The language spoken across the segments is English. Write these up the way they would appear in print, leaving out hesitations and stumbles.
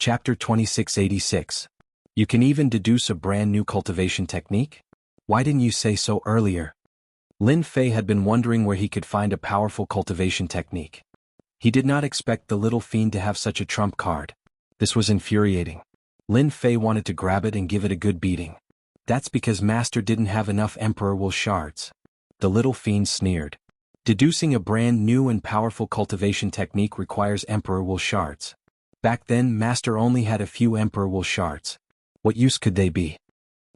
Chapter 2686. You can even deduce a brand new cultivation technique? Why didn't you say so earlier? Lin Fei had been wondering where he could find a powerful cultivation technique. He did not expect the little fiend to have such a trump card. This was infuriating. Lin Fei wanted to grab it and give it a good beating. That's because Master didn't have enough Emperor Will shards. The little fiend sneered. Deducing a brand new and powerful cultivation technique requires Emperor Will shards. Back then Master only had a few Emperor Will shards. What use could they be?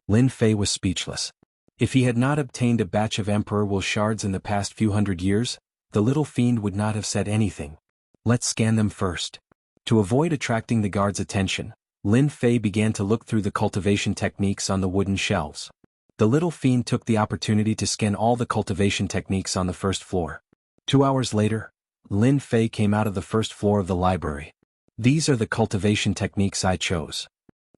Lin Fei was speechless. If he had not obtained a batch of Emperor Will shards in the past few hundred years, the little fiend would not have said anything. Let's scan them first. To avoid attracting the guard's attention, Lin Fei began to look through the cultivation techniques on the wooden shelves. The little fiend took the opportunity to scan all the cultivation techniques on the first floor. 2 hours later, Lin Fei came out of the first floor of the library. These are the cultivation techniques I chose.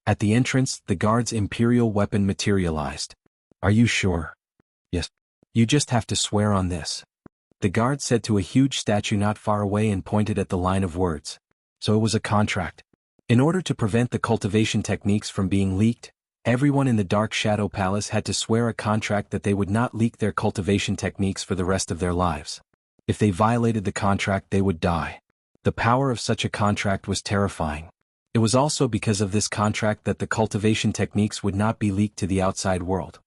At the entrance, the guard's imperial weapon materialized. Are you sure? Yes. You just have to swear on this. The guard said to a huge statue not far away and pointed at the line of words. So it was a contract. In order to prevent the cultivation techniques from being leaked, everyone in the Dark Shadow Palace had to swear a contract that they would not leak their cultivation techniques for the rest of their lives. If they violated the contract, they would die. The power of such a contract was terrifying. It was also because of this contract that the cultivation techniques would not be leaked to the outside world.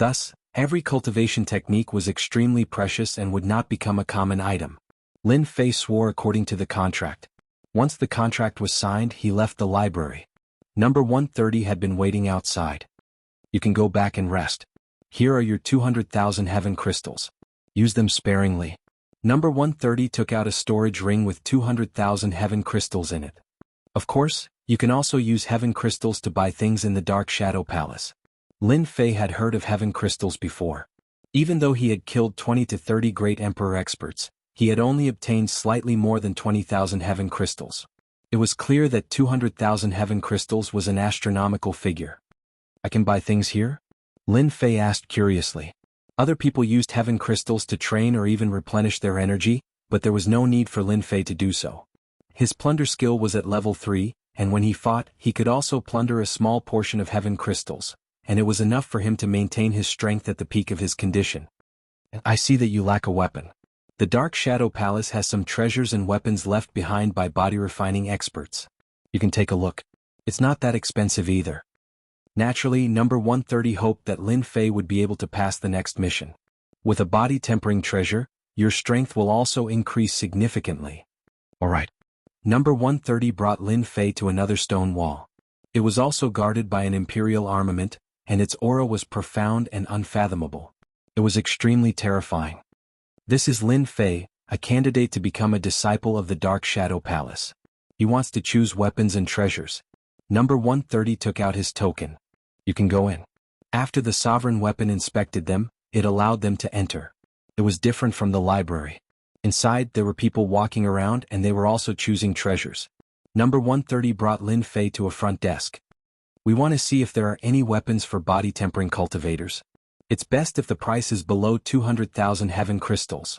Thus, every cultivation technique was extremely precious and would not become a common item. Lin Fei swore according to the contract. Once the contract was signed, he left the library. Number 130 had been waiting outside. You can go back and rest. Here are your 200,000 heaven crystals. Use them sparingly. Number 130 took out a storage ring with 200,000 heaven crystals in it. Of course, you can also use heaven crystals to buy things in the Dark Shadow Palace. Lin Fei had heard of heaven crystals before. Even though he had killed 20 to 30 great emperor experts, he had only obtained slightly more than 20,000 heaven crystals. It was clear that 200,000 heaven crystals was an astronomical figure. I can buy things here? Lin Fei asked curiously. Other people used heaven crystals to train or even replenish their energy, but there was no need for Lin Fei to do so. His plunder skill was at level 3, and when he fought, he could also plunder a small portion of heaven crystals, and it was enough for him to maintain his strength at the peak of his condition. I see that you lack a weapon. The Dark Shadow Palace has some treasures and weapons left behind by body refining experts. You can take a look. It's not that expensive either. Naturally, number 130 hoped that Lin Fei would be able to pass the next mission. With a body tempering treasure, your strength will also increase significantly. Alright. Number 130 brought Lin Fei to another stone wall. It was also guarded by an imperial armament, and its aura was profound and unfathomable. It was extremely terrifying. This is Lin Fei, a candidate to become a disciple of the Dark Shadow Palace. He wants to choose weapons and treasures. Number 130 took out his token. You can go in. After the sovereign weapon inspected them, it allowed them to enter. It was different from the library. Inside, there were people walking around and they were also choosing treasures. Number 130 brought Lin Fei to a front desk. We want to see if there are any weapons for body tempering cultivators. It's best if the price is below 200,000 heaven crystals.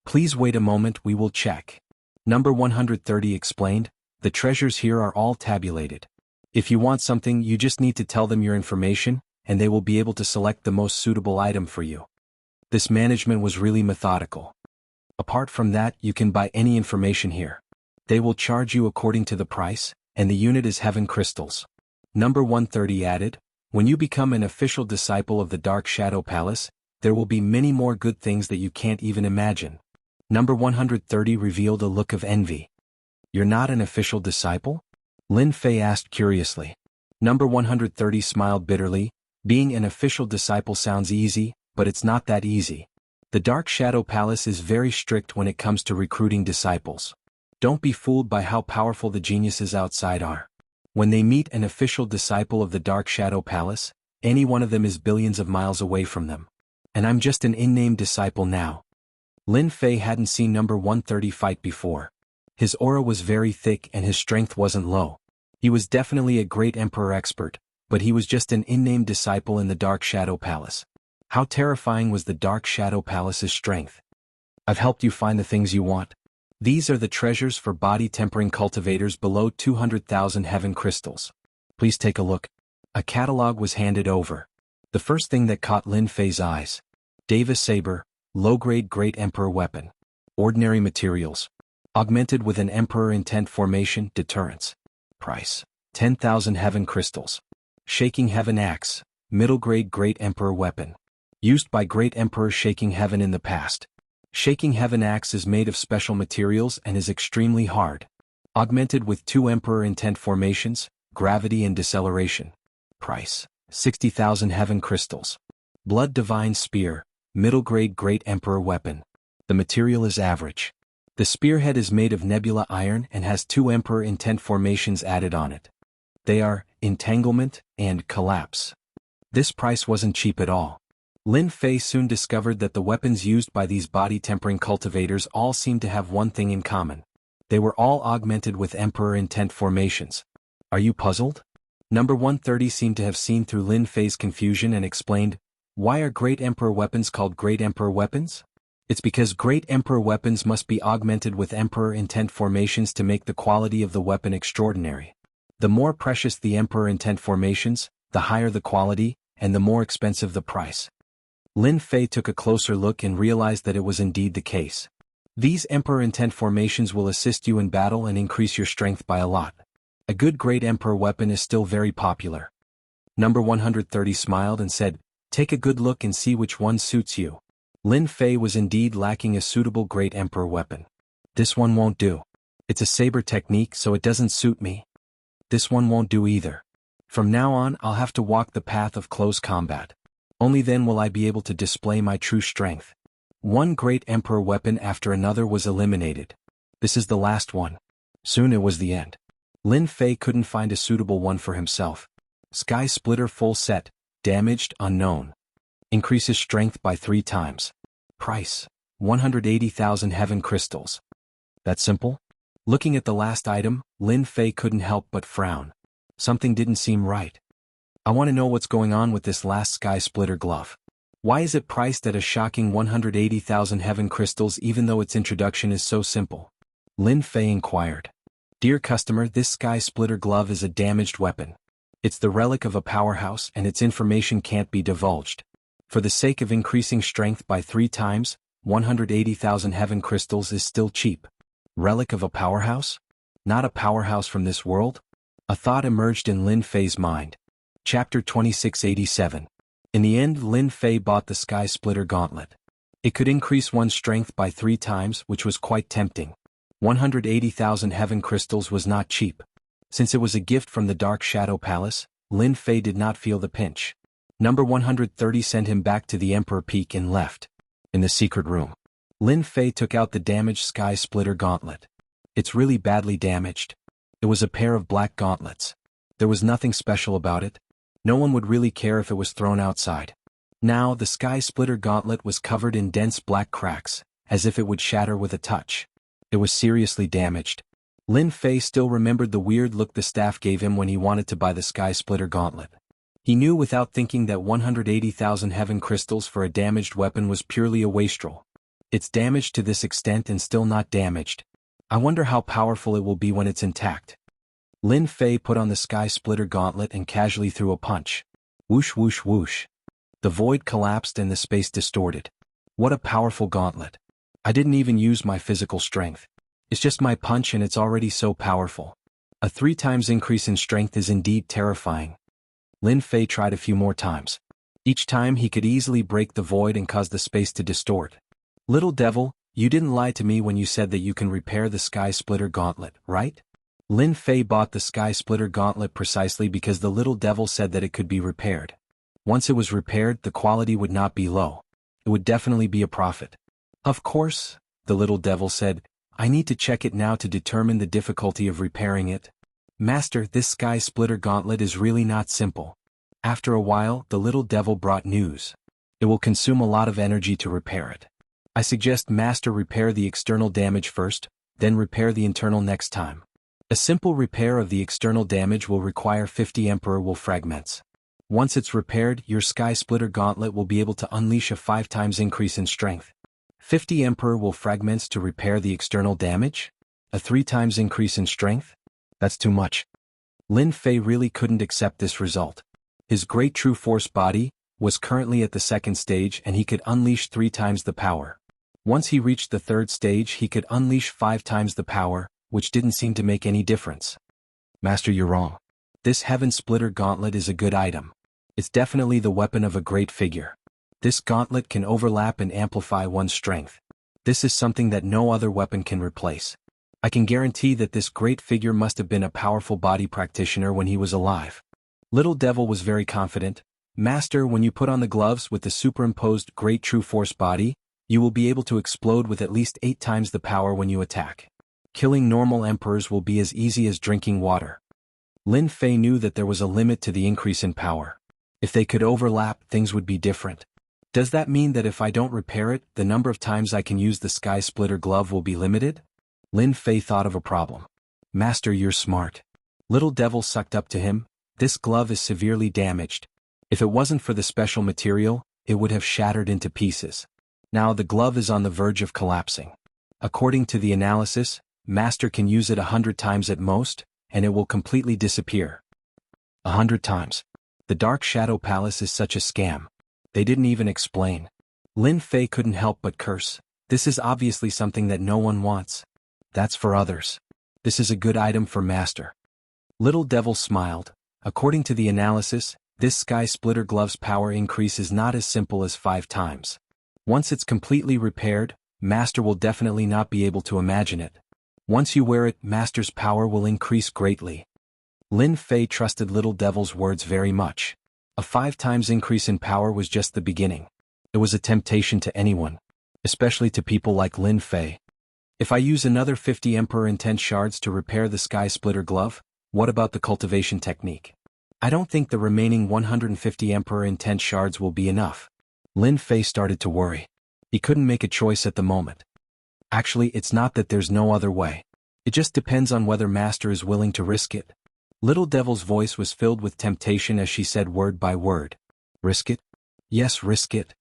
Please wait a moment, we will check. Number 130 explained, the treasures here are all tabulated. If you want something, you just need to tell them your information, and they will be able to select the most suitable item for you. This management was really methodical. Apart from that, you can buy any information here. They will charge you according to the price, and the unit is heaven crystals. Number 130 added, when you become an official disciple of the Dark Shadow Palace, there will be many more good things that you can't even imagine. Number 130 revealed a look of envy. You're not an official disciple? Lin Fei asked curiously. Number 130 smiled bitterly. Being an official disciple sounds easy, but it's not that easy. The Dark Shadow Palace is very strict when it comes to recruiting disciples. Don't be fooled by how powerful the geniuses outside are. When they meet an official disciple of the Dark Shadow Palace, any one of them is billions of miles away from them. And I'm just an in-name disciple now. Lin Fei hadn't seen number 130 fight before. His aura was very thick and his strength wasn't low. He was definitely a great emperor expert, but he was just an in-name disciple in the Dark Shadow Palace. How terrifying was the Dark Shadow Palace's strength? I've helped you find the things you want. These are the treasures for body-tempering cultivators below 200,000 heaven crystals. Please take a look. A catalog was handed over. The first thing that caught Lin Fei's eyes. Davis Saber, low-grade Great Emperor weapon. Ordinary materials. Augmented with an Emperor Intent formation, deterrence. Price. 10,000 heaven crystals. Shaking Heaven Axe, middle-grade Great Emperor weapon. Used by Great Emperor Shaking Heaven in the past. Shaking Heaven Axe is made of special materials and is extremely hard. Augmented with 2 Emperor Intent formations, gravity and deceleration. Price. 60,000 heaven crystals. Blood Divine Spear, middle-grade Great Emperor weapon. The material is average. The spearhead is made of nebula iron and has 2 Emperor Intent formations added on it. They are Entanglement and Collapse. This price wasn't cheap at all. Lin Fei soon discovered that the weapons used by these body-tempering cultivators all seemed to have one thing in common. They were all augmented with Emperor Intent formations. Are you puzzled? Number 130 seemed to have seen through Lin Fei's confusion and explained, why are Great Emperor weapons called Great Emperor weapons? It's because Great Emperor weapons must be augmented with Emperor Intent formations to make the quality of the weapon extraordinary. The more precious the Emperor Intent formations, the higher the quality, and the more expensive the price. Lin Fei took a closer look and realized that it was indeed the case. These Emperor Intent formations will assist you in battle and increase your strength by a lot. A good Great Emperor weapon is still very popular. Number 130 smiled and said, take a good look and see which one suits you. Lin Fei was indeed lacking a suitable Great Emperor weapon. This one won't do. It's a saber technique, so it doesn't suit me. This one won't do either. From now on, I'll have to walk the path of close combat. Only then will I be able to display my true strength. One Great Emperor weapon after another was eliminated. This is the last one. Soon it was the end. Lin Fei couldn't find a suitable one for himself. Sky Splitter full set, damaged, unknown. Increases strength by 3 times. Price. 180,000 heaven crystals. That simple? Looking at the last item, Lin Fei couldn't help but frown. Something didn't seem right. I want to know what's going on with this last Sky Splitter glove. Why is it priced at a shocking 180,000 heaven crystals even though its introduction is so simple? Lin Fei inquired. Dear customer, this Sky Splitter glove is a damaged weapon. It's the relic of a powerhouse and its information can't be divulged. For the sake of increasing strength by 3 times, 180,000 heaven crystals is still cheap. Relic of a powerhouse? Not a powerhouse from this world? A thought emerged in Lin Fei's mind. Chapter 2687. In the end, Lin Fei bought the Sky Splitter Gauntlet. It could increase one's strength by 3 times, which was quite tempting. 180,000 heaven crystals was not cheap. Since it was a gift from the Dark Shadow Palace, Lin Fei did not feel the pinch. Number 130 sent him back to the Emperor Peak and left. In the secret room, Lin Fei took out the damaged Sky Splitter Gauntlet. It's really badly damaged. It was a pair of black gauntlets. There was nothing special about it. No one would really care if it was thrown outside. Now, the Sky Splitter Gauntlet was covered in dense black cracks, as if it would shatter with a touch. It was seriously damaged. Lin Fei still remembered the weird look the staff gave him when he wanted to buy the Sky Splitter Gauntlet. He knew without thinking that 180,000 heaven crystals for a damaged weapon was purely a wastrel. It's damaged to this extent and still not damaged. I wonder how powerful it will be when it's intact. Lin Fei put on the Sky Splitter Gauntlet and casually threw a punch. Whoosh whoosh whoosh. The void collapsed and the space distorted. What a powerful gauntlet. I didn't even use my physical strength. It's just my punch and it's already so powerful. A 3 times increase in strength is indeed terrifying. Lin Fei tried a few more times. Each time he could easily break the void and cause the space to distort. Little devil, you didn't lie to me when you said that you can repair the Sky Splitter Gauntlet, right? Lin Fei bought the Sky Splitter Gauntlet precisely because the little devil said that it could be repaired. Once it was repaired, the quality would not be low. It would definitely be a profit. Of course, the little devil said, I need to check it now to determine the difficulty of repairing it. Master, this Sky Splitter Gauntlet is really not simple. After a while, the little devil brought news. It will consume a lot of energy to repair it. I suggest Master repair the external damage first, then repair the internal next time. A simple repair of the external damage will require 50 Emperor Will fragments. Once it's repaired, your Sky Splitter Gauntlet will be able to unleash a 5 times increase in strength. 50 Emperor will fragments to repair the external damage? A 3 times increase in strength? That's too much. Lin Fei really couldn't accept this result. His great true force body was currently at the second stage and he could unleash 3 times the power. Once he reached the third stage he could unleash 5 times the power, which didn't seem to make any difference. Master, you're wrong. This Heaven Splitter Gauntlet is a good item. It's definitely the weapon of a great figure. This gauntlet can overlap and amplify one's strength. This is something that no other weapon can replace. I can guarantee that this great figure must have been a powerful body practitioner when he was alive. Little Devil was very confident. Master, when you put on the gloves with the superimposed great true force body, you will be able to explode with at least 8 times the power when you attack. Killing normal emperors will be as easy as drinking water. Lin Fei knew that there was a limit to the increase in power. If they could overlap, things would be different. Does that mean that if I don't repair it, the number of times I can use the Sky Splitter glove will be limited? Lin Fei thought of a problem. Master, you're smart. Little Devil sucked up to him. This glove is severely damaged. If it wasn't for the special material, it would have shattered into pieces. Now the glove is on the verge of collapsing. According to the analysis, Master can use it 100 times at most, and it will completely disappear. 100 times. The Dark Shadow Palace is such a scam. They didn't even explain. Lin Fei couldn't help but curse. This is obviously something that no one wants. That's for others. This is a good item for Master. Little Devil smiled. According to the analysis, this Sky Splitter glove's power increase is not as simple as 5 times. Once it's completely repaired, Master will definitely not be able to imagine it. Once you wear it, Master's power will increase greatly. Lin Fei trusted Little Devil's words very much. A 5 times increase in power was just the beginning. It was a temptation to anyone, especially to people like Lin Fei. If I use another 50 Emperor Intense Shards to repair the Sky Splitter glove, what about the cultivation technique? I don't think the remaining 150 Emperor Intense Shards will be enough. Lin Fei started to worry. He couldn't make a choice at the moment. Actually, it's not that there's no other way. It just depends on whether Master is willing to risk it. Little Devil's voice was filled with temptation as she said word by word. Risk it? Yes, risk it.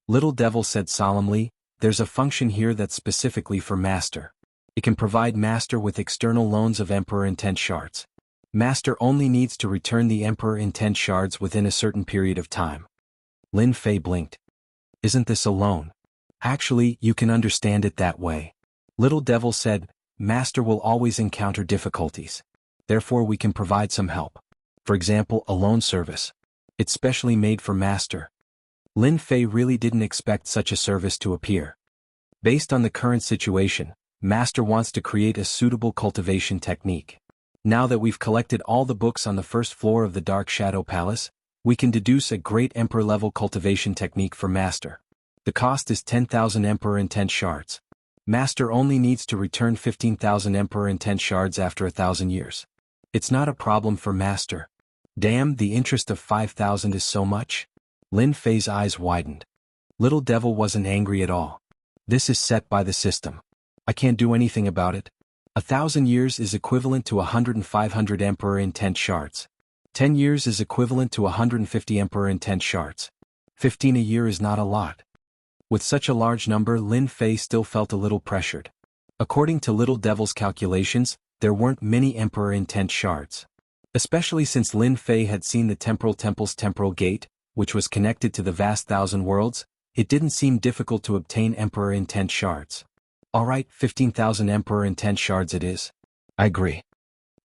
Little Devil said solemnly, there's a function here that's specifically for Master. It can provide Master with external loans of Emperor Intense Shards. Master only needs to return the Emperor Intense Shards within a certain period of time. Lin Fei blinked. Isn't this a loan? Actually, you can understand it that way. Little Devil said, Master will always encounter difficulties. Therefore we can provide some help. For example, a loan service. It's specially made for Master. Lin Fei really didn't expect such a service to appear. Based on the current situation, Master wants to create a suitable cultivation technique. Now that we've collected all the books on the first floor of the Dark Shadow Palace, we can deduce a great Emperor-level cultivation technique for Master. The cost is 10,000 Emperor Intense Shards. Master only needs to return 15,000 Emperor Intense Shards after 1,000 years. It's not a problem for Master. Damn, the interest of 5,000 is so much? Lin Fei's eyes widened. Little Devil wasn't angry at all. This is set by the system. I can't do anything about it. 1,000 years is equivalent to 100 and 500 Emperor Intense Shards. 10 years is equivalent to 150 Emperor Intense Shards. 15 a year is not a lot. With such a large number, Lin Fei still felt a little pressured. According to Little Devil's calculations, there weren't many Emperor Intense Shards. Especially since Lin Fei had seen the Temporal Temple's temporal gate, which was connected to the vast thousand worlds, it didn't seem difficult to obtain Emperor Intense Shards. Alright, 15,000 Emperor Intense Shards it is. I agree.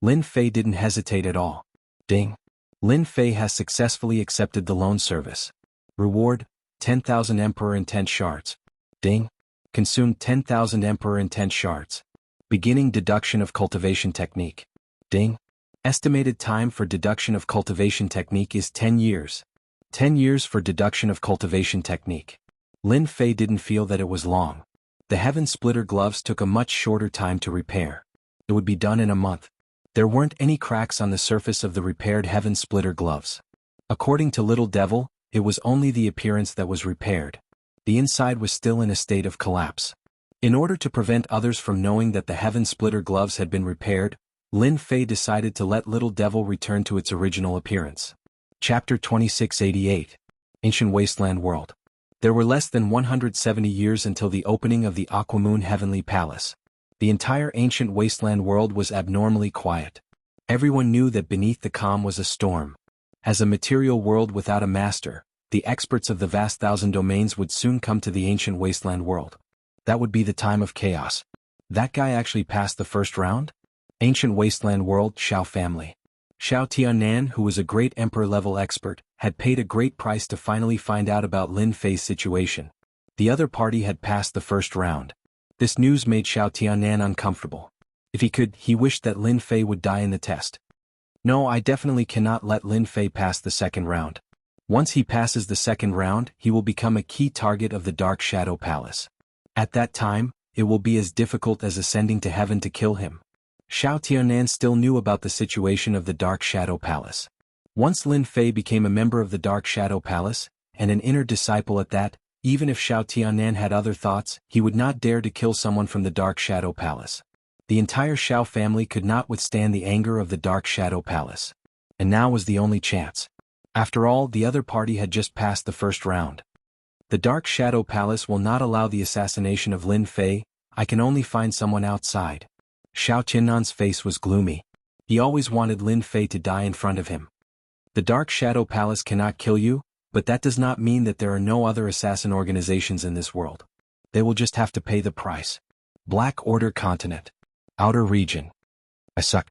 Lin Fei didn't hesitate at all. Ding. Lin Fei has successfully accepted the loan service. Reward, 10,000 Emperor Intense Shards. Ding. Consumed 10,000 Emperor Intense Shards. Beginning deduction of cultivation technique. Ding. Estimated time for deduction of cultivation technique is 10 years. 10 years for deduction of cultivation technique. Lin Fei didn't feel that it was long. The Heaven Splitter gloves took a much shorter time to repair. It would be done in a month. There weren't any cracks on the surface of the repaired Heaven Splitter gloves. According to Little Devil, it was only the appearance that was repaired. The inside was still in a state of collapse. In order to prevent others from knowing that the Heaven Splitter gloves had been repaired, Lin Fei decided to let Little Devil return to its original appearance. Chapter 2688. Ancient Wasteland World. There were less than 170 years until the opening of the Aquamoon Heavenly Palace. The entire ancient wasteland world was abnormally quiet. Everyone knew that beneath the calm was a storm. As a material world without a master, the experts of the vast thousand domains would soon come to the ancient wasteland world. That would be the time of chaos. That guy actually passed the first round? Ancient wasteland world, Xiao family. Xiao Tianan, who was a great emperor-level expert, had paid a great price to finally find out about Lin Fei's situation. The other party had passed the first round. This news made Xiao Tianan uncomfortable. If he could, he wished that Lin Fei would die in the test. No, I definitely cannot let Lin Fei pass the second round. Once he passes the second round, he will become a key target of the Dark Shadow Palace. At that time, it will be as difficult as ascending to heaven to kill him. Xiao Tianan still knew about the situation of the Dark Shadow Palace. Once Lin Fei became a member of the Dark Shadow Palace, and an inner disciple at that, even if Xiao Tianan had other thoughts, he would not dare to kill someone from the Dark Shadow Palace. The entire Xiao family could not withstand the anger of the Dark Shadow Palace. And now was the only chance. After all, the other party had just passed the first round. The Dark Shadow Palace will not allow the assassination of Lin Fei. I can only find someone outside. Xiao Tianan's face was gloomy. He always wanted Lin Fei to die in front of him. The Dark Shadow Palace cannot kill you, but that does not mean that there are no other assassin organizations in this world. They will just have to pay the price. Black Order Continent. Outer Region. I suck.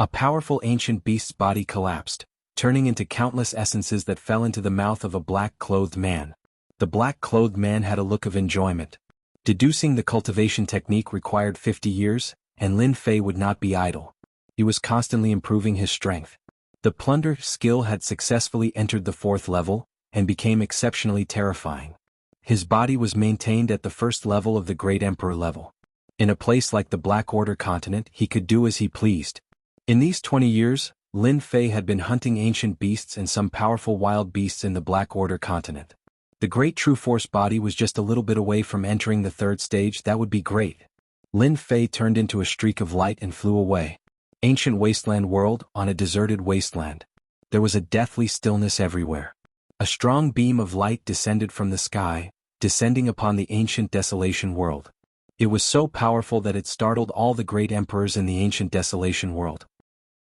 A powerful ancient beast's body collapsed, turning into countless essences that fell into the mouth of a black-clothed man. The black-clothed man had a look of enjoyment. Deducing the cultivation technique required 50 years, and Lin Fei would not be idle. He was constantly improving his strength. The plunder skill had successfully entered the 4th level, and became exceptionally terrifying. His body was maintained at the first level of the Great Emperor level. In a place like the Black Order Continent, he could do as he pleased. In these 20 years, Lin Fei had been hunting ancient beasts and some powerful wild beasts in the Black Order Continent. The Great True Force body was just a little bit away from entering the 3rd stage. That would be great. Lin Fei turned into a streak of light and flew away. Ancient wasteland world, on a deserted wasteland. There was a deathly stillness everywhere. A strong beam of light descended from the sky, descending upon the ancient desolation world. It was so powerful that it startled all the great emperors in the ancient desolation world.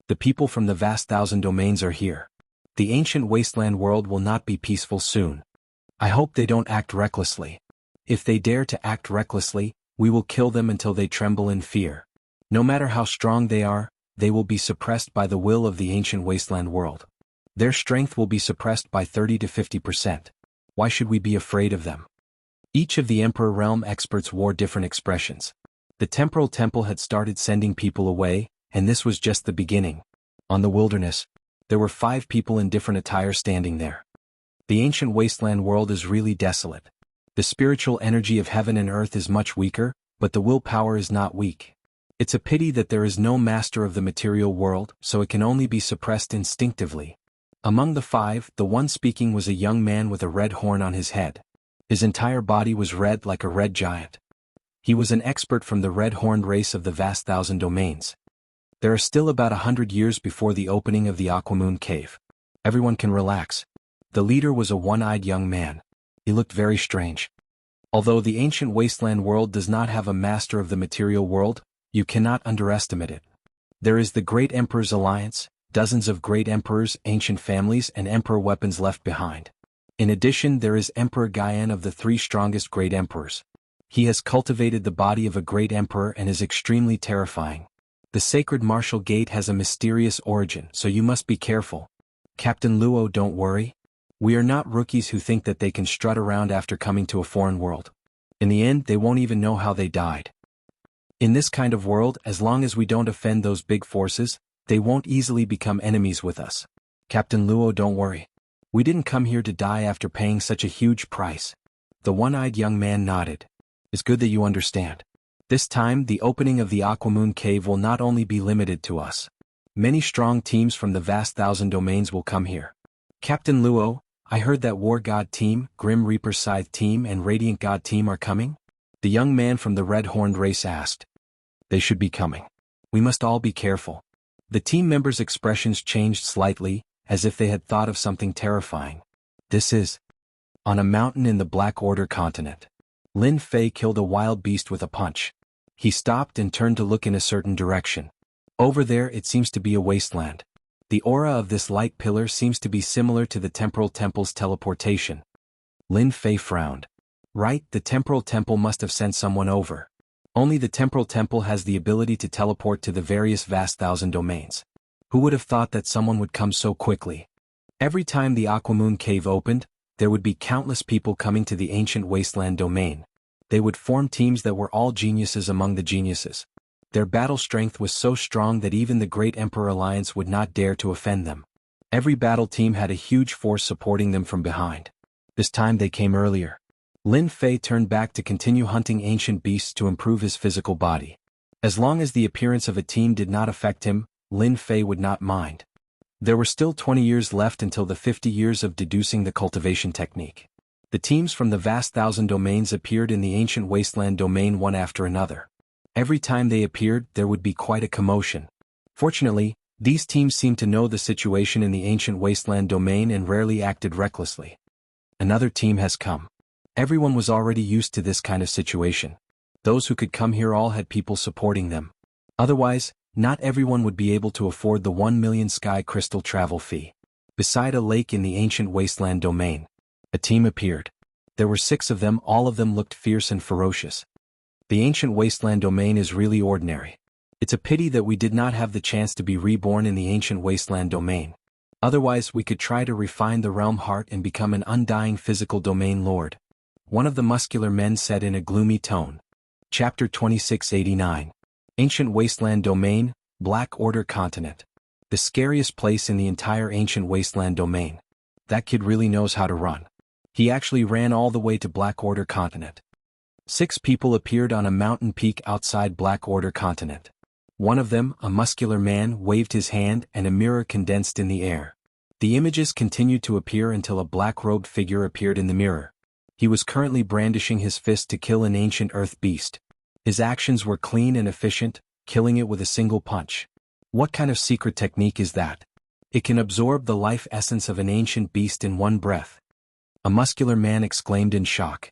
The people from the vast thousand domains are here. The ancient wasteland world will not be peaceful soon. I hope they don't act recklessly. If they dare to act recklessly, we will kill them until they tremble in fear. No matter how strong they are, they will be suppressed by the will of the ancient wasteland world. Their strength will be suppressed by 30 to 50%. Why should we be afraid of them? Each of the Emperor Realm experts wore different expressions. The Temporal Temple had started sending people away, and this was just the beginning. On the wilderness, there were 5 people in different attire standing there. The ancient wasteland world is really desolate. The spiritual energy of heaven and earth is much weaker, but the willpower is not weak. It's a pity that there is no master of the material world, so it can only be suppressed instinctively. Among the 5, the one speaking was a young man with a red horn on his head. His entire body was red like a red giant. He was an expert from the red-horned race of the vast thousand domains. There are still about 100 years before the opening of the Aquamoon Cave. Everyone can relax. The leader was a one-eyed young man. He looked very strange. Although the ancient wasteland world does not have a master of the material world, you cannot underestimate it. There is the Great Emperor's Alliance, dozens of great emperors, ancient families, and emperor weapons left behind. In addition, there is Emperor Gaian of the 3 strongest great emperors. He has cultivated the body of a great emperor and is extremely terrifying. The sacred martial gate has a mysterious origin, so you must be careful. Captain Luo, don't worry. We are not rookies who think that they can strut around after coming to a foreign world. In the end, they won't even know how they died. In this kind of world, as long as we don't offend those big forces, they won't easily become enemies with us. Captain Luo, don't worry. We didn't come here to die after paying such a huge price. The one-eyed young man nodded. It's good that you understand. This time, the opening of the Aquamoon Cave will not only be limited to us. Many strong teams from the vast thousand domains will come here. Captain Luo, I heard that War God Team, Grim Reaper Scythe Team, and Radiant God Team are coming? The young man from the red-horned race asked. They should be coming. We must all be careful. The team members' expressions changed slightly, as if they had thought of something terrifying. This is On a mountain in the Black Order continent, Lin Fei killed a wild beast with a punch. He stopped and turned to look in a certain direction. Over there it seems to be a wasteland. The aura of this light pillar seems to be similar to the temporal temple's teleportation. Lin Fei frowned. Right, the temporal temple must have sent someone over. Only the temporal temple has the ability to teleport to the various vast thousand domains. Who would have thought that someone would come so quickly? Every time the Aquamoon cave opened, there would be countless people coming to the ancient wasteland domain. They would form teams that were all geniuses among the geniuses. Their battle strength was so strong that even the Great Emperor Alliance would not dare to offend them. Every battle team had a huge force supporting them from behind. This time they came earlier. Lin Fei turned back to continue hunting ancient beasts to improve his physical body. As long as the appearance of a team did not affect him, Lin Fei would not mind. There were still 20 years left until the 50 years of deducing the cultivation technique. The teams from the vast thousand domains appeared in the ancient wasteland domain one after another. Every time they appeared, there would be quite a commotion. Fortunately, these teams seemed to know the situation in the ancient wasteland domain and rarely acted recklessly. Another team has come. Everyone was already used to this kind of situation. Those who could come here all had people supporting them. Otherwise, not everyone would be able to afford the 1 million sky crystal travel fee. Beside a lake in the ancient wasteland domain, a team appeared. There were 6 of them, all of them looked fierce and ferocious. The ancient wasteland domain is really ordinary. It's a pity that we did not have the chance to be reborn in the ancient wasteland domain. Otherwise we could try to refine the realm heart and become an undying physical domain lord. One of the muscular men said in a gloomy tone. Chapter 2689. Ancient Wasteland Domain, Black Order Continent. The scariest place in the entire ancient wasteland domain. That kid really knows how to run. He actually ran all the way to Black Order Continent. 6 people appeared on a mountain peak outside Black Order Continent. One of them, a muscular man, waved his hand and a mirror condensed in the air. The images continued to appear until a black-robed figure appeared in the mirror. He was currently brandishing his fist to kill an ancient earth beast. His actions were clean and efficient, killing it with a single punch. What kind of secret technique is that? It can absorb the life essence of an ancient beast in one breath. A muscular man exclaimed in shock.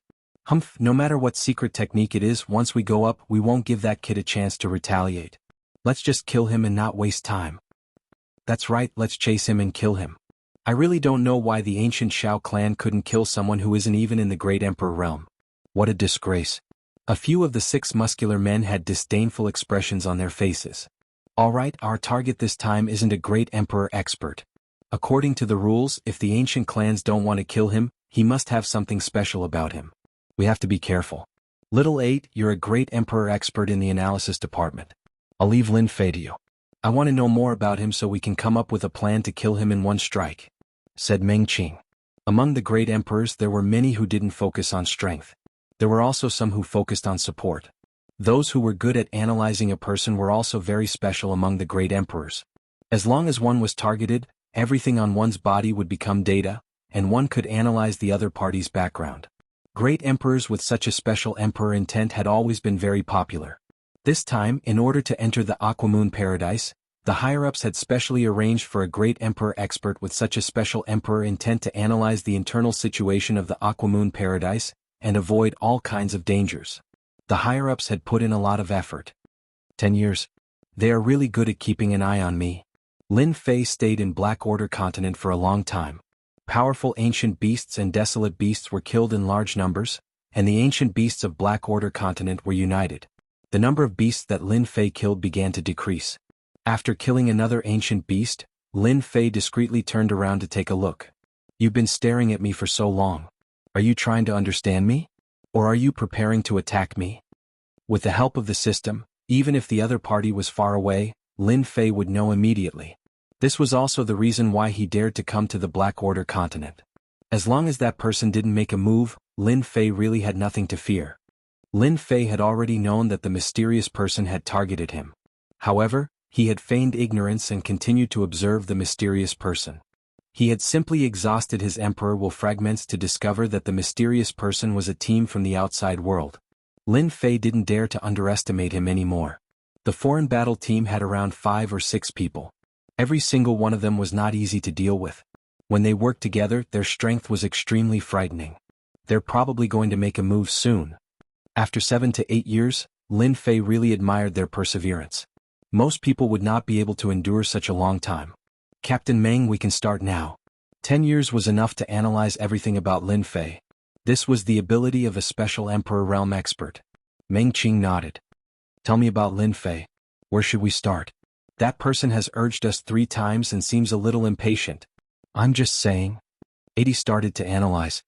Humph, no matter what secret technique it is, once we go up, we won't give that kid a chance to retaliate. Let's just kill him and not waste time. That's right, let's chase him and kill him. I really don't know why the ancient Shao clan couldn't kill someone who isn't even in the Great Emperor realm. What a disgrace. A few of the 6 muscular men had disdainful expressions on their faces. Alright, our target this time isn't a Great Emperor expert. According to the rules, if the ancient clans don't want to kill him, he must have something special about him. We have to be careful. Little 8, you're a Great Emperor expert in the analysis department. I'll leave Lin Fei to you. I want to know more about him so we can come up with a plan to kill him in one strike, said Meng Qing. Among the great emperors there were many who didn't focus on strength. There were also some who focused on support. Those who were good at analyzing a person were also very special among the great emperors. As long as one was targeted, everything on one's body would become data, and one could analyze the other party's background. Great emperors with such a special emperor intent had always been very popular. This time, in order to enter the Aquamoon paradise, the higher-ups had specially arranged for a great emperor expert with such a special emperor intent to analyze the internal situation of the Aquamoon paradise and avoid all kinds of dangers. The higher-ups had put in a lot of effort. 10 years. They are really good at keeping an eye on me. Lin Fei stayed in Black Order Continent for a long time. Powerful ancient beasts and desolate beasts were killed in large numbers, and the ancient beasts of Black Order Continent were united. The number of beasts that Lin Fei killed began to decrease. After killing another ancient beast, Lin Fei discreetly turned around to take a look. You've been staring at me for so long. Are you trying to understand me? Or are you preparing to attack me? With the help of the system, even if the other party was far away, Lin Fei would know immediately. This was also the reason why he dared to come to the Black Order Continent. As long as that person didn't make a move, Lin Fei really had nothing to fear. Lin Fei had already known that the mysterious person had targeted him. However, he had feigned ignorance and continued to observe the mysterious person. He had simply exhausted his Emperor Will fragments to discover that the mysterious person was a team from the outside world. Lin Fei didn't dare to underestimate him anymore. The foreign battle team had around 5 or 6 people. Every single one of them was not easy to deal with. When they worked together, their strength was extremely frightening. They're probably going to make a move soon. After 7 to 8 years, Lin Fei really admired their perseverance. Most people would not be able to endure such a long time. Captain Meng, we can start now. 10 years was enough to analyze everything about Lin Fei. This was the ability of a special Emperor Realm expert. Meng Qing nodded. Tell me about Lin Fei. Where should we start? That person has urged us 3 times and seems a little impatient. I'm just saying. 80 started to analyze.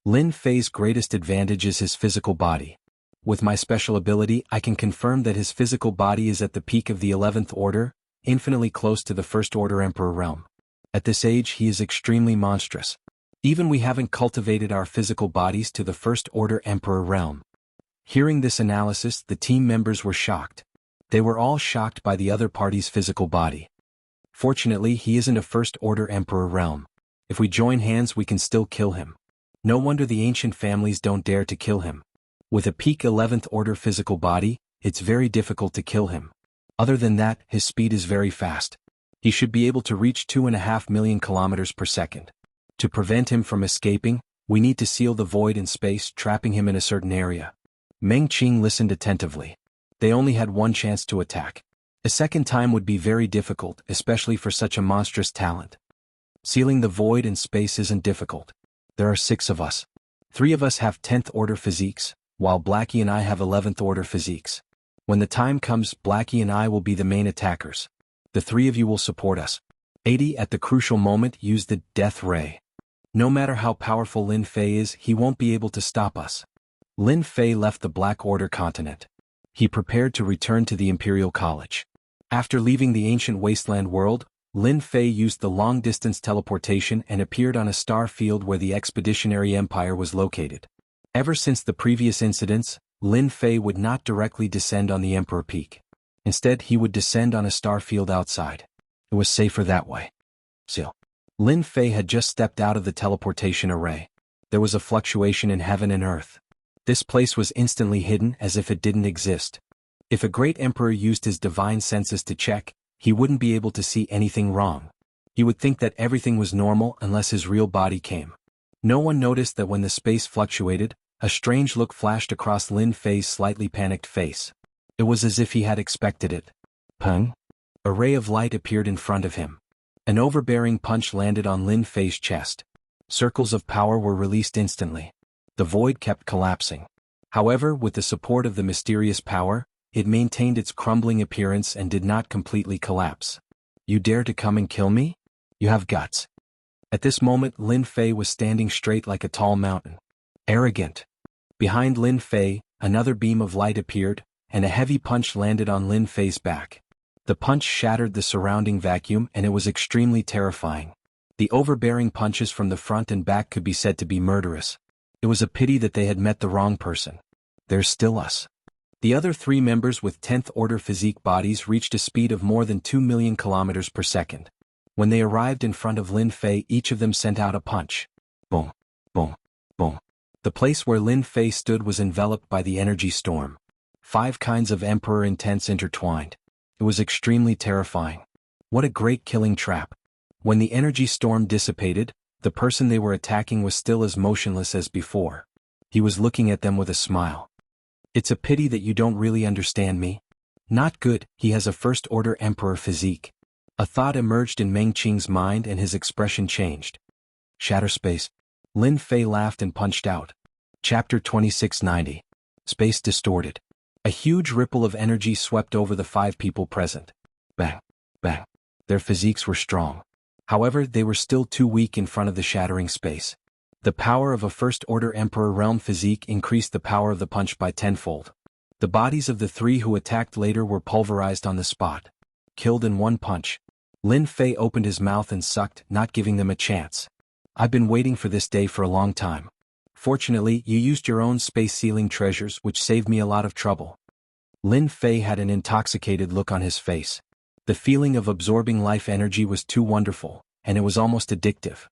Lin Fei's greatest advantage is his physical body. With my special ability, I can confirm that his physical body is at the peak of the 11th order, infinitely close to the First Order Emperor realm. At this age, he is extremely monstrous. Even we haven't cultivated our physical bodies to the First Order Emperor realm. Hearing this analysis, the team members were shocked. They were all shocked by the other party's physical body. Fortunately, he isn't a First Order Emperor realm. If we join hands, we can still kill him. No wonder the ancient families don't dare to kill him. With a peak 11th order physical body, it's very difficult to kill him. Other than that, his speed is very fast. He should be able to reach 2.5 million kilometers per second. To prevent him from escaping, we need to seal the void in space, trapping him in a certain area. Meng Qing listened attentively. They only had one chance to attack. A second time would be very difficult, especially for such a monstrous talent. Sealing the void in space isn't difficult. There are 6 of us. 3 of us have 10th order physiques, while Blackie and I have 11th order physiques. When the time comes, Blackie and I will be the main attackers. The 3 of you will support us. 80 at the crucial moment use the Death Ray. No matter how powerful Lin Fei is, he won't be able to stop us. Lin Fei left the Black Order continent. He prepared to return to the Imperial College. After leaving the ancient wasteland world, Lin Fei used the long-distance teleportation and appeared on a star field where the Expeditionary Empire was located. Ever since the previous incidents, Lin Fei would not directly descend on the Emperor Peak. Instead, he would descend on a star field outside. It was safer that way. Still, Lin Fei had just stepped out of the teleportation array. There was a fluctuation in heaven and earth. This place was instantly hidden as if it didn't exist. If a great emperor used his divine senses to check, he wouldn't be able to see anything wrong. He would think that everything was normal unless his real body came. No one noticed that when the space fluctuated, a strange look flashed across Lin Fei's slightly panicked face. It was as if he had expected it. Peng? A ray of light appeared in front of him. An overbearing punch landed on Lin Fei's chest. Circles of power were released instantly. The void kept collapsing. However, with the support of the mysterious power, it maintained its crumbling appearance and did not completely collapse. You dare to come and kill me? You have guts. At this moment, Lin Fei was standing straight like a tall mountain. Arrogant. Behind Lin Fei, another beam of light appeared, and a heavy punch landed on Lin Fei's back. The punch shattered the surrounding vacuum and it was extremely terrifying. The overbearing punches from the front and back could be said to be murderous. It was a pity that they had met the wrong person. There's still us. The other 3 members with 10th order physique bodies reached a speed of more than 2 million kilometers per second. When they arrived in front of Lin Fei, each of them sent out a punch. Boom, boom, boom. The place where Lin Fei stood was enveloped by the energy storm. 5 kinds of emperor intents intertwined. It was extremely terrifying. What a great killing trap. When the energy storm dissipated, the person they were attacking was still as motionless as before. He was looking at them with a smile. It's a pity that you don't really understand me. Not good, he has a First Order Emperor physique. A thought emerged in Meng Qing's mind and his expression changed. Shatter space. Lin Fei laughed and punched out. Chapter 2690. Space distorted. A huge ripple of energy swept over the 5 people present. Bang, bang. Their physiques were strong. However, they were still too weak in front of the shattering space. The power of a First Order Emperor Realm physique increased the power of the punch by 10-fold. The bodies of the 3 who attacked later were pulverized on the spot. Killed in one punch. Lin Fei opened his mouth and sucked, not giving them a chance. I've been waiting for this day for a long time. Fortunately, you used your own space-sealing treasures, which saved me a lot of trouble. Lin Fei had an intoxicated look on his face. The feeling of absorbing life energy was too wonderful, and it was almost addictive.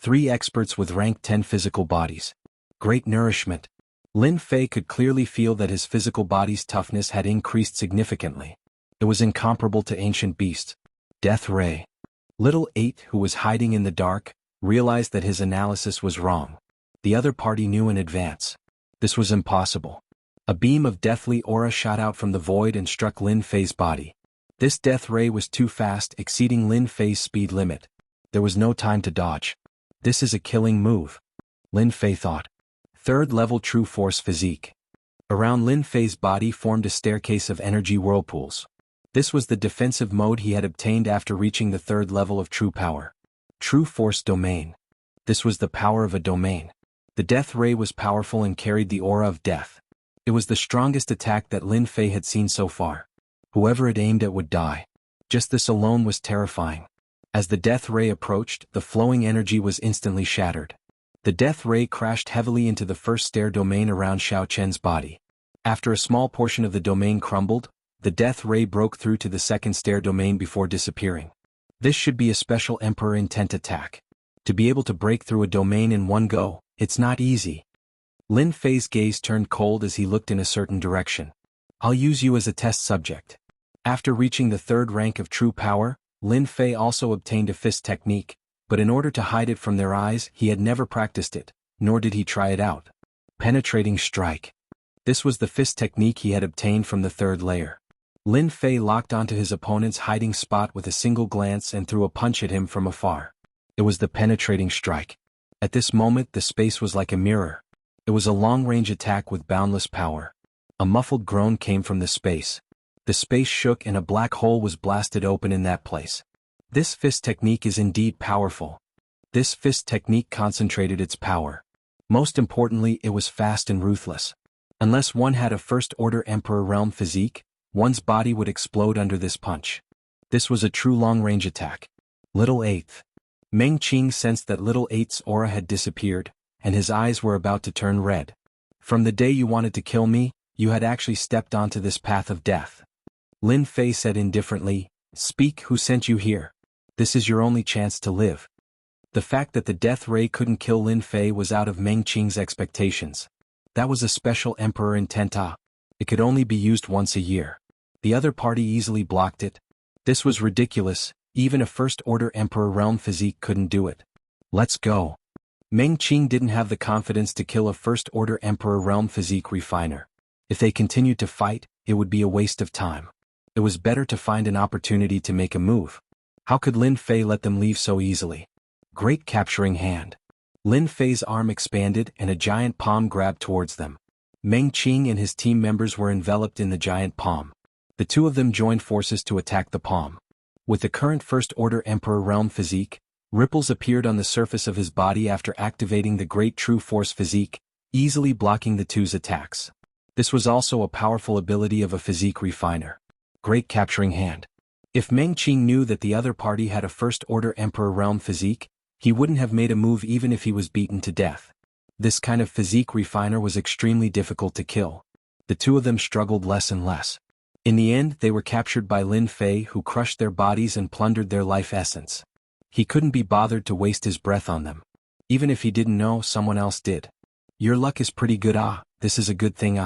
3 experts with rank 10 physical bodies. Great nourishment. Lin Fei could clearly feel that his physical body's toughness had increased significantly. It was incomparable to ancient beasts. Death Ray. Little 8, who was hiding in the dark, realized that his analysis was wrong. The other party knew in advance. This was impossible. A beam of deathly aura shot out from the void and struck Lin Fei's body. This death ray was too fast, exceeding Lin Fei's speed limit. There was no time to dodge. This is a killing move, Lin Fei thought. Third level true force physique. Around Lin Fei's body formed a staircase of energy whirlpools. This was the defensive mode he had obtained after reaching the third level of true power. True force domain. This was the power of a domain. The death ray was powerful and carried the aura of death. It was the strongest attack that Lin Fei had seen so far. Whoever it aimed at would die. Just this alone was terrifying. As the death ray approached, the flowing energy was instantly shattered. The death ray crashed heavily into the first stair domain around Xiao Chen's body. After a small portion of the domain crumbled, the death ray broke through to the second stair domain before disappearing. This should be a special Emperor intent attack. To be able to break through a domain in one go, it's not easy. Lin Fei's gaze turned cold as he looked in a certain direction. I'll use you as a test subject. After reaching the third rank of true power, Lin Fei also obtained a fist technique, but in order to hide it from their eyes, he had never practiced it, nor did he try it out. Penetrating strike. This was the fist technique he had obtained from the third layer. Lin Fei locked onto his opponent's hiding spot with a single glance and threw a punch at him from afar. It was the penetrating strike. At this moment the space was like a mirror. It was a long-range attack with boundless power. A muffled groan came from the space. The space shook and a black hole was blasted open in that place. This fist technique is indeed powerful. This fist technique concentrated its power. Most importantly, it was fast and ruthless. Unless one had a first-order Emperor realm physique, one's body would explode under this punch. This was a true long-range attack. Little Eighth. Meng Qing sensed that Little Eighth's aura had disappeared, and his eyes were about to turn red. From the day you wanted to kill me, you had actually stepped onto this path of death. Lin Fei said indifferently, "Speak, who sent you here? This is your only chance to live." The fact that the death ray couldn't kill Lin Fei was out of Meng Qing's expectations. That was a special Emperor intent. It could only be used once a year. The other party easily blocked it. This was ridiculous, even a first-order Emperor realm physique couldn't do it. Let's go. Meng Qing didn't have the confidence to kill a first-order Emperor realm physique refiner. If they continued to fight, it would be a waste of time. It was better to find an opportunity to make a move. How could Lin Fei let them leave so easily? Great capturing hand. Lin Fei's arm expanded and a giant palm grabbed towards them. Meng Qing and his team members were enveloped in the giant palm. The two of them joined forces to attack the palm. With the current first-order Emperor realm physique, ripples appeared on the surface of his body after activating the Great True Force physique, easily blocking the two's attacks. This was also a powerful ability of a physique refiner. Great capturing hand. If Meng Qing knew that the other party had a first-order Emperor realm physique, he wouldn't have made a move even if he was beaten to death. This kind of physique refiner was extremely difficult to kill. The two of them struggled less and less. In the end, they were captured by Lin Fei, who crushed their bodies and plundered their life essence. He couldn't be bothered to waste his breath on them. Even if he didn't know, someone else did. Your luck is pretty good. This is a good thing.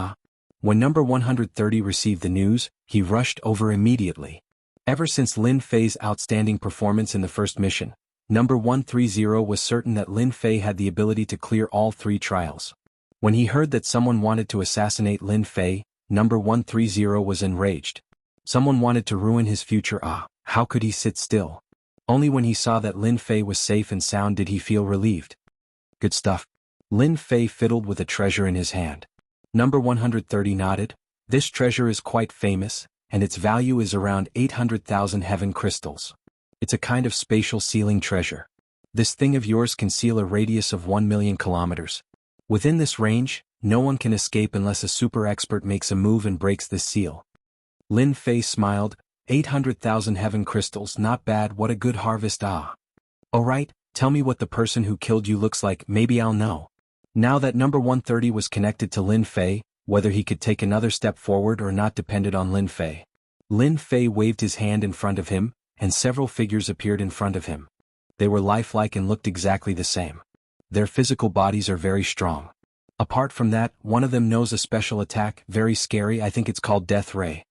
When number 130 received the news, he rushed over immediately. Ever since Lin Fei's outstanding performance in the first mission, number 130 was certain that Lin Fei had the ability to clear all 3 trials. When he heard that someone wanted to assassinate Lin Fei, number 130 was enraged. Someone wanted to ruin his future. How could he sit still? Only when he saw that Lin Fei was safe and sound did he feel relieved. Good stuff. Lin Fei fiddled with a treasure in his hand. Number 130 nodded. This treasure is quite famous, and its value is around 800,000 heaven crystals. It's a kind of spatial sealing treasure. This thing of yours can seal a radius of 1 million kilometers. Within this range, no one can escape unless a super expert makes a move and breaks this seal. Lin Fei smiled. 800,000 heaven crystals, not bad. What a good harvest. Alright, tell me what the person who killed you looks like, maybe I'll know. Now that number 130 was connected to Lin Fei, whether he could take another step forward or not depended on Lin Fei. Lin Fei waved his hand in front of him, and several figures appeared in front of him. They were lifelike and looked exactly the same. Their physical bodies are very strong. Apart from that, one of them knows a special attack, very scary. I think it's called Death Ray.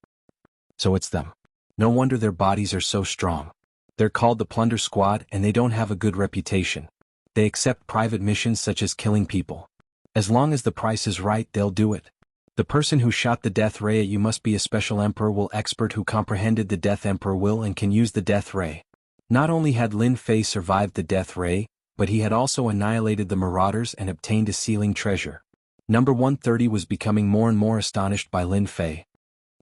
So it's them. No wonder their bodies are so strong. They're called the Plunder Squad and they don't have a good reputation. They accept private missions such as killing people. As long as the price is right, they'll do it. The person who shot the death ray at you must be a special emperor will expert who comprehended the death emperor will and can use the death ray. Not only had Lin Fei survived the death ray, but he had also annihilated the marauders and obtained a sealing treasure. Number 130 was becoming more and more astonished by Lin Fei.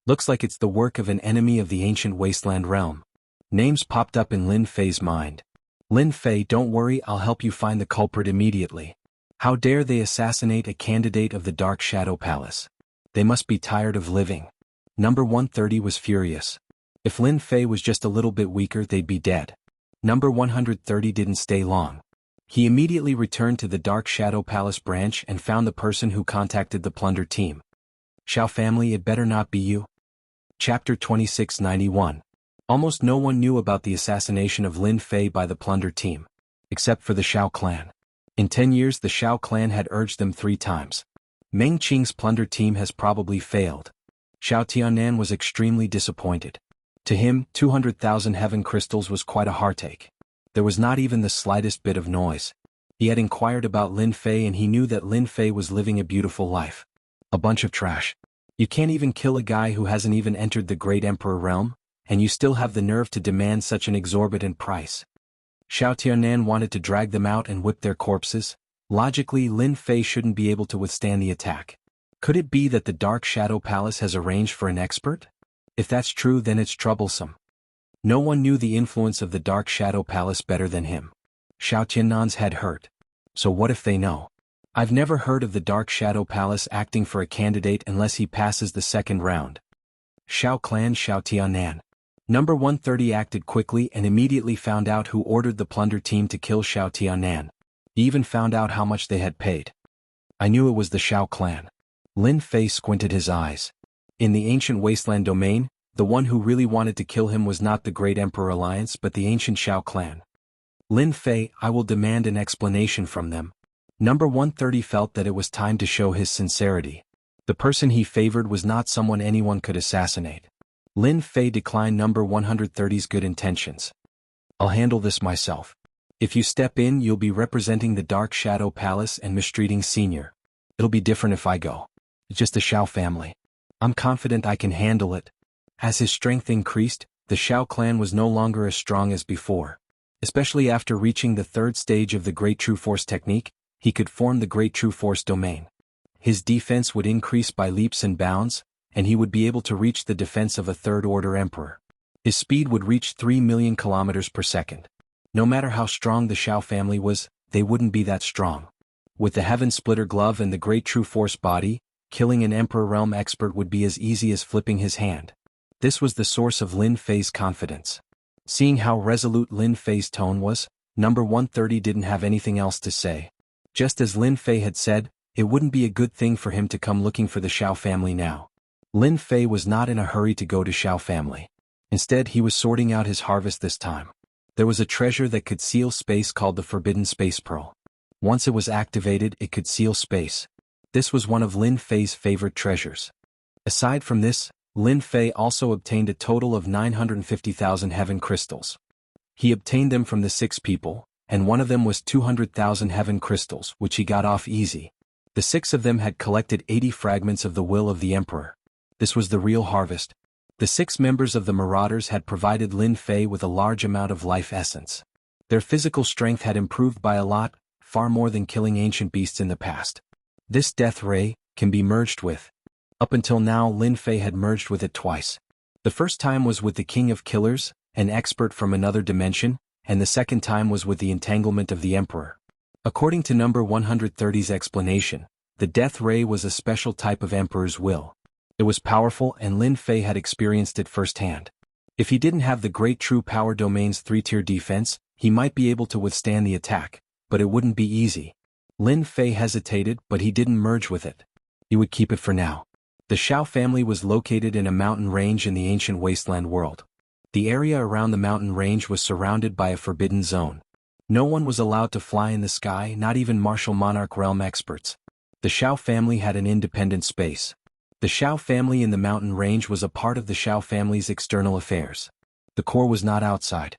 Looks like it's the work of an enemy of the ancient wasteland realm. Names popped up in Lin Fei's mind. Lin Fei, don't worry, I'll help you find the culprit immediately. How dare they assassinate a candidate of the Dark Shadow Palace? They must be tired of living. Number 130 was furious. If Lin Fei was just a little bit weaker, they'd be dead. Number 130 didn't stay long. He immediately returned to the Dark Shadow Palace branch and found the person who contacted the plunder team. Xiao family, it better not be you. Chapter 2691. Almost no one knew about the assassination of Lin Fei by the plunder team. Except for the Xiao clan. In 10 years the Xiao clan had urged them 3 times. Meng Qing's plunder team has probably failed. Xiao Tianan was extremely disappointed. To him, 200,000 heaven crystals was quite a heartache. There was not even the slightest bit of noise. He had inquired about Lin Fei and he knew that Lin Fei was living a beautiful life. A bunch of trash. You can't even kill a guy who hasn't even entered the Great Emperor realm, and you still have the nerve to demand such an exorbitant price. Xiao Tianan wanted to drag them out and whip their corpses. Logically, Lin Fei shouldn't be able to withstand the attack. Could it be that the Dark Shadow Palace has arranged for an expert? If that's true, then it's troublesome. No one knew the influence of the Dark Shadow Palace better than him. Xiao Tianan's head hurt. So what if they know? I've never heard of the Dark Shadow Palace acting for a candidate unless he passes the second round. Xiao Clan Xiao Tianan. Number 130 acted quickly and immediately found out who ordered the plunder team to kill Xiao Tianan. He even found out how much they had paid. I knew it was the Xiao clan. Lin Fei squinted his eyes. In the ancient wasteland domain, the one who really wanted to kill him was not the Great Emperor Alliance but the ancient Xiao clan. Lin Fei, I will demand an explanation from them. Number 130 felt that it was time to show his sincerity. The person he favored was not someone anyone could assassinate. Lin Fei declined number 130's good intentions. I'll handle this myself. If you step in, you'll be representing the Dark Shadow Palace and mistreating Senior. It'll be different if I go. It's just the Xiao family. I'm confident I can handle it. As his strength increased, the Xiao clan was no longer as strong as before. Especially after reaching the 3rd stage of the Great True Force technique, he could form the Great True Force domain. His defense would increase by leaps and bounds, and he would be able to reach the defense of a 3rd-order emperor. His speed would reach 3 million kilometers per second. No matter how strong the Xiao family was, they wouldn't be that strong. With the Heaven Splitter Glove and the Great True Force body, killing an Emperor Realm expert would be as easy as flipping his hand. This was the source of Lin Fei's confidence. Seeing how resolute Lin Fei's tone was, number 130 didn't have anything else to say. Just as Lin Fei had said, it wouldn't be a good thing for him to come looking for the Xiao family now. Lin Fei was not in a hurry to go to Xiao family. Instead, he was sorting out his harvest this time. There was a treasure that could seal space called the Forbidden Space Pearl. Once it was activated, it could seal space. This was one of Lin Fei's favorite treasures. Aside from this, Lin Fei also obtained a total of 950,000 heaven crystals. He obtained them from the 6 people, and one of them was 200,000 heaven crystals, which he got off easy. The 6 of them had collected 80 fragments of the will of the Emperor. This was the real harvest. The 6 members of the Marauders had provided Lin Fei with a large amount of life essence. Their physical strength had improved by a lot, far more than killing ancient beasts in the past. This death ray can be merged with. Up until now, Lin Fei had merged with it twice. The first time was with the King of Killers, an expert from another dimension, and the second time was with the entanglement of the Emperor. According to number 130's explanation, the death ray was a special type of Emperor's will. It was powerful and Lin Fei had experienced it firsthand. If he didn't have the Great True Power Domain's 3-tier defense, he might be able to withstand the attack, but it wouldn't be easy. Lin Fei hesitated, but he didn't merge with it. He would keep it for now. The Xiao family was located in a mountain range in the ancient wasteland world. The area around the mountain range was surrounded by a forbidden zone. No one was allowed to fly in the sky, not even martial monarch realm experts. The Xiao family had an independent space. The Xiao family in the mountain range was a part of the Xiao family's external affairs. The core was not outside.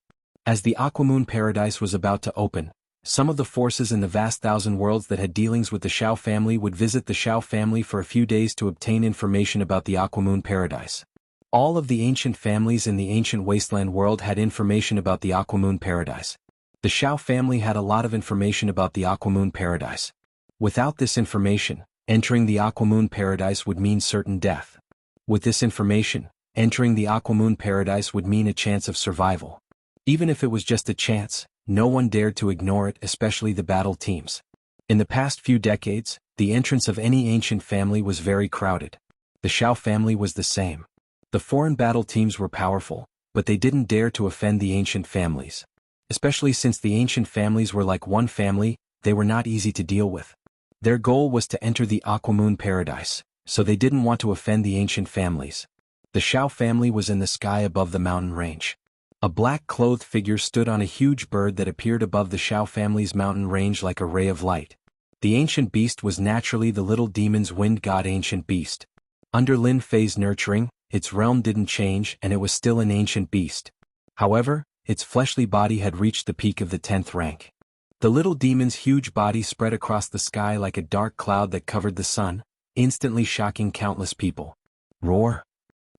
As the Aquamoon Paradise was about to open, Some of the forces in the vast thousand worlds that had dealings with the Shao family would visit the Shao family for a few days to obtain information about the Aquamoon Paradise. All of the ancient families in the ancient wasteland world had information about the Aquamoon Paradise. The Shao family had a lot of information about the Aquamoon Paradise. Without this information, entering the Aquamoon Paradise would mean certain death. With this information, entering the Aquamoon Paradise would mean a chance of survival. Even if it was just a chance, no one dared to ignore it, especially the battle teams. In the past few decades, the entrance of any ancient family was very crowded. The Shao family was the same. The foreign battle teams were powerful, but they didn't dare to offend the ancient families. Especially since the ancient families were like one family, they were not easy to deal with. Their goal was to enter the Aquamoon Paradise, so they didn't want to offend the ancient families. The Shao family was in the sky above the mountain range. A black-clothed figure stood on a huge bird that appeared above the Shao family's mountain range like a ray of light. The ancient beast was naturally the little demon's wind god ancient beast. Under Lin Fei's nurturing, its realm didn't change and it was still an ancient beast. However, its fleshly body had reached the peak of the 10th rank. The little demon's huge body spread across the sky like a dark cloud that covered the sun, instantly shocking countless people. Roar!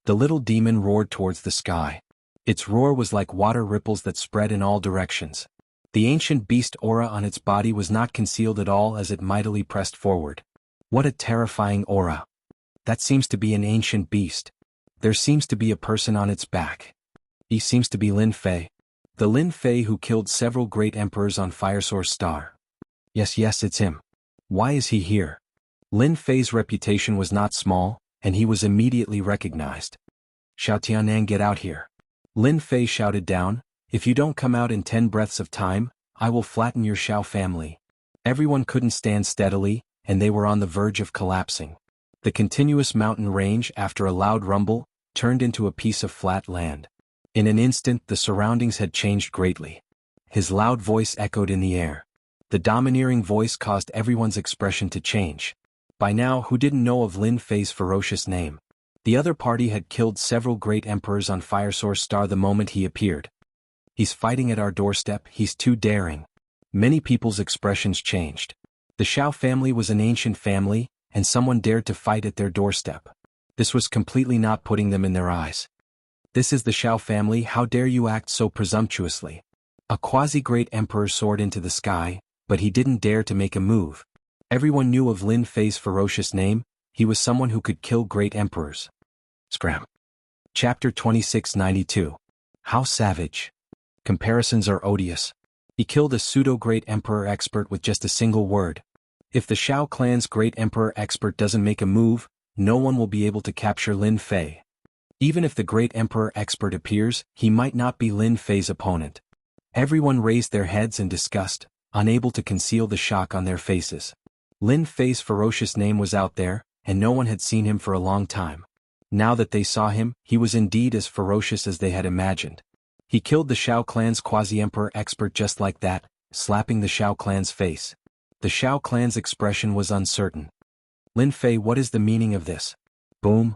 The little demon roared towards the sky. Its roar was like water ripples that spread in all directions. The ancient beast aura on its body was not concealed at all as it mightily pressed forward. What a terrifying aura! That seems to be an ancient beast. There seems to be a person on its back. He seems to be Lin Fei. The Lin Fei who killed several great emperors on Fire Source Star. Yes, it's him. Why is he here? Lin Fei's reputation was not small, and he was immediately recognized. Xiao Tianan, get out here. Lin Fei shouted down, if you don't come out in 10 breaths of time, I will flatten your Shao family. Everyone couldn't stand steadily, and they were on the verge of collapsing. The continuous mountain range, after a loud rumble, turned into a piece of flat land. In an instant the surroundings had changed greatly. His loud voice echoed in the air. The domineering voice caused everyone's expression to change. By now, who didn't know of Lin Fei's ferocious name? The other party had killed several great emperors on Fire Source Star the moment he appeared. He's fighting at our doorstep, he's too daring. Many people's expressions changed. The Shao family was an ancient family, and someone dared to fight at their doorstep. This was completely not putting them in their eyes. This is the Shao family, how dare you act so presumptuously? A quasi-great emperor soared into the sky, but he didn't dare to make a move. Everyone knew of Lin Fei's ferocious name, he was someone who could kill great emperors. Scram. Chapter 2692. How savage. Comparisons are odious. He killed a pseudo-great emperor expert with just a single word. If the Shao clan's great emperor expert doesn't make a move, no one will be able to capture Lin Fei. Even if the great emperor expert appears, he might not be Lin Fei's opponent. Everyone raised their heads in disgust, unable to conceal the shock on their faces. Lin Fei's ferocious name was out there, and no one had seen him for a long time. Now that they saw him, he was indeed as ferocious as they had imagined. He killed the Shao clan's quasi-emperor expert just like that, slapping the Shao clan's face. The Shao clan's expression was uncertain. Lin Fei, what is the meaning of this? Boom!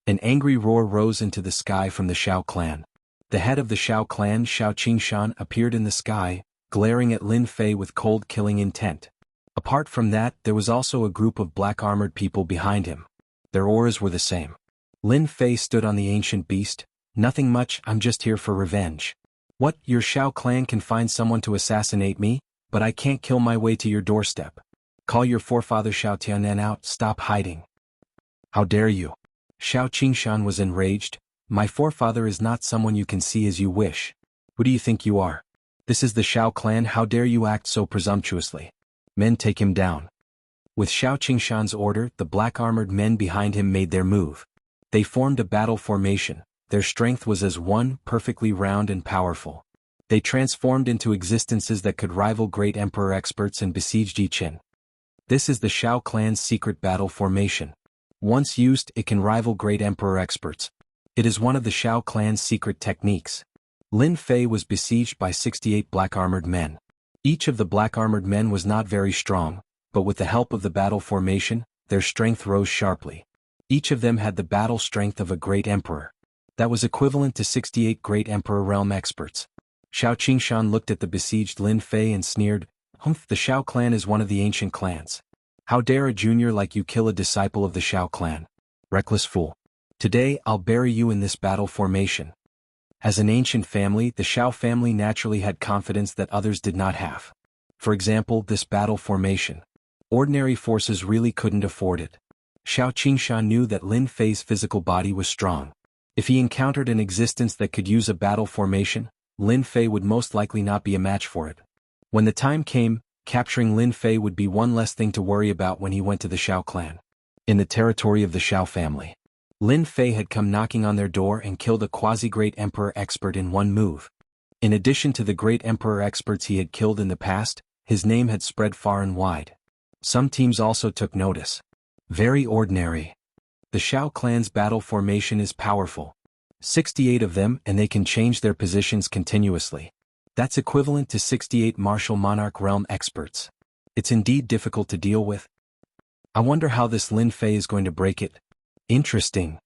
An angry roar rose into the sky from the Shao clan. The head of the Shao clan, Shao Qingshan, appeared in the sky, glaring at Lin Fei with cold killing intent. Apart from that, there was also a group of black-armored people behind him. Their auras were the same. Lin Fei stood on the ancient beast. Nothing much, I'm just here for revenge. What, your Shao clan can find someone to assassinate me, but I can't kill my way to your doorstep. Call your forefather Xiao Tianan out, stop hiding. How dare you? Shao Qingshan was enraged. My forefather is not someone you can see as you wish. Who do you think you are? This is the Shao clan, how dare you act so presumptuously? Men, take him down. With Shao Qingshan's order, the black-armored men behind him made their move. They formed a battle formation. Their strength was as one, perfectly round and powerful. They transformed into existences that could rival great emperor experts and besieged Yiqin. This is the Shao clan's secret battle formation. Once used, it can rival great emperor experts. It is one of the Shao clan's secret techniques. Lin Fei was besieged by 68 black-armored men. Each of the black-armored men was not very strong, but with the help of the battle formation, their strength rose sharply. Each of them had the battle strength of a great emperor. That was equivalent to 68 great emperor realm experts. Shao Qingshan looked at the besieged Lin Fei and sneered, Humph, the Shao clan is one of the ancient clans. How dare a junior like you kill a disciple of the Shao clan? Reckless fool. Today I'll bury you in this battle formation. As an ancient family, the Shao family naturally had confidence that others did not have. For example, this battle formation. Ordinary forces really couldn't afford it. Shao Qingshan knew that Lin Fei's physical body was strong. If he encountered an existence that could use a battle formation, Lin Fei would most likely not be a match for it. When the time came, capturing Lin Fei would be one less thing to worry about when he went to the Shao clan. In the territory of the Shao family, Lin Fei had come knocking on their door and killed a quasi-great emperor expert in one move. In addition to the great emperor experts he had killed in the past, his name had spread far and wide. Some teams also took notice. Very ordinary. The Shao clan's battle formation is powerful. 68 of them, and they can change their positions continuously. That's equivalent to 68 martial monarch realm experts. It's indeed difficult to deal with. I wonder how this Lin Fei is going to break it. Interesting.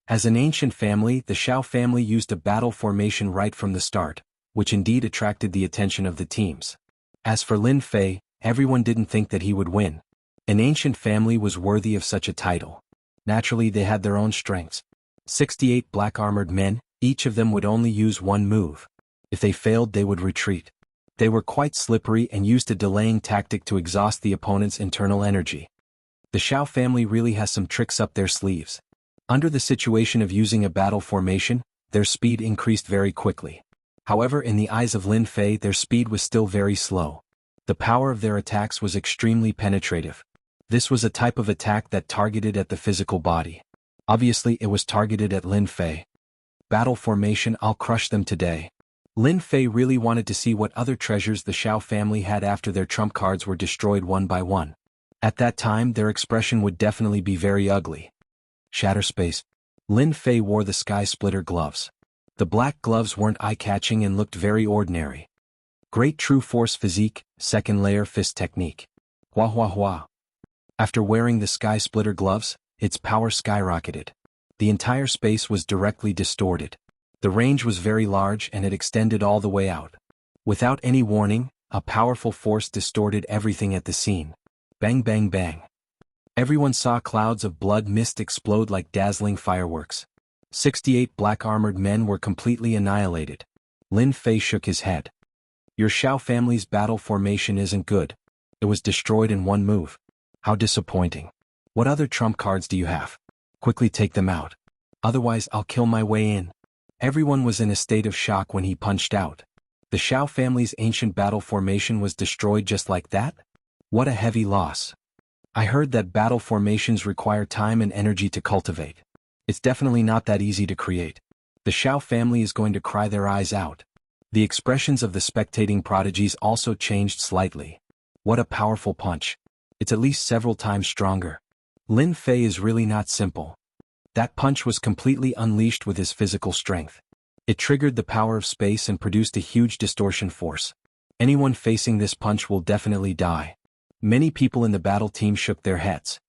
As an ancient family, the Shao family used a battle formation right from the start, which indeed attracted the attention of the teams. As for Lin Fei, everyone didn't think that he would win. An ancient family was worthy of such a title. Naturally, they had their own strengths. 68 black-armored men, each of them would only use one move. If they failed, they would retreat. They were quite slippery and used a delaying tactic to exhaust the opponent's internal energy. The Shao family really has some tricks up their sleeves. Under the situation of using a battle formation, their speed increased very quickly. However, in the eyes of Lin Fei, their speed was still very slow. The power of their attacks was extremely penetrative. This was a type of attack that targeted at the physical body. Obviously, it was targeted at Lin Fei. Battle formation, I'll crush them today. Lin Fei really wanted to see what other treasures the Shao family had after their trump cards were destroyed one by one. At that time, their expression would definitely be very ugly. Shatter space. Lin Fei wore the Sky Splitter gloves. The black gloves weren't eye-catching and looked very ordinary. Great True Force Physique, second layer fist technique. Hua hua hua. After wearing the Sky Splitter gloves, its power skyrocketed. The entire space was directly distorted. The range was very large and it extended all the way out. Without any warning, a powerful force distorted everything at the scene. Bang bang bang. Everyone saw clouds of blood mist explode like dazzling fireworks. 68 black-armored men were completely annihilated. Lin Fei shook his head. Your Shao family's battle formation isn't good. It was destroyed in one move. How disappointing. What other trump cards do you have? Quickly take them out. Otherwise I'll kill my way in. Everyone was in a state of shock when he punched out. The Shao family's ancient battle formation was destroyed just like that? What a heavy loss. I heard that battle formations require time and energy to cultivate. It's definitely not that easy to create. The Shao family is going to cry their eyes out. The expressions of the spectating prodigies also changed slightly. What a powerful punch. It's at least several times stronger. Lin Fei is really not simple. That punch was completely unleashed with his physical strength. It triggered the power of space and produced a huge distortion force. Anyone facing this punch will definitely die. Many people in the battle team shook their heads.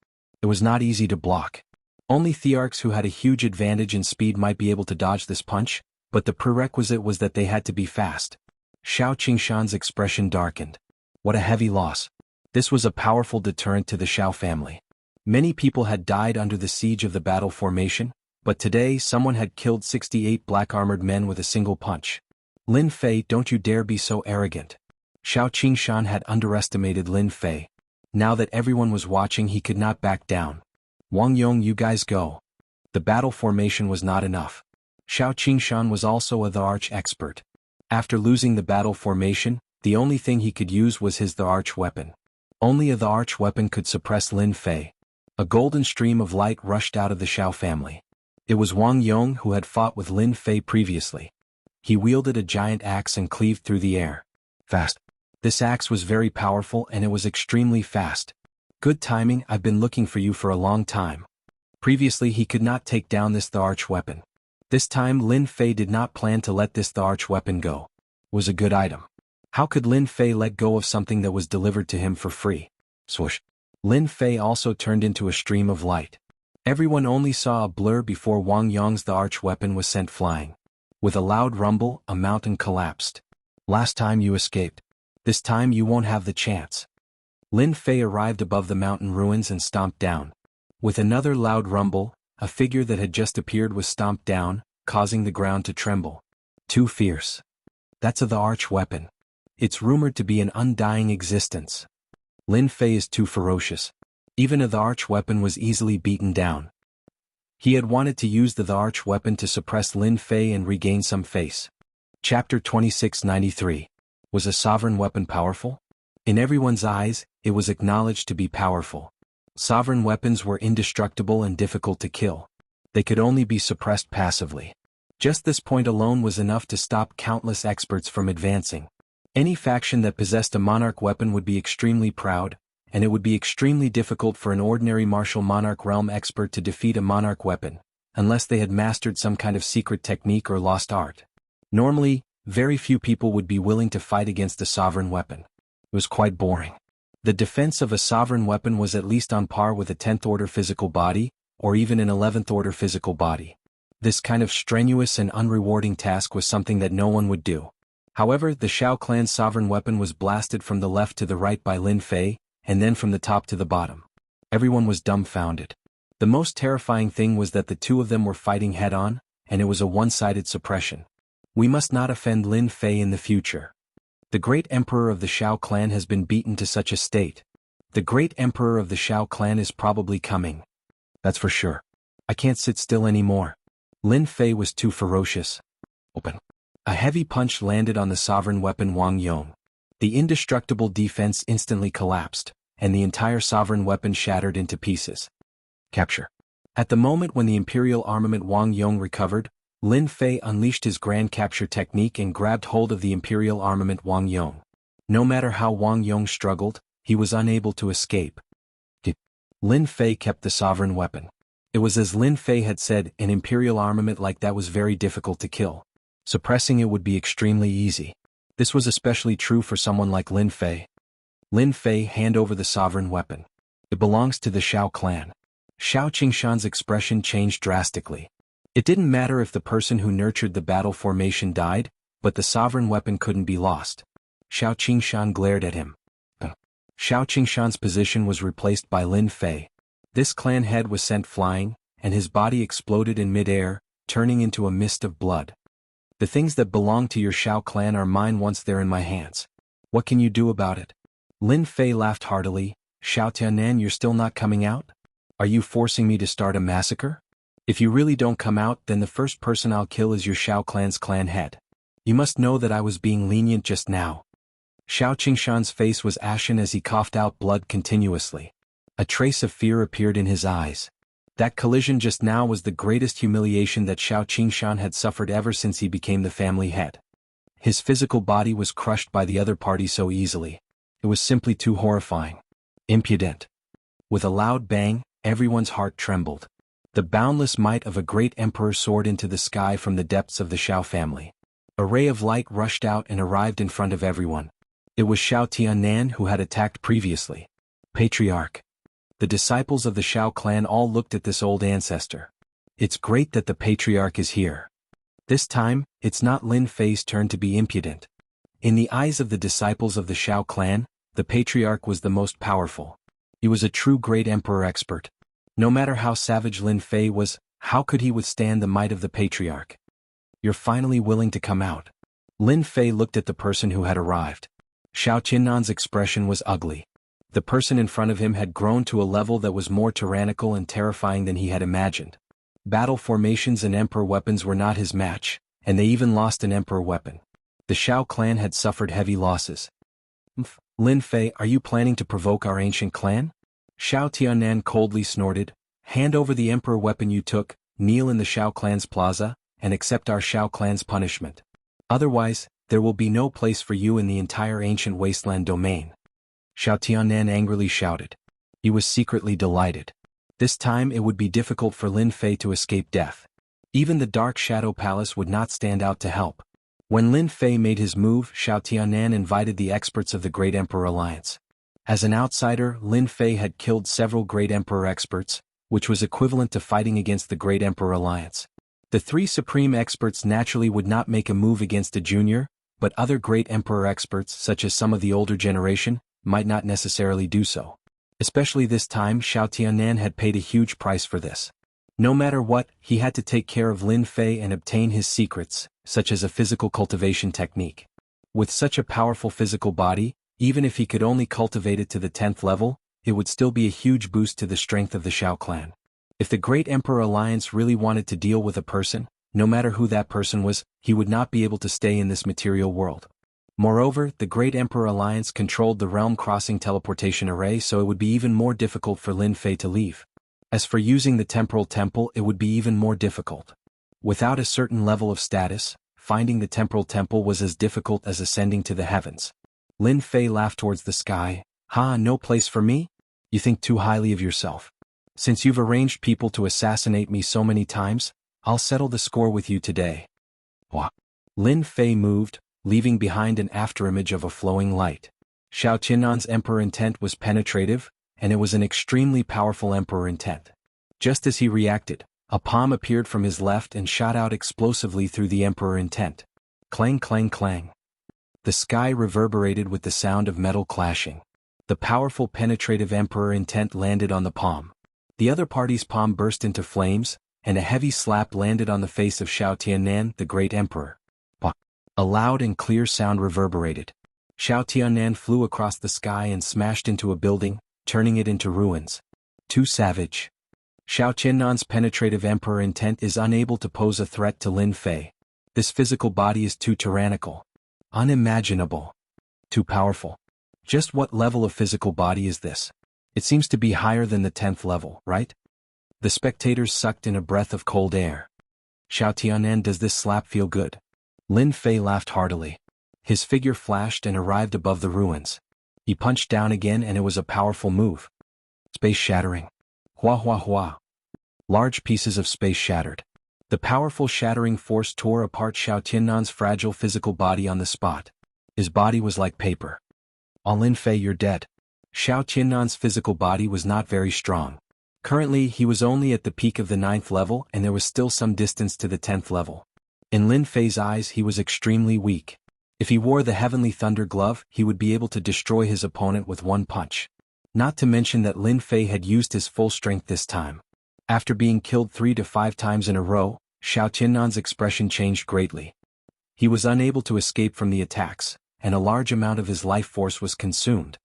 It was not easy to block. Only Thearchs who had a huge advantage in speed might be able to dodge this punch, but the prerequisite was that they had to be fast. Shao Qingshan's expression darkened. What a heavy loss. This was a powerful deterrent to the Shao family. Many people had died under the siege of the battle formation, but today someone had killed 68 black-armored men with a single punch. Lin Fei, don't you dare be so arrogant. Shao Qingshan had underestimated Lin Fei. Now that everyone was watching, he could not back down. Wang Yong, you guys go. The battle formation was not enough. Shao Qingshan was also the arch expert. After losing the battle formation, the only thing he could use was the arch weapon. Only the arch weapon could suppress Lin Fei. A golden stream of light rushed out of the Shao family. It was Wang Yong who had fought with Lin Fei previously. He wielded a giant axe and cleaved through the air. Fast. This axe was very powerful and it was extremely fast. Good timing, I've been looking for you for a long time. Previously he could not take down the arch weapon. This time Lin Fei did not plan to let the arch weapon go. It was a good item. How could Lin Fei let go of something that was delivered to him for free? Swoosh. Lin Fei also turned into a stream of light. Everyone only saw a blur before Wang Yong's arch weapon was sent flying. With a loud rumble, a mountain collapsed. Last time you escaped. This time you won't have the chance. Lin Fei arrived above the mountain ruins and stomped down. With another loud rumble, a figure that had just appeared was stomped down, causing the ground to tremble. Too fierce. That's the arch weapon. It's rumored to be an undying existence. Lin Fei is too ferocious. Even the arch weapon was easily beaten down. He had wanted to use the arch weapon to suppress Lin Fei and regain some face. Chapter 2693. Was a sovereign weapon powerful? In everyone's eyes, it was acknowledged to be powerful. Sovereign weapons were indestructible and difficult to kill. They could only be suppressed passively. Just this point alone was enough to stop countless experts from advancing. Any faction that possessed a monarch weapon would be extremely proud, and it would be extremely difficult for an ordinary martial monarch realm expert to defeat a monarch weapon, unless they had mastered some kind of secret technique or lost art. Normally, very few people would be willing to fight against a sovereign weapon. It was quite boring. The defense of a sovereign weapon was at least on par with a 10th order physical body, or even an 11th order physical body. This kind of strenuous and unrewarding task was something that no one would do. However, the Shao clan's sovereign weapon was blasted from the left to the right by Lin Fei, and then from the top to the bottom. Everyone was dumbfounded. The most terrifying thing was that the two of them were fighting head-on, and it was a one-sided suppression. We must not offend Lin Fei in the future. The great emperor of the Shao clan has been beaten to such a state. The great emperor of the Shao clan is probably coming. That's for sure. I can't sit still anymore. Lin Fei was too ferocious. Open. A heavy punch landed on the sovereign weapon Wang Yong. The indestructible defense instantly collapsed, and the entire sovereign weapon shattered into pieces. Capture. At the moment when the imperial armament Wang Yong recovered, Lin Fei unleashed his grand capture technique and grabbed hold of the imperial armament Wang Yong. No matter how Wang Yong struggled, he was unable to escape. Lin Fei kept the sovereign weapon. It was as Lin Fei had said, an imperial armament like that was very difficult to kill. Suppressing it would be extremely easy. This was especially true for someone like Lin Fei. Lin Fei, hand over the sovereign weapon. It belongs to the Shao clan. Shao Qingshan's expression changed drastically. It didn't matter if the person who nurtured the battle formation died, but the sovereign weapon couldn't be lost. Shao Qingshan glared at him. Shao Qingshan's position was replaced by Lin Fei. This clan head was sent flying, and his body exploded in mid-air, turning into a mist of blood. The things that belong to your Shao clan are mine once they're in my hands. What can you do about it? Lin Fei laughed heartily. Shao Tianan, you're still not coming out? Are you forcing me to start a massacre? If you really don't come out, then the first person I'll kill is your Shao clan's clan head. You must know that I was being lenient just now. Shao Qingshan's face was ashen as he coughed out blood continuously. A trace of fear appeared in his eyes. That collision just now was the greatest humiliation that Shao Qingshan had suffered ever since he became the family head. His physical body was crushed by the other party so easily. It was simply too horrifying. Impudent. With a loud bang, everyone's heart trembled. The boundless might of a great emperor soared into the sky from the depths of the Shao family. A ray of light rushed out and arrived in front of everyone. It was Shao Tianan who had attacked previously. Patriarch. The disciples of the Shao clan all looked at this old ancestor. It's great that the patriarch is here. This time, it's not Lin Fei's turn to be impudent. In the eyes of the disciples of the Shao clan, the patriarch was the most powerful. He was a true great emperor expert. No matter how savage Lin Fei was, how could he withstand the might of the patriarch? You're finally willing to come out. Lin Fei looked at the person who had arrived. Shao Qinnan's expression was ugly. The person in front of him had grown to a level that was more tyrannical and terrifying than he had imagined. Battle formations and emperor weapons were not his match, and they even lost an emperor weapon. The Shao clan had suffered heavy losses. Lin Fei, are you planning to provoke our ancient clan? Shao Tianan coldly snorted. Hand over the emperor weapon you took, kneel in the Shao clan's plaza, and accept our Shao clan's punishment. Otherwise, there will be no place for you in the entire ancient wasteland domain. Shao Tianan angrily shouted. He was secretly delighted. This time it would be difficult for Lin Fei to escape death. Even the Dark Shadow Palace would not stand out to help. When Lin Fei made his move, Shao Tianan invited the experts of the Great Emperor Alliance. As an outsider, Lin Fei had killed several Great Emperor experts, which was equivalent to fighting against the Great Emperor Alliance. The three supreme experts naturally would not make a move against a junior, but other great emperor experts such as some of the older generation might not necessarily do so. Especially this time Xiao Tianan had paid a huge price for this. No matter what, he had to take care of Lin Fei and obtain his secrets, such as a physical cultivation technique. With such a powerful physical body, even if he could only cultivate it to the 10th level, it would still be a huge boost to the strength of the Xiao clan. If the Great Emperor Alliance really wanted to deal with a person, no matter who that person was, he would not be able to stay in this material world. Moreover, the Great Emperor Alliance controlled the realm-crossing teleportation array, so it would be even more difficult for Lin Fei to leave. As for using the temporal temple, it would be even more difficult. Without a certain level of status, finding the temporal temple was as difficult as ascending to the heavens. Lin Fei laughed towards the sky. "Ha, no place for me? You think too highly of yourself. Since you've arranged people to assassinate me so many times, I'll settle the score with you today." What? Lin Fei moved, leaving behind an afterimage of a flowing light. Xiao Qinnan's emperor intent was penetrative, and it was an extremely powerful emperor intent. Just as he reacted, a palm appeared from his left and shot out explosively through the emperor intent. Clang clang clang. The sky reverberated with the sound of metal clashing. The powerful penetrative emperor intent landed on the palm. The other party's palm burst into flames, and a heavy slap landed on the face of Xiao Tianan, the great emperor. A loud and clear sound reverberated. Xiao Tianan flew across the sky and smashed into a building, turning it into ruins. Too savage. Xiao Qinnan's penetrative emperor intent is unable to pose a threat to Lin Fei. This physical body is too tyrannical. Unimaginable. Too powerful. Just what level of physical body is this? It seems to be higher than the 10th level, right? The spectators sucked in a breath of cold air. Xiao Tianan, does this slap feel good? Lin Fei laughed heartily. His figure flashed and arrived above the ruins. He punched down again and it was a powerful move. Space shattering. Hua hua hua. Large pieces of space shattered. The powerful shattering force tore apart Xiao Tiannan's fragile physical body on the spot. His body was like paper. "Oh, Lin Fei, you're dead." Xiao Tiannan's physical body was not very strong. Currently, he was only at the peak of the 9th level and there was still some distance to the 10th level. In Lin Fei's eyes, he was extremely weak. If he wore the Heavenly Thunder Glove, he would be able to destroy his opponent with one punch. Not to mention that Lin Fei had used his full strength this time. After being killed 3 to 5 times in a row, Xiao Qinnan's expression changed greatly. He was unable to escape from the attacks, and a large amount of his life force was consumed.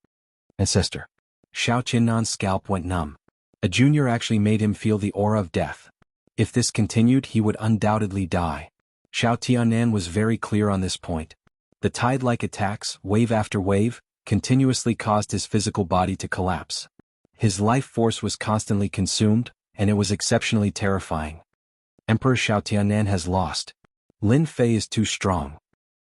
Ancestor. Xiao Qinnan's scalp went numb. A junior actually made him feel the aura of death. If this continued, he would undoubtedly die. Xiao Tianan was very clear on this point. The tide-like attacks, wave after wave, continuously caused his physical body to collapse. His life force was constantly consumed, and it was exceptionally terrifying. Emperor Xiao Tianan has lost. Lin Fei is too strong.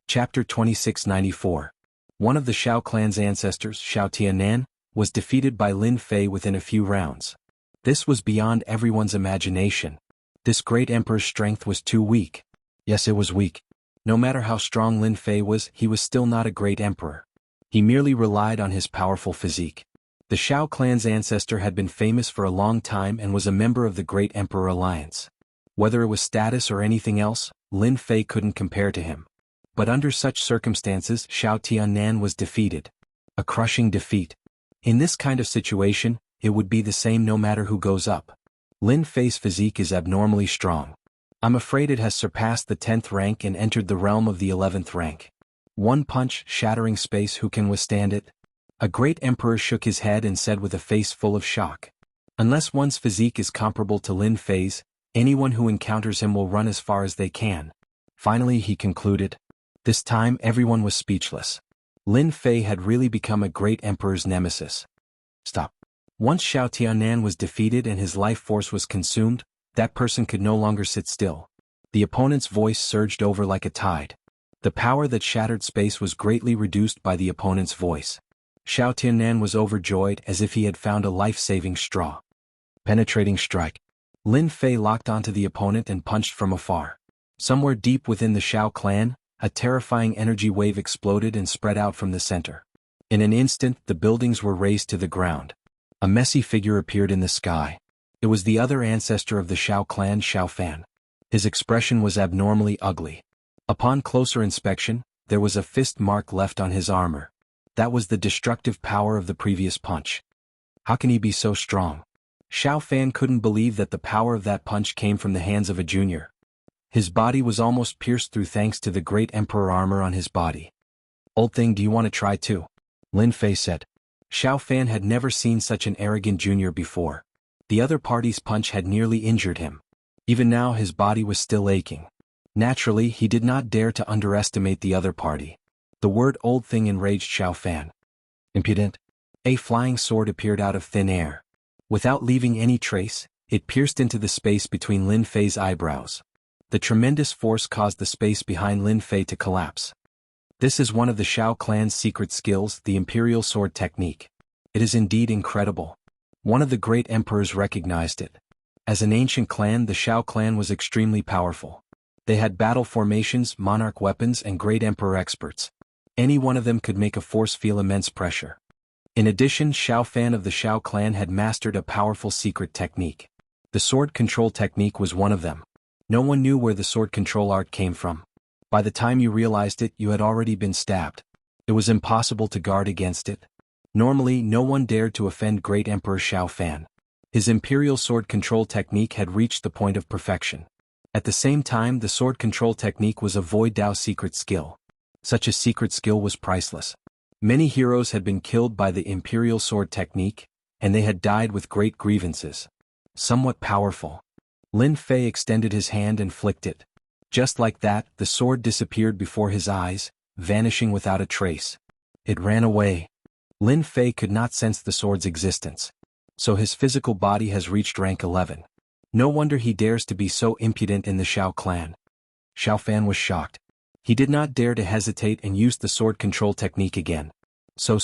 Chapter 2694. One of the Xiao clan's ancestors, Xiao Tianan, was defeated by Lin Fei within a few rounds. This was beyond everyone's imagination. This great emperor's strength was too weak. Yes, it was weak. No matter how strong Lin Fei was, he was still not a great emperor. He merely relied on his powerful physique. The Xiao clan's ancestor had been famous for a long time and was a member of the Great Emperor Alliance. Whether it was status or anything else, Lin Fei couldn't compare to him. But under such circumstances, Xiao Tianan was defeated. A crushing defeat. In this kind of situation, it would be the same no matter who goes up. Lin Fei's physique is abnormally strong. I'm afraid it has surpassed the 10th rank and entered the realm of the 11th rank. One punch, shattering space, who can withstand it? A great emperor shook his head and said with a face full of shock. Unless one's physique is comparable to Lin Fei's, anyone who encounters him will run as far as they can. Finally, he concluded. This time, everyone was speechless. Lin Fei had really become a great emperor's nemesis. Stop. Once Xiao Tianan was defeated and his life force was consumed, that person could no longer sit still. The opponent's voice surged over like a tide. The power that shattered space was greatly reduced by the opponent's voice. Xiao Tianan was overjoyed as if he had found a life-saving straw. Penetrating strike. Lin Fei locked onto the opponent and punched from afar. Somewhere deep within the Xiao clan, a terrifying energy wave exploded and spread out from the center. In an instant, the buildings were razed to the ground. A messy figure appeared in the sky. It was the other ancestor of the Xiao clan, Xiao Fan. His expression was abnormally ugly. Upon closer inspection, there was a fist mark left on his armor. That was the destructive power of the previous punch. How can he be so strong? Xiao Fan couldn't believe that the power of that punch came from the hands of a junior. His body was almost pierced through thanks to the great emperor armor on his body. Old thing, do you want to try too? Lin Fei said. Xiao Fan had never seen such an arrogant junior before. The other party's punch had nearly injured him. Even now his body was still aching. Naturally, he did not dare to underestimate the other party. The word old thing enraged Xiao Fan. Impudent. A flying sword appeared out of thin air. Without leaving any trace, it pierced into the space between Lin Fei's eyebrows. The tremendous force caused the space behind Lin Fei to collapse. This is one of the Shao clan's secret skills, the Imperial Sword Technique. It is indeed incredible. One of the great emperors recognized it. As an ancient clan, the Shao clan was extremely powerful. They had battle formations, monarch weapons, and great emperor experts. Any one of them could make a force feel immense pressure. In addition, Xiao Fan of the Shao clan had mastered a powerful secret technique. The sword control technique was one of them. No one knew where the sword control art came from. By the time you realized it, you had already been stabbed. It was impossible to guard against it. Normally, no one dared to offend Great Emperor Xiao Fan. His imperial sword control technique had reached the point of perfection. At the same time, the sword control technique was a Void Dao secret skill. Such a secret skill was priceless. Many heroes had been killed by the imperial sword technique, and they had died with great grievances. Somewhat powerful. Lin Fei extended his hand and flicked it. Just like that, the sword disappeared before his eyes, vanishing without a trace. It ran away. Lin Fei could not sense the sword's existence. So his physical body has reached rank 11. No wonder he dares to be so impudent in the Shao clan. Xiao Fan was shocked. He did not dare to hesitate and used the sword control technique again. So.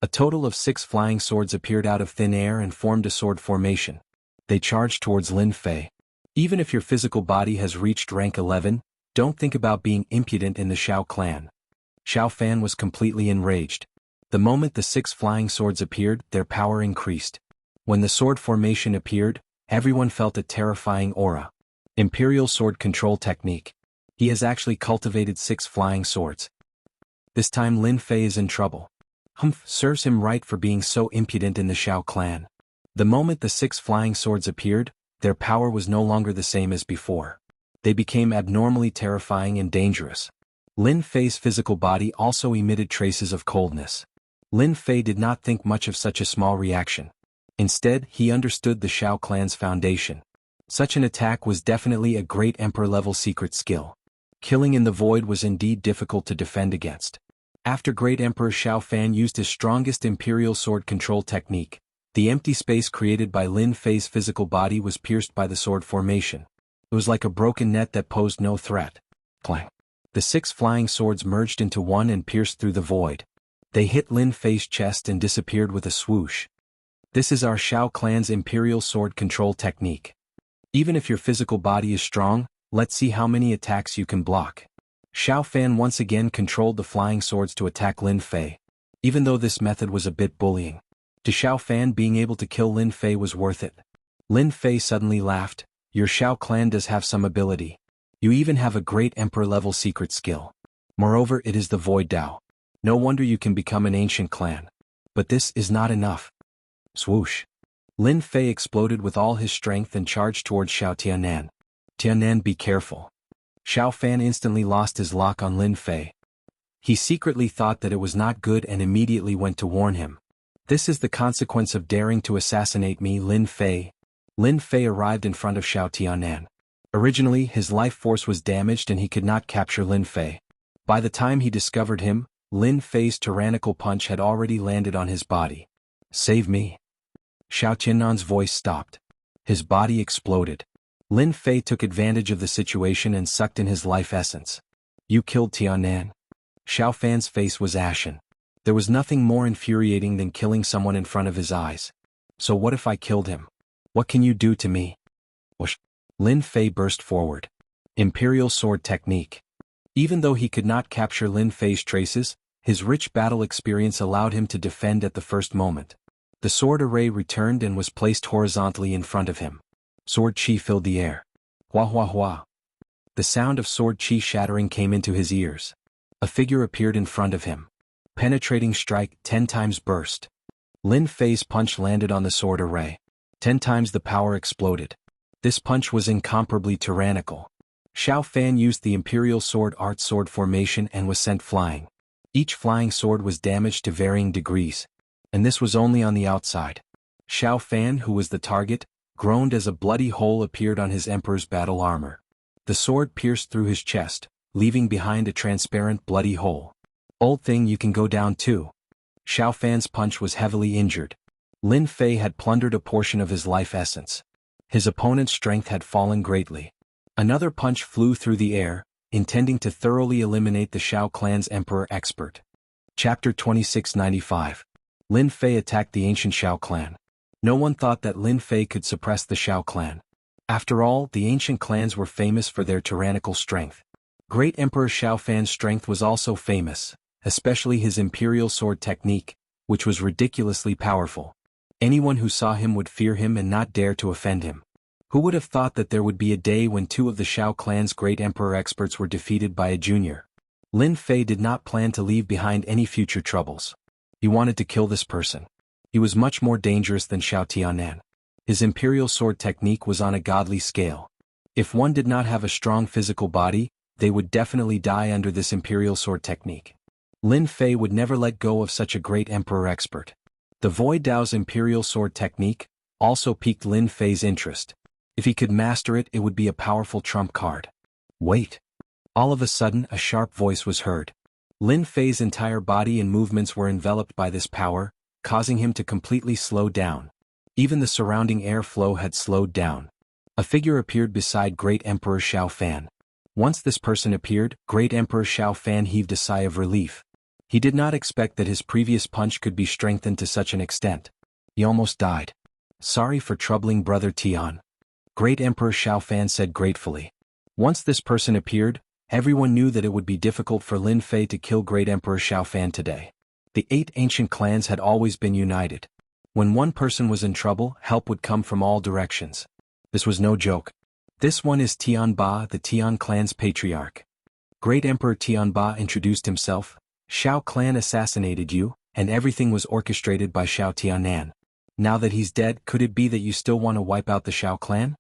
A total of 6 flying swords appeared out of thin air and formed a sword formation. They charged towards Lin Fei. Even if your physical body has reached rank 11, don't think about being impudent in the Shao clan. Xiao Fan was completely enraged. The moment the 6 flying swords appeared, their power increased. When the sword formation appeared, everyone felt a terrifying aura. Imperial sword control technique. He has actually cultivated 6 flying swords. This time Lin Fei is in trouble. Serves him right for being so impudent in the Shao clan. The moment the 6 flying swords appeared, their power was no longer the same as before. They became abnormally terrifying and dangerous. Lin Fei's physical body also emitted traces of coldness. Lin Fei did not think much of such a small reaction. Instead, he understood the Shao clan's foundation. Such an attack was definitely a great emperor-level secret skill. Killing in the void was indeed difficult to defend against. After Great Emperor Xiao Fan used his strongest imperial sword control technique, the empty space created by Lin Fei's physical body was pierced by the sword formation. It was like a broken net that posed no threat. Clang. The 6 flying swords merged into one and pierced through the void. They hit Lin Fei's chest and disappeared with a swoosh. This is our Shao clan's imperial sword control technique. Even if your physical body is strong, let's see how many attacks you can block. Xiao Fan once again controlled the flying swords to attack Lin Fei. Even though this method was a bit bullying, to Xiao Fan being able to kill Lin Fei was worth it. Lin Fei suddenly laughed. Your Shao clan does have some ability. You even have a great emperor-level secret skill. Moreover, it is the Void Dao. No wonder you can become an ancient clan. But this is not enough. Swoosh. Lin Fei exploded with all his strength and charged towards Xiao Tianan. Tianan, be careful. Xiao Fan instantly lost his lock on Lin Fei. He secretly thought that it was not good and immediately went to warn him. This is the consequence of daring to assassinate me, Lin Fei. Lin Fei arrived in front of Xiao Tianan. Originally, his life force was damaged and he could not capture Lin Fei. By the time he discovered him, Lin Fei's tyrannical punch had already landed on his body. Save me. Xiao Tianan's voice stopped. His body exploded. Lin Fei took advantage of the situation and sucked in his life essence. You killed Tianan. Xiao Fan's face was ashen. There was nothing more infuriating than killing someone in front of his eyes. So what if I killed him? What can you do to me? Whoosh. Lin Fei burst forward. Imperial sword technique. Even though he could not capture Lin Fei's traces, his rich battle experience allowed him to defend at the first moment. The sword array returned and was placed horizontally in front of him. Sword chi filled the air. Hua hua hua. The sound of sword chi shattering came into his ears. A figure appeared in front of him. Penetrating strike, 10 times burst. Lin Fei's punch landed on the sword array. 10 times the power exploded. This punch was incomparably tyrannical. Xiao Fan used the Imperial Sword Art sword formation and was sent flying. Each flying sword was damaged to varying degrees. And this was only on the outside. Xiao Fan, who was the target, groaned as a bloody hole appeared on his emperor's battle armor. The sword pierced through his chest, leaving behind a transparent bloody hole. Old thing, you can go down too. Xiao Fan's punch was heavily injured. Lin Fei had plundered a portion of his life essence. His opponent's strength had fallen greatly. Another punch flew through the air, intending to thoroughly eliminate the Xiao clan's emperor expert. Chapter 2695. Lin Fei attacked the ancient Xiao clan. No one thought that Lin Fei could suppress the Xiao clan. After all, the ancient clans were famous for their tyrannical strength. Great Emperor Xiao Fan's strength was also famous, especially his imperial sword technique, which was ridiculously powerful. Anyone who saw him would fear him and not dare to offend him. Who would have thought that there would be a day when two of the Xiao clan's great emperor experts were defeated by a junior? Lin Fei did not plan to leave behind any future troubles. He wanted to kill this person. He was much more dangerous than Xiao Tianan. His imperial sword technique was on a godly scale. If one did not have a strong physical body, they would definitely die under this imperial sword technique. Lin Fei would never let go of such a great emperor expert. The Void Dao's imperial sword technique also piqued Lin Fei's interest. If he could master it, it would be a powerful trump card. Wait! All of a sudden, a sharp voice was heard. Lin Fei's entire body and movements were enveloped by this power, causing him to completely slow down. Even the surrounding air flow had slowed down. A figure appeared beside Great Emperor Xiao Fan. Once this person appeared, Great Emperor Xiao Fan heaved a sigh of relief. He did not expect that his previous punch could be strengthened to such an extent. He almost died. Sorry for troubling Brother Tian. Great Emperor Xiao Fan said gratefully. Once this person appeared, everyone knew that it would be difficult for Lin Fei to kill Great Emperor Xiao Fan today. The 8 ancient clans had always been united. When one person was in trouble, help would come from all directions. This was no joke. This one is Tian Ba, the Tian clan's patriarch. Great Emperor Tian Ba introduced himself. Xiao clan assassinated you, and everything was orchestrated by Xiao Tianan. Now that he's dead, could it be that you still want to wipe out the Xiao clan?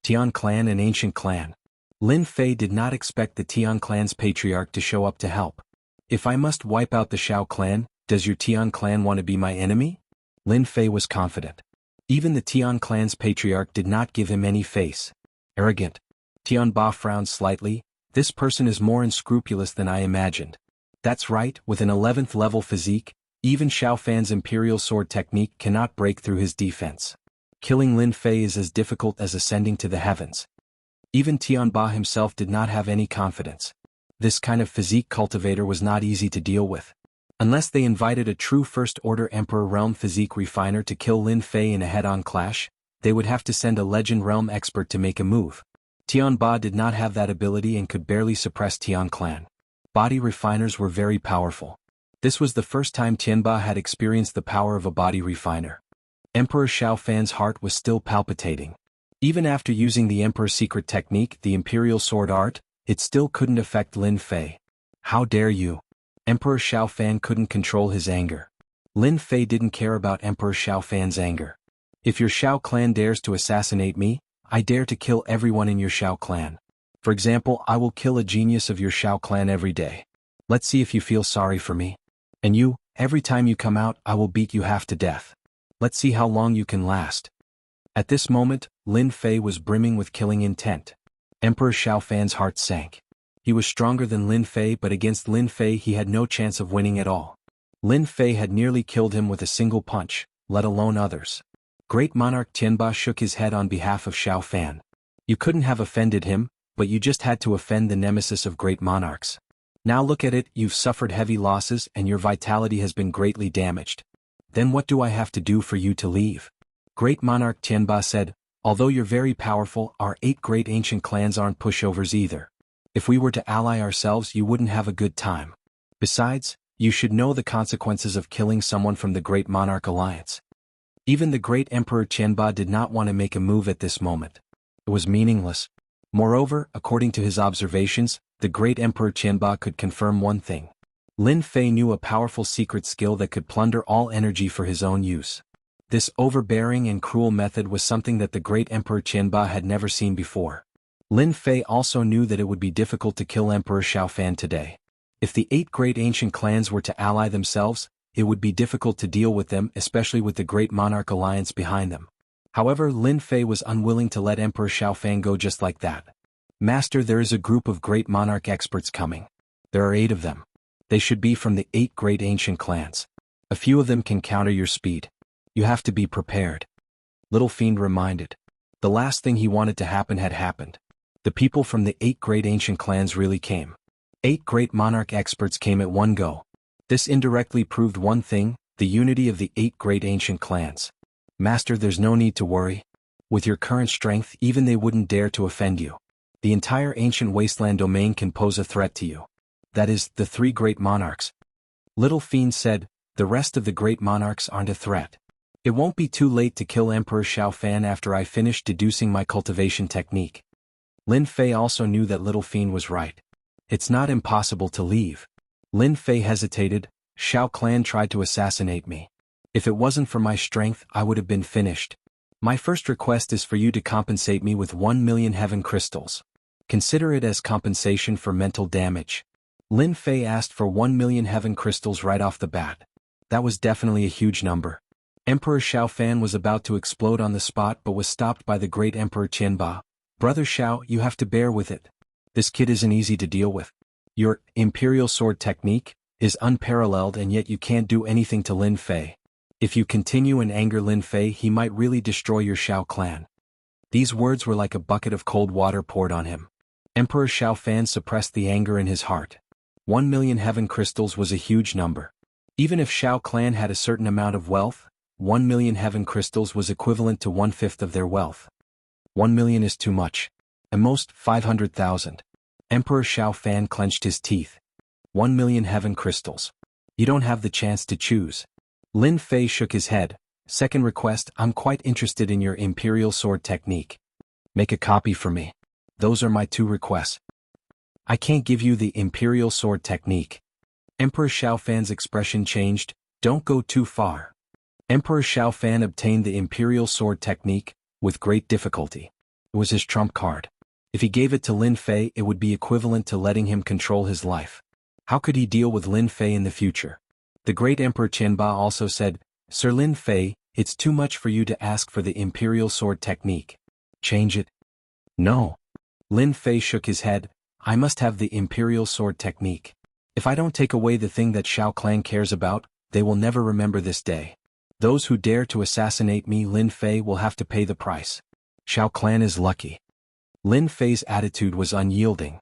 Tian clan, an ancient clan. Lin Fei did not expect the Tian clan's patriarch to show up to help. If I must wipe out the Xiao clan, does your Tian clan want to be my enemy? Lin Fei was confident. Even the Tian clan's patriarch did not give him any face. Arrogant. Tian Ba frowned slightly. This person is more unscrupulous than I imagined. That's right, with an 11th level physique, even Xiao Fan's imperial sword technique cannot break through his defense. Killing Lin Fei is as difficult as ascending to the heavens. Even Tian Ba himself did not have any confidence. This kind of physique cultivator was not easy to deal with. Unless they invited a true First-Order Emperor Realm physique refiner to kill Lin Fei in a head-on clash, they would have to send a Legend Realm expert to make a move. Tian Ba did not have that ability and could barely suppress Tian clan. Body refiners were very powerful. This was the first time Tian Ba had experienced the power of a body refiner. Emperor Xiao Fan's heart was still palpitating. Even after using the Emperor's secret technique, the Imperial Sword Art, it still couldn't affect Lin Fei. How dare you? Emperor Xiao Fan couldn't control his anger. Lin Fei didn't care about Emperor Xiao Fan's anger. If your Xiao clan dares to assassinate me, I dare to kill everyone in your Xiao clan. For example, I will kill a genius of your Xiao clan every day. Let's see if you feel sorry for me. And you, every time you come out, I will beat you half to death. Let's see how long you can last. At this moment, Lin Fei was brimming with killing intent. Emperor Xiao Fan's heart sank. He was stronger than Lin Fei, but against Lin Fei he had no chance of winning at all. Lin Fei had nearly killed him with a single punch, let alone others. Great Monarch Tianba shook his head on behalf of Xiao Fan. You couldn't have offended him, but you just had to offend the nemesis of great monarchs. Now look at it, you've suffered heavy losses and your vitality has been greatly damaged. Then what do I have to do for you to leave? Great Monarch Tianba said, although you're very powerful, our 8 great ancient clans aren't pushovers either. If we were to ally ourselves, you wouldn't have a good time. Besides, you should know the consequences of killing someone from the Great Monarch Alliance. Even the great Emperor Tianba did not want to make a move at this moment. It was meaningless. Moreover, according to his observations, the great Emperor Qianba could confirm one thing. Lin Fei knew a powerful secret skill that could plunder all energy for his own use. This overbearing and cruel method was something that the great Emperor Qianba had never seen before. Lin Fei also knew that it would be difficult to kill Emperor Xiaofan today. If the 8 great ancient clans were to ally themselves, it would be difficult to deal with them, especially with the great monarch alliance behind them. However, Lin Fei was unwilling to let Emperor Xiaofan go just like that. Master, there is a group of great monarch experts coming. There are 8 of them. They should be from the 8 great ancient clans. A few of them can counter your speed. You have to be prepared. Little Fiend reminded. The last thing he wanted to happen had happened. The people from the 8 great ancient clans really came. 8 great monarch experts came at one go. This indirectly proved one thing, the unity of the 8 great ancient clans. Master, there's no need to worry. With your current strength, even they wouldn't dare to offend you. The entire ancient wasteland domain can pose a threat to you. That is, the 3 great monarchs. Little Fiend said, the rest of the great monarchs aren't a threat. It won't be too late to kill Emperor Xiaofan after I finish deducing my cultivation technique. Lin Fei also knew that Little Fiend was right. It's not impossible to leave. Lin Fei hesitated. Shao Clan tried to assassinate me. If it wasn't for my strength, I would have been finished. My first request is for you to compensate me with 1 million heaven crystals. Consider it as compensation for mental damage. Lin Fei asked for 1 million heaven crystals right off the bat. That was definitely a huge number. Emperor Xiaofan was about to explode on the spot but was stopped by the great Emperor Qianba. Brother Xiao, you have to bear with it. This kid isn't easy to deal with. Your imperial sword technique is unparalleled and yet you can't do anything to Lin Fei. If you continue and anger Lin Fei, he might really destroy your Shao clan. These words were like a bucket of cold water poured on him. Emperor Xiaofan suppressed the anger in his heart. 1 million heaven crystals was a huge number. Even if Shao clan had a certain amount of wealth, 1 million heaven crystals was equivalent to 1/5 of their wealth. 1 million is too much. At most, 500,000. Emperor Xiaofan clenched his teeth. 1 million heaven crystals. You don't have the chance to choose. Lin Fei shook his head. Second request, I'm quite interested in your imperial sword technique. Make a copy for me. Those are my 2 requests. I can't give you the imperial sword technique. Emperor Xiaofan's expression changed. Don't go too far. Emperor Xiaofan obtained the imperial sword technique with great difficulty. It was his trump card. If he gave it to Lin Fei, it would be equivalent to letting him control his life. How could he deal with Lin Fei in the future? The great Emperor Qianba also said, Sir Lin Fei, it's too much for you to ask for the imperial sword technique. Change it. No. Lin Fei shook his head. I must have the imperial sword technique. If I don't take away the thing that Shao Clan cares about, they will never remember this day. Those who dare to assassinate me, Lin Fei, will have to pay the price. Shao Clan is lucky. Lin Fei's attitude was unyielding.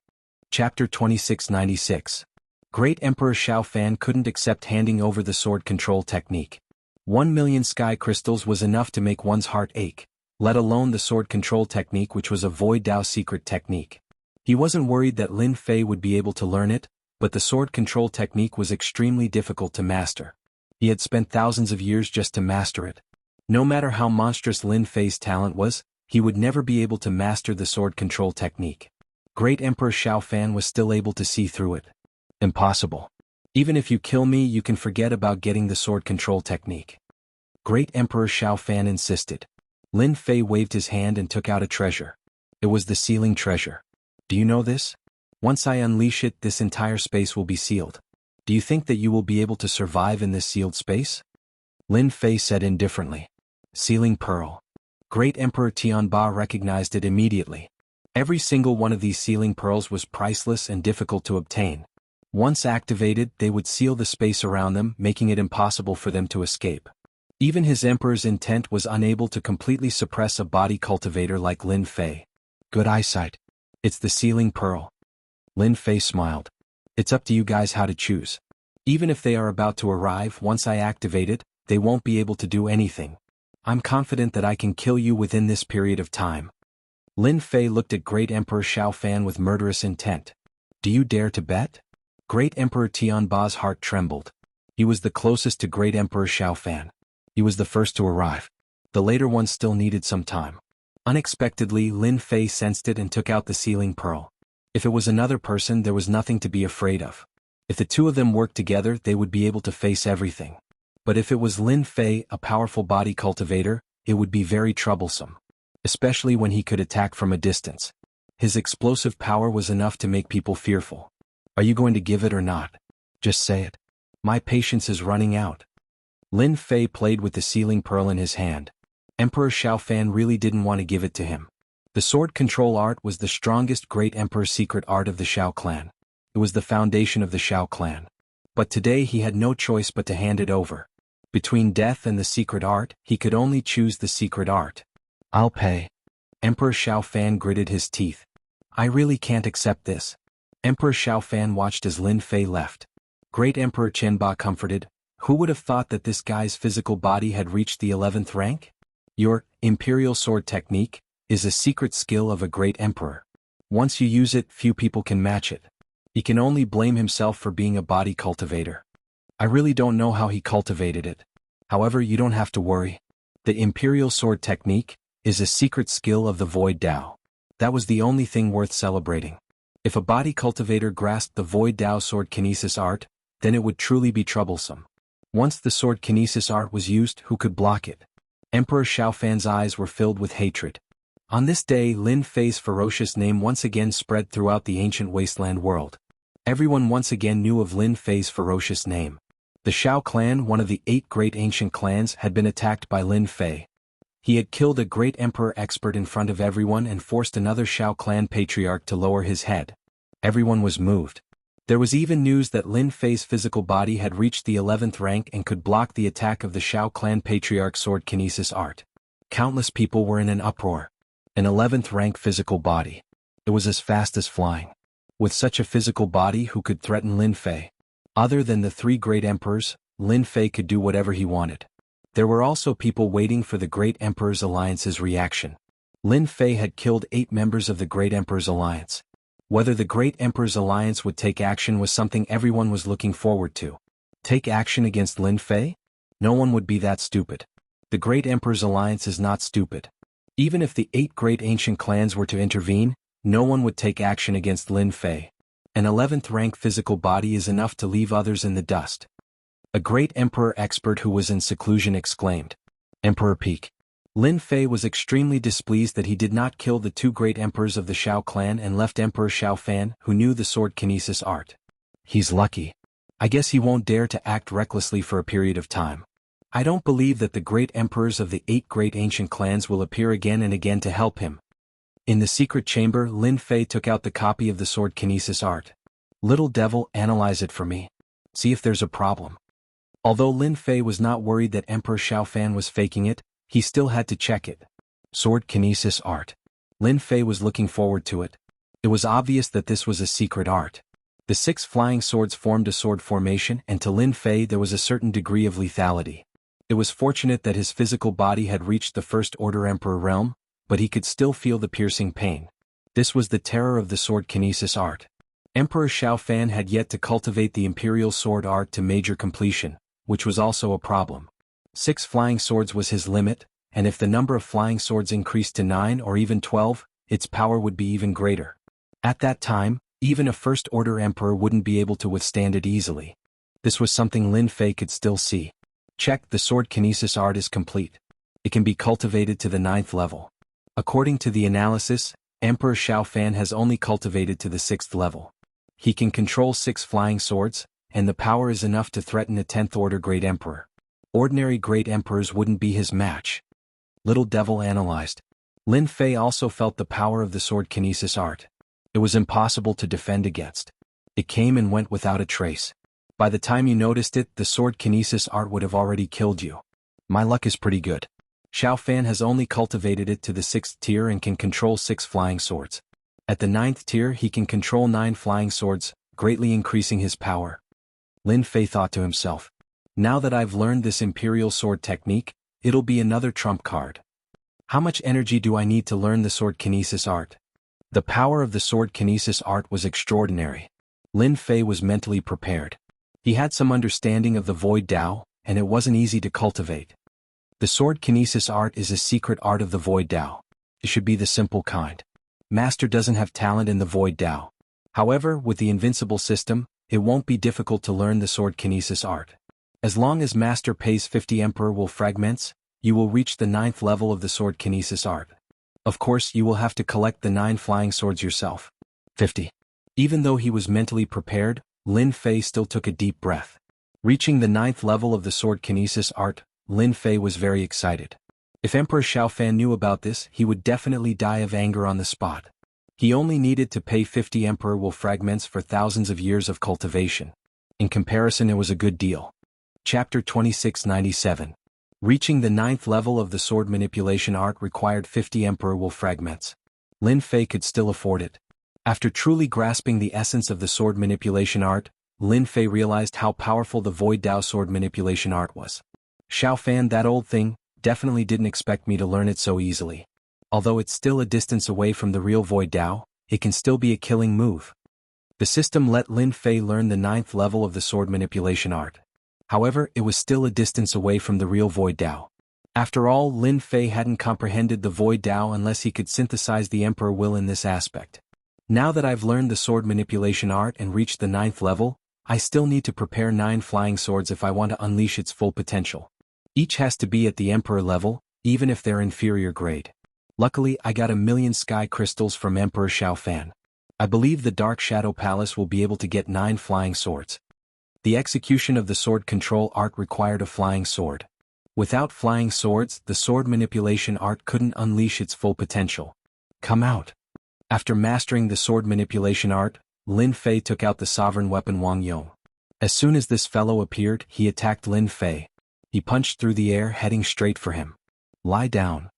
Chapter 2696. Great Emperor Xiaofan couldn't accept handing over the sword control technique. 1 million sky crystals was enough to make one's heart ache, let alone the sword control technique, which was a Void Dao secret technique. He wasn't worried that Lin Fei would be able to learn it, but the sword control technique was extremely difficult to master. He had spent thousands of years just to master it. No matter how monstrous Lin Fei's talent was, he would never be able to master the sword control technique. Great Emperor Xiaofan was still able to see through it. Impossible. Even if you kill me, you can forget about getting the sword control technique. Great Emperor Xiaofan insisted. Lin Fei waved his hand and took out a treasure. It was the sealing treasure. Do you know this? Once I unleash it, this entire space will be sealed. Do you think that you will be able to survive in this sealed space? Lin Fei said indifferently. Sealing pearl. Great Emperor Tianba recognized it immediately. Every single one of these sealing pearls was priceless and difficult to obtain. Once activated, they would seal the space around them, making it impossible for them to escape. Even his emperor's intent was unable to completely suppress a body cultivator like Lin Fei. Good eyesight. It's the sealing pearl. Lin Fei smiled. It's up to you guys how to choose. Even if they are about to arrive, once I activate it, they won't be able to do anything. I'm confident that I can kill you within this period of time. Lin Fei looked at Great Emperor Xiaofan with murderous intent. Do you dare to bet? Great Emperor Tianba's heart trembled. He was the closest to Great Emperor Xiaofan. He was the first to arrive. The later ones still needed some time. Unexpectedly, Lin Fei sensed it and took out the sealing pearl. If it was another person, there was nothing to be afraid of. If the two of them worked together, they would be able to face everything. But if it was Lin Fei, a powerful body cultivator, it would be very troublesome. Especially when he could attack from a distance. His explosive power was enough to make people fearful. Are you going to give it or not? Just say it. My patience is running out. Lin Fei played with the sealing pearl in his hand. Emperor Xiaofan really didn't want to give it to him. The sword control art was the strongest great emperor's secret art of the Xiao clan. It was the foundation of the Xiao clan. But today he had no choice but to hand it over. Between death and the secret art, he could only choose the secret art. I'll pay. Emperor Xiaofan gritted his teeth. I really can't accept this. Emperor Xiaofan watched as Lin Fei left. Great Emperor Qianba comforted. Who would have thought that this guy's physical body had reached the 11th rank? Your imperial sword technique is a secret skill of a great emperor. Once you use it, few people can match it. He can only blame himself for being a body cultivator. I really don't know how he cultivated it. However, you don't have to worry. The imperial sword technique is a secret skill of the Void Dao. That was the only thing worth celebrating. If a body cultivator grasped the Void Dao sword kinesis art, then it would truly be troublesome. Once the sword kinesis art was used, who could block it? Emperor Xiaofan's eyes were filled with hatred. On this day, Lin Fei's ferocious name once again spread throughout the ancient wasteland world. Everyone once again knew of Lin Fei's ferocious name. The Xiao clan, one of the 8 great ancient clans, had been attacked by Lin Fei. He had killed a great emperor expert in front of everyone and forced another Xiao clan patriarch to lower his head. Everyone was moved. There was even news that Lin Fei's physical body had reached the 11th rank and could block the attack of the Xiao clan patriarch sword kinesis art. Countless people were in an uproar. An 11th rank physical body. It was as fast as flying. With such a physical body, who could threaten Lin Fei? Other than the 3 great emperors, Lin Fei could do whatever he wanted. There were also people waiting for the Great Emperor's Alliance's reaction. Lin Fei had killed 8 members of the Great Emperor's Alliance. Whether the Great Emperor's Alliance would take action was something everyone was looking forward to. Take action against Lin Fei? No one would be that stupid. The Great Emperor's Alliance is not stupid. Even if the 8 great ancient clans were to intervene, no one would take action against Lin Fei. An 11th rank physical body is enough to leave others in the dust. A great emperor expert who was in seclusion exclaimed. Emperor Peak. Lin Fei was extremely displeased that he did not kill the 2 great emperors of the Xiao clan and left Emperor Xiaofan, who knew the sword kinesis art. He's lucky. I guess he won't dare to act recklessly for a period of time. I don't believe that the great emperors of the 8 great ancient clans will appear again and again to help him. In the secret chamber, Lin Fei took out the copy of the sword kinesis art. Little devil, analyze it for me. See if there's a problem. Although Lin Fei was not worried that Emperor Xiaofan was faking it, he still had to check it. Sword kinesis art. Lin Fei was looking forward to it. It was obvious that this was a secret art. The 6 flying swords formed a sword formation, and to Lin Fei there was a certain degree of lethality. It was fortunate that his physical body had reached the First Order Emperor realm, but he could still feel the piercing pain. This was the terror of the sword kinesis art. Emperor Xiaofan had yet to cultivate the imperial sword art to major completion, which was also a problem. 6 flying swords was his limit, and if the number of flying swords increased to 9 or even 12, its power would be even greater. At that time, even a First Order Emperor wouldn't be able to withstand it easily. This was something Lin Fei could still see. Check, the sword kinesis art is complete. It can be cultivated to the 9th level. According to the analysis, Emperor Xiaofan has only cultivated to the 6th level. He can control 6 flying swords, and the power is enough to threaten a 10th Order Great Emperor. Ordinary Great Emperors wouldn't be his match. Little devil analyzed. Lin Fei also felt the power of the sword kinesis art. It was impossible to defend against. It came and went without a trace. By the time you noticed it, the sword kinesis art would have already killed you. My luck is pretty good. Xiaofan has only cultivated it to the 6th tier and can control 6 flying swords. At the 9th tier he can control 9 flying swords, greatly increasing his power. Lin Fei thought to himself. Now that I've learned this imperial sword technique, it'll be another trump card. How much energy do I need to learn the sword kinesis art? The power of the sword kinesis art was extraordinary. Lin Fei was mentally prepared. He had some understanding of the Void Dao, and it wasn't easy to cultivate. The sword kinesis art is a secret art of the Void Dao. It should be the simple kind. Master doesn't have talent in the Void Dao. However, with the invincible system, it won't be difficult to learn the sword kinesis art. As long as Master pays 50 Emperor Will fragments, you will reach the 9th level of the sword kinesis art. Of course, you will have to collect the 9 flying swords yourself. 50. Even though he was mentally prepared, Lin Fei still took a deep breath. Reaching the 9th level of the sword kinesis art, Lin Fei was very excited. If Emperor Xiaofan knew about this, he would definitely die of anger on the spot. He only needed to pay 50 Emperor Will fragments for thousands of years of cultivation. In comparison, it was a good deal. Chapter 2697. Reaching the 9th level of the sword manipulation art required 50 Emperor Will fragments. Lin Fei could still afford it. After truly grasping the essence of the sword manipulation art, Lin Fei realized how powerful the Void Dao sword manipulation art was. Xiaofan, that old thing, definitely didn't expect me to learn it so easily. Although it's still a distance away from the real Void Dao, it can still be a killing move. The system let Lin Fei learn the 9th level of the sword manipulation art. However, it was still a distance away from the real Void Dao. After all, Lin Fei hadn't comprehended the Void Dao unless he could synthesize the Emperor Will in this aspect. Now that I've learned the sword manipulation art and reached the 9th level, I still need to prepare 9 flying swords if I want to unleash its full potential. Each has to be at the Emperor level, even if they're inferior grade. Luckily, I got 1,000,000 sky crystals from Emperor Xiaofan. I believe the Dark Shadow Palace will be able to get 9 flying swords. The execution of the sword control art required a flying sword. Without flying swords, the sword manipulation art couldn't unleash its full potential. Come out. After mastering the sword manipulation art, Lin Fei took out the sovereign weapon Wang Yong. As soon as this fellow appeared, he attacked Lin Fei. He punched through the air, heading straight for him. Lie down.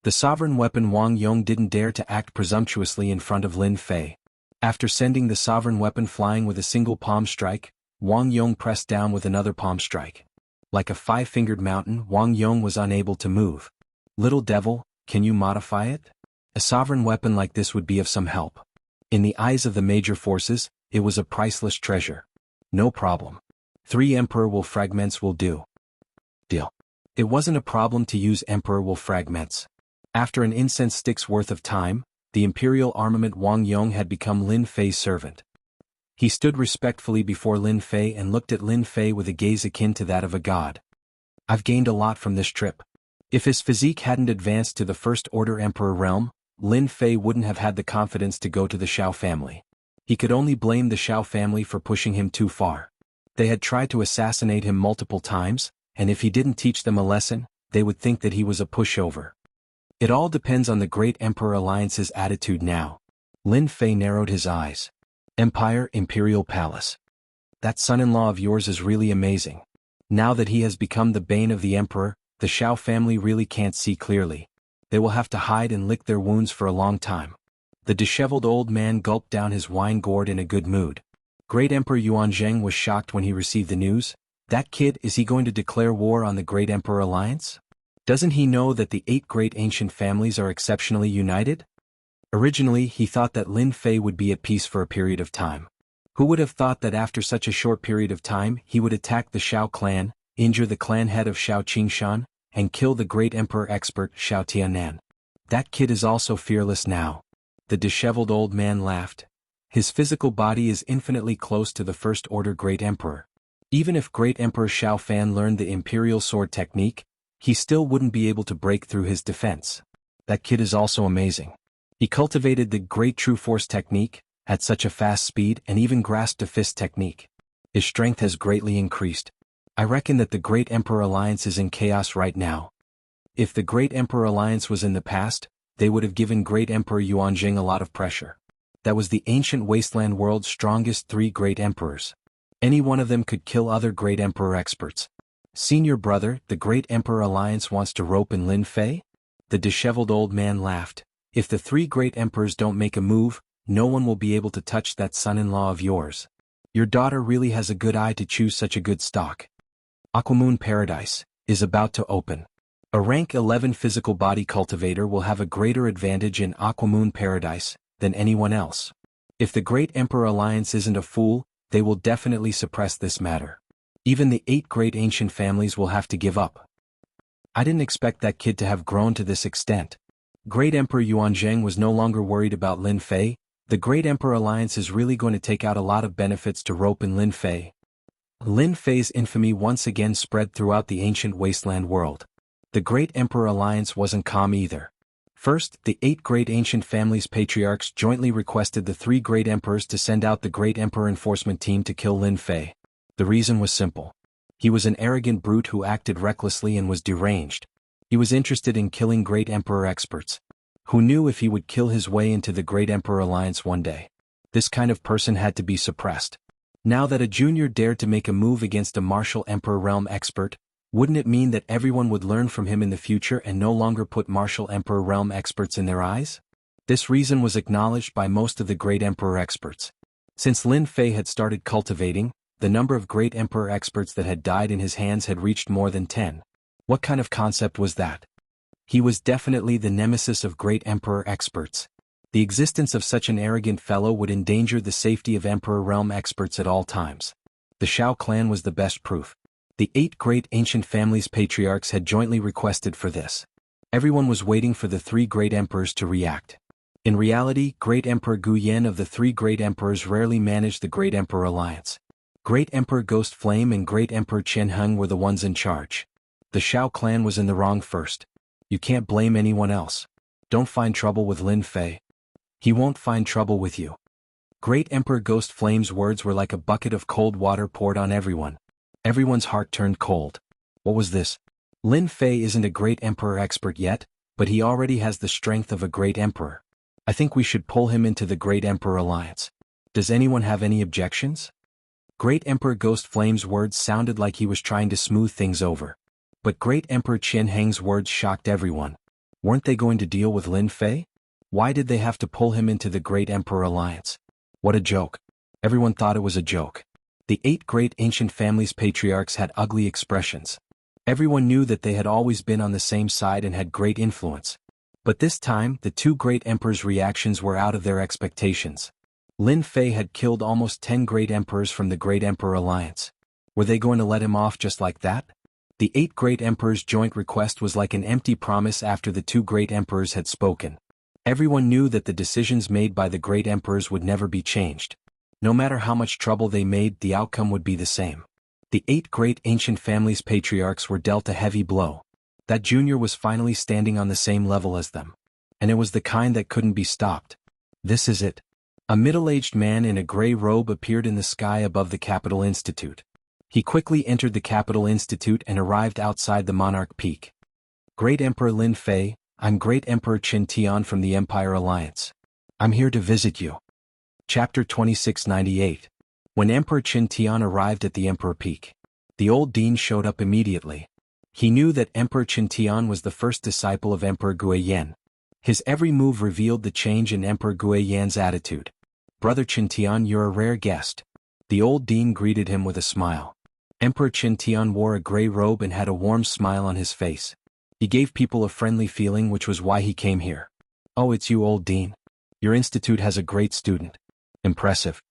The sovereign weapon Wang Yong didn't dare to act presumptuously in front of Lin Fei. After sending the sovereign weapon flying with a single palm strike, Wang Yong pressed down with another palm strike. Like a 5-fingered mountain, Wang Yong was unable to move. Little devil, can you modify it? A sovereign weapon like this would be of some help. In the eyes of the major forces, it was a priceless treasure. No problem. 3 Emperor Will fragments will do. Deal. It wasn't a problem to use Emperor Will fragments. After an incense stick's worth of time, the Imperial Armament Wang Yong had become Lin Fei's servant. He stood respectfully before Lin Fei and looked at Lin Fei with a gaze akin to that of a god. I've gained a lot from this trip. If his physique hadn't advanced to the First Order Emperor realm, Lin Fei wouldn't have had the confidence to go to the Xiao family. He could only blame the Xiao family for pushing him too far. They had tried to assassinate him multiple times, and if he didn't teach them a lesson, they would think that he was a pushover. It all depends on the Great Emperor Alliance's attitude now. Lin Fei narrowed his eyes. Empire, Imperial Palace. That son-in-law of yours is really amazing. Now that he has become the bane of the Emperor, the Xiao family really can't see clearly. They will have to hide and lick their wounds for a long time. The disheveled old man gulped down his wine gourd in a good mood. Great Emperor Yuanzheng was shocked when he received the news. That kid, is he going to declare war on the Great Emperor Alliance? Doesn't he know that the 8 great ancient families are exceptionally united? Originally, he thought that Lin Fei would be at peace for a period of time. Who would have thought that after such a short period of time he would attack the Xiao clan, injure the clan head of Xiao Qingshan, and kill the great emperor expert Xiao Tianan? That kid is also fearless now. The disheveled old man laughed. His physical body is infinitely close to the First Order Great Emperor. Even if Great Emperor Xiaofan learned the Imperial Sword technique, he still wouldn't be able to break through his defense. That kid is also amazing. He cultivated the Great True Force technique at such a fast speed and even grasped a fist technique. His strength has greatly increased. I reckon that the Great Emperor Alliance is in chaos right now. If the Great Emperor Alliance was in the past, they would have given Great Emperor Yuanzheng a lot of pressure. That was the ancient wasteland world's strongest 3 great emperors. Any one of them could kill other Great Emperor experts. Senior brother, the Great Emperor Alliance wants to rope in Lin Fei? The disheveled old man laughed. If the 3 great emperors don't make a move, no one will be able to touch that son-in-law of yours. Your daughter really has a good eye to choose such a good stock. Aquamoon Paradise is about to open. A rank 11 physical body cultivator will have a greater advantage in Aquamoon Paradise than anyone else. If the Great Emperor Alliance isn't a fool, they will definitely suppress this matter. Even the 8 great ancient families will have to give up. I didn't expect that kid to have grown to this extent. Great Emperor Yuanzheng was no longer worried about Lin Fei. The Great Emperor Alliance is really going to take out a lot of benefits to rope in Lin Fei. Lin Fei's infamy once again spread throughout the ancient wasteland world. The Great Emperor Alliance wasn't calm either. First, the 8 great ancient families' patriarchs jointly requested the 3 great emperors to send out the Great Emperor enforcement team to kill Lin Fei. The reason was simple. He was an arrogant brute who acted recklessly and was deranged. He was interested in killing Great Emperor experts. Who knew if he would kill his way into the Great Emperor Alliance one day? This kind of person had to be suppressed. Now that a junior dared to make a move against a martial Emperor realm expert, wouldn't it mean that everyone would learn from him in the future and no longer put martial Emperor realm experts in their eyes? This reason was acknowledged by most of the Great Emperor experts. Since Lin Fei had started cultivating, the number of Great Emperor experts that had died in his hands had reached more than 10. What kind of concept was that? He was definitely the nemesis of Great Emperor experts. The existence of such an arrogant fellow would endanger the safety of Emperor realm experts at all times. The Shao clan was the best proof. The 8 great ancient families' patriarchs had jointly requested for this. Everyone was waiting for the 3 great emperors to react. In reality, Great Emperor Gu Yan of the 3 great emperors rarely managed the Great Emperor Alliance. Great Emperor Ghost Flame and Great Emperor Chen Heng were the ones in charge. The Shao clan was in the wrong first. You can't blame anyone else. Don't find trouble with Lin Fei. He won't find trouble with you. Great Emperor Ghost Flame's words were like a bucket of cold water poured on everyone. Everyone's heart turned cold. What was this? Lin Fei isn't a great emperor expert yet, but he already has the strength of a great emperor. I think we should pull him into the Great Emperor Alliance. Does anyone have any objections? Great Emperor Ghost Flame's words sounded like he was trying to smooth things over. But Great Emperor Chen Heng's words shocked everyone. Weren't they going to deal with Lin Fei? Why did they have to pull him into the Great Emperor Alliance? What a joke. Everyone thought it was a joke. The 8 great ancient families' patriarchs had ugly expressions. Everyone knew that they had always been on the same side and had great influence. But this time, the 2 great emperors' reactions were out of their expectations. Lin Fei had killed almost 10 great emperors from the Great Emperor Alliance. Were they going to let him off just like that? The 8 great emperors' joint request was like an empty promise after the 2 great emperors had spoken. Everyone knew that the decisions made by the great emperors would never be changed. No matter how much trouble they made, the outcome would be the same. The 8 great ancient families' patriarchs were dealt a heavy blow. That junior was finally standing on the same level as them. And it was the kind that couldn't be stopped. This is it. A middle-aged man in a gray robe appeared in the sky above the Capital Institute. He quickly entered the Capital Institute and arrived outside the Monarch Peak. Great Emperor Lin Fei, I'm Great Emperor Qin Tian from the Empire Alliance. I'm here to visit you. Chapter 2698. When Emperor Qin Tian arrived at the Emperor Peak, the old dean showed up immediately. He knew that Emperor Qin Tian was the first disciple of Emperor Gu Yan. His every move revealed the change in Emperor Gu Yan's attitude. Brother Qin Tian, you're a rare guest. The old dean greeted him with a smile. Emperor Qin Tian wore a gray robe and had a warm smile on his face. He gave people a friendly feeling, which was why he came here. Oh, it's you, old dean. Your institute has a great student. Impressive.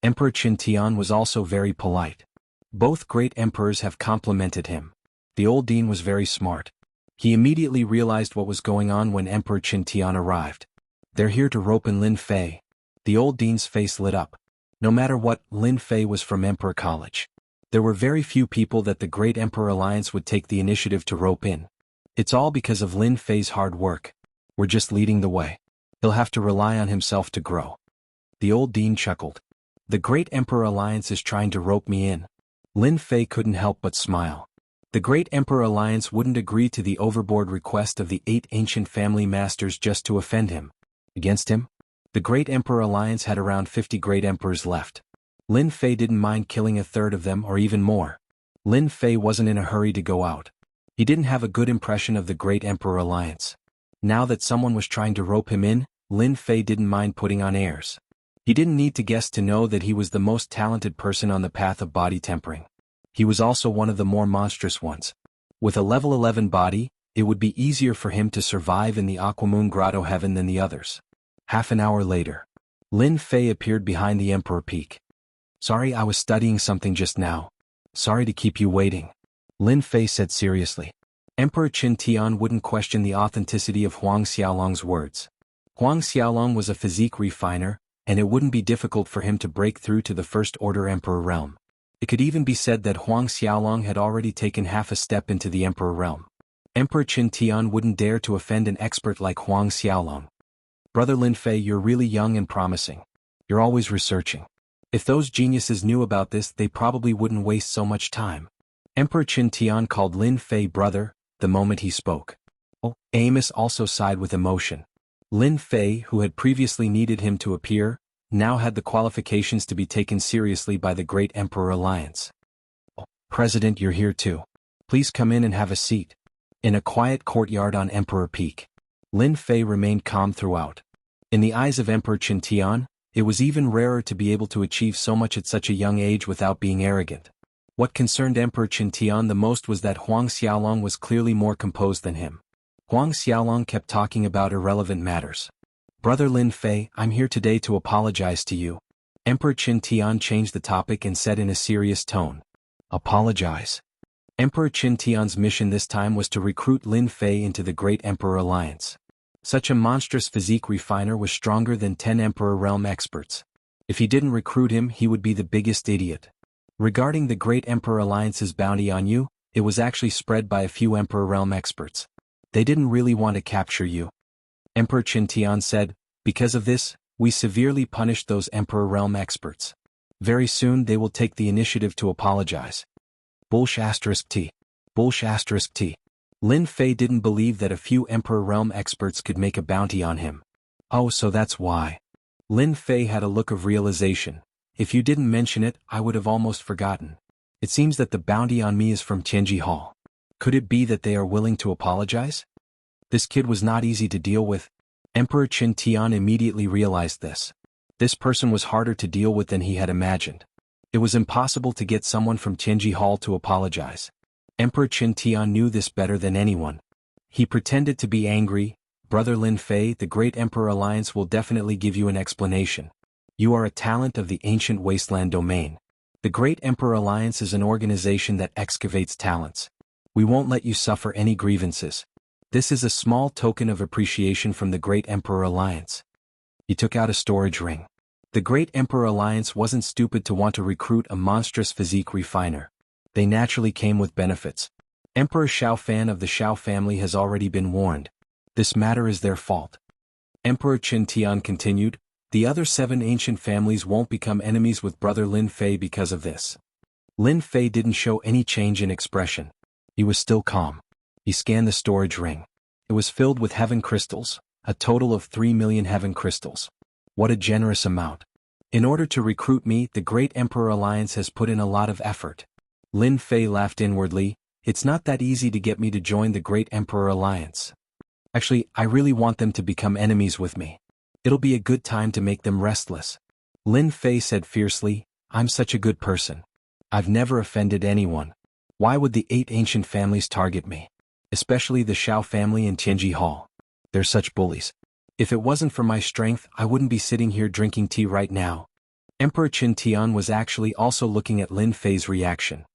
Emperor Qin Tian was also very polite. Both great emperors have complimented him. The old dean was very smart. He immediately realized what was going on when Emperor Qin Tian arrived. They're here to rope in Lin Fei. The old dean's face lit up. No matter what, Lin Fei was from Emperor College. There were very few people that the Great Emperor Alliance would take the initiative to rope in. It's all because of Lin Fei's hard work. We're just leading the way. He'll have to rely on himself to grow. The old dean chuckled. The Great Emperor Alliance is trying to rope me in. Lin Fei couldn't help but smile. The Great Emperor Alliance wouldn't agree to the overboard request of the 8 ancient family masters just to offend him. Against him? The Great Emperor Alliance had around 50 great emperors left. Lin Fei didn't mind killing a third of them or even more. Lin Fei wasn't in a hurry to go out. He didn't have a good impression of the Great Emperor Alliance. Now that someone was trying to rope him in, Lin Fei didn't mind putting on airs. He didn't need to guess to know that he was the most talented person on the path of body tempering. He was also one of the more monstrous ones. With a level 11 body, it would be easier for him to survive in the Aquamoon Grotto heaven than the others. Half an hour later, Lin Fei appeared behind the Emperor Peak. Sorry, I was studying something just now. Sorry to keep you waiting. Lin Fei said seriously. Emperor Qin Tian wouldn't question the authenticity of Huang Xiaolong's words. Huang Xiaolong was a physique refiner, and it wouldn't be difficult for him to break through to the First Order Emperor realm. It could even be said that Huang Xiaolong had already taken half a step into the Emperor realm. Emperor Qin Tian wouldn't dare to offend an expert like Huang Xiaolong. Brother Lin Fei, you're really young and promising. You're always researching. If those geniuses knew about this, they probably wouldn't waste so much time. Emperor Qin Tian called Lin Fei brother the moment he spoke. Amos also sighed with emotion. Lin Fei, who had previously needed him to appear, now had the qualifications to be taken seriously by the Great Emperor Alliance. President, you're here too. Please come in and have a seat. In a quiet courtyard on Emperor Peak, Lin Fei remained calm throughout. In the eyes of Emperor Qin Tian, it was even rarer to be able to achieve so much at such a young age without being arrogant. What concerned Emperor Qin Tian the most was that Huang Xiaolong was clearly more composed than him. Huang Xiaolong kept talking about irrelevant matters. Brother Lin Fei, I'm here today to apologize to you. Emperor Qin Tian changed the topic and said in a serious tone. Apologize? Emperor Qin Tian's mission this time was to recruit Lin Fei into the Great Emperor Alliance. Such a monstrous physique refiner was stronger than 10 Emperor Realm experts. If he didn't recruit him, he would be the biggest idiot. Regarding the Great Emperor Alliance's bounty on you, it was actually spread by a few Emperor Realm experts. They didn't really want to capture you. Emperor Qin Tian said, because of this, we severely punished those Emperor Realm experts. Very soon they will take the initiative to apologize. Bullsh*T. Bullsh*T. Lin Fei didn't believe that a few Emperor Realm experts could make a bounty on him. Oh, so that's why. Lin Fei had a look of realization. If you didn't mention it, I would have almost forgotten. It seems that the bounty on me is from Tianji Hall. Could it be that they are willing to apologize? This kid was not easy to deal with. Emperor Qin Tian immediately realized this. This person was harder to deal with than he had imagined. It was impossible to get someone from Tianji Hall to apologize. Emperor Qin Tian knew this better than anyone. He pretended to be angry. Brother Lin Fei, the Great Emperor Alliance will definitely give you an explanation. You are a talent of the ancient wasteland domain. The Great Emperor Alliance is an organization that excavates talents. We won't let you suffer any grievances. This is a small token of appreciation from the Great Emperor Alliance. He took out a storage ring. The Great Emperor Alliance wasn't stupid to want to recruit a monstrous physique refiner. They naturally came with benefits. Emperor Xiao Fan of the Xiao family has already been warned. This matter is their fault. Emperor Qin Tian continued, the other 7 ancient families won't become enemies with Brother Lin Fei because of this. Lin Fei didn't show any change in expression. He was still calm. He scanned the storage ring. It was filled with heaven crystals, a total of 3 million heaven crystals. What a generous amount. In order to recruit me, the Great Emperor Alliance has put in a lot of effort. Lin Fei laughed inwardly. It's not that easy to get me to join the Great Emperor Alliance. Actually, I really want them to become enemies with me. It'll be a good time to make them restless. Lin Fei said fiercely, I'm such a good person. I've never offended anyone. Why would the 8 ancient families target me? Especially the Xiao family and Tianji Hall. They're such bullies. If it wasn't for my strength, I wouldn't be sitting here drinking tea right now. Emperor Qin Tian was actually also looking at Lin Fei's reaction.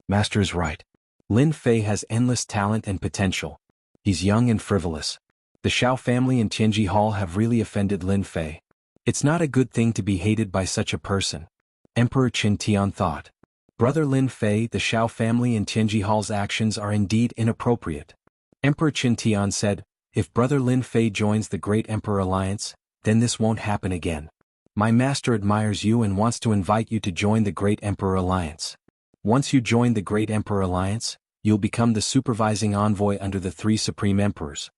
Master is right. Lin Fei has endless talent and potential. He's young and frivolous. The Xiao family and Tianji Hall have really offended Lin Fei. It's not a good thing to be hated by such a person. Emperor Qin Tian thought. Brother Lin Fei, the Xiao family and Tianji Hall's actions are indeed inappropriate. Emperor Qin Tian said, if Brother Lin Fei joins the Great Emperor Alliance, then this won't happen again. My master admires you and wants to invite you to join the Great Emperor Alliance. Once you join the Great Emperor Alliance, you'll become the supervising envoy under the 3 supreme emperors.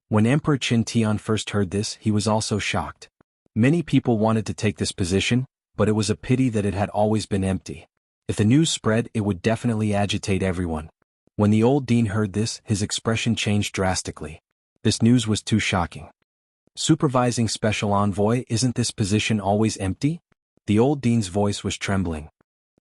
When Emperor Qin Tian first heard this, he was also shocked. Many people wanted to take this position, but it was a pity that it had always been empty. If the news spread, it would definitely agitate everyone. When the old dean heard this, his expression changed drastically. This news was too shocking. Supervising special envoy, isn't this position always empty? The old dean's voice was trembling.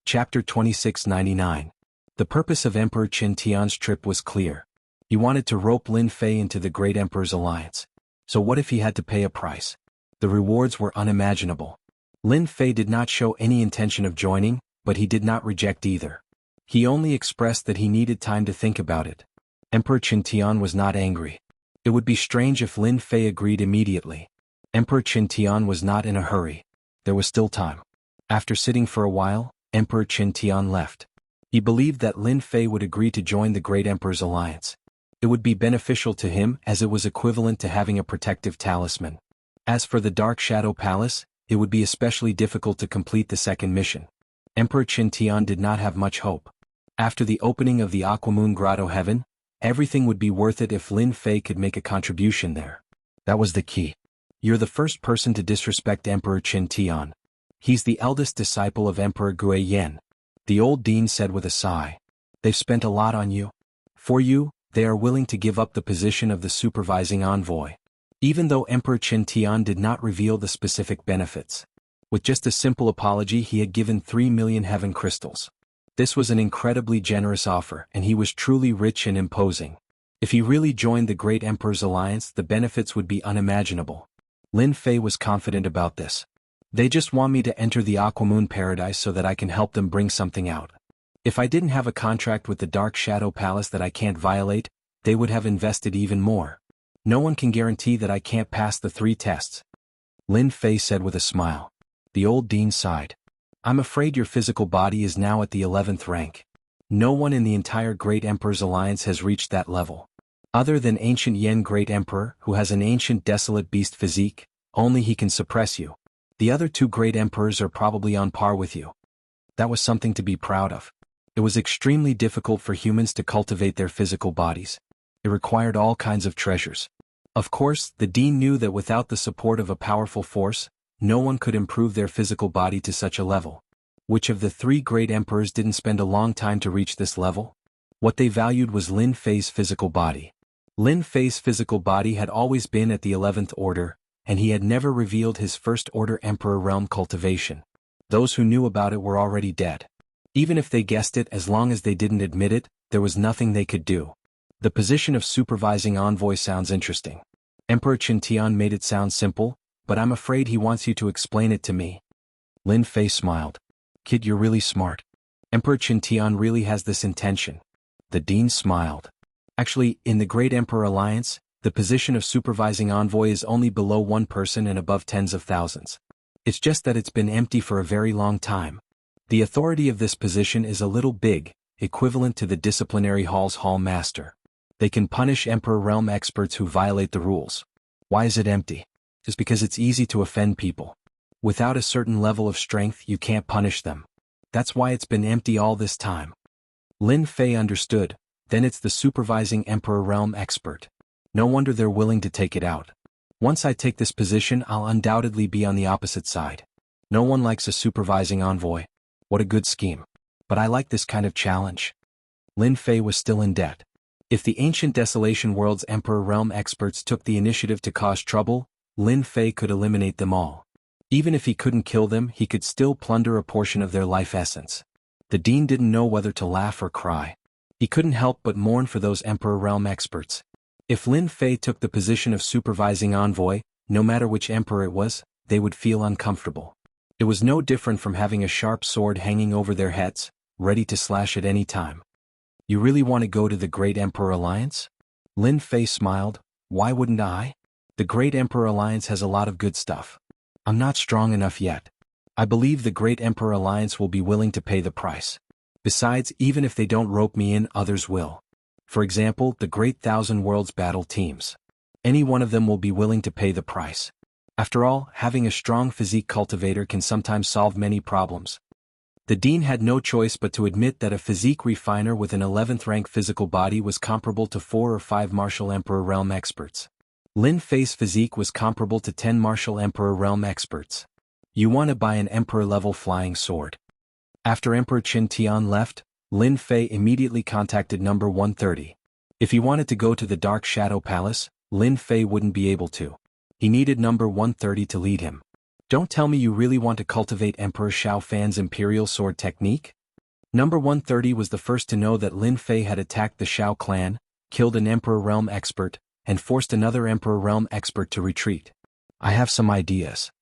Chapter 2699. The purpose of Emperor Qin Tian's trip was clear. He wanted to rope Lin Fei into the Great Emperor's alliance. So what if he had to pay a price? The rewards were unimaginable. Lin Fei did not show any intention of joining, but he did not reject either. He only expressed that he needed time to think about it. Emperor Qin Tian was not angry. It would be strange if Lin Fei agreed immediately. Emperor Qin Tian was not in a hurry. there was still time. After sitting for a while, Emperor Qin Tian left. He believed that Lin Fei would agree to join the Great Emperor's alliance. It would be beneficial to him as it was equivalent to having a protective talisman. As for the Dark Shadow Palace, it would be especially difficult to complete the second mission. Emperor Qin Tian did not have much hope. After the opening of the Aquamoon Grotto Heaven, everything would be worth it if Lin Fei could make a contribution there. That was the key. You're the first person to disrespect Emperor Qin Tian. He's the eldest disciple of Emperor Gui Yan. The old dean said with a sigh. They've spent a lot on you. For you, they are willing to give up the position of the supervising envoy. Even though Emperor Qin Tian did not reveal the specific benefits. With just a simple apology, he had given 3 million heaven crystals. This was an incredibly generous offer, and he was truly rich and imposing. If he really joined the Great Emperor's alliance, the benefits would be unimaginable. Lin Fei was confident about this. They just want me to enter the Aquamoon Paradise so that I can help them bring something out. If I didn't have a contract with the Dark Shadow Palace that I can't violate, they would have invested even more. No one can guarantee that I can't pass the 3 tests. Lin Fei said with a smile. The old dean sighed. I'm afraid your physical body is now at the 11th rank. No one in the entire Great Emperor's alliance has reached that level. Other than Ancient Yen Great Emperor, who has an ancient desolate beast physique, only he can suppress you. The other 2 Great Emperors are probably on par with you. That was something to be proud of. It was extremely difficult for humans to cultivate their physical bodies. It required all kinds of treasures. Of course, the dean knew that without the support of a powerful force, no one could improve their physical body to such a level. Which of the 3 Great Emperors didn't spend a long time to reach this level? What they valued was Lin Fei's physical body. Lin Fei's physical body had always been at the 11th order, and he had never revealed his first order Emperor realm cultivation. Those who knew about it were already dead. Even if they guessed it, as long as they didn't admit it, there was nothing they could do. The position of supervising envoy sounds interesting. Emperor Qin Tian made it sound simple, but I'm afraid he wants you to explain it to me. Lin Fei smiled. Kid, you're really smart. Emperor Qin Tian really has this intention. The dean smiled. Actually, in the Great Emperor Alliance, the position of supervising envoy is only below 1 person and above tens of thousands. It's just that it's been empty for a very long time. The authority of this position is a little big, equivalent to the disciplinary hall's hall master. They can punish Emperor realm experts who violate the rules. Why is it empty? Just because it's easy to offend people. Without a certain level of strength, you can't punish them. That's why it's been empty all this time. Lin Fei understood. Then it's the supervising Emperor realm expert. No wonder they're willing to take it out. Once I take this position, I'll undoubtedly be on the opposite side. No one likes a supervising envoy. What a good scheme. But I like this kind of challenge. Lin Fei was still in debt. If the ancient Desolation World's Emperor realm experts took the initiative to cause trouble, Lin Fei could eliminate them all. Even if he couldn't kill them, he could still plunder a portion of their life essence. The dean didn't know whether to laugh or cry. He couldn't help but mourn for those Emperor realm experts. If Lin Fei took the position of supervising envoy, no matter which emperor it was, they would feel uncomfortable. It was no different from having a sharp sword hanging over their heads, ready to slash at any time. You really want to go to the Great Emperor Alliance? Lin Fei smiled. Why wouldn't I? The Great Emperor Alliance has a lot of good stuff. I'm not strong enough yet. I believe the Great Emperor Alliance will be willing to pay the price. Besides, even if they don't rope me in, others will. For example, the Great Thousand Worlds battle teams. Any one of them will be willing to pay the price. After all, having a strong physique cultivator can sometimes solve many problems. The dean had no choice but to admit that a physique refiner with an 11th rank physical body was comparable to 4 or 5 martial Emperor realm experts. Lin Fei's physique was comparable to 10 martial Emperor realm experts. You want to buy an Emperor level flying sword. After Emperor Qin Tian left, Lin Fei immediately contacted number 130. If he wanted to go to the Dark Shadow Palace, Lin Fei wouldn't be able to. He needed number 130 to lead him. Don't tell me you really want to cultivate Emperor Xiao Fan's Imperial Sword technique? Number 130 was the first to know that Lin Fei had attacked the Xiao clan, killed an Emperor Realm expert, and forced another Emperor Realm expert to retreat. I have some ideas.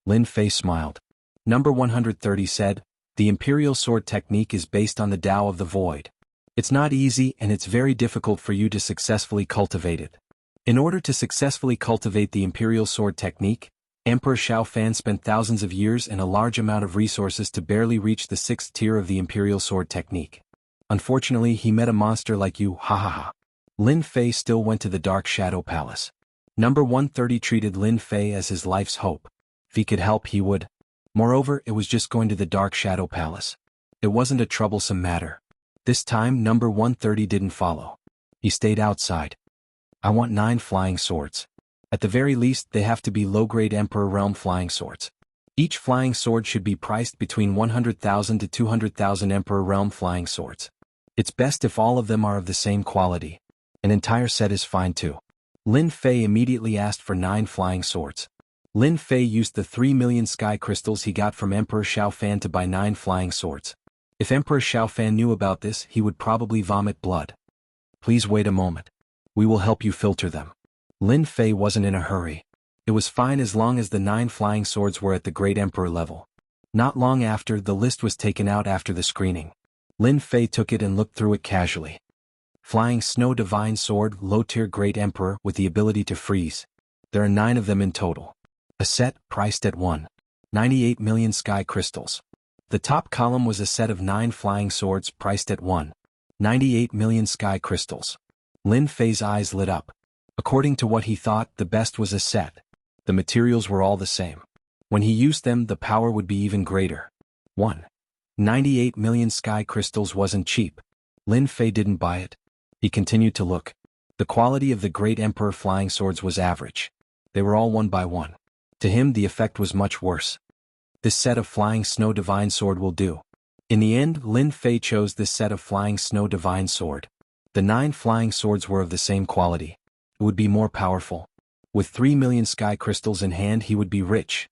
Lin Fei smiled. Number 130 said, the Imperial Sword technique is based on the Tao of the Void. It's not easy and it's very difficult for you to successfully cultivate it. In order to successfully cultivate the Imperial Sword technique, Emperor Xiao Fan spent thousands of years and a large amount of resources to barely reach the 6th tier of the Imperial Sword technique. Unfortunately, he met a monster like you, ha ha ha. Lin Fei still went to the Dark Shadow Palace. Number 130 treated Lin Fei as his life's hope. If he could help, he would. Moreover, it was just going to the Dark Shadow Palace. It wasn't a troublesome matter. This time, number 130 didn't follow. He stayed outside. I want 9 flying swords. At the very least, they have to be low-grade Emperor Realm flying swords. Each flying sword should be priced between 100,000 to 200,000 Emperor Realm flying swords. It's best if all of them are of the same quality. An entire set is fine too. Lin Fei immediately asked for 9 flying swords. Lin Fei used the 3 million sky crystals he got from Emperor Xiao Fan to buy 9 flying swords. If Emperor Xiao Fan knew about this, he would probably vomit blood. Please wait a moment. We will help you filter them. Lin Fei wasn't in a hurry. It was fine as long as the 9 flying swords were at the Great Emperor level. Not long after, the list was taken out after the screening. Lin Fei took it and looked through it casually. Flying Snow Divine Sword, low-tier Great Emperor with the ability to freeze. There are 9 of them in total. A set, priced at 1.98 million sky crystals. The top column was a set of 9 flying swords priced at 1.98 million sky crystals. Lin Fei's eyes lit up. According to what he thought, the best was a set. The materials were all the same. When he used them, the power would be even greater. 1.98 million sky crystals wasn't cheap. Lin Fei didn't buy it. He continued to look. The quality of the Great Emperor flying swords was average. They were all 1 by 1. To him, the effect was much worse. This set of Flying Snow Divine Sword will do. In the end, Lin Fei chose this set of Flying Snow Divine Sword. The 9 flying swords were of the same quality. It would be more powerful. With 3 million sky crystals in hand, he would be rich.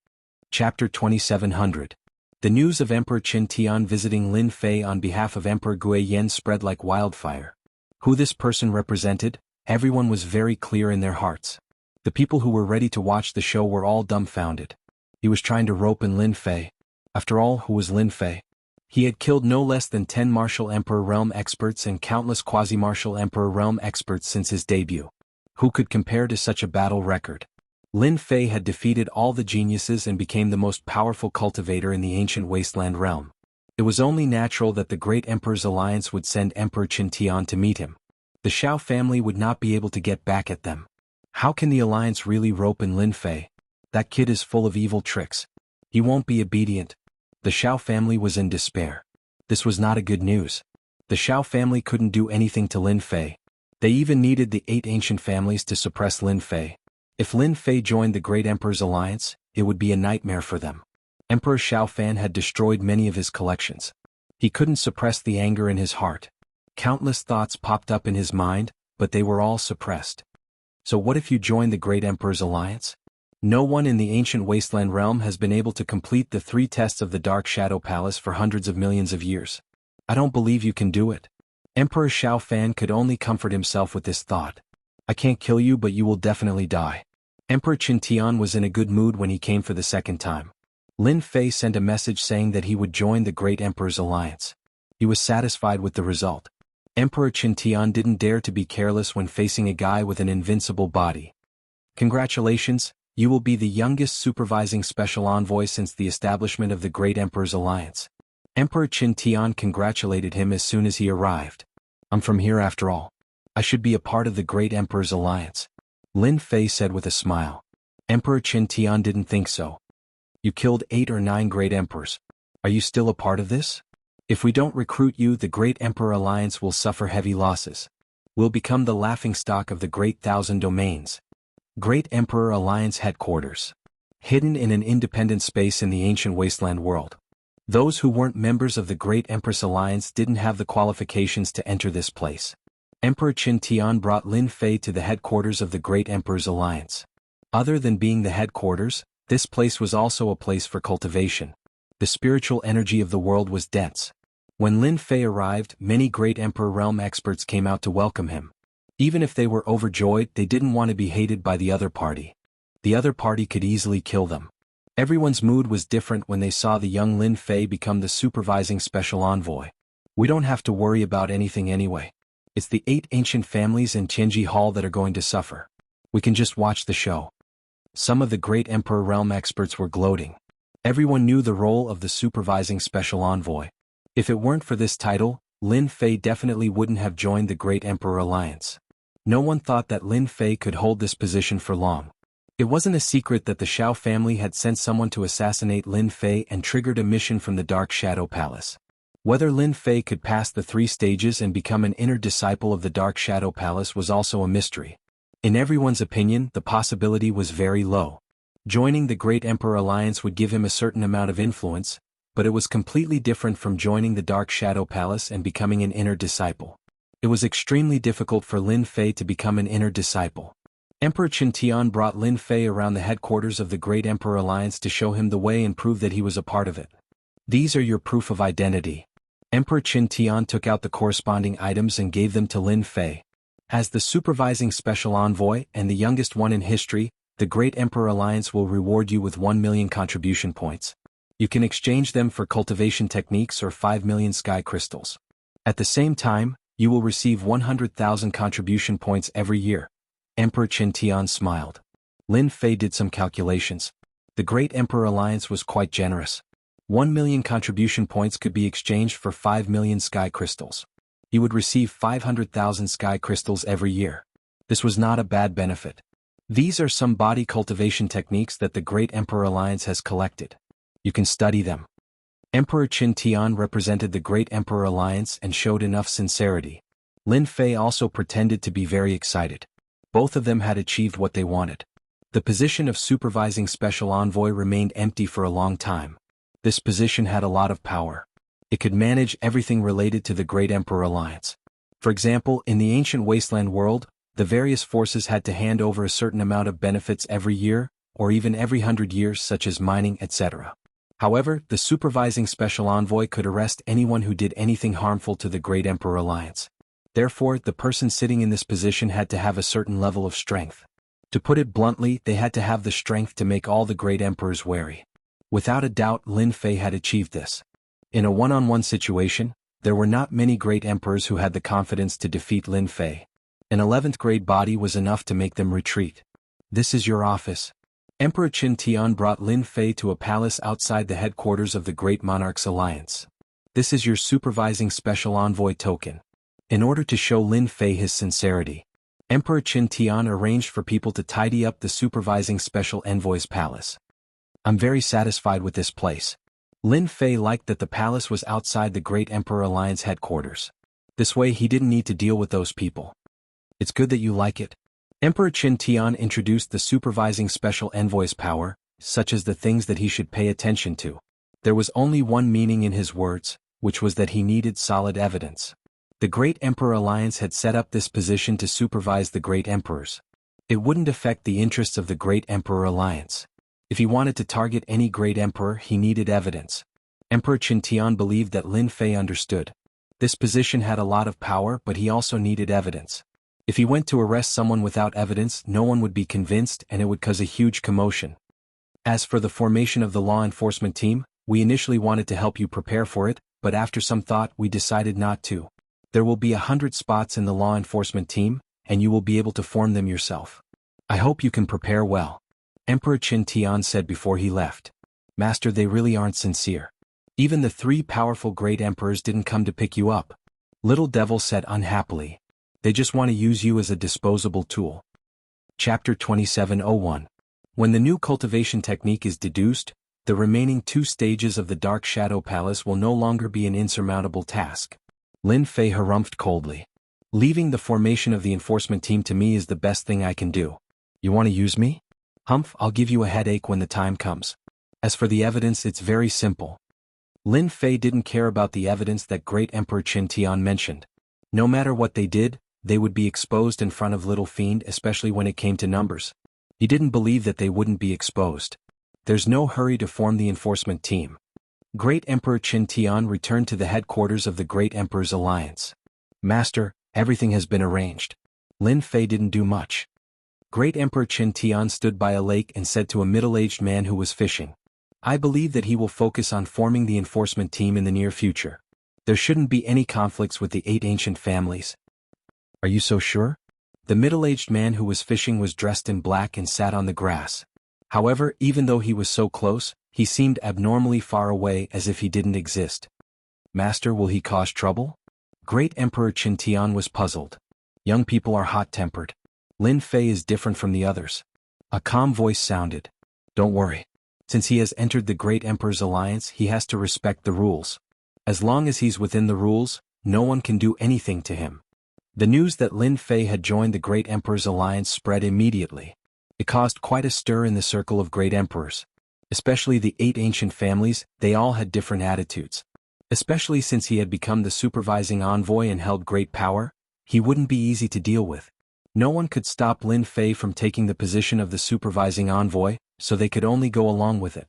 Chapter 2700. The news of Emperor Qin Tian visiting Lin Fei on behalf of Emperor Gui Yan spread like wildfire. Who this person represented, everyone was very clear in their hearts. The people who were ready to watch the show were all dumbfounded. He was trying to rope in Lin Fei. After all, who was Lin Fei? He had killed no less than 10 martial Emperor Realm experts and countless quasi-martial Emperor Realm experts since his debut. Who could compare to such a battle record? Lin Fei had defeated all the geniuses and became the most powerful cultivator in the ancient wasteland realm. It was only natural that the Great Emperor's alliance would send Emperor Qin Tian to meet him. The Xiao family would not be able to get back at them. How can the alliance really rope in Lin Fei? That kid is full of evil tricks. He won't be obedient. The Xiao family was in despair. This was not a good news. The Xiao family couldn't do anything to Lin Fei. They even needed the 8 ancient families to suppress Lin Fei. If Lin Fei joined the Great Emperor's alliance, it would be a nightmare for them. Emperor Xiao Fan had destroyed many of his collections. He couldn't suppress the anger in his heart. Countless thoughts popped up in his mind, but they were all suppressed. So what if you join the Great Emperor's alliance? No one in the ancient wasteland realm has been able to complete the 3 tests of the Dark Shadow Palace for hundreds of millions of years. I don't believe you can do it. Emperor Xiao Fan could only comfort himself with this thought. I can't kill you, but you will definitely die. Emperor Qin Tian was in a good mood when he came for the second time. Lin Fei sent a message saying that he would join the Great Emperor's alliance. He was satisfied with the result. Emperor Qin Tian didn't dare to be careless when facing a guy with an invincible body. Congratulations, you will be the youngest supervising special envoy since the establishment of the Great Emperor's alliance. Emperor Qin Tian congratulated him as soon as he arrived. I'm from here after all. I should be a part of the Great Emperor's alliance. Lin Fei said with a smile. Emperor Qin Tian didn't think so. You killed 8 or 9 Great Emperors. Are you still a part of this? If we don't recruit you, the Great Emperor Alliance will suffer heavy losses. We'll become the laughingstock of the Great Thousand Domains. Great Emperor Alliance Headquarters. Hidden in an independent space in the ancient wasteland world. Those who weren't members of the Great Empress Alliance didn't have the qualifications to enter this place. Emperor Qin Tian brought Lin Fei to the headquarters of the Great Emperor's Alliance. Other than being the headquarters, this place was also a place for cultivation. The spiritual energy of the world was dense. When Lin Fei arrived, many Great Emperor Realm experts came out to welcome him. Even if they were overjoyed, they didn't want to be hated by the other party. The other party could easily kill them. Everyone's mood was different when they saw the young Lin Fei become the supervising special envoy. We don't have to worry about anything anyway. It's the 8 ancient families in Tianji Hall that are going to suffer. We can just watch the show. Some of the great Emperor realm experts were gloating. Everyone knew the role of the supervising special envoy. If it weren't for this title, Lin Fei definitely wouldn't have joined the Great Emperor Alliance. No one thought that Lin Fei could hold this position for long. It wasn't a secret that the Xiao family had sent someone to assassinate Lin Fei and triggered a mission from the Dark Shadow Palace. Whether Lin Fei could pass the 3 stages and become an inner disciple of the Dark Shadow Palace was also a mystery. In everyone's opinion, the possibility was very low. Joining the Great Emperor Alliance would give him a certain amount of influence, but it was completely different from joining the Dark Shadow Palace and becoming an inner disciple. It was extremely difficult for Lin Fei to become an inner disciple. Emperor Qin Tian brought Lin Fei around the headquarters of the Great Emperor Alliance to show him the way and prove that he was a part of it. These are your proof of identity. Emperor Qin Tian took out the corresponding items and gave them to Lin Fei. As the supervising special envoy and the youngest one in history, the Great Emperor Alliance will reward you with 1 million contribution points. You can exchange them for cultivation techniques or 5 million sky crystals. At the same time, you will receive 100,000 contribution points every year. Emperor Qin Tian smiled. Lin Fei did some calculations. The Great Emperor Alliance was quite generous. 1 million contribution points could be exchanged for 5 million sky crystals. He would receive 500,000 sky crystals every year. This was not a bad benefit. These are some body cultivation techniques that the Great Emperor Alliance has collected. You can study them. Emperor Qin Tian represented the Great Emperor Alliance and showed enough sincerity. Lin Fei also pretended to be very excited. Both of them had achieved what they wanted. The position of supervising special envoy remained empty for a long time. This position had a lot of power. It could manage everything related to the Great Emperor Alliance. For example, in the ancient wasteland world, the various forces had to hand over a certain amount of benefits every year, or even every 100 years, such as mining, etc. However, the supervising special envoy could arrest anyone who did anything harmful to the Great Emperor Alliance. Therefore, the person sitting in this position had to have a certain level of strength. To put it bluntly, they had to have the strength to make all the great emperors wary. Without a doubt, Lin Fei had achieved this. In a one-on-one situation, there were not many great emperors who had the confidence to defeat Lin Fei. An 11th grade body was enough to make them retreat. This is your office. Emperor Qin Tian brought Lin Fei to a palace outside the headquarters of the Great Monarchs Alliance. This is your supervising special envoy token. In order to show Lin Fei his sincerity, Emperor Qin Tian arranged for people to tidy up the supervising special envoy's palace. I'm very satisfied with this place. Lin Fei liked that the palace was outside the Great Emperor Alliance headquarters. This way he didn't need to deal with those people. It's good that you like it. Emperor Qin Tian introduced the supervising special envoy's power, such as the things that he should pay attention to. There was only one meaning in his words, which was that he needed solid evidence. The Great Emperor Alliance had set up this position to supervise the Great Emperors. It wouldn't affect the interests of the Great Emperor Alliance. If he wanted to target any Great Emperor, he needed evidence. Emperor Qin Tian believed that Lin Fei understood. This position had a lot of power, but he also needed evidence. If he went to arrest someone without evidence, no one would be convinced and it would cause a huge commotion. As for the formation of the law enforcement team, we initially wanted to help you prepare for it, but after some thought we decided not to. There will be 100 spots in the law enforcement team, and you will be able to form them yourself. I hope you can prepare well. Emperor Qin Tian said before he left. Master, they really aren't sincere. Even the 3 powerful great emperors didn't come to pick you up. Little Devil said unhappily. They just want to use you as a disposable tool. Chapter 2701. When the new cultivation technique is deduced, the remaining 2 stages of the Dark Shadow Palace will no longer be an insurmountable task. Lin Fei harumphed coldly. Leaving the formation of the enforcement team to me is the best thing I can do. You want to use me? Humph, I'll give you a headache when the time comes. As for the evidence, it's very simple. Lin Fei didn't care about the evidence that Great Emperor Qin Tian mentioned. No matter what they did, they would be exposed in front of Little Fiend, especially when it came to numbers. He didn't believe that they wouldn't be exposed. There's no hurry to form the enforcement team. Great Emperor Qin Tian returned to the headquarters of the Great Emperor's Alliance. Master, everything has been arranged. Lin Fei didn't do much. Great Emperor Qin Tian stood by a lake and said to a middle-aged man who was fishing, I believe that he will focus on forming the enforcement team in the near future. There shouldn't be any conflicts with the 8 ancient families. Are you so sure? The middle-aged man who was fishing was dressed in black and sat on the grass. However, even though he was so close, he seemed abnormally far away as if he didn't exist. Master, will he cause trouble? Great Emperor Qin Tian was puzzled. Young people are hot-tempered. Lin Fei is different from the others. A calm voice sounded. Don't worry. Since he has entered the Great Emperor's alliance, he has to respect the rules. As long as he's within the rules, no one can do anything to him. The news that Lin Fei had joined the Great Emperor's alliance spread immediately. It caused quite a stir in the circle of Great Emperors. Especially the 8 ancient families, they all had different attitudes. Especially since he had become the supervising envoy and held great power, he wouldn't be easy to deal with. No one could stop Lin Fei from taking the position of the supervising envoy, so they could only go along with it.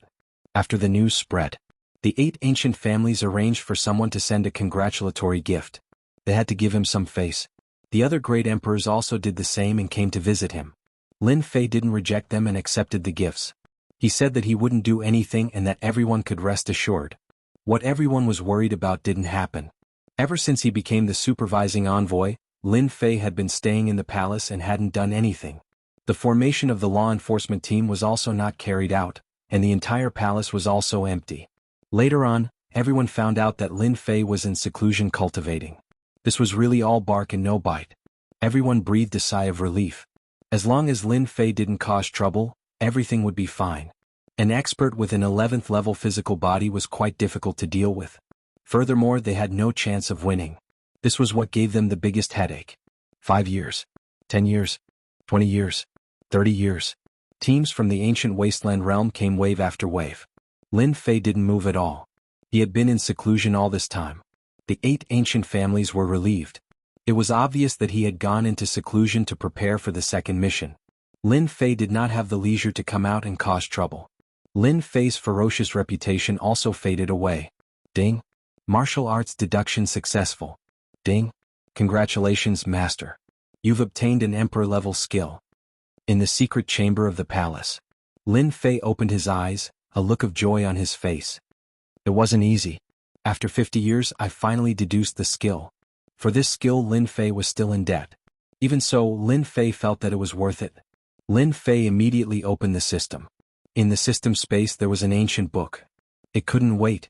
After the news spread, the 8 ancient families arranged for someone to send a congratulatory gift. They had to give him some face. The other great emperors also did the same and came to visit him. Lin Fei didn't reject them and accepted the gifts. He said that he wouldn't do anything and that everyone could rest assured. What everyone was worried about didn't happen. Ever since he became the supervising envoy, Lin Fei had been staying in the palace and hadn't done anything. The formation of the law enforcement team was also not carried out, and the entire palace was also empty. Later on, everyone found out that Lin Fei was in seclusion cultivating. This was really all bark and no bite. Everyone breathed a sigh of relief. As long as Lin Fei didn't cause trouble, everything would be fine. An expert with an 11th level physical body was quite difficult to deal with. Furthermore, they had no chance of winning. This was what gave them the biggest headache. 5 years, 10 years, 20 years, 30 years. Teams from the ancient wasteland realm came wave after wave. Lin Fei didn't move at all. He had been in seclusion all this time. The 8 ancient families were relieved. It was obvious that he had gone into seclusion to prepare for the second mission. Lin Fei did not have the leisure to come out and cause trouble. Lin Fei's ferocious reputation also faded away. Ding. Martial arts deduction successful. Ding. Congratulations, Master. You've obtained an Emperor-level skill. In the secret chamber of the palace, Lin Fei opened his eyes, a look of joy on his face. It wasn't easy. After 50 years, I finally deduced the skill. For this skill, Lin Fei was still in debt. Even so, Lin Fei felt that it was worth it. Lin Fei immediately opened the system. In the system space there was an ancient book. It couldn't wait.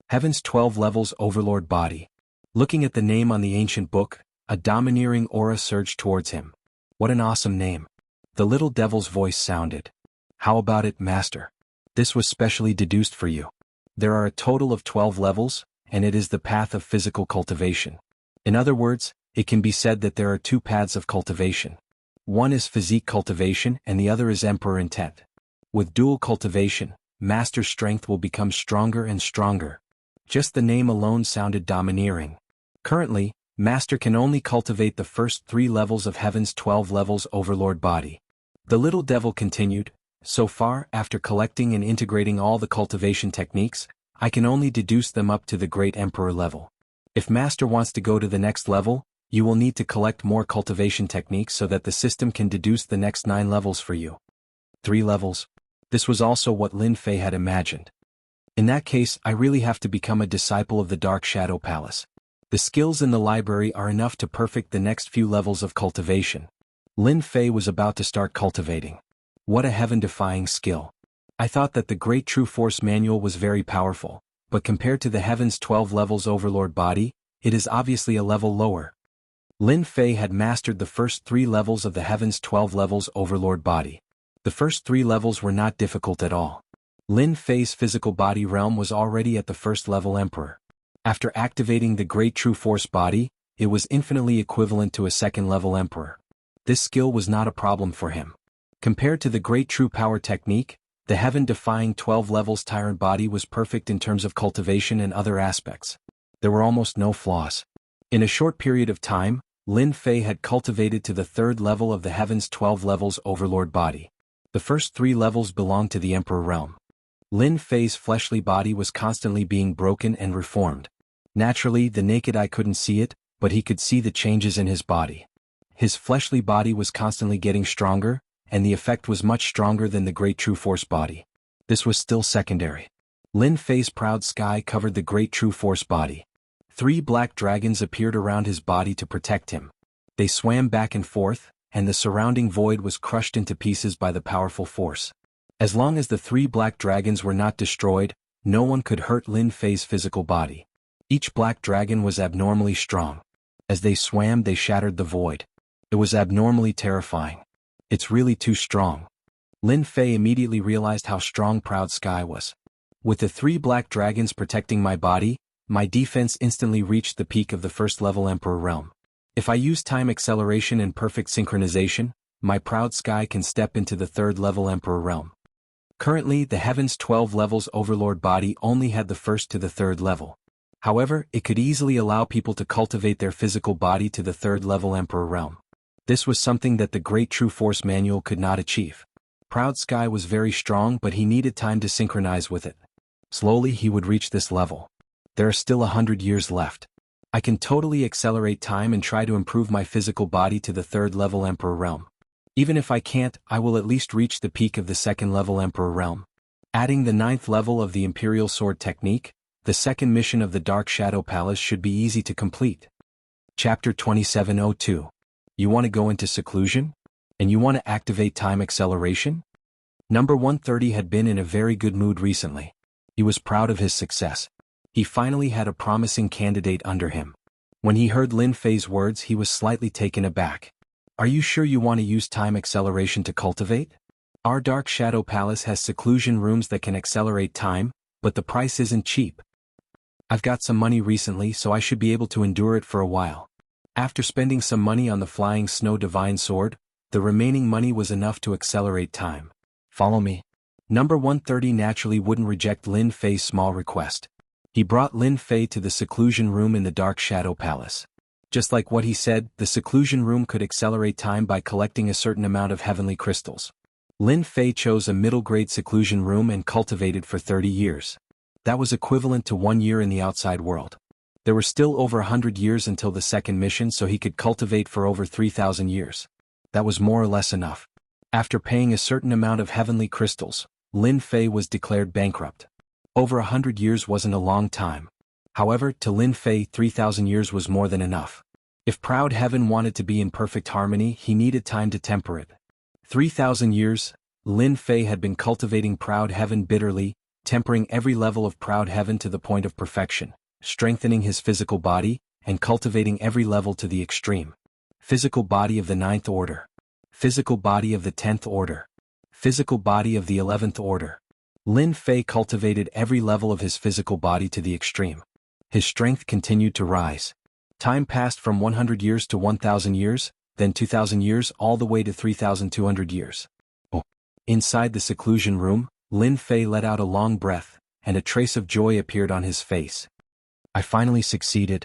Heaven's 12 Levels Overlord Body. Looking at the name on the ancient book, a domineering aura surged towards him. What an awesome name. The little devil's voice sounded. How about it, Master? This was specially deduced for you. There are a total of 12 levels, and it is the path of physical cultivation. In other words, it can be said that there are 2 paths of cultivation. One is physique cultivation and the other is emperor intent. With dual cultivation, Master's strength will become stronger and stronger. Just the name alone sounded domineering. Currently, Master can only cultivate the first 3 levels of Heaven's 12 Levels Overlord Body. The little devil continued, so far, after collecting and integrating all the cultivation techniques, I can only deduce them up to the Great Emperor level. If Master wants to go to the next level, you will need to collect more cultivation techniques so that the system can deduce the next 9 levels for you. 3 levels. This was also what Lin Fei had imagined. In that case, I really have to become a disciple of the Dark Shadow Palace. The skills in the library are enough to perfect the next few levels of cultivation. Lin Fei was about to start cultivating. What a heaven-defying skill. I thought that the Great True Force Manual was very powerful, but compared to the Heaven's 12 Levels Overlord Body, it is obviously a level lower. Lin Fei had mastered the first 3 levels of the Heaven's 12 Levels Overlord Body. The first 3 levels were not difficult at all. Lin Fei's physical body realm was already at the first level Emperor. After activating the Great True Force Body, it was infinitely equivalent to a second level Emperor. This skill was not a problem for him. Compared to the Great True Power technique, the heaven-defying 12 levels Tyrant Body was perfect in terms of cultivation and other aspects. There were almost no flaws. In a short period of time, Lin Fei had cultivated to the 3rd level of the Heaven's 12 Levels Overlord Body. The first 3 levels belonged to the Emperor realm. Lin Fei's fleshly body was constantly being broken and reformed. Naturally, the naked eye couldn't see it, but he could see the changes in his body. His fleshly body was constantly getting stronger, and the effect was much stronger than the Great True Force Body. This was still secondary. Lin Fei's proud sky covered the Great True Force Body. 3 black dragons appeared around his body to protect him. They swam back and forth, and the surrounding void was crushed into pieces by the powerful force. As long as the 3 black dragons were not destroyed, no one could hurt Lin Fei's physical body. Each black dragon was abnormally strong. As they swam, they shattered the void. It was abnormally terrifying. It's really too strong. Lin Fei immediately realized how strong Proud Sky was. With the 3 black dragons protecting my body, my defense instantly reached the peak of the first level Emperor realm. If I use time acceleration and perfect synchronization, my Proud Sky can step into the 3rd level Emperor realm. Currently, the Heaven's 12 levels Overlord body only had the 1st to the 3rd level. However, it could easily allow people to cultivate their physical body to the 3rd level Emperor realm. This was something that the Great True Force Manual could not achieve. Proud Sky was very strong, but he needed time to synchronize with it. Slowly he would reach this level. There are still 100 years left. I can totally accelerate time and try to improve my physical body to the 3rd level Emperor realm. Even if I can't, I will at least reach the peak of the 2nd level Emperor realm. Adding the 9th level of the Imperial Sword Technique, the 2nd mission of the Dark Shadow Palace should be easy to complete. Chapter 2702. You want to go into seclusion? And you want to activate time acceleration? Number 130 had been in a very good mood recently. He was proud of his success. He finally had a promising candidate under him. When he heard Lin Fei's words, he was slightly taken aback. Are you sure you want to use time acceleration to cultivate? Our Dark Shadow Palace has seclusion rooms that can accelerate time, but the price isn't cheap. I've got some money recently, so I should be able to endure it for a while. After spending some money on the Flying Snow Divine Sword, the remaining money was enough to accelerate time. Follow me. Number 130 naturally wouldn't reject Lin Fei's small request. He brought Lin Fei to the seclusion room in the Dark Shadow Palace. Just like what he said, the seclusion room could accelerate time by collecting a certain amount of heavenly crystals. Lin Fei chose a middle-grade seclusion room and cultivated for 30 years. That was equivalent to 1 year in the outside world. There were still over 100 years until the 2nd mission, so he could cultivate for over 3,000 years. That was more or less enough. After paying a certain amount of heavenly crystals, Lin Fei was declared bankrupt. Over 100 years wasn't a long time. However, to Lin Fei, 3,000 years was more than enough. If Proud Heaven wanted to be in perfect harmony, he needed time to temper it. 3,000 years, Lin Fei had been cultivating Proud Heaven bitterly, tempering every level of Proud Heaven to the point of perfection, strengthening his physical body, and cultivating every level to the extreme. Physical body of the 9th order. Physical body of the 10th order. Physical body of the 11th order. Lin Fei cultivated every level of his physical body to the extreme. His strength continued to rise. Time passed from 100 years to 1,000 years, then 2,000 years all the way to 3,200 years. Inside the seclusion room, Lin Fei let out a long breath, and a trace of joy appeared on his face. I finally succeeded.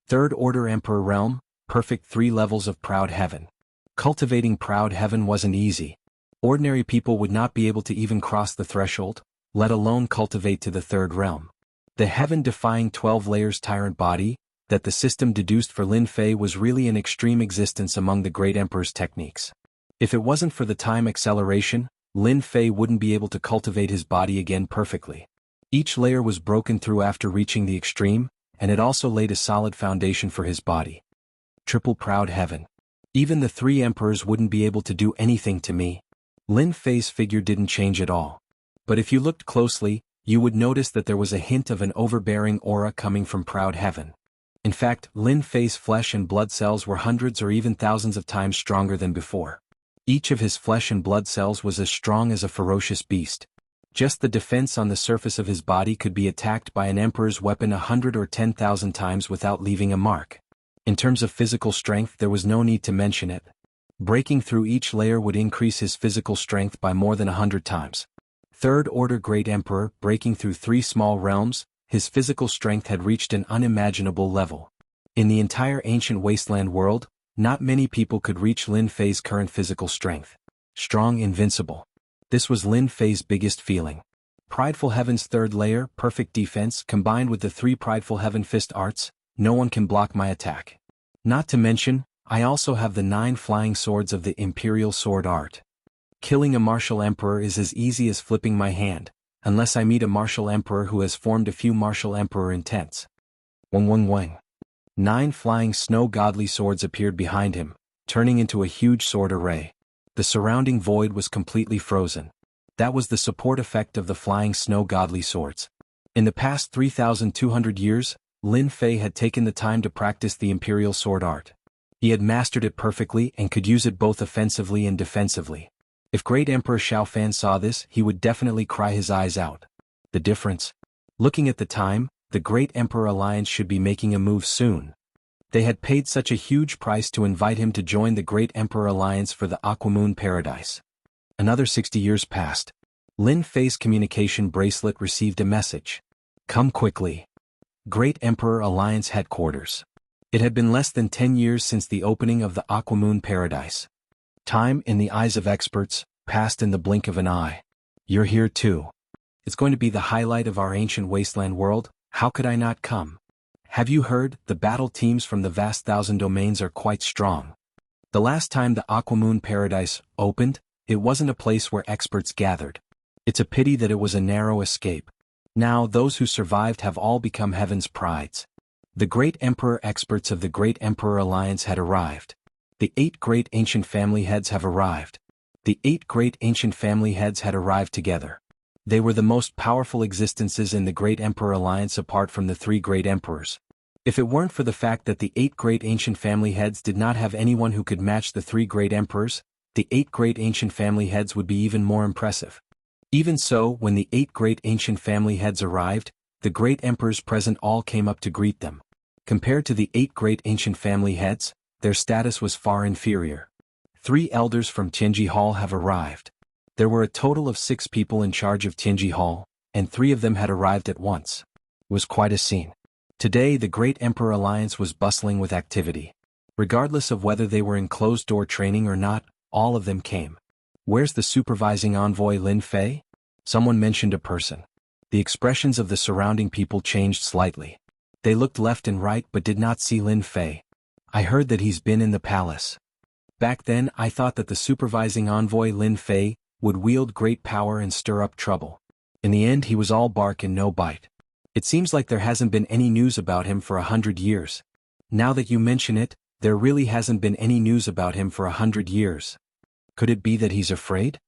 3rd Order Emperor Realm, perfect 3 levels of Proud Heaven. Cultivating Proud Heaven wasn't easy. Ordinary people would not be able to even cross the threshold, let alone cultivate to the 3rd realm. The heaven-defying 12 layers tyrant body that the system deduced for Lin Fei was really an extreme existence among the Great Emperor's techniques. If it wasn't for the time acceleration, Lin Fei wouldn't be able to cultivate his body again perfectly. Each layer was broken through after reaching the extreme, and it also laid a solid foundation for his body. Triple Proud Heaven. Even the 3 emperors wouldn't be able to do anything to me. Lin Fei's figure didn't change at all. But if you looked closely, you would notice that there was a hint of an overbearing aura coming from Proud Heaven. In fact, Lin Fei's flesh and blood cells were hundreds or even thousands of times stronger than before. Each of his flesh and blood cells was as strong as a ferocious beast. Just the defense on the surface of his body could be attacked by an emperor's weapon 100 or 10,000 times without leaving a mark. In terms of physical strength, there was no need to mention it. Breaking through each layer would increase his physical strength by more than 100 times. 3rd Order Great Emperor, breaking through 3 small realms, his physical strength had reached an unimaginable level. In the entire ancient wasteland world, not many people could reach Lin Fei's current physical strength. Strong, invincible. This was Lin Fei's biggest feeling. Prideful Heaven's 3rd layer, perfect defense, combined with the 3 Prideful Heaven fist arts, no one can block my attack. Not to mention, I also have the 9 flying swords of the Imperial Sword art. Killing a martial emperor is as easy as flipping my hand, unless I meet a martial emperor who has formed a few martial emperor intents. Wang wang wang. 9 flying snow godly swords appeared behind him, turning into a huge sword array. The surrounding void was completely frozen. That was the support effect of the flying snow godly swords. In the past 3,200 years, Lin Fei had taken the time to practice the imperial sword art. He had mastered it perfectly and could use it both offensively and defensively. If Great Emperor Xiaofan saw this, he would definitely cry his eyes out. The difference? Looking at the time, the Great Emperor Alliance should be making a move soon. They had paid such a huge price to invite him to join the Great Emperor Alliance for the Aquamoon Paradise. Another 60 years passed. Lin Fei's communication bracelet received a message. Come quickly. Great Emperor Alliance Headquarters. It had been less than 10 years since the opening of the Aquamoon Paradise. Time, in the eyes of experts, passed in the blink of an eye. You're here too. It's going to be the highlight of our ancient wasteland world. How could I not come? Have you heard? The battle teams from the vast thousand domains are quite strong. The last time the Aquamoon Paradise opened, it wasn't a place where experts gathered. It's a pity that it was a narrow escape. Now those who survived have all become heaven's prides. The great emperor experts of the Great Emperor Alliance had arrived. The 8 great ancient family heads have arrived. The 8 great ancient family heads had arrived together. They were the most powerful existences in the Great Emperor Alliance apart from the 3 great emperors. If it weren't for the fact that the 8 great ancient family heads did not have anyone who could match the 3 great emperors, the 8 great ancient family heads would be even more impressive. Even so, when the 8 great ancient family heads arrived, the great emperors present all came up to greet them. Compared to the 8 great ancient family heads, their status was far inferior. 3 elders from Tianji Hall have arrived. There were a total of 6 people in charge of Tianji Hall, and 3 of them had arrived at once. It was quite a scene. Today the Great Emperor Alliance was bustling with activity. Regardless of whether they were in closed-door training or not, all of them came. Where's the supervising envoy Lin Fei? Someone mentioned a person. The expressions of the surrounding people changed slightly. They looked left and right but did not see Lin Fei. I heard that he's been in the palace. Back then I thought that the supervising envoy Lin Fei would wield great power and stir up trouble. In the end he was all bark and no bite. It seems like there hasn't been any news about him for 100 years. Now that you mention it, there really hasn't been any news about him for 100 years. Could it be that he's afraid?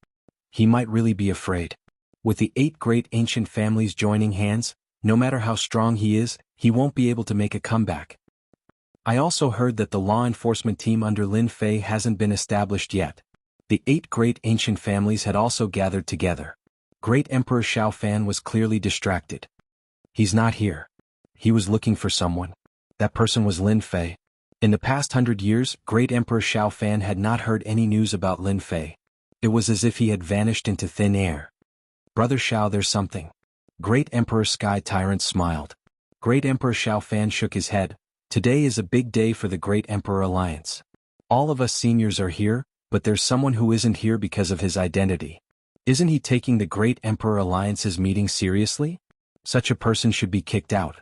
He might really be afraid. With the 8 great ancient families joining hands, no matter how strong he is, he won't be able to make a comeback. I also heard that the law enforcement team under Lin Fei hasn't been established yet. The 8 great ancient families had also gathered together. Great Emperor Xiaofan was clearly distracted. He's not here. He was looking for someone. That person was Lin Fei. In the past 100 years, Great Emperor Xiaofan had not heard any news about Lin Fei. It was as if he had vanished into thin air. Brother Xiao, there's something. Great Emperor Sky Tyrant smiled. Great Emperor Xiaofan shook his head. Today is a big day for the Great Emperor Alliance. All of us seniors are here, but there's someone who isn't here because of his identity. Isn't he taking the Great Emperor Alliance's meeting seriously? Such a person should be kicked out.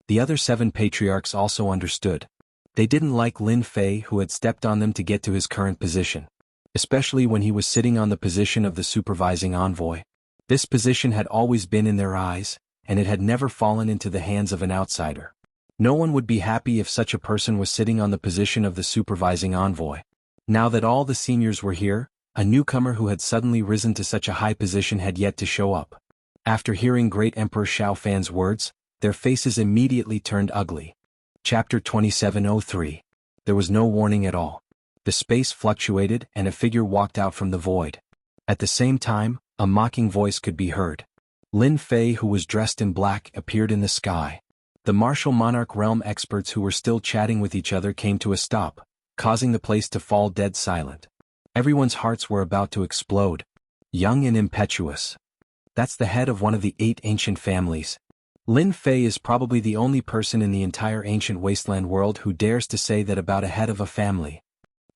The other 7 patriarchs also understood. They didn't like Lin Fei, who had stepped on them to get to his current position. Especially when he was sitting on the position of the supervising envoy. This position had always been in their eyes, and it had never fallen into the hands of an outsider. No one would be happy if such a person was sitting on the position of the supervising envoy. Now that all the seniors were here, a newcomer who had suddenly risen to such a high position had yet to show up. After hearing Great Emperor Xiaofan's words, their faces immediately turned ugly. Chapter 2703. There was no warning at all. The space fluctuated and a figure walked out from the void. At the same time, a mocking voice could be heard. Lin Fei, who was dressed in black, appeared in the sky. The martial monarch realm experts who were still chatting with each other came to a stop, causing the place to fall dead silent. Everyone's hearts were about to explode. Young and impetuous. That's the head of one of the 8 ancient families. Lin Fei is probably the only person in the entire ancient wasteland world who dares to say that about a head of a family.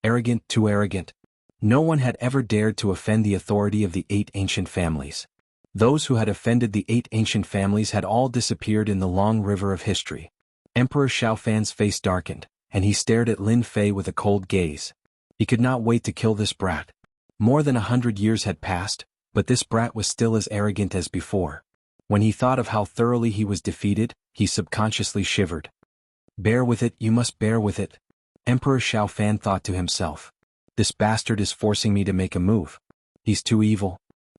Arrogant, too arrogant. No one had ever dared to offend the authority of the 8 ancient families. Those who had offended the 8 ancient families had all disappeared in the long river of history. Emperor Xiaofan's face darkened, and he stared at Lin Fei with a cold gaze. He could not wait to kill this brat. More than 100 years had passed, but this brat was still as arrogant as before. When he thought of how thoroughly he was defeated, he subconsciously shivered. Bear with it, you must bear with it. Emperor Xiaofan thought to himself. This bastard is forcing me to make a move. He's too evil.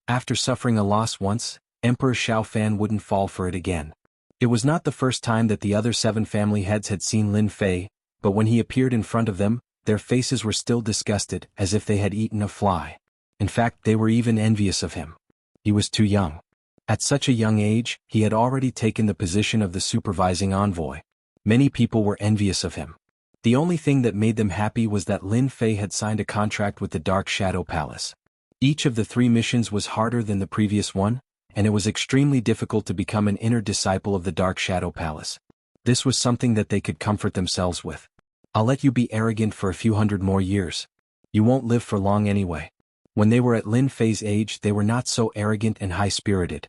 After suffering a loss once, Emperor Xiao Fan wouldn't fall for it again. It was not the first time that the other 7 family heads had seen Lin Fei, but when he appeared in front of them, their faces were still disgusted, as if they had eaten a fly. In fact, they were even envious of him. He was too young. At such a young age, he had already taken the position of the supervising envoy. Many people were envious of him. The only thing that made them happy was that Lin Fei had signed a contract with the Dark Shadow Palace. Each of the 3 missions was harder than the previous one, and it was extremely difficult to become an inner disciple of the Dark Shadow Palace. This was something that they could comfort themselves with. I'll let you be arrogant for a few hundred more years. You won't live for long anyway. When they were at Lin Fei's age, they were not so arrogant and high-spirited.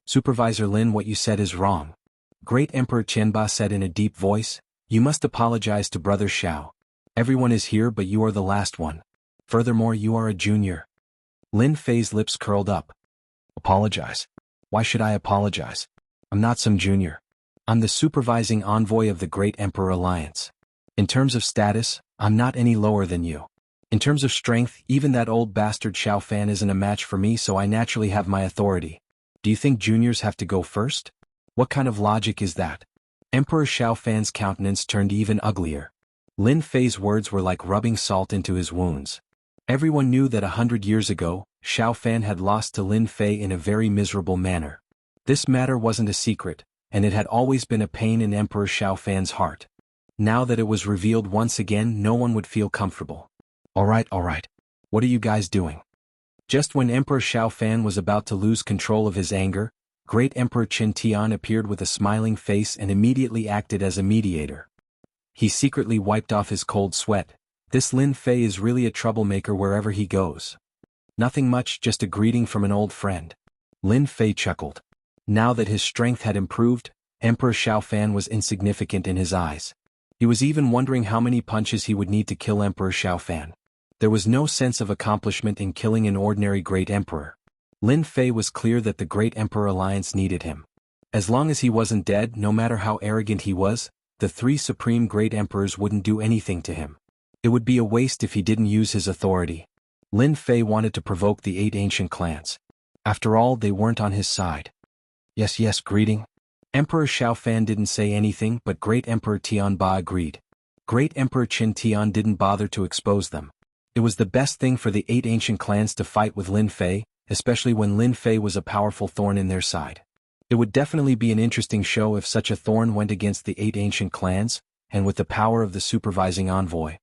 Supervisor Lin, what you said is wrong. Great Emperor Qianba said in a deep voice, you must apologize to Brother Xiao. Everyone is here but you are the last one. Furthermore, you are a junior. Lin Fei's lips curled up. Apologize? Why should I apologize? I'm not some junior. I'm the supervising envoy of the Great Emperor Alliance. In terms of status, I'm not any lower than you. In terms of strength, even that old bastard Xiao Fan isn't a match for me, so I naturally have my authority. Do you think juniors have to go first? What kind of logic is that? Emperor Xiao Fan's countenance turned even uglier. Lin Fei's words were like rubbing salt into his wounds. Everyone knew that 100 years ago, Xiao Fan had lost to Lin Fei in a very miserable manner. This matter wasn't a secret, and it had always been a pain in Emperor Xiao Fan's heart. Now that it was revealed once again, no one would feel comfortable. All right. What are you guys doing? Just when Emperor Xiao Fan was about to lose control of his anger, Great Emperor Qin Tian appeared with a smiling face and immediately acted as a mediator. He secretly wiped off his cold sweat. This Lin Fei is really a troublemaker wherever he goes. Nothing much, just a greeting from an old friend. Lin Fei chuckled. Now that his strength had improved, Emperor Xiao Fan was insignificant in his eyes. He was even wondering how many punches he would need to kill Emperor Xiao Fan. There was no sense of accomplishment in killing an ordinary Great Emperor. Lin Fei was clear that the Great Emperor Alliance needed him. As long as he wasn't dead, no matter how arrogant he was, the 3 supreme Great Emperors wouldn't do anything to him. It would be a waste if he didn't use his authority. Lin Fei wanted to provoke the 8 ancient clans. After all, they weren't on his side. Yes, greeting. Emperor Xiao Fan didn't say anything, but Great Emperor Tianba agreed. Great Emperor Qin Tian didn't bother to expose them. It was the best thing for the 8 ancient clans to fight with Lin Fei, especially when Lin Fei was a powerful thorn in their side. It would definitely be an interesting show if such a thorn went against the 8 ancient clans, and with the power of the supervising envoy.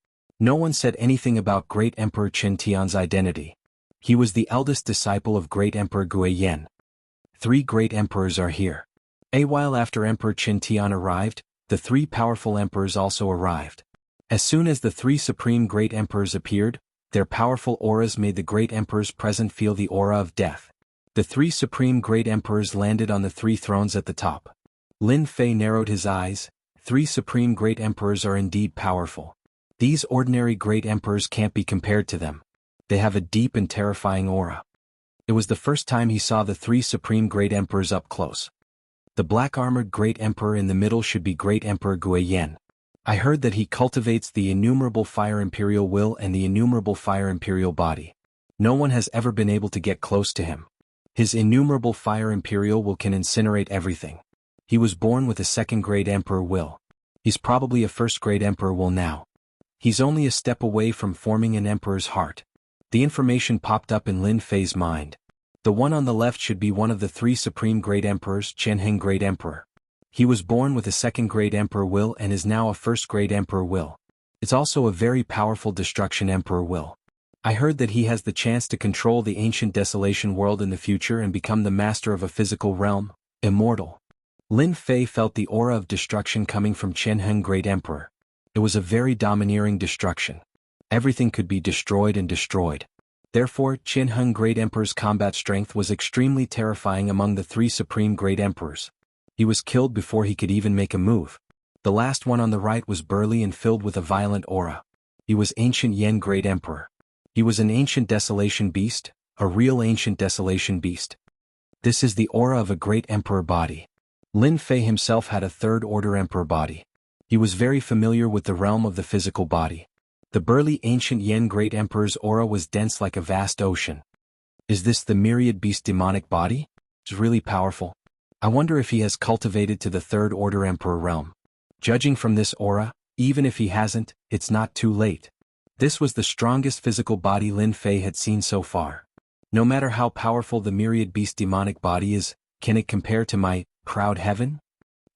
No one said anything about Great Emperor Qin Tian's identity. He was the eldest disciple of Great Emperor Guiyan. 3 great emperors are here. A while after Emperor Qin Tian arrived, the 3 powerful emperors also arrived. As soon as the 3 supreme great emperors appeared, their powerful auras made the great emperors present feel the aura of death. The 3 supreme great emperors landed on the 3 thrones at the top. Lin Fei narrowed his eyes. 3 supreme great emperors are indeed powerful. These ordinary great emperors can't be compared to them. They have a deep and terrifying aura. It was the first time he saw the 3 supreme great emperors up close. The black-armored great emperor in the middle should be Great Emperor Guiyan. I heard that he cultivates the innumerable fire imperial will and the innumerable fire imperial body. No one has ever been able to get close to him. His innumerable fire imperial will can incinerate everything. He was born with a 2nd great emperor will. He's probably a 1st great emperor will now. He's only a step away from forming an emperor's heart. The information popped up in Lin Fei's mind. The one on the left should be one of the 3 supreme great emperors, Qianheng Great Emperor. He was born with a 2nd great emperor will and is now a 1st great emperor will. It's also a very powerful destruction emperor will. I heard that he has the chance to control the ancient desolation world in the future and become the master of a physical realm, immortal. Lin Fei felt the aura of destruction coming from Qianheng Great Emperor. It was a very domineering destruction. Everything could be destroyed and destroyed. Therefore, Qianheng Great Emperor's combat strength was extremely terrifying among the 3 supreme great emperors. He was killed before he could even make a move. The last one on the right was burly and filled with a violent aura. He was Ancient Yen Great Emperor. He was an ancient desolation beast, a real ancient desolation beast. This is the aura of a great emperor body. Lin Fei himself had a 3rd order emperor body. He was very familiar with the realm of the physical body. The burly ancient Yen Great Emperor's aura was dense like a vast ocean. Is this the myriad beast demonic body? It's really powerful. I wonder if he has cultivated to the third order emperor realm. Judging from this aura, even if he hasn't, it's not too late. This was the strongest physical body Lin Fei had seen so far. No matter how powerful the myriad beast demonic body is, can it compare to my proud heaven?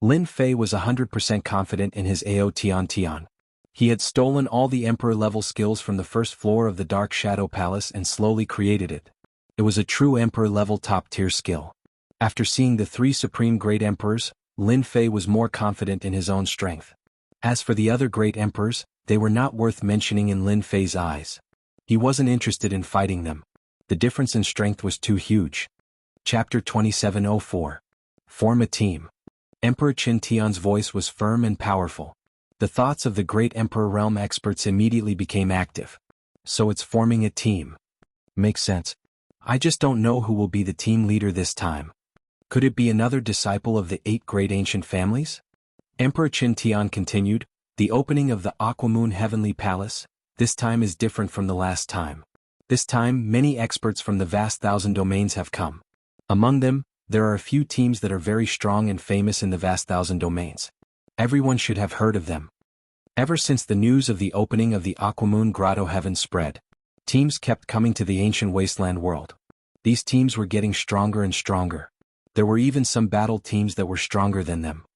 Lin Fei was 100% confident in his Ao Tian Tian. He had stolen all the emperor-level skills from the first floor of the Dark Shadow Palace and slowly created it. It was a true emperor-level top-tier skill. After seeing the three supreme great emperors, Lin Fei was more confident in his own strength. As for the other great emperors, they were not worth mentioning in Lin Fei's eyes. He wasn't interested in fighting them. The difference in strength was too huge. Chapter 2704. Form a team. Emperor Qin Tian's voice was firm and powerful. The thoughts of the great Emperor Realm experts immediately became active. So it's forming a team. Makes sense. I just don't know who will be the team leader this time. Could it be another disciple of the 8 great ancient families? Emperor Qin Tian continued, the opening of the Aquamoon Heavenly Palace, this time is different from the last time. This time many experts from the vast thousand domains have come. Among them, there are a few teams that are very strong and famous in the vast thousand domains. Everyone should have heard of them. Ever since the news of the opening of the Aquamoon Grotto Heaven spread, teams kept coming to the ancient wasteland world. These teams were getting stronger and stronger. There were even some battle teams that were stronger than them.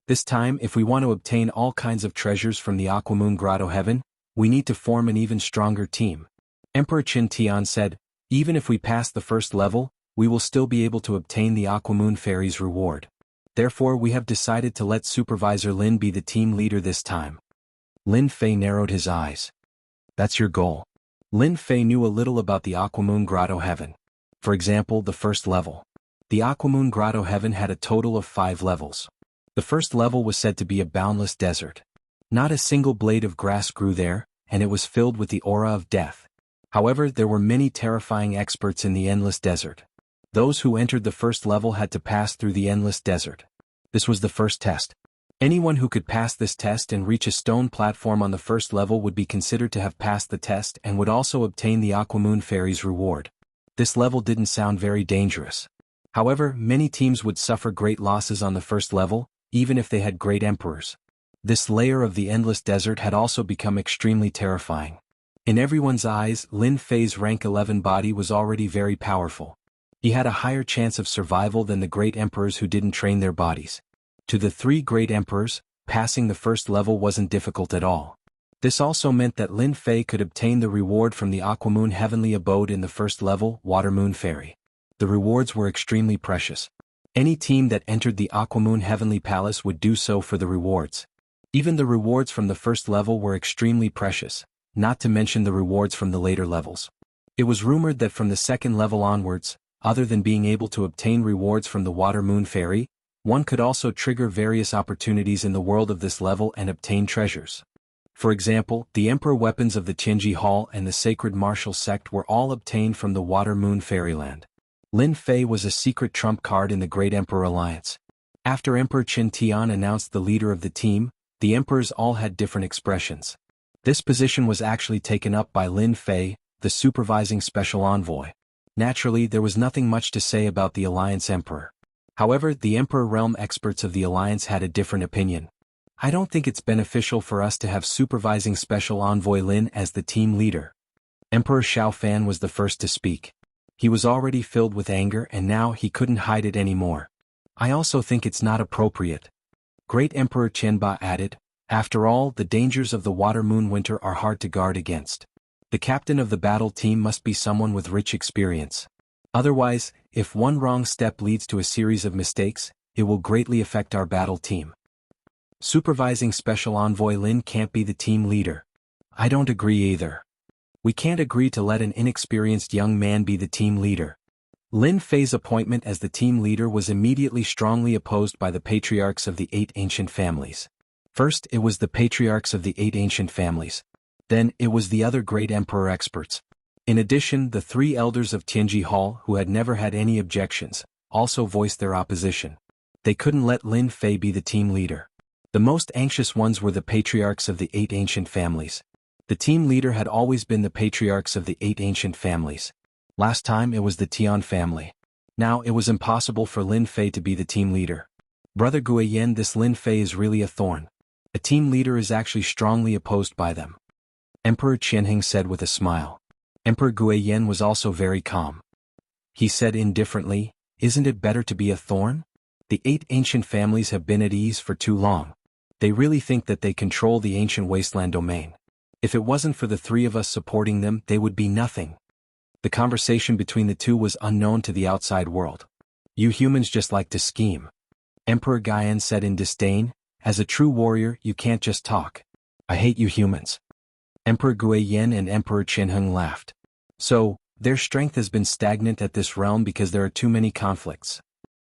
This time, if we want to obtain all kinds of treasures from the Aquamoon Grotto Heaven, we need to form an even stronger team. Emperor Qin Tian said, even if we pass the first level, we will still be able to obtain the Aquamoon Fairy's reward. Therefore we have decided to let Supervisor Lin be the team leader this time. Lin Fei narrowed his eyes. That's your goal. Lin Fei knew a little about the Aquamoon Grotto Heaven. For example, the first level. The Aquamoon Grotto Heaven had a total of 5 levels. The first level was said to be a boundless desert. Not a single blade of grass grew there, and it was filled with the aura of death. However, there were many terrifying experts in the endless desert. Those who entered the first level had to pass through the endless desert. This was the first test. Anyone who could pass this test and reach a stone platform on the first level would be considered to have passed the test and would also obtain the Aquamoon Fairy's reward. This level didn't sound very dangerous. However, many teams would suffer great losses on the first level, even if they had great emperors. This layer of the endless desert had also become extremely terrifying. In everyone's eyes, Lin Fei's rank 11 body was already very powerful. He had a higher chance of survival than the great emperors who didn't train their bodies. To the 3 great emperors, passing the first level wasn't difficult at all. This also meant that Lin Fei could obtain the reward from the Aquamoon Heavenly Abode in the first level, Water Moon Fairy. The rewards were extremely precious. Any team that entered the Aquamoon Heavenly Palace would do so for the rewards. Even the rewards from the first level were extremely precious, not to mention the rewards from the later levels. It was rumored that from the second level onwards, other than being able to obtain rewards from the Water Moon Fairy, one could also trigger various opportunities in the world of this level and obtain treasures. For example, the Emperor weapons of the Tianji Hall and the Sacred Martial Sect were all obtained from the Water Moon Fairyland. Lin Fei was a secret trump card in the Great Emperor Alliance. After Emperor Qin Tian announced the leader of the team, the emperors all had different expressions. This position was actually taken up by Lin Fei, the supervising special envoy. Naturally, there was nothing much to say about the Alliance Emperor. However, the Emperor Realm experts of the Alliance had a different opinion. I don't think it's beneficial for us to have supervising special envoy Lin as the team leader. Emperor Xiaofan was the first to speak. He was already filled with anger and now he couldn't hide it anymore. I also think it's not appropriate. Great Emperor Qianba added, after all, the dangers of the Water Moon Winter are hard to guard against. The captain of the battle team must be someone with rich experience. Otherwise, if one wrong step leads to a series of mistakes, it will greatly affect our battle team. Supervising Special Envoy Lin can't be the team leader. I don't agree either. We can't agree to let an inexperienced young man be the team leader. Lin Fei's appointment as the team leader was immediately strongly opposed by the patriarchs of the 8 ancient families. First, it was the patriarchs of the 8 ancient families. Then, it was the other great emperor experts. In addition, the 3 elders of Tianji Hall, who had never had any objections, also voiced their opposition. They couldn't let Lin Fei be the team leader. The most anxious ones were the patriarchs of the 8 ancient families. The team leader had always been the patriarchs of the 8 ancient families. Last time it was the Tian family. Now it was impossible for Lin Fei to be the team leader. Brother Guiyan, this Lin Fei is really a thorn. A team leader is actually strongly opposed by them. Emperor Qianheng said with a smile. Emperor Guiyan was also very calm. He said indifferently, "Isn't it better to be a thorn? The 8 ancient families have been at ease for too long. They really think that they control the ancient wasteland domain. If it wasn't for the 3 of us supporting them, they would be nothing." The conversation between the two was unknown to the outside world. "You humans just like to scheme." Emperor Guiyan said in disdain, "As a true warrior, you can't just talk. I hate you humans." Emperor Guiyan and Emperor Qianheng laughed. "So, their strength has been stagnant at this realm because there are too many conflicts."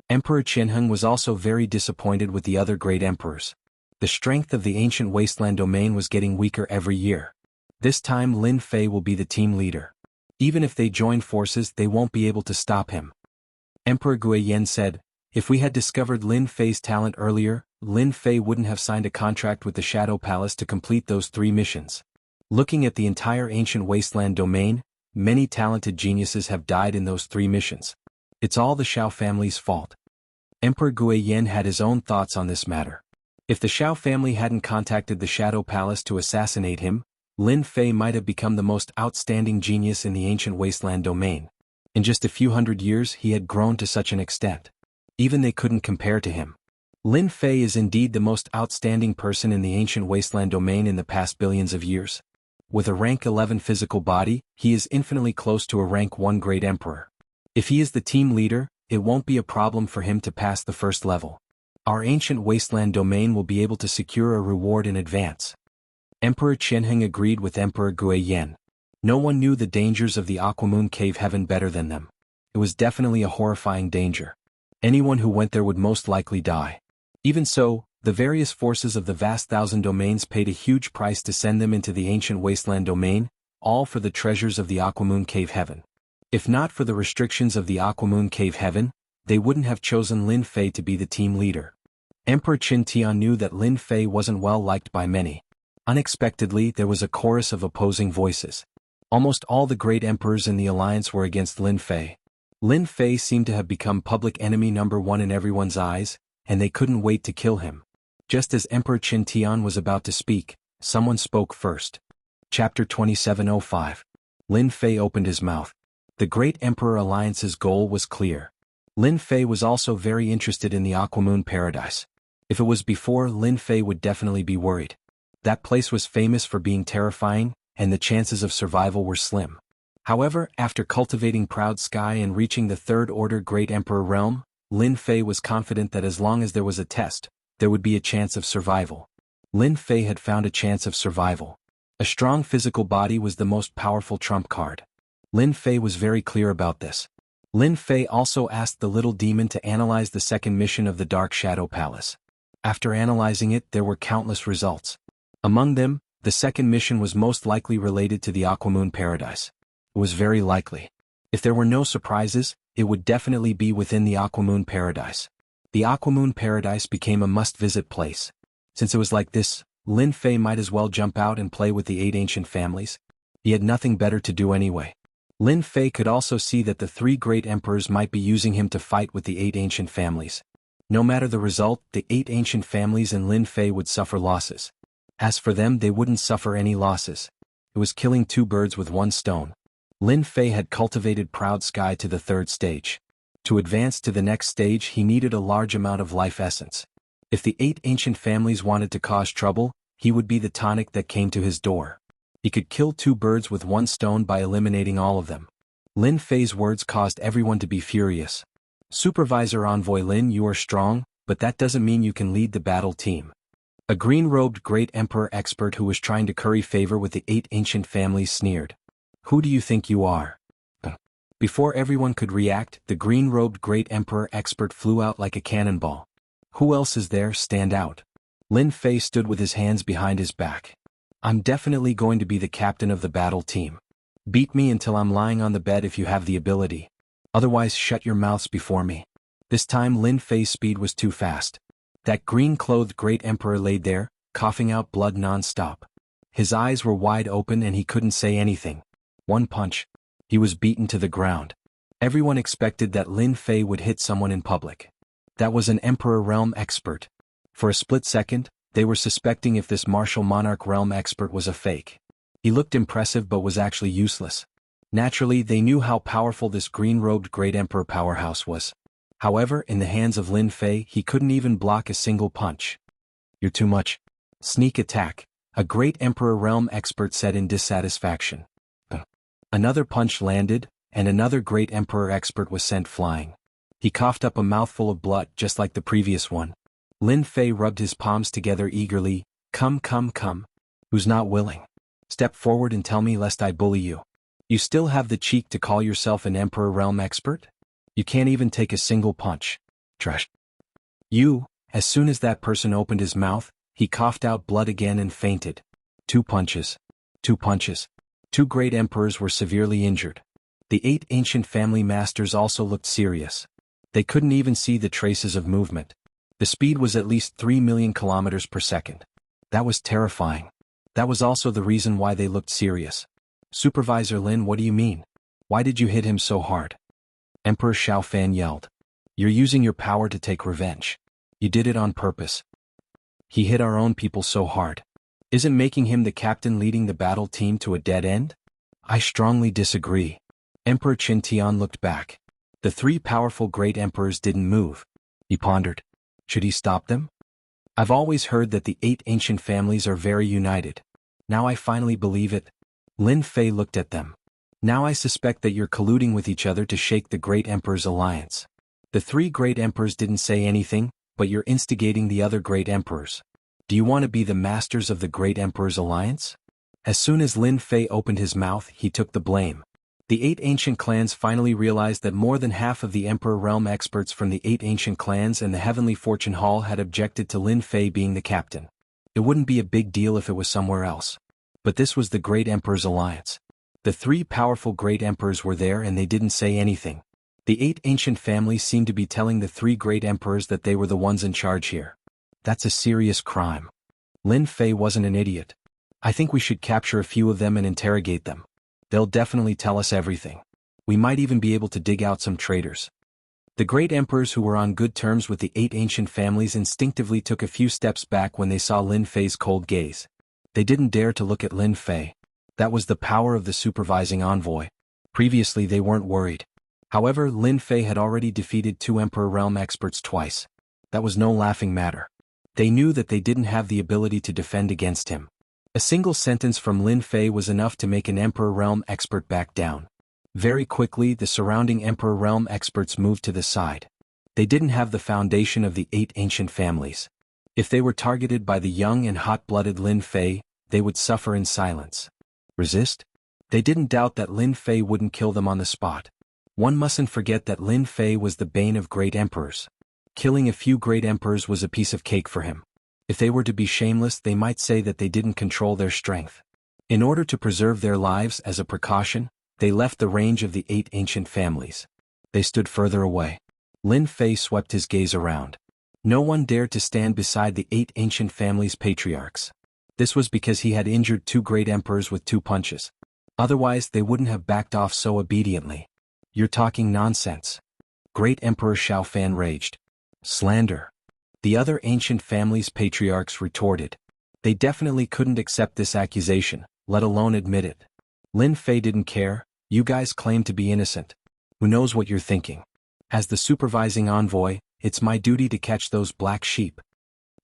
Emperor Qianheng was also very disappointed with the other great emperors. The strength of the ancient wasteland domain was getting weaker every year. This time Lin Fei will be the team leader. Even if they join forces, they won't be able to stop him. Emperor Guiyan said, "If we had discovered Lin Fei's talent earlier, Lin Fei wouldn't have signed a contract with the Shadow Palace to complete those 3 missions. Looking at the entire ancient wasteland domain, many talented geniuses have died in those 3 missions. It's all the Shao family's fault." Emperor Guiyan had his own thoughts on this matter. If the Shao family hadn't contacted the Shadow Palace to assassinate him, Lin Fei might have become the most outstanding genius in the ancient wasteland domain. In just a few hundred years he had grown to such an extent. Even they couldn't compare to him. Lin Fei is indeed the most outstanding person in the ancient wasteland domain in the past billions of years. With a rank 11 physical body, he is infinitely close to a rank 1 great emperor. If he is the team leader, it won't be a problem for him to pass the first level. Our ancient wasteland domain will be able to secure a reward in advance. Emperor Qianheng agreed with Emperor Guiyan. No one knew the dangers of the Aquamoon Cave Heaven better than them. It was definitely a horrifying danger. Anyone who went there would most likely die. Even so, the various forces of the vast 1,000 domains paid a huge price to send them into the ancient wasteland domain, all for the treasures of the Aquamoon Cave Heaven. If not for the restrictions of the Aquamoon Cave Heaven, they wouldn't have chosen Lin Fei to be the team leader. Emperor Qin Tian knew that Lin Fei wasn't well liked by many. Unexpectedly, there was a chorus of opposing voices. Almost all the great emperors in the alliance were against Lin Fei. Lin Fei seemed to have become public enemy number 1 in everyone's eyes, and they couldn't wait to kill him. Just as Emperor Qin Tian was about to speak, someone spoke first. Chapter 2705. Lin Fei opened his mouth. The Great Emperor Alliance's goal was clear. Lin Fei was also very interested in the Aquamoon Paradise. If it was before, Lin Fei would definitely be worried. That place was famous for being terrifying, and the chances of survival were slim. However, after cultivating Proud Sky and reaching the 3rd Order Great Emperor realm, Lin Fei was confident that as long as there was a test, there would be a chance of survival. Lin Fei had found a chance of survival. A strong physical body was the most powerful trump card. Lin Fei was very clear about this. Lin Fei also asked the little demon to analyze the 2nd mission of the Dark Shadow Palace. After analyzing it, there were countless results. Among them, the 2nd mission was most likely related to the Aquamoon Paradise. It was very likely. If there were no surprises, it would definitely be within the Aquamoon Paradise. The Aquamoon Paradise became a must-visit place. Since it was like this, Lin Fei might as well jump out and play with the 8 ancient families. He had nothing better to do anyway. Lin Fei could also see that the 3 great emperors might be using him to fight with the 8 ancient families. No matter the result, the 8 ancient families and Lin Fei would suffer losses. As for them, they wouldn't suffer any losses. It was killing 2 birds with 1 stone. Lin Fei had cultivated Proud Sky to the 3rd stage. To advance to the next stage, he needed a large amount of life essence. If the 8 ancient families wanted to cause trouble, he would be the tonic that came to his door. He could kill 2 birds with 1 stone by eliminating all of them. Lin Fei's words caused everyone to be furious. Supervisor Envoy Lin, you are strong, but that doesn't mean you can lead the battle team. A green-robed great emperor expert who was trying to curry favor with the 8 ancient families sneered. Who do you think you are? Before everyone could react, the green-robed great emperor expert flew out like a cannonball. Who else is there? Stand out. Lin Fei stood with his hands behind his back. I'm definitely going to be the captain of the battle team. Beat me until I'm lying on the bed if you have the ability. Otherwise shut your mouths before me. This time Lin Fei's speed was too fast. That green-clothed great emperor laid there, coughing out blood non-stop. His eyes were wide open and he couldn't say anything. 1 punch. He was beaten to the ground. Everyone expected that Lin Fei would hit someone in public. That was an Emperor Realm expert. For a split second, they were suspecting if this martial monarch realm expert was a fake. He looked impressive but was actually useless. Naturally, they knew how powerful this green-robed Great Emperor powerhouse was. However, in the hands of Lin Fei, he couldn't even block a single punch. "You're too much." "Sneak attack," a Great Emperor Realm expert said in dissatisfaction. Another punch landed, and another Great Emperor expert was sent flying. He coughed up a mouthful of blood just like the previous one. Lin Fei rubbed his palms together eagerly. Come. Who's not willing? Step forward and tell me lest I bully you. You still have the cheek to call yourself an Emperor Realm expert? You can't even take a single punch. Trash. You. As soon as that person opened his mouth, he coughed out blood again and fainted. Two punches. Two great emperors were severely injured. The 8 ancient family masters also looked serious. They couldn't even see the traces of movement. The speed was at least 3 million kilometers per second. That was terrifying. That was also the reason why they looked serious. Supervisor Lin, what do you mean? Why did you hit him so hard? Emperor Xiaofan yelled. You're using your power to take revenge. You did it on purpose. He hit our own people so hard. Isn't making him the captain leading the battle team to a dead end? I strongly disagree. Emperor Qin Tian looked back. The 3 powerful great emperors didn't move. He pondered. Should he stop them? I've always heard that the 8 ancient families are very united. Now I finally believe it. Lin Fei looked at them. Now I suspect that you're colluding with each other to shake the great emperor's alliance. The 3 great emperors didn't say anything, but you're instigating the other great emperors. Do you want to be the masters of the great emperor's alliance? As soon as Lin Fei opened his mouth, he took the blame. The 8 ancient clans finally realized that more than half of the Emperor Realm experts from the 8 ancient clans and the Heavenly Fortune Hall had objected to Lin Fei being the captain. It wouldn't be a big deal if it was somewhere else. But this was the Great Emperor's alliance. The 3 powerful Great Emperors were there and they didn't say anything. The 8 ancient families seemed to be telling the 3 Great Emperors that they were the ones in charge here. That's a serious crime. Lin Fei wasn't an idiot. I think we should capture a few of them and interrogate them. They'll definitely tell us everything. We might even be able to dig out some traitors. The great emperors who were on good terms with the 8 ancient families instinctively took a few steps back when they saw Lin Fei's cold gaze. They didn't dare to look at Lin Fei. That was the power of the supervising envoy. Previously they weren't worried. However, Lin Fei had already defeated 2 Emperor Realm experts twice. That was no laughing matter. They knew that they didn't have the ability to defend against him. A single sentence from Lin Fei was enough to make an Emperor Realm expert back down. Very quickly, the surrounding Emperor Realm experts moved to the side. They didn't have the foundation of the 8 ancient families. If they were targeted by the young and hot-blooded Lin Fei, they would suffer in silence. Resist? They didn't doubt that Lin Fei wouldn't kill them on the spot. One mustn't forget that Lin Fei was the bane of great emperors. Killing a few great emperors was a piece of cake for him. If they were to be shameless, they might say that they didn't control their strength. In order to preserve their lives as a precaution, they left the range of the 8 ancient families. They stood further away. Lin Fei swept his gaze around. No one dared to stand beside the 8 ancient families' patriarchs. This was because he had injured 2 great emperors with 2 punches. Otherwise, they wouldn't have backed off so obediently. You're talking nonsense. Great Emperor Xiaofan raged. Slander. The other ancient families' patriarchs retorted. They definitely couldn't accept this accusation, let alone admit it. Lin Fei didn't care. You guys claim to be innocent. Who knows what you're thinking? As the supervising envoy, it's my duty to catch those black sheep.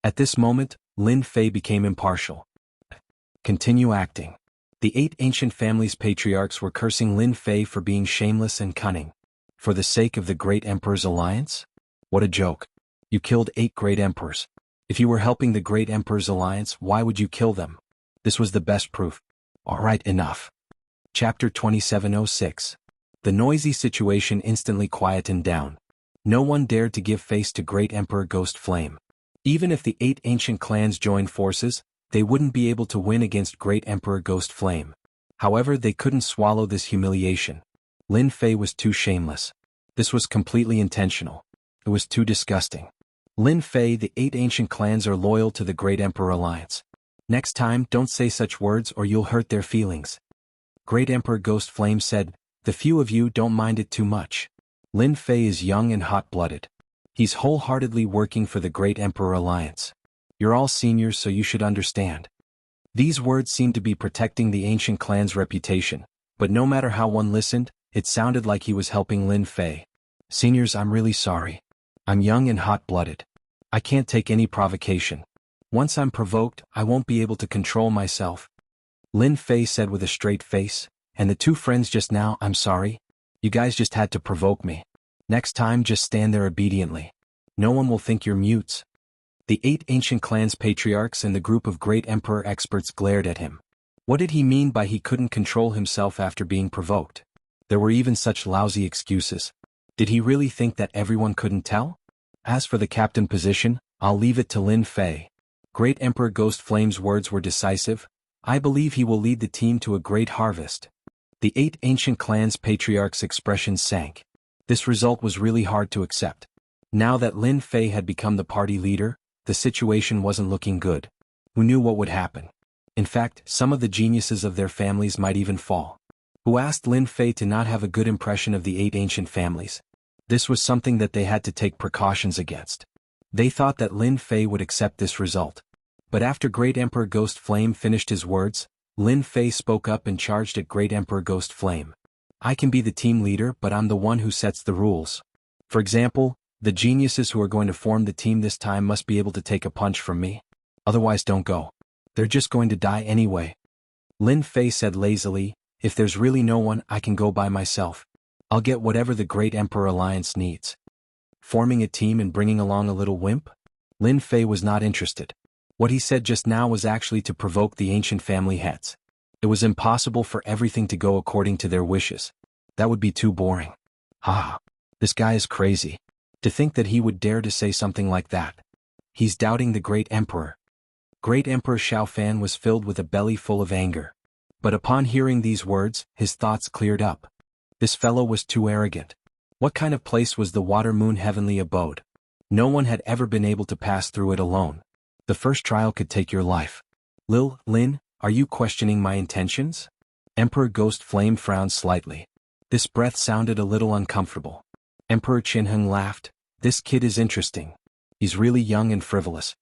At this moment, Lin Fei became impartial. Continue acting. The 8 ancient families' patriarchs were cursing Lin Fei for being shameless and cunning. For the sake of the great emperor's alliance? What a joke. You killed 8 great emperors. If you were helping the great emperor's alliance, why would you kill them? This was the best proof. Alright, enough. Chapter 2706. The noisy situation instantly quietened down. No one dared to give face to Great Emperor Ghost Flame. Even if the 8 ancient clans joined forces, they wouldn't be able to win against Great Emperor Ghost Flame. However, they couldn't swallow this humiliation. Lin Fei was too shameless. This was completely intentional. It was too disgusting. Lin Fei, the 8 ancient clans are loyal to the Great Emperor Alliance. Next time, don't say such words or you'll hurt their feelings. Great Emperor Ghost Flame said, The few of you don't mind it too much. Lin Fei is young and hot-blooded. He's wholeheartedly working for the Great Emperor Alliance. You're all seniors, so you should understand. These words seemed to be protecting the ancient clan's reputation, but no matter how one listened, it sounded like he was helping Lin Fei. Seniors, I'm really sorry. I'm young and hot-blooded. I can't take any provocation. Once I'm provoked, I won't be able to control myself. Lin Fei said with a straight face, and the two friends just now, I'm sorry. You guys just had to provoke me. Next time just stand there obediently. No one will think you're mutes. The 8 ancient clans patriarchs and the group of great emperor experts glared at him. What did he mean by he couldn't control himself after being provoked? There were even such lousy excuses. Did he really think that everyone couldn't tell? As for the captain position, I'll leave it to Lin Fei. Great Emperor Ghost Flame's words were decisive. I believe he will lead the team to a great harvest. The 8 ancient clans patriarchs' expressions sank. This result was really hard to accept. Now that Lin Fei had become the party leader, the situation wasn't looking good. Who knew what would happen? In fact, some of the geniuses of their families might even fall. Who asked Lin Fei to not have a good impression of the 8 ancient families? This was something that they had to take precautions against. They thought that Lin Fei would accept this result. But after Great Emperor Ghost Flame finished his words, Lin Fei spoke up and charged at Great Emperor Ghost Flame. I can be the team leader, but I'm the one who sets the rules. For example, the geniuses who are going to form the team this time must be able to take a punch from me. Otherwise don't go. They're just going to die anyway. Lin Fei said lazily, if there's really no one, I can go by myself. I'll get whatever the Great Emperor Alliance needs. Forming a team and bringing along a little wimp? Lin Fei was not interested. What he said just now was actually to provoke the ancient family heads. It was impossible for everything to go according to their wishes. That would be too boring. This guy is crazy. To think that he would dare to say something like that. He's doubting the Great Emperor. Great Emperor Xiaofan was filled with a belly full of anger. But upon hearing these words, his thoughts cleared up. This fellow was too arrogant. What kind of place was the Water Moon Heavenly Abode? No one had ever been able to pass through it alone. The first trial could take your life. Lin, are you questioning my intentions? Emperor Ghost Flame frowned slightly. This breath sounded a little uncomfortable. Emperor Qinheng laughed. This kid is interesting. He's really young and frivolous.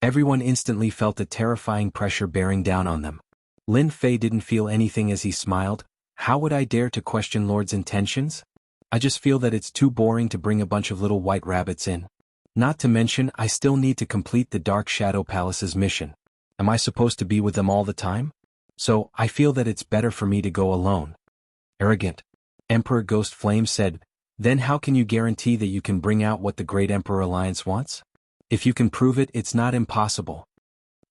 Everyone instantly felt a terrifying pressure bearing down on them. Lin Fei didn't feel anything as he smiled. How would I dare to question Lord's intentions? I just feel that it's too boring to bring a bunch of little white rabbits in. Not to mention, I still need to complete the Dark Shadow Palace's mission. Am I supposed to be with them all the time? So, I feel that it's better for me to go alone. Arrogant. Emperor Ghost Flame said, then how can you guarantee that you can bring out what the Great Emperor Alliance wants? If you can prove it, it's not impossible.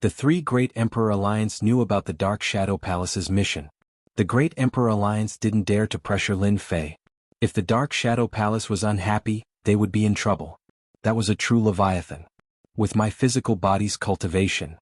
The 3 Great Emperor Alliance knew about the Dark Shadow Palace's mission. The Great Emperor Alliance didn't dare to pressure Lin Fei. If the Dark Shadow Palace was unhappy, they would be in trouble. That was a true Leviathan. With my physical body's cultivation.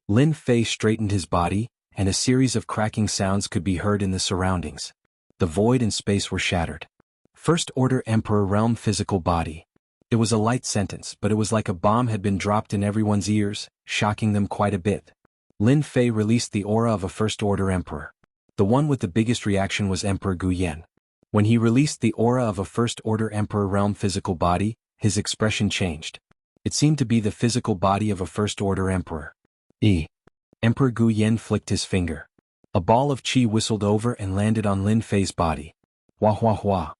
Lin Fei straightened his body, and a series of cracking sounds could be heard in the surroundings. The void and space were shattered. First Order Emperor Realm Physical Body. It was a light sentence, but it was like a bomb had been dropped in everyone's ears, shocking them quite a bit. Lin Fei released the aura of a First Order Emperor. The one with the biggest reaction was Emperor Gu Yan. When he released the aura of a First Order Emperor Realm Physical Body, his expression changed. It seemed to be the physical body of a First Order Emperor. Emperor Gu Yan flicked his finger. A ball of qi whistled over and landed on Lin Fei's body. Wah wah wah.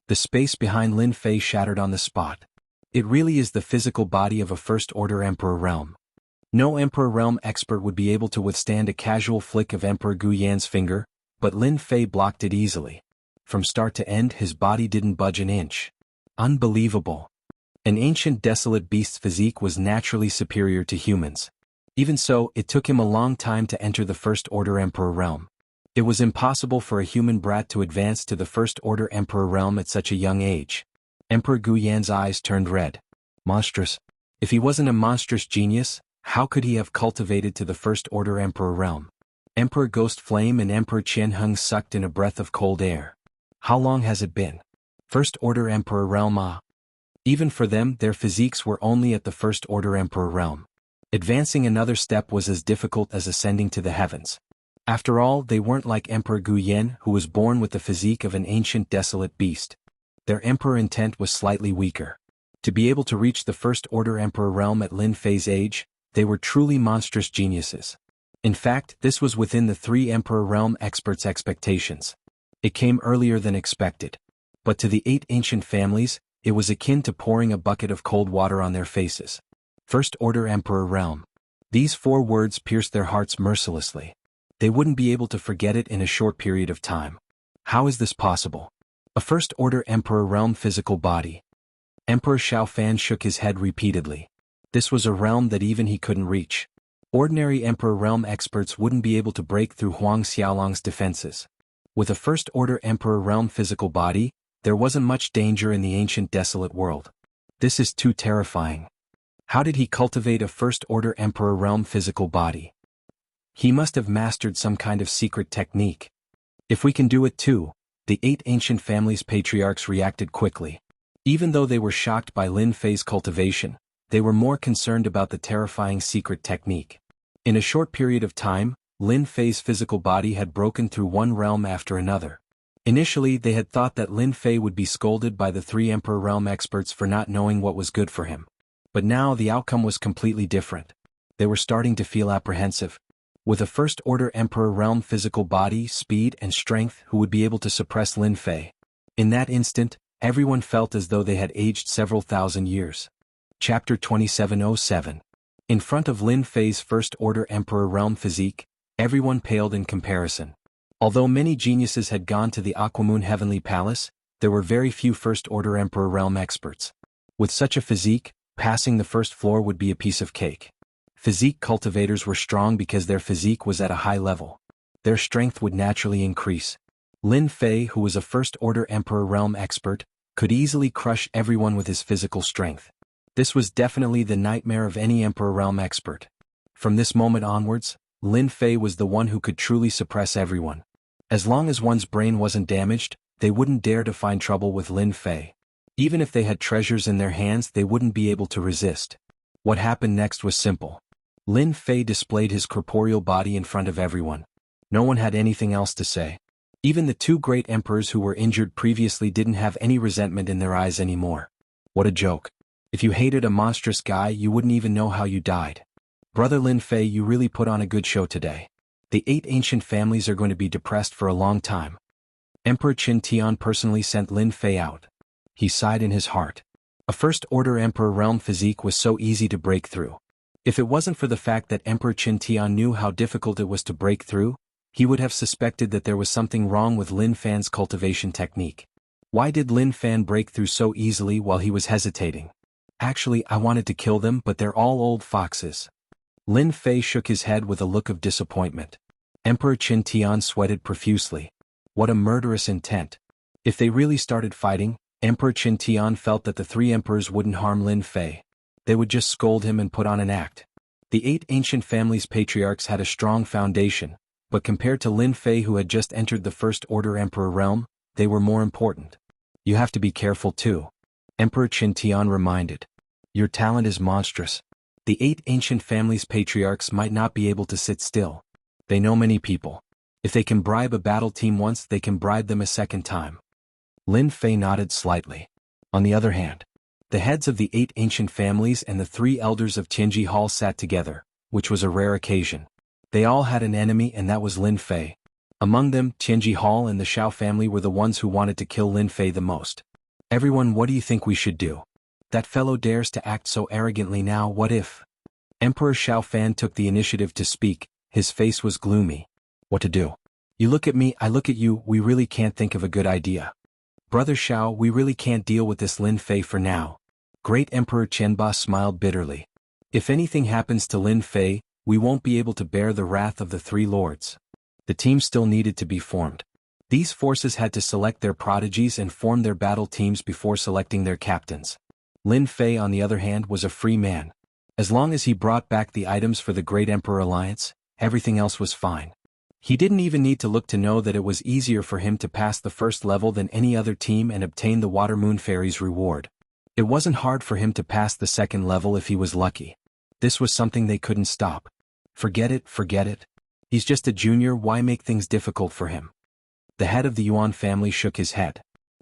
The space behind Lin Fei shattered on the spot. It really is the physical body of a First Order Emperor Realm. No Emperor Realm expert would be able to withstand a casual flick of Emperor Gu Yan's finger, but Lin Fei blocked it easily. From start to end, his body didn't budge an inch. Unbelievable. An ancient desolate beast's physique was naturally superior to humans. Even so, it took him a long time to enter the First Order Emperor Realm. It was impossible for a human brat to advance to the First Order Emperor Realm at such a young age. Emperor Gu Yan's eyes turned red. Monstrous. If he wasn't a monstrous genius, how could he have cultivated to the First Order Emperor Realm? Emperor Ghost Flame and Emperor Qinheng sucked in a breath of cold air. How long has it been? First Order Emperor Realm. Even for them, their physiques were only at the First Order Emperor Realm. Advancing another step was as difficult as ascending to the heavens. After all, they weren't like Emperor Gu Yan, who was born with the physique of an ancient desolate beast. Their emperor intent was slightly weaker. To be able to reach the First Order Emperor realm at Lin Fei's age, they were truly monstrous geniuses. In fact, this was within the three Emperor realm experts' expectations. It came earlier than expected. But to the 8 ancient families, it was akin to pouring a bucket of cold water on their faces. First Order Emperor realm. These 4 words pierced their hearts mercilessly. They wouldn't be able to forget it in a short period of time. How is this possible? A First Order Emperor realm physical body. Emperor Xiao Fan shook his head repeatedly. This was a realm that even he couldn't reach. Ordinary Emperor realm experts wouldn't be able to break through Huang Xiaolong's defenses. With a First Order Emperor realm physical body, there wasn't much danger in the ancient desolate world. This is too terrifying. How did he cultivate a First Order Emperor realm physical body? He must have mastered some kind of secret technique. If we can do it too, the 8 ancient families' patriarchs reacted quickly. Even though they were shocked by Lin Fei's cultivation, they were more concerned about the terrifying secret technique. In a short period of time, Lin Fei's physical body had broken through one realm after another. Initially, they had thought that Lin Fei would be scolded by the 3 Emperor realm experts for not knowing what was good for him. But now the outcome was completely different. They were starting to feel apprehensive. With a First Order Emperor realm physical body, speed, and strength, who would be able to suppress Lin Fei? In that instant, everyone felt as though they had aged several thousand years. Chapter 2707. In front of Lin Fei's First Order Emperor realm physique, everyone paled in comparison. Although many geniuses had gone to the Aquamoon Heavenly Palace, there were very few First Order Emperor realm experts. With such a physique, passing the first floor would be a piece of cake. Physique cultivators were strong because their physique was at a high level. Their strength would naturally increase. Lin Fei, who was a First Order Emperor realm expert, could easily crush everyone with his physical strength. This was definitely the nightmare of any Emperor realm expert. From this moment onwards, Lin Fei was the one who could truly suppress everyone. As long as one's brain wasn't damaged, they wouldn't dare to find trouble with Lin Fei. Even if they had treasures in their hands, they wouldn't be able to resist. What happened next was simple. Lin Fei displayed his corporeal body in front of everyone. No one had anything else to say. Even the 2 great emperors who were injured previously didn't have any resentment in their eyes anymore. What a joke. If you hated a monstrous guy, you wouldn't even know how you died. Brother Lin Fei, you really put on a good show today. The 8 ancient families are going to be depressed for a long time. Emperor Qin Tian personally sent Lin Fei out. He sighed in his heart. A First Order Emperor realm physique was so easy to break through. If it wasn't for the fact that Emperor Qin Tian knew how difficult it was to break through, he would have suspected that there was something wrong with Lin Fan's cultivation technique. Why did Lin Fan break through so easily while he was hesitating? Actually, I wanted to kill them, but they're all old foxes. Lin Fei shook his head with a look of disappointment. Emperor Qin Tian sweated profusely. What a murderous intent. If they really started fighting, Emperor Qin Tian felt that the 3 emperors wouldn't harm Lin Fei. They would just scold him and put on an act. The 8 ancient families' patriarchs had a strong foundation, but compared to Lin Fei, who had just entered the First Order Emperor realm, they were more important. You have to be careful too. Emperor Qin Tian reminded. Your talent is monstrous. The 8 ancient families' patriarchs might not be able to sit still. They know many people. If they can bribe a battle team once, they can bribe them a second time. Lin Fei nodded slightly. On the other hand, the heads of the 8 ancient families and the 3 elders of Tianji Hall sat together, which was a rare occasion. They all had an enemy, and that was Lin Fei. Among them, Tianji Hall and the Xiao family were the ones who wanted to kill Lin Fei the most. Everyone, what do you think we should do? That fellow dares to act so arrogantly now, what if? Emperor Xiao Fan took the initiative to speak. His face was gloomy. What to do? You look at me, I look at you, we really can't think of a good idea. Brother Xiao, we really can't deal with this Lin Fei for now. Great Emperor Qianba smiled bitterly. If anything happens to Lin Fei, we won't be able to bear the wrath of the 3 lords. The team still needed to be formed. These forces had to select their prodigies and form their battle teams before selecting their captains. Lin Fei, on the other hand, was a free man. As long as he brought back the items for the Great Emperor Alliance, everything else was fine. He didn't even need to look to know that it was easier for him to pass the first level than any other team and obtain the Water Moon Fairy's reward. It wasn't hard for him to pass the second level if he was lucky. This was something they couldn't stop. Forget it, forget it. He's just a junior, why make things difficult for him? The head of the Yuan family shook his head.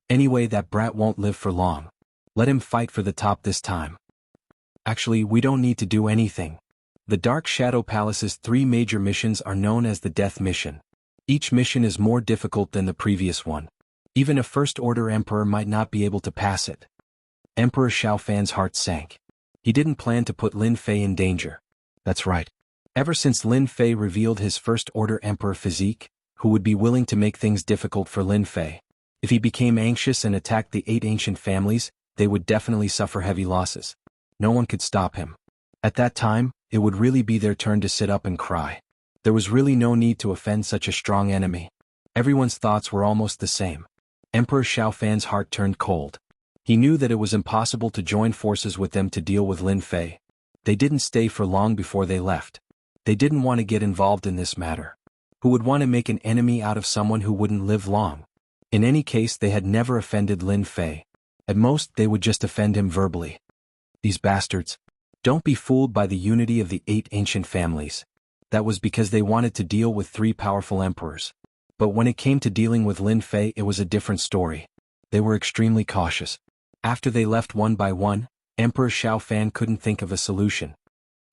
Anyway, that brat won't live for long. Let him fight for the top this time. Actually, we don't need to do anything. The Dark Shadow Palace's 3 major missions are known as the Death Mission. Each mission is more difficult than the previous one. Even a First-Order Emperor might not be able to pass it. Emperor Xiaofan's heart sank. He didn't plan to put Lin Fei in danger. That's right. Ever since Lin Fei revealed his First-Order Emperor physique, who would be willing to make things difficult for Lin Fei? If he became anxious and attacked the 8 ancient families, they would definitely suffer heavy losses. No one could stop him. At that time, it would really be their turn to sit up and cry. There was really no need to offend such a strong enemy. Everyone's thoughts were almost the same. Emperor Xiaofan's heart turned cold. He knew that it was impossible to join forces with them to deal with Lin Fei. They didn't stay for long before they left. They didn't want to get involved in this matter. Who would want to make an enemy out of someone who wouldn't live long? In any case, they had never offended Lin Fei. At most, they would just offend him verbally. These bastards. Don't be fooled by the unity of the 8 ancient families. That was because they wanted to deal with 3 powerful emperors. But when it came to dealing with Lin Fei, it was a different story. They were extremely cautious. After they left one by one, Emperor Xiaofan couldn't think of a solution.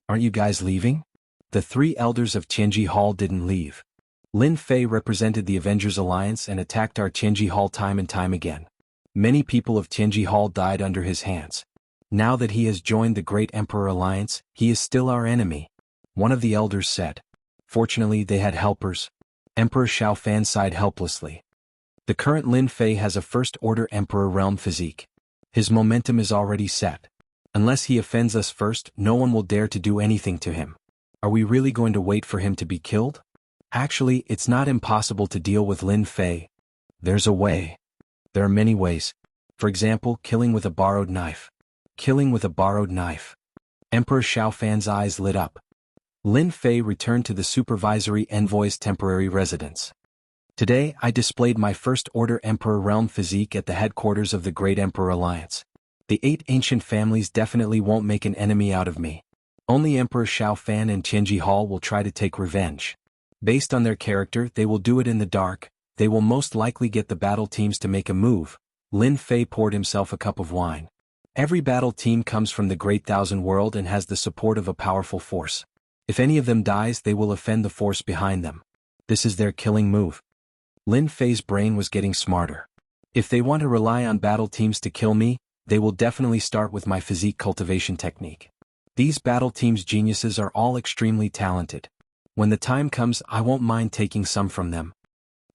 Aren't you guys leaving? The 3 elders of Tianji Hall didn't leave. Lin Fei represented the Avengers Alliance and attacked our Tianji Hall time and time again. Many people of Tianji Hall died under his hands. Now that he has joined the Great Emperor Alliance, he is still our enemy, one of the elders said. Fortunately, they had helpers. Emperor Xiaofan sighed helplessly. The current Lin Fei has a First-Order Emperor realm physique. His momentum is already set. Unless he offends us first, no one will dare to do anything to him. Are we really going to wait for him to be killed? Actually, it's not impossible to deal with Lin Fei. There's a way. There are many ways. For example, killing with a borrowed knife. Killing with a borrowed knife. Emperor Xiaofan's eyes lit up. Lin Fei returned to the supervisory envoy's temporary residence. Today, I displayed my First-Order Emperor realm physique at the headquarters of the Great Emperor Alliance. The 8 ancient families definitely won't make an enemy out of me. Only Emperor Xiaofan and Tianji Hall will try to take revenge. Based on their character, they will do it in the dark. They will most likely get the battle teams to make a move. Lin Fei poured himself a cup of wine. Every battle team comes from the Great Thousand World and has the support of a powerful force. If any of them dies, they will offend the force behind them. This is their killing move. Lin Fei's brain was getting smarter. If they want to rely on battle teams to kill me, they will definitely start with my physique cultivation technique. These battle teams' geniuses are all extremely talented. When the time comes, I won't mind taking some from them.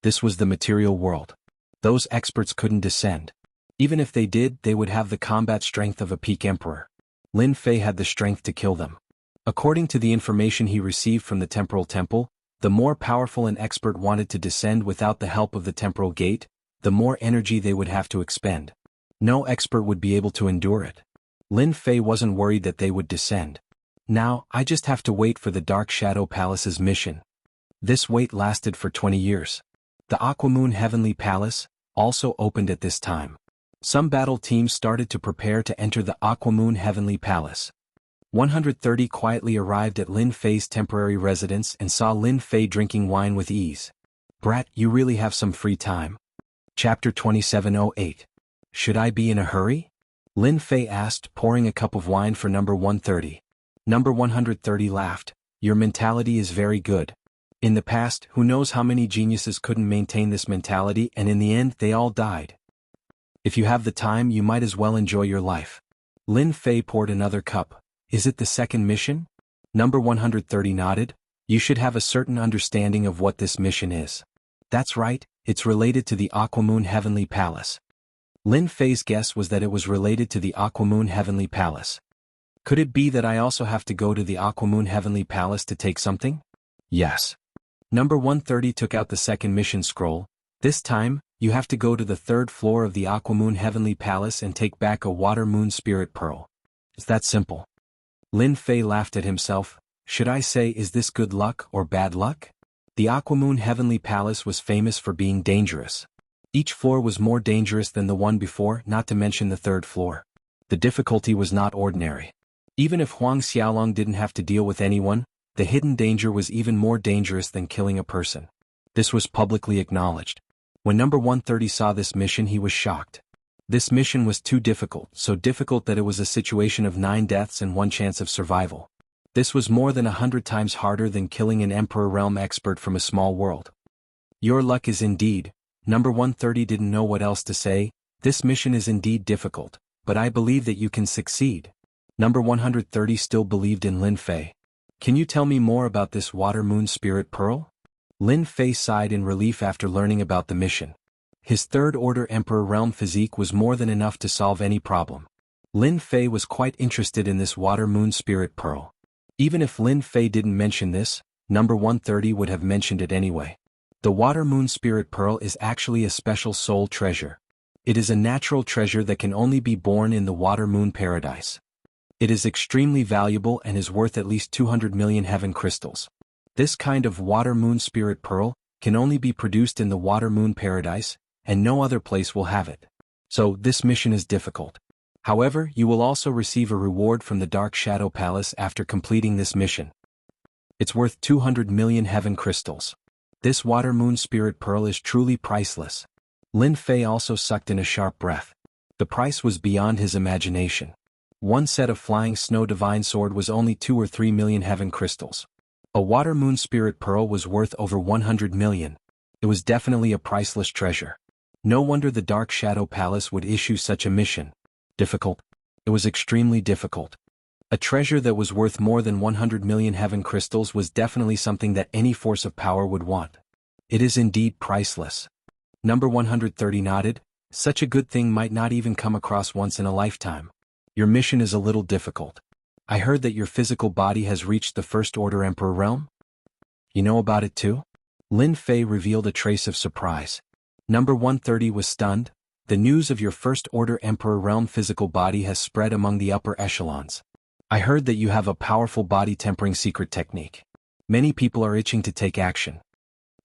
This was the material world. Those experts couldn't descend. Even if they did, they would have the combat strength of a peak emperor. Lin Fei had the strength to kill them. According to the information he received from the Temporal Temple, the more powerful an expert wanted to descend without the help of the Temporal Gate, the more energy they would have to expend. No expert would be able to endure it. Lin Fei wasn't worried that they would descend. Now, I just have to wait for the Dark Shadow Palace's mission. This wait lasted for 20 years. The Aquamoon Heavenly Palace also opened at this time. Some battle teams started to prepare to enter the Aquamoon Heavenly Palace. 130 quietly arrived at Lin Fei's temporary residence and saw Lin Fei drinking wine with ease. Brat, you really have some free time. Chapter 2708. Should I be in a hurry? Lin Fei asked, pouring a cup of wine for number 130. Number 130 laughed. Your mentality is very good. In the past, who knows how many geniuses couldn't maintain this mentality, and in the end they all died. If you have the time, you might as well enjoy your life. Lin Fei poured another cup. Is it the second mission? Number 130 nodded. You should have a certain understanding of what this mission is. That's right, it's related to the Aquamoon Heavenly Palace. Lin Fei's guess was that it was related to the Aquamoon Heavenly Palace. Could it be that I also have to go to the Aquamoon Heavenly Palace to take something? Yes. Number 130 took out the second mission scroll. This time, you have to go to the 3rd floor of the Aquamoon Heavenly Palace and take back a Water Moon Spirit Pearl. It's that simple. Lin Fei laughed at himself. Should I say, is this good luck or bad luck? The Aquamoon Heavenly Palace was famous for being dangerous. Each floor was more dangerous than the one before, not to mention the 3rd floor. The difficulty was not ordinary. Even if Huang Xiaolong didn't have to deal with anyone, the hidden danger was even more dangerous than killing a person. This was publicly acknowledged. When number 130 saw this mission, he was shocked. This mission was too difficult, so difficult that it was a situation of 9 deaths and 1 chance of survival. This was more than 100 times harder than killing an Emperor Realm expert from a small world. Your luck is indeed. Number 130 didn't know what else to say. This mission is indeed difficult, but I believe that you can succeed. Number 130 still believed in Lin Fei. Can you tell me more about this Water Moon Spirit Pearl? Lin Fei sighed in relief after learning about the mission. His third order Emperor Realm physique was more than enough to solve any problem. Lin Fei was quite interested in this Water Moon Spirit Pearl. Even if Lin Fei didn't mention this, number 130 would have mentioned it anyway. The Water Moon Spirit Pearl is actually a special soul treasure. It is a natural treasure that can only be born in the Water Moon Paradise. It is extremely valuable and is worth at least 200 million heaven crystals. This kind of Water Moon Spirit Pearl can only be produced in the Water Moon Paradise, and no other place will have it. So, this mission is difficult. However, you will also receive a reward from the Dark Shadow Palace after completing this mission. It's worth 200 million heaven crystals. This Water Moon Spirit Pearl is truly priceless. Lin Fei also sucked in a sharp breath. The price was beyond his imagination. 1 set of Flying Snow Divine Sword was only 2 or 3 million heaven crystals. A Water Moon Spirit Pearl was worth over 100 million. It was definitely a priceless treasure. No wonder the Dark Shadow Palace would issue such a mission. Difficult. It was extremely difficult. A treasure that was worth more than 100 million heaven crystals was definitely something that any force of power would want. It is indeed priceless. Number 130 nodded. Such a good thing might not even come across once in a lifetime. Your mission is a little difficult. I heard that your physical body has reached the First Order Emperor Realm? You know about it too? Lin Fei revealed a trace of surprise. Number 130 was stunned. The news of your First Order Emperor Realm physical body has spread among the upper echelons. I heard that you have a powerful body tempering secret technique. Many people are itching to take action.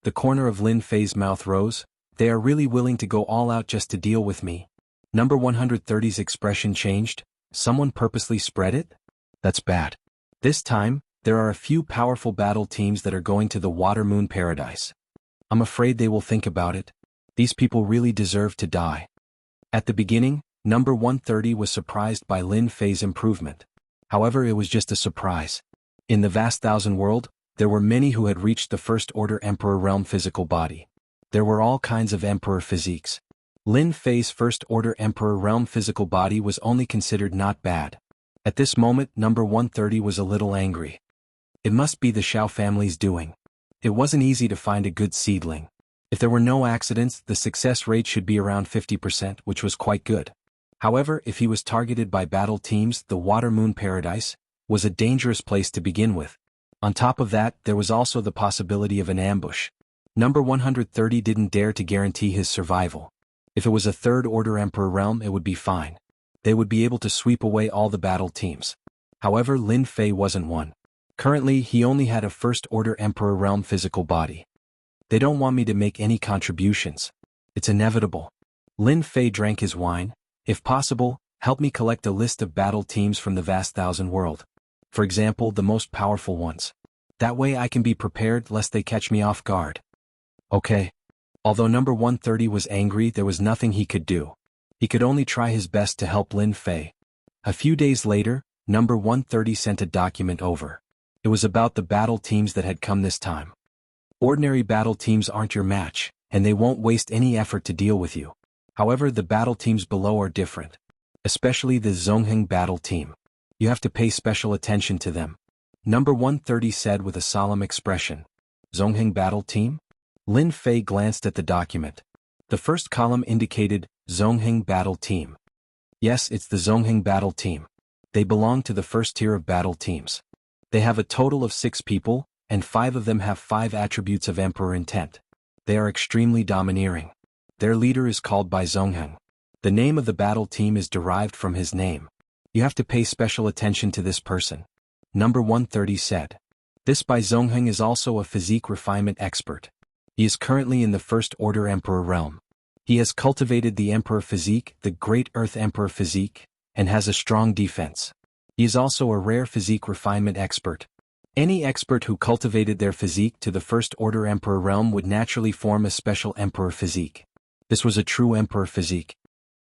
The corner of Lin Fei's mouth rose. They are really willing to go all out just to deal with me. Number 130's expression changed. Someone purposely spread it? That's bad. This time, there are a few powerful battle teams that are going to the Water Moon Paradise. I'm afraid they will think about it. These people really deserve to die. At the beginning, number 130 was surprised by Lin Fei's improvement. However, it was just a surprise. In the vast thousand world, there were many who had reached the First Order Emperor Realm physical body. There were all kinds of Emperor physiques. Lin Fei's First Order Emperor Realm physical body was only considered not bad. At this moment, number 130 was a little angry. It must be the Xiao family's doing. It wasn't easy to find a good seedling. If there were no accidents, the success rate should be around 50%, which was quite good. However, if he was targeted by battle teams, the Water Moon Paradise was a dangerous place to begin with. On top of that, there was also the possibility of an ambush. Number 130 didn't dare to guarantee his survival. If it was a Third Order Emperor Realm, it would be fine. They would be able to sweep away all the battle teams. However, Lin Fei wasn't one. Currently, he only had a First Order Emperor Realm physical body. They don't want me to make any contributions. It's inevitable. Lin Fei drank his wine. If possible, help me collect a list of battle teams from the vast thousand world. For example, the most powerful ones. That way I can be prepared lest they catch me off guard. Okay. Although number 130 was angry, there was nothing he could do. He could only try his best to help Lin Fei. A few days later, number 130 sent a document over. It was about the battle teams that had come this time. Ordinary battle teams aren't your match, and they won't waste any effort to deal with you. However, the battle teams below are different. Especially the Zongheng battle team. You have to pay special attention to them. Number 130 said with a solemn expression. Zongheng battle team? Lin Fei glanced at the document. The first column indicated Zongheng battle team. Yes, it's the Zongheng battle team. They belong to the first tier of battle teams. They have a total of 6 people, and 5 of them have 5 attributes of Emperor intent. They are extremely domineering. Their leader is called by Zongheng. The name of the battle team is derived from his name. You have to pay special attention to this person. Number 130 said. This Bai Zongheng is also a physique refinement expert. He is currently in the First Order Emperor Realm. He has cultivated the Emperor physique, the Great Earth Emperor physique, and has a strong defense. He is also a rare physique refinement expert. Any expert who cultivated their physique to the First Order Emperor realm would naturally form a special Emperor physique. This was a true Emperor physique.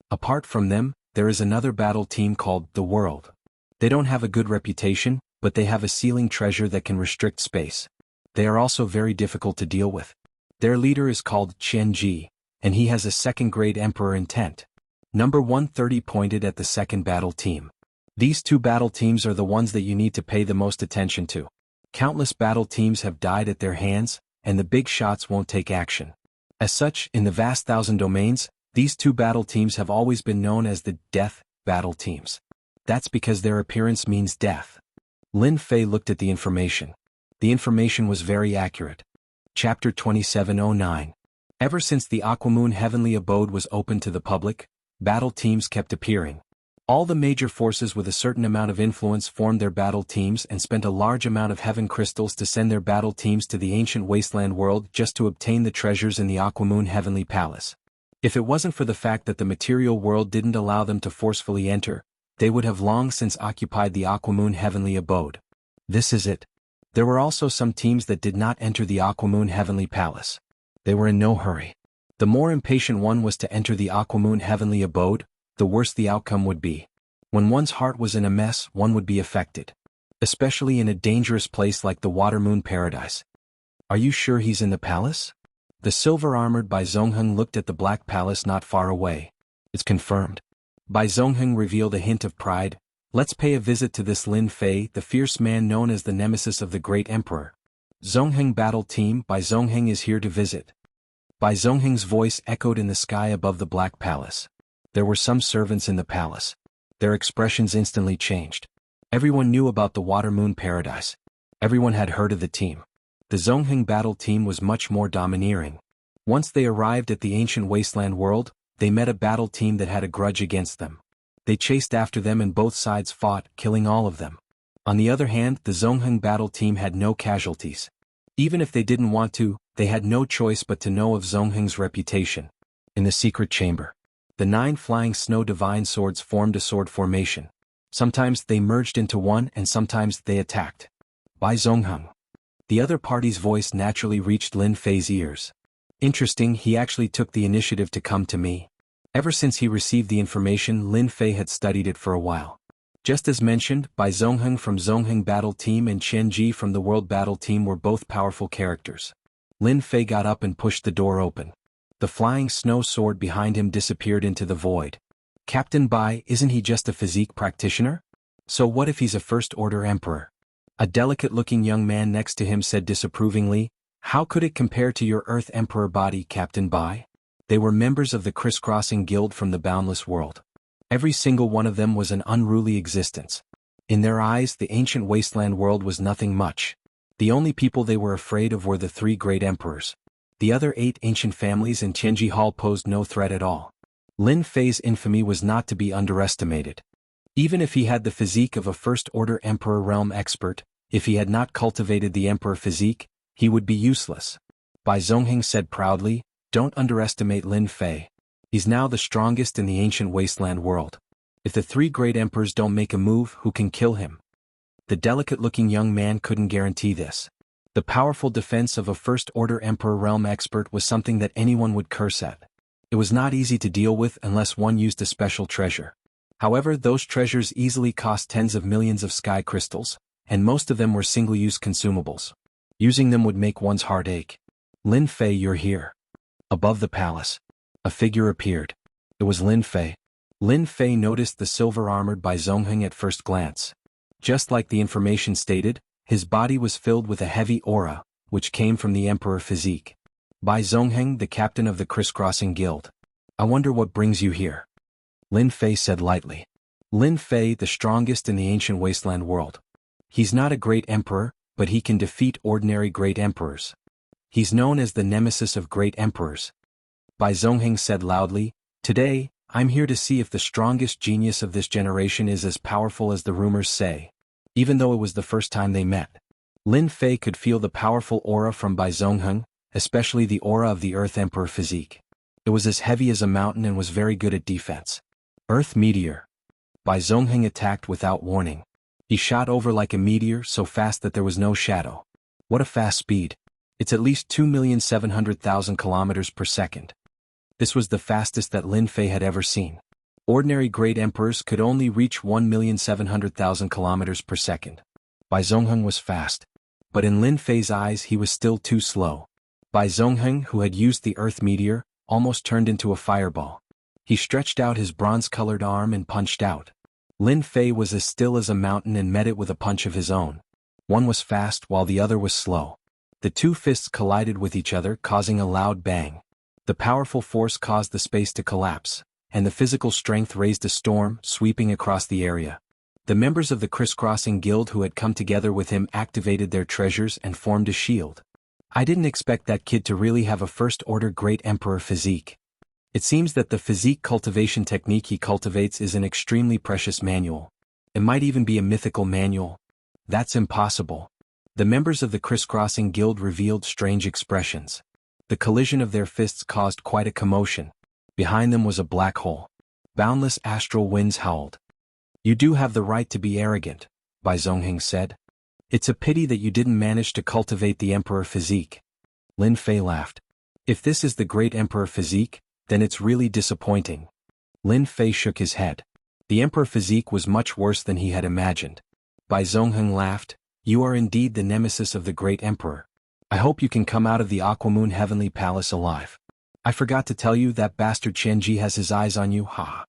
Apart from them, there is another battle team called the World. They don't have a good reputation, but they have a ceiling treasure that can restrict space. They are also very difficult to deal with. Their leader is called Qianji, and he has a second-grade Emperor intent. Number 130 pointed at the second battle team. These two battle teams are the ones that you need to pay the most attention to. Countless battle teams have died at their hands, and the big shots won't take action. As such, in the vast thousand domains, these two battle teams have always been known as the Death Battle Teams. That's because their appearance means death. Lin Fei looked at the information. The information was very accurate. Chapter 2709. Ever since the Aquamoon Heavenly Abode was open to the public, battle teams kept appearing. All the major forces with a certain amount of influence formed their battle teams and spent a large amount of heaven crystals to send their battle teams to the ancient wasteland world just to obtain the treasures in the Aquamoon Heavenly Palace. If it wasn't for the fact that the material world didn't allow them to forcefully enter, they would have long since occupied the Aquamoon Heavenly Abode. This is it. There were also some teams that did not enter the Aquamoon Heavenly Palace. They were in no hurry. The more impatient one was to enter the Aquamoon Heavenly Abode, the worse the outcome would be. When one's heart was in a mess, one would be affected. Especially in a dangerous place like the Water Moon Paradise. Are you sure he's in the palace? The silver-armored Bai Zongheng looked at the Black Palace not far away. It's confirmed. Bai Zongheng revealed a hint of pride. Let's pay a visit to this Lin Fei, the fierce man known as the nemesis of the great emperor. Zongheng battle team, Bai Zongheng is here to visit. Bai Zongheng's voice echoed in the sky above the Black Palace. There were some servants in the palace. Their expressions instantly changed. Everyone knew about the Water Moon Paradise. Everyone had heard of the team. The Zongheng battle team was much more domineering. Once they arrived at the ancient wasteland world, they met a battle team that had a grudge against them. They chased after them and both sides fought, killing all of them. On the other hand, the Zongheng battle team had no casualties. Even if they didn't want to, they had no choice but to know of Zongheng's reputation. In the secret chamber, the 9 flying snow divine swords formed a sword formation. Sometimes they merged into one and sometimes they attacked. Bai Zongheng. The other party's voice naturally reached Lin Fei's ears. Interesting, he actually took the initiative to come to me. Ever since he received the information, Lin Fei had studied it for a while. Just as mentioned, Bai Zongheng from Zongheng Battle Team and Chen Ji from the World Battle Team were both powerful characters. Lin Fei got up and pushed the door open. The flying snow sword behind him disappeared into the void. Captain Bai, isn't he just a physique practitioner? So what if he's a first-order emperor? A delicate-looking young man next to him said disapprovingly, how could it compare to your Earth Emperor body, Captain Bai? They were members of the crisscrossing guild from the boundless world. Every single one of them was an unruly existence. In their eyes, the ancient wasteland world was nothing much. The only people they were afraid of were the 3 great emperors. The other 8 ancient families in Tianji Hall posed no threat at all. Lin Fei's infamy was not to be underestimated. Even if he had the physique of a first-order emperor realm expert, if he had not cultivated the emperor physique, he would be useless. Bai Zongheng said proudly, don't underestimate Lin Fei. He's now the strongest in the ancient wasteland world. If the 3 great emperors don't make a move, who can kill him? The delicate-looking young man couldn't guarantee this. The powerful defense of a first-order emperor realm expert was something that anyone would curse at. It was not easy to deal with unless one used a special treasure. However, those treasures easily cost tens of millions of sky crystals, and most of them were single-use consumables. Using them would make one's heart ache. Lin Fei, you're here. Above the palace, a figure appeared. It was Lin Fei. Lin Fei noticed the silver-armored Bai Zongheng at first glance. Just like the information stated, his body was filled with a heavy aura, which came from the emperor physique. Bai Zongheng, the captain of the crisscrossing guild. I wonder what brings you here. Lin Fei said lightly. Lin Fei, the strongest in the ancient wasteland world. He's not a great emperor, but he can defeat ordinary great emperors. He's known as the nemesis of great emperors. Bai Zongheng said loudly, today, I'm here to see if the strongest genius of this generation is as powerful as the rumors say. Even though it was the first time they met, Lin Fei could feel the powerful aura from Bai Zongheng, especially the aura of the Earth Emperor physique. It was as heavy as a mountain and was very good at defense. Earth Meteor. Bai Zongheng attacked without warning. He shot over like a meteor, so fast that there was no shadow. What a fast speed. It's at least 2,700,000 kilometers per second. This was the fastest that Lin Fei had ever seen. Ordinary great emperors could only reach 1,700,000 kilometers per second. Bai Zhongheng was fast. But in Lin Fei's eyes he was still too slow. Bai Zhongheng, who had used the earth meteor, almost turned into a fireball. He stretched out his bronze-colored arm and punched out. Lin Fei was as still as a mountain and met it with a punch of his own. One was fast while the other was slow. The two fists collided with each other, causing a loud bang. The powerful force caused the space to collapse, and the physical strength raised a storm, sweeping across the area. The members of the crisscrossing guild who had come together with him activated their treasures and formed a shield. I didn't expect that kid to really have a first-order great emperor physique. It seems that the physique cultivation technique he cultivates is an extremely precious manual. It might even be a mythical manual. That's impossible. The members of the crisscrossing guild revealed strange expressions. The collision of their fists caused quite a commotion. Behind them was a black hole. Boundless astral winds howled. You do have the right to be arrogant, Bai Zhongheng said. It's a pity that you didn't manage to cultivate the emperor physique. Lin Fei laughed. If this is the great emperor physique, then it's really disappointing. Lin Fei shook his head. The emperor physique was much worse than he had imagined. Bai Zhongheng laughed. You are indeed the nemesis of the great emperor. I hope you can come out of the Aquamoon Heavenly Palace alive. I forgot to tell you that bastard Qianji has his eyes on you, ha.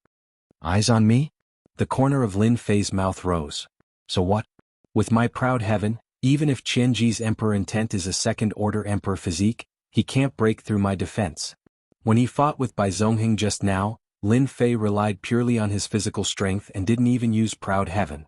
Eyes on me? The corner of Lin Fei's mouth rose. So what? With my proud heaven, even if Qianji's emperor intent is a second-order emperor physique, he can't break through my defense. When he fought with Bai Zhongheng just now, Lin Fei relied purely on his physical strength and didn't even use proud heaven.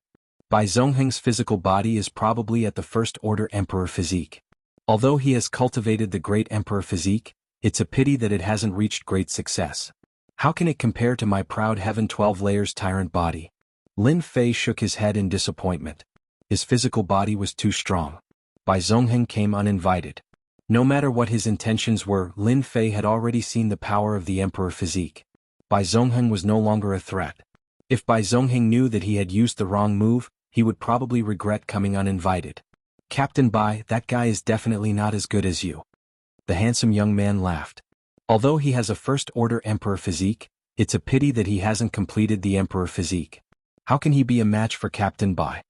Bai Zhongheng's physical body is probably at the first-order emperor physique. Although he has cultivated the great emperor physique, it's a pity that it hasn't reached great success. How can it compare to my proud heaven 12 layers tyrant body? Lin Fei shook his head in disappointment. His physical body was too strong. Bai Zhongheng came uninvited. No matter what his intentions were, Lin Fei had already seen the power of the emperor physique. Bai Zhongheng was no longer a threat. If Bai Zhongheng knew that he had used the wrong move, he would probably regret coming uninvited. Captain Bai, that guy is definitely not as good as you. The handsome young man laughed. Although he has a first-order emperor physique, it's a pity that he hasn't completed the emperor physique. How can he be a match for Captain Bai?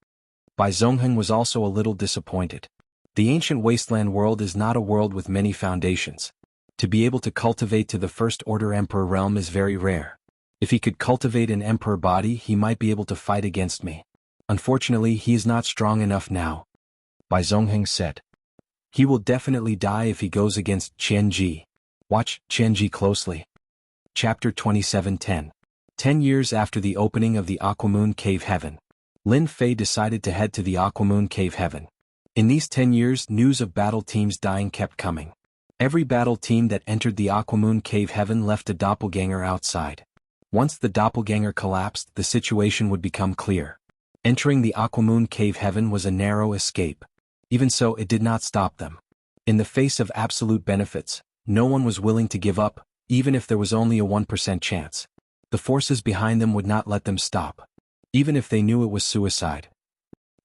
Bai Zhongheng was also a little disappointed. The ancient wasteland world is not a world with many foundations. To be able to cultivate to the first-order emperor realm is very rare. If he could cultivate an emperor body, he might be able to fight against me. Unfortunately, he is not strong enough now. Bai Zhongheng said. He will definitely die if he goes against Qianji. Watch Qianji closely. Chapter 27:10. 10 years after the opening of the Aquamoon Cave Heaven, Lin Fei decided to head to the Aquamoon Cave Heaven. In these 10 years, news of battle teams dying kept coming. Every battle team that entered the Aquamoon Cave Heaven left a doppelganger outside. Once the doppelganger collapsed, the situation would become clear. Entering the Aquamoon Cave Heaven was a narrow escape. Even so, it did not stop them. In the face of absolute benefits, no one was willing to give up, even if there was only a 1% chance. The forces behind them would not let them stop, even if they knew it was suicide.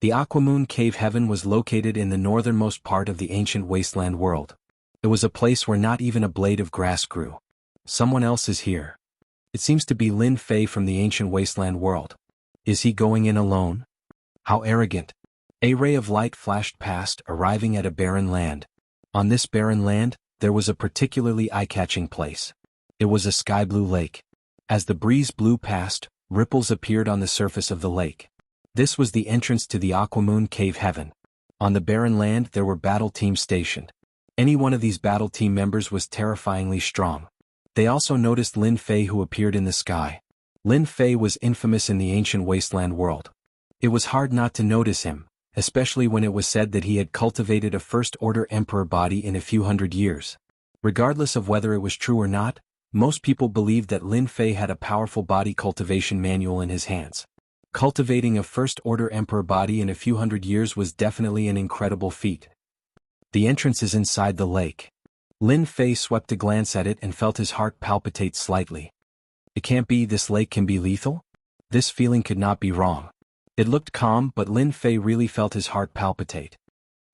The Aquamoon Cave Heaven was located in the northernmost part of the ancient wasteland world. It was a place where not even a blade of grass grew. Someone else is here. It seems to be Lin Fei from the ancient wasteland world. Is he going in alone? How arrogant. A ray of light flashed past, arriving at a barren land. On this barren land, there was a particularly eye-catching place. It was a sky-blue lake. As the breeze blew past, ripples appeared on the surface of the lake. This was the entrance to the Aquamoon Cave Heaven. On the barren land there were battle teams stationed. Any one of these battle team members was terrifyingly strong. They also noticed Lin Fei, who appeared in the sky. Lin Fei was infamous in the ancient wasteland world. It was hard not to notice him, especially when it was said that he had cultivated a first-order emperor body in a few hundred years. Regardless of whether it was true or not, most people believed that Lin Fei had a powerful body cultivation manual in his hands. Cultivating a first-order emperor body in a few hundred years was definitely an incredible feat. The entrance is inside the lake. Lin Fei swept a glance at it and felt his heart palpitate slightly. It can't be, this lake can be lethal? This feeling could not be wrong. It looked calm, but Lin Fei really felt his heart palpitate.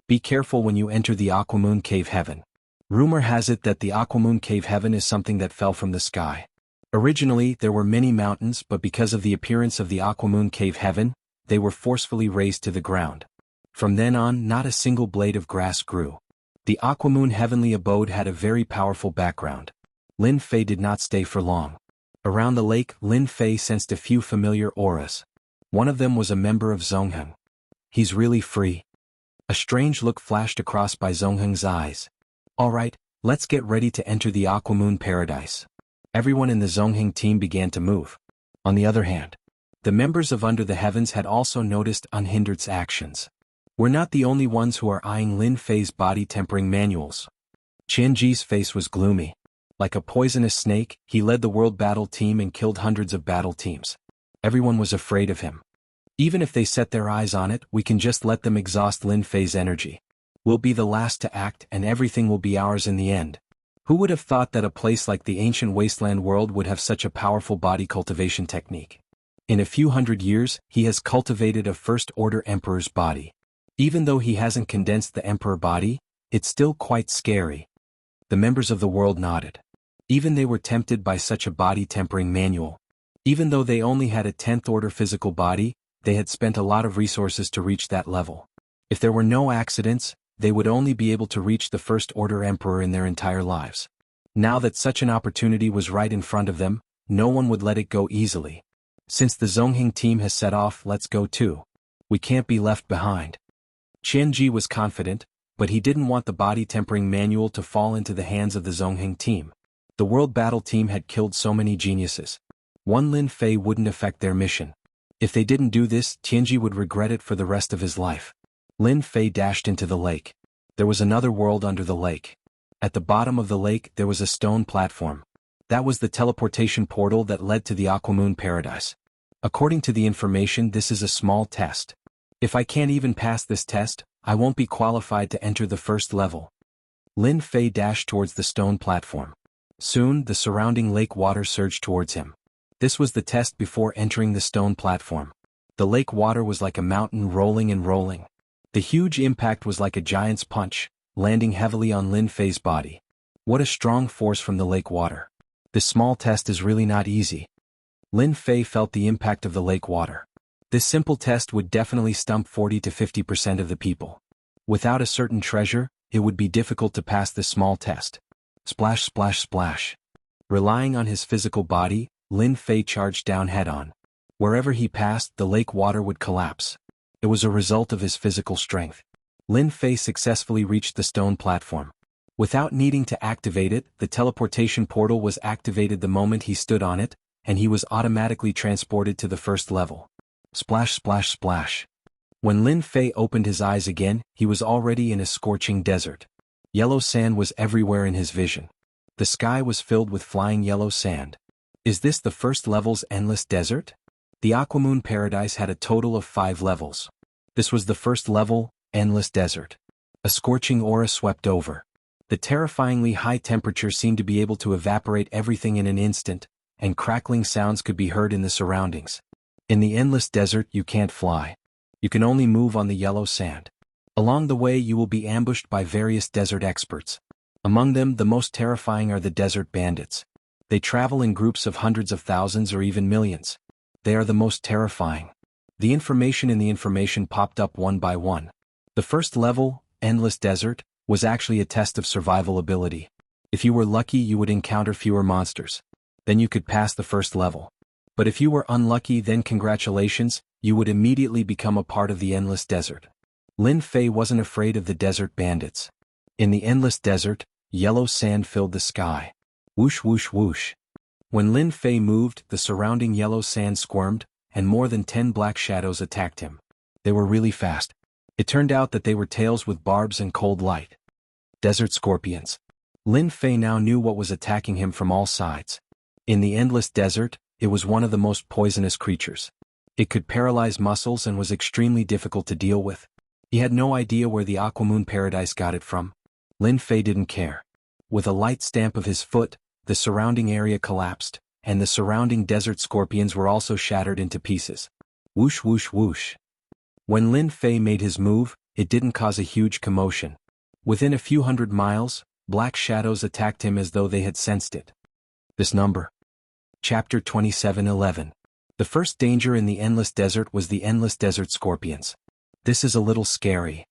Be careful when you enter the Aquamoon Cave Heaven. Rumor has it that the Aquamoon Cave Heaven is something that fell from the sky. Originally, there were many mountains, but because of the appearance of the Aquamoon Cave Heaven, they were forcefully raised to the ground. From then on, not a single blade of grass grew. The Aquamoon Heavenly Abode had a very powerful background. Lin Fei did not stay for long. Around the lake, Lin Fei sensed a few familiar auras. One of them was a member of Zongheng. He's really free. A strange look flashed across by Zongheng's eyes. Alright, let's get ready to enter the Aquamoon Paradise. Everyone in the Zongheng team began to move. On the other hand, the members of Under the Heavens had also noticed Unhindered's actions. We're not the only ones who are eyeing Lin Fei's body tempering manuals. Qianji's face was gloomy. Like a poisonous snake, he led the world battle team and killed hundreds of battle teams. Everyone was afraid of him. Even if they set their eyes on it, we can just let them exhaust Lin Fei's energy. We'll be the last to act and everything will be ours in the end. Who would have thought that a place like the ancient wasteland world would have such a powerful body cultivation technique? In a few hundred years, he has cultivated a first-order emperor's body. Even though he hasn't condensed the emperor body, it's still quite scary. The members of the world nodded. Even they were tempted by such a body tempering manual. Even though they only had a 10th-order physical body, they had spent a lot of resources to reach that level. If there were no accidents, they would only be able to reach the first-order emperor in their entire lives. Now that such an opportunity was right in front of them, no one would let it go easily. Since the Zongheng team has set off, let's go too. We can't be left behind. Qianji was confident, but he didn't want the body tempering manual to fall into the hands of the Zongheng team. The world battle team had killed so many geniuses. One Lin Fei wouldn't affect their mission. If they didn't do this, Qianji would regret it for the rest of his life. Lin Fei dashed into the lake. There was another world under the lake. At the bottom of the lake there was a stone platform. That was the teleportation portal that led to the Aquamoon Paradise. According to the information, this is a small test. If I can't even pass this test, I won't be qualified to enter the first level. Lin Fei dashed towards the stone platform. Soon, the surrounding lake water surged towards him. This was the test before entering the stone platform. The lake water was like a mountain rolling and rolling. The huge impact was like a giant's punch, landing heavily on Lin Fei's body. What a strong force from the lake water. This small test is really not easy. Lin Fei felt the impact of the lake water. This simple test would definitely stump 40 to 50% of the people. Without a certain treasure, it would be difficult to pass this small test. Splash, splash, splash. Relying on his physical body, Lin Fei charged down head-on. Wherever he passed, the lake water would collapse. It was a result of his physical strength. Lin Fei successfully reached the stone platform. Without needing to activate it, the teleportation portal was activated the moment he stood on it, and he was automatically transported to the first level. Splash, splash, splash. When Lin Fei opened his eyes again, he was already in a scorching desert. Yellow sand was everywhere in his vision. The sky was filled with flying yellow sand. Is this the first level's endless desert? The Aquamoon Paradise had a total of 5 levels. This was the first level, Endless Desert. A scorching aura swept over. The terrifyingly high temperature seemed to be able to evaporate everything in an instant, and crackling sounds could be heard in the surroundings. In the Endless Desert you can't fly. You can only move on the yellow sand. Along the way you will be ambushed by various desert experts. Among them, the most terrifying are the desert bandits. They travel in groups of hundreds of thousands or even millions. They are the most terrifying. The information in the information popped up one by one. The first level, Endless Desert, was actually a test of survival ability. If you were lucky you would encounter fewer monsters. Then you could pass the first level. But if you were unlucky, then congratulations, you would immediately become a part of the Endless Desert. Lin Fei wasn't afraid of the desert bandits. In the Endless Desert, yellow sand filled the sky. Whoosh whoosh whoosh. When Lin Fei moved, the surrounding yellow sand squirmed, and more than 10 black shadows attacked him. They were really fast. It turned out that they were tails with barbs and cold light. Desert scorpions. Lin Fei now knew what was attacking him from all sides. In the Endless Desert, it was one of the most poisonous creatures. It could paralyze muscles and was extremely difficult to deal with. He had no idea where the Aquamoon Paradise got it from. Lin Fei didn't care. With a light stamp of his foot, the surrounding area collapsed, and the surrounding desert scorpions were also shattered into pieces. Whoosh whoosh whoosh. When Lin Fei made his move, it didn't cause a huge commotion. Within a few hundred miles, black shadows attacked him as though they had sensed it. This number. Chapter 27:11. The first danger in the endless desert was the endless desert scorpions. This is a little scary.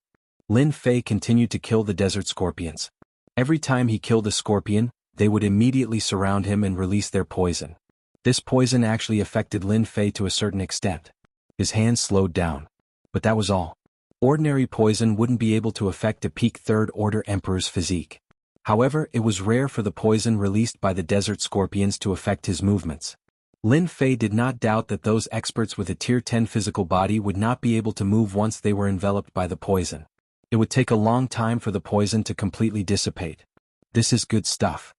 Lin Fei continued to kill the desert scorpions. Every time he killed a scorpion, they would immediately surround him and release their poison. This poison actually affected Lin Fei to a certain extent. His hands slowed down. But that was all. Ordinary poison wouldn't be able to affect a peak third-order emperor's physique. However, it was rare for the poison released by the desert scorpions to affect his movements. Lin Fei did not doubt that those experts with a Tier 10 physical body would not be able to move once they were enveloped by the poison. It would take a long time for the poison to completely dissipate. This is good stuff.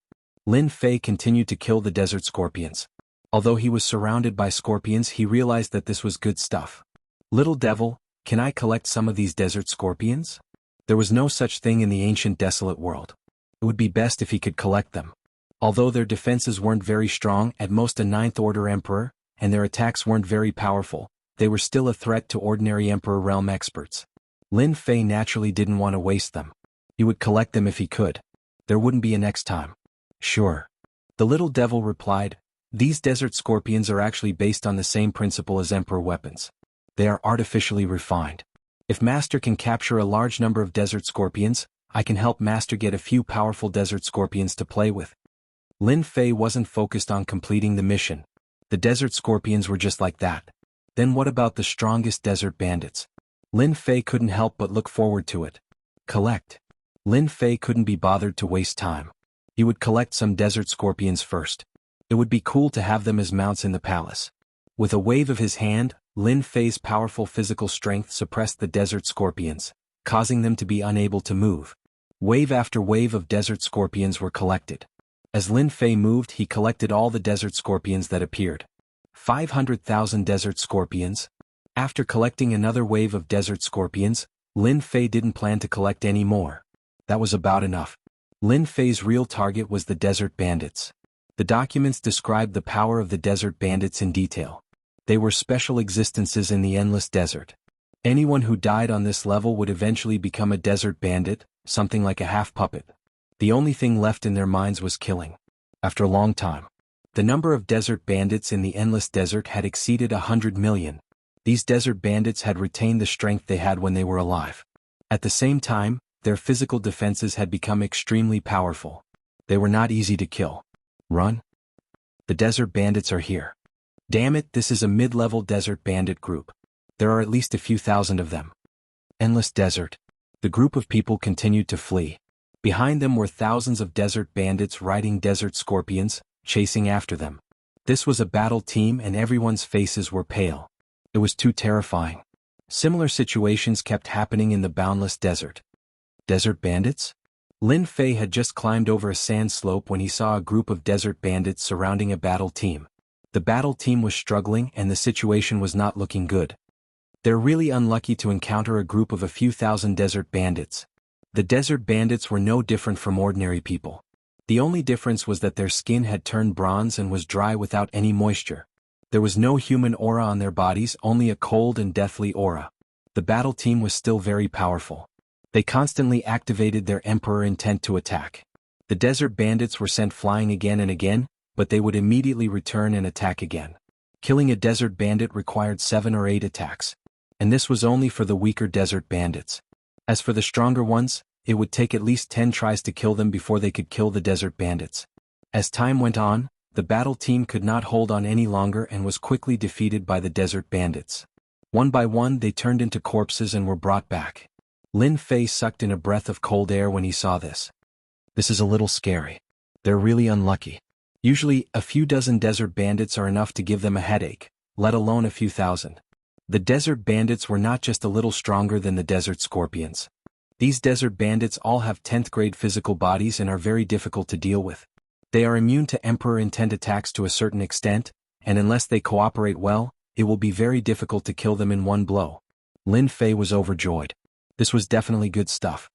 Lin Fei continued to kill the desert scorpions. Although he was surrounded by scorpions, he realized that this was good stuff. Little devil, can I collect some of these desert scorpions? There was no such thing in the ancient desolate world. It would be best if he could collect them. Although their defenses weren't very strong, at most a 9th order emperor, and their attacks weren't very powerful, they were still a threat to ordinary emperor realm experts. Lin Fei naturally didn't want to waste them. He would collect them if he could. There wouldn't be a next time. Sure. The little devil replied, these desert scorpions are actually based on the same principle as emperor weapons. They are artificially refined. If Master can capture a large number of desert scorpions, I can help Master get a few powerful desert scorpions to play with. Lin Fei wasn't focused on completing the mission. The desert scorpions were just like that. Then what about the strongest desert bandits? Lin Fei couldn't help but look forward to it. Collect. Lin Fei couldn't be bothered to waste time. He would collect some desert scorpions first. It would be cool to have them as mounts in the palace. With a wave of his hand, Lin Fei's powerful physical strength suppressed the desert scorpions, causing them to be unable to move. Wave after wave of desert scorpions were collected. As Lin Fei moved, he collected all the desert scorpions that appeared. 500,000 desert scorpions. After collecting another wave of desert scorpions, Lin Fei didn't plan to collect any more. That was about enough. Lin Fei's real target was the desert bandits. The documents described the power of the desert bandits in detail. They were special existences in the endless desert. Anyone who died on this level would eventually become a desert bandit, something like a half-puppet. The only thing left in their minds was killing. After a long time, the number of desert bandits in the endless desert had exceeded 100 million. These desert bandits had retained the strength they had when they were alive. At the same time, their physical defenses had become extremely powerful. They were not easy to kill. Run? The desert bandits are here. Damn it, this is a mid-level desert bandit group. There are at least a few thousand of them. Endless desert. The group of people continued to flee. Behind them were thousands of desert bandits riding desert scorpions, chasing after them. This was a battle team and everyone's faces were pale. It was too terrifying. Similar situations kept happening in the boundless desert. Desert bandits? Lin Fei had just climbed over a sand slope when he saw a group of desert bandits surrounding a battle team. The battle team was struggling and the situation was not looking good. They're really unlucky to encounter a group of a few thousand desert bandits. The desert bandits were no different from ordinary people. The only difference was that their skin had turned bronze and was dry without any moisture. There was no human aura on their bodies, only a cold and deathly aura. The battle team was still very powerful. They constantly activated their emperor intent to attack. The desert bandits were sent flying again and again, but they would immediately return and attack again. Killing a desert bandit required 7 or 8 attacks. And this was only for the weaker desert bandits. As for the stronger ones, it would take at least 10 tries to kill them before they could kill the desert bandits. As time went on, the battle team could not hold on any longer and was quickly defeated by the desert bandits. One by one they turned into corpses and were brought back. Lin Fei sucked in a breath of cold air when he saw this. This is a little scary. They're really unlucky. Usually, a few dozen desert bandits are enough to give them a headache, let alone a few thousand. The desert bandits were not just a little stronger than the desert scorpions. These desert bandits all have 10th grade physical bodies and are very difficult to deal with. They are immune to emperor intent attacks to a certain extent, and unless they cooperate well, it will be very difficult to kill them in one blow. Lin Fei was overjoyed. This was definitely good stuff.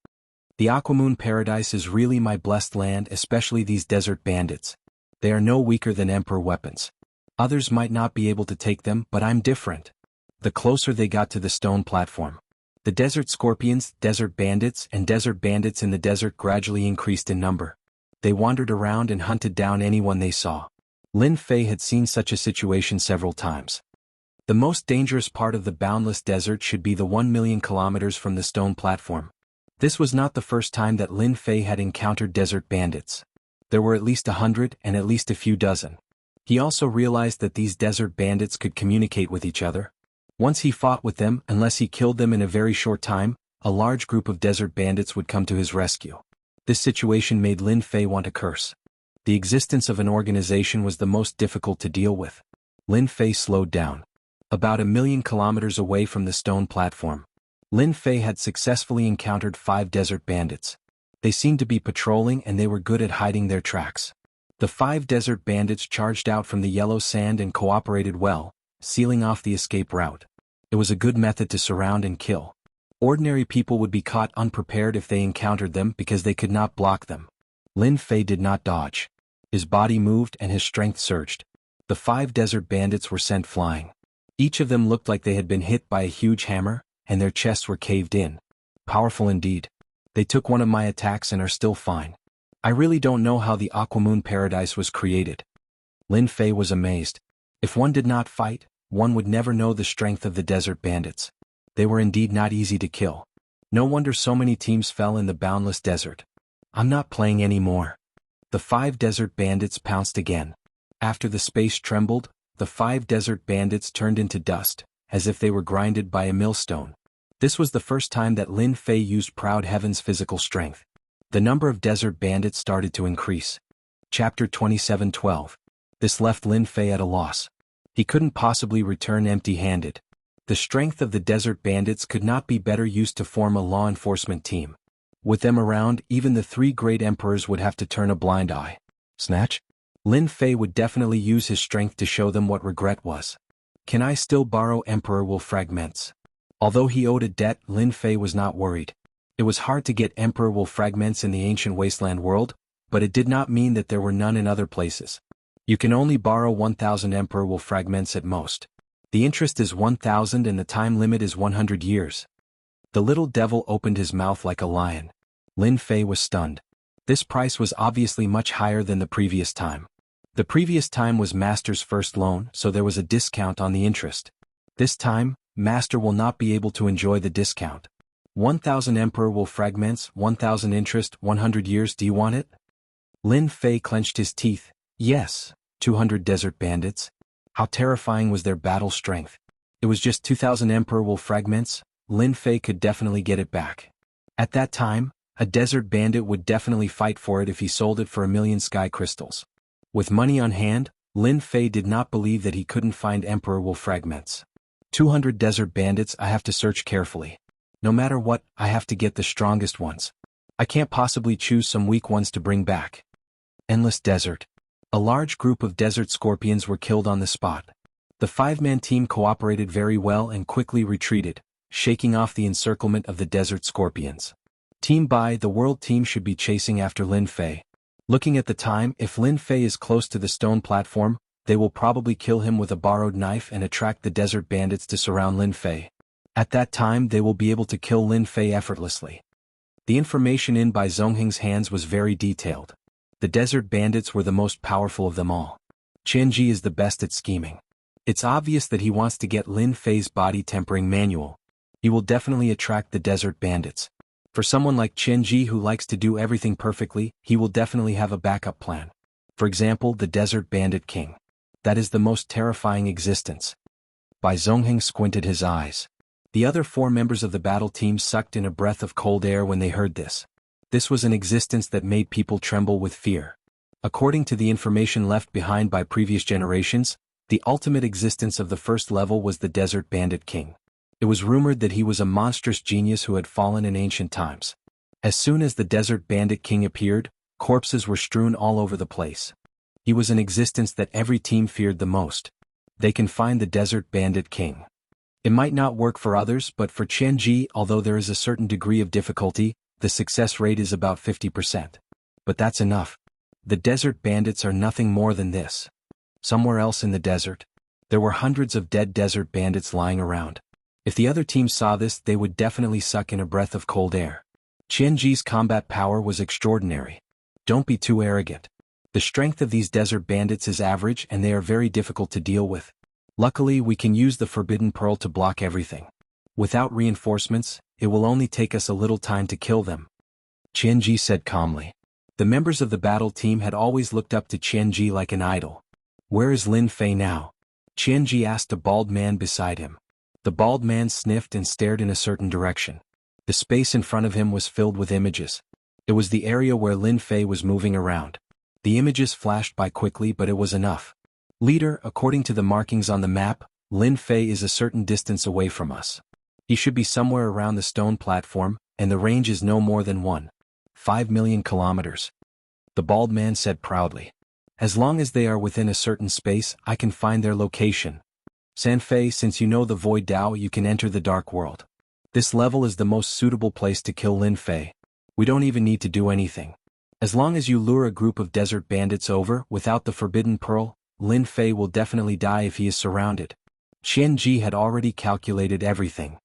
The Aquamoon Paradise is really my blessed land, especially these desert bandits. They are no weaker than emperor weapons. Others might not be able to take them, but I'm different. the closer they got to the stone platform. The desert scorpions, desert bandits in the desert gradually increased in number. They wandered around and hunted down anyone they saw. Lin Fei had seen such a situation several times. The most dangerous part of the boundless desert should be the 1 million kilometers from the stone platform. This was not the first time that Lin Fei had encountered desert bandits. There were at least 100 and at least a few dozen. He also realized that these desert bandits could communicate with each other. Once he fought with them, unless he killed them in a very short time, a large group of desert bandits would come to his rescue. This situation made Lin Fei want to curse. The existence of an organization was the most difficult to deal with. Lin Fei slowed down. About 1 million kilometers away from the stone platform, Lin Fei had successfully encountered 5 desert bandits. They seemed to be patrolling and they were good at hiding their tracks. The 5 desert bandits charged out from the yellow sand and cooperated well, sealing off the escape route. It was a good method to surround and kill. Ordinary people would be caught unprepared if they encountered them because they could not block them. Lin Fei did not dodge. His body moved and his strength surged. The 5 desert bandits were sent flying. Each of them looked like they had been hit by a huge hammer, and their chests were caved in. Powerful indeed. They took one of my attacks and are still fine. I really don't know how the Aquamoon Paradise was created. Lin Fei was amazed. If one did not fight, one would never know the strength of the desert bandits. They were indeed not easy to kill. No wonder so many teams fell in the boundless desert. I'm not playing anymore. The 5 desert bandits pounced again. After the space trembled, the 5 desert bandits turned into dust, as if they were grinded by a millstone. This was the first time that Lin Fei used Proud Heaven's physical strength. The number of desert bandits started to increase. Chapter 27:12. This left Lin Fei at a loss. He couldn't possibly return empty-handed. The strength of the desert bandits could not be better used to form a law enforcement team. With them around, even the 3 great emperors would have to turn a blind eye. Snatch? Lin Fei would definitely use his strength to show them what regret was. Can I still borrow Emperor Wolf fragments? Although he owed a debt, Lin Fei was not worried. It was hard to get Emperor Wolf fragments in the ancient wasteland world, but it did not mean that there were none in other places. You can only borrow 1,000 Emperor Wolf fragments at most. The interest is 1,000 and the time limit is 100 years. The little devil opened his mouth like a lion. Lin Fei was stunned. This price was obviously much higher than the previous time. The previous time was Master's first loan, so there was a discount on the interest. This time, Master will not be able to enjoy the discount. 1,000 Emperor Wolf fragments, 1,000 interest, 100 years, do you want it? Lin Fei clenched his teeth. Yes, 200 desert bandits. How terrifying was their battle strength. It was just 2,000 Emperor Wolf fragments. Lin Fei could definitely get it back. At that time, a desert bandit would definitely fight for it if he sold it for 1 million sky crystals. With money on hand, Lin Fei did not believe that he couldn't find Emperor Wolf fragments. 200 desert bandits, I have to search carefully. No matter what, I have to get the strongest ones. I can't possibly choose some weak ones to bring back. Endless desert. A large group of desert scorpions were killed on the spot. The 5-man team cooperated very well and quickly retreated, shaking off the encirclement of the desert scorpions. Team Bai, the world team, should be chasing after Lin Fei. Looking at the time, if Lin Fei is close to the stone platform, they will probably kill him with a borrowed knife and attract the desert bandits to surround Lin Fei. At that time they will be able to kill Lin Fei effortlessly. The information in Bai Zongheng's hands was very detailed. The desert bandits were the most powerful of them all. Qianji is the best at scheming. It's obvious that he wants to get Lin Fei's body tempering manual. He will definitely attract the desert bandits. For someone like Qianji who likes to do everything perfectly, he will definitely have a backup plan. For example, the Desert Bandit King. That is the most terrifying existence. Bai Zongheng squinted his eyes. The other 4 members of the battle team sucked in a breath of cold air when they heard this. This was an existence that made people tremble with fear. According to the information left behind by previous generations, the ultimate existence of the first level was the Desert Bandit King. It was rumored that he was a monstrous genius who had fallen in ancient times. As soon as the Desert Bandit King appeared, corpses were strewn all over the place. He was an existence that every team feared the most. They can find the Desert Bandit King. It might not work for others, but for Qianji, although there is a certain degree of difficulty, the success rate is about 50%. But that's enough. The desert bandits are nothing more than this. Somewhere else in the desert, There were hundreds of dead desert bandits lying around. If the other team saw this, they would definitely suck in a breath of cold air. Qianji's combat power was extraordinary. Don't be too arrogant. The strength of these desert bandits is average and they are very difficult to deal with. Luckily, we can use the Forbidden Pearl to block everything. Without reinforcements, it will only take us a little time to kill them. Qianji said calmly. The members of the battle team had always looked up to Qianji like an idol. Where is Lin Fei now? Qianji asked a bald man beside him. The bald man sniffed and stared in a certain direction. The space in front of him was filled with images. It was the area where Lin Fei was moving around. The images flashed by quickly, but it was enough. Leader, according to the markings on the map, Lin Fei is a certain distance away from us. He should be somewhere around the stone platform, and the range is no more than 1.5 million kilometers. The bald man said proudly. As long as they are within a certain space, I can find their location. Sanfei, since you know the Void Dao, you can enter the Dark World. This level is the most suitable place to kill Lin Fei. We don't even need to do anything. As long as you lure a group of desert bandits over without the Forbidden Pearl, Lin Fei will definitely die if he is surrounded. Qianji had already calculated everything.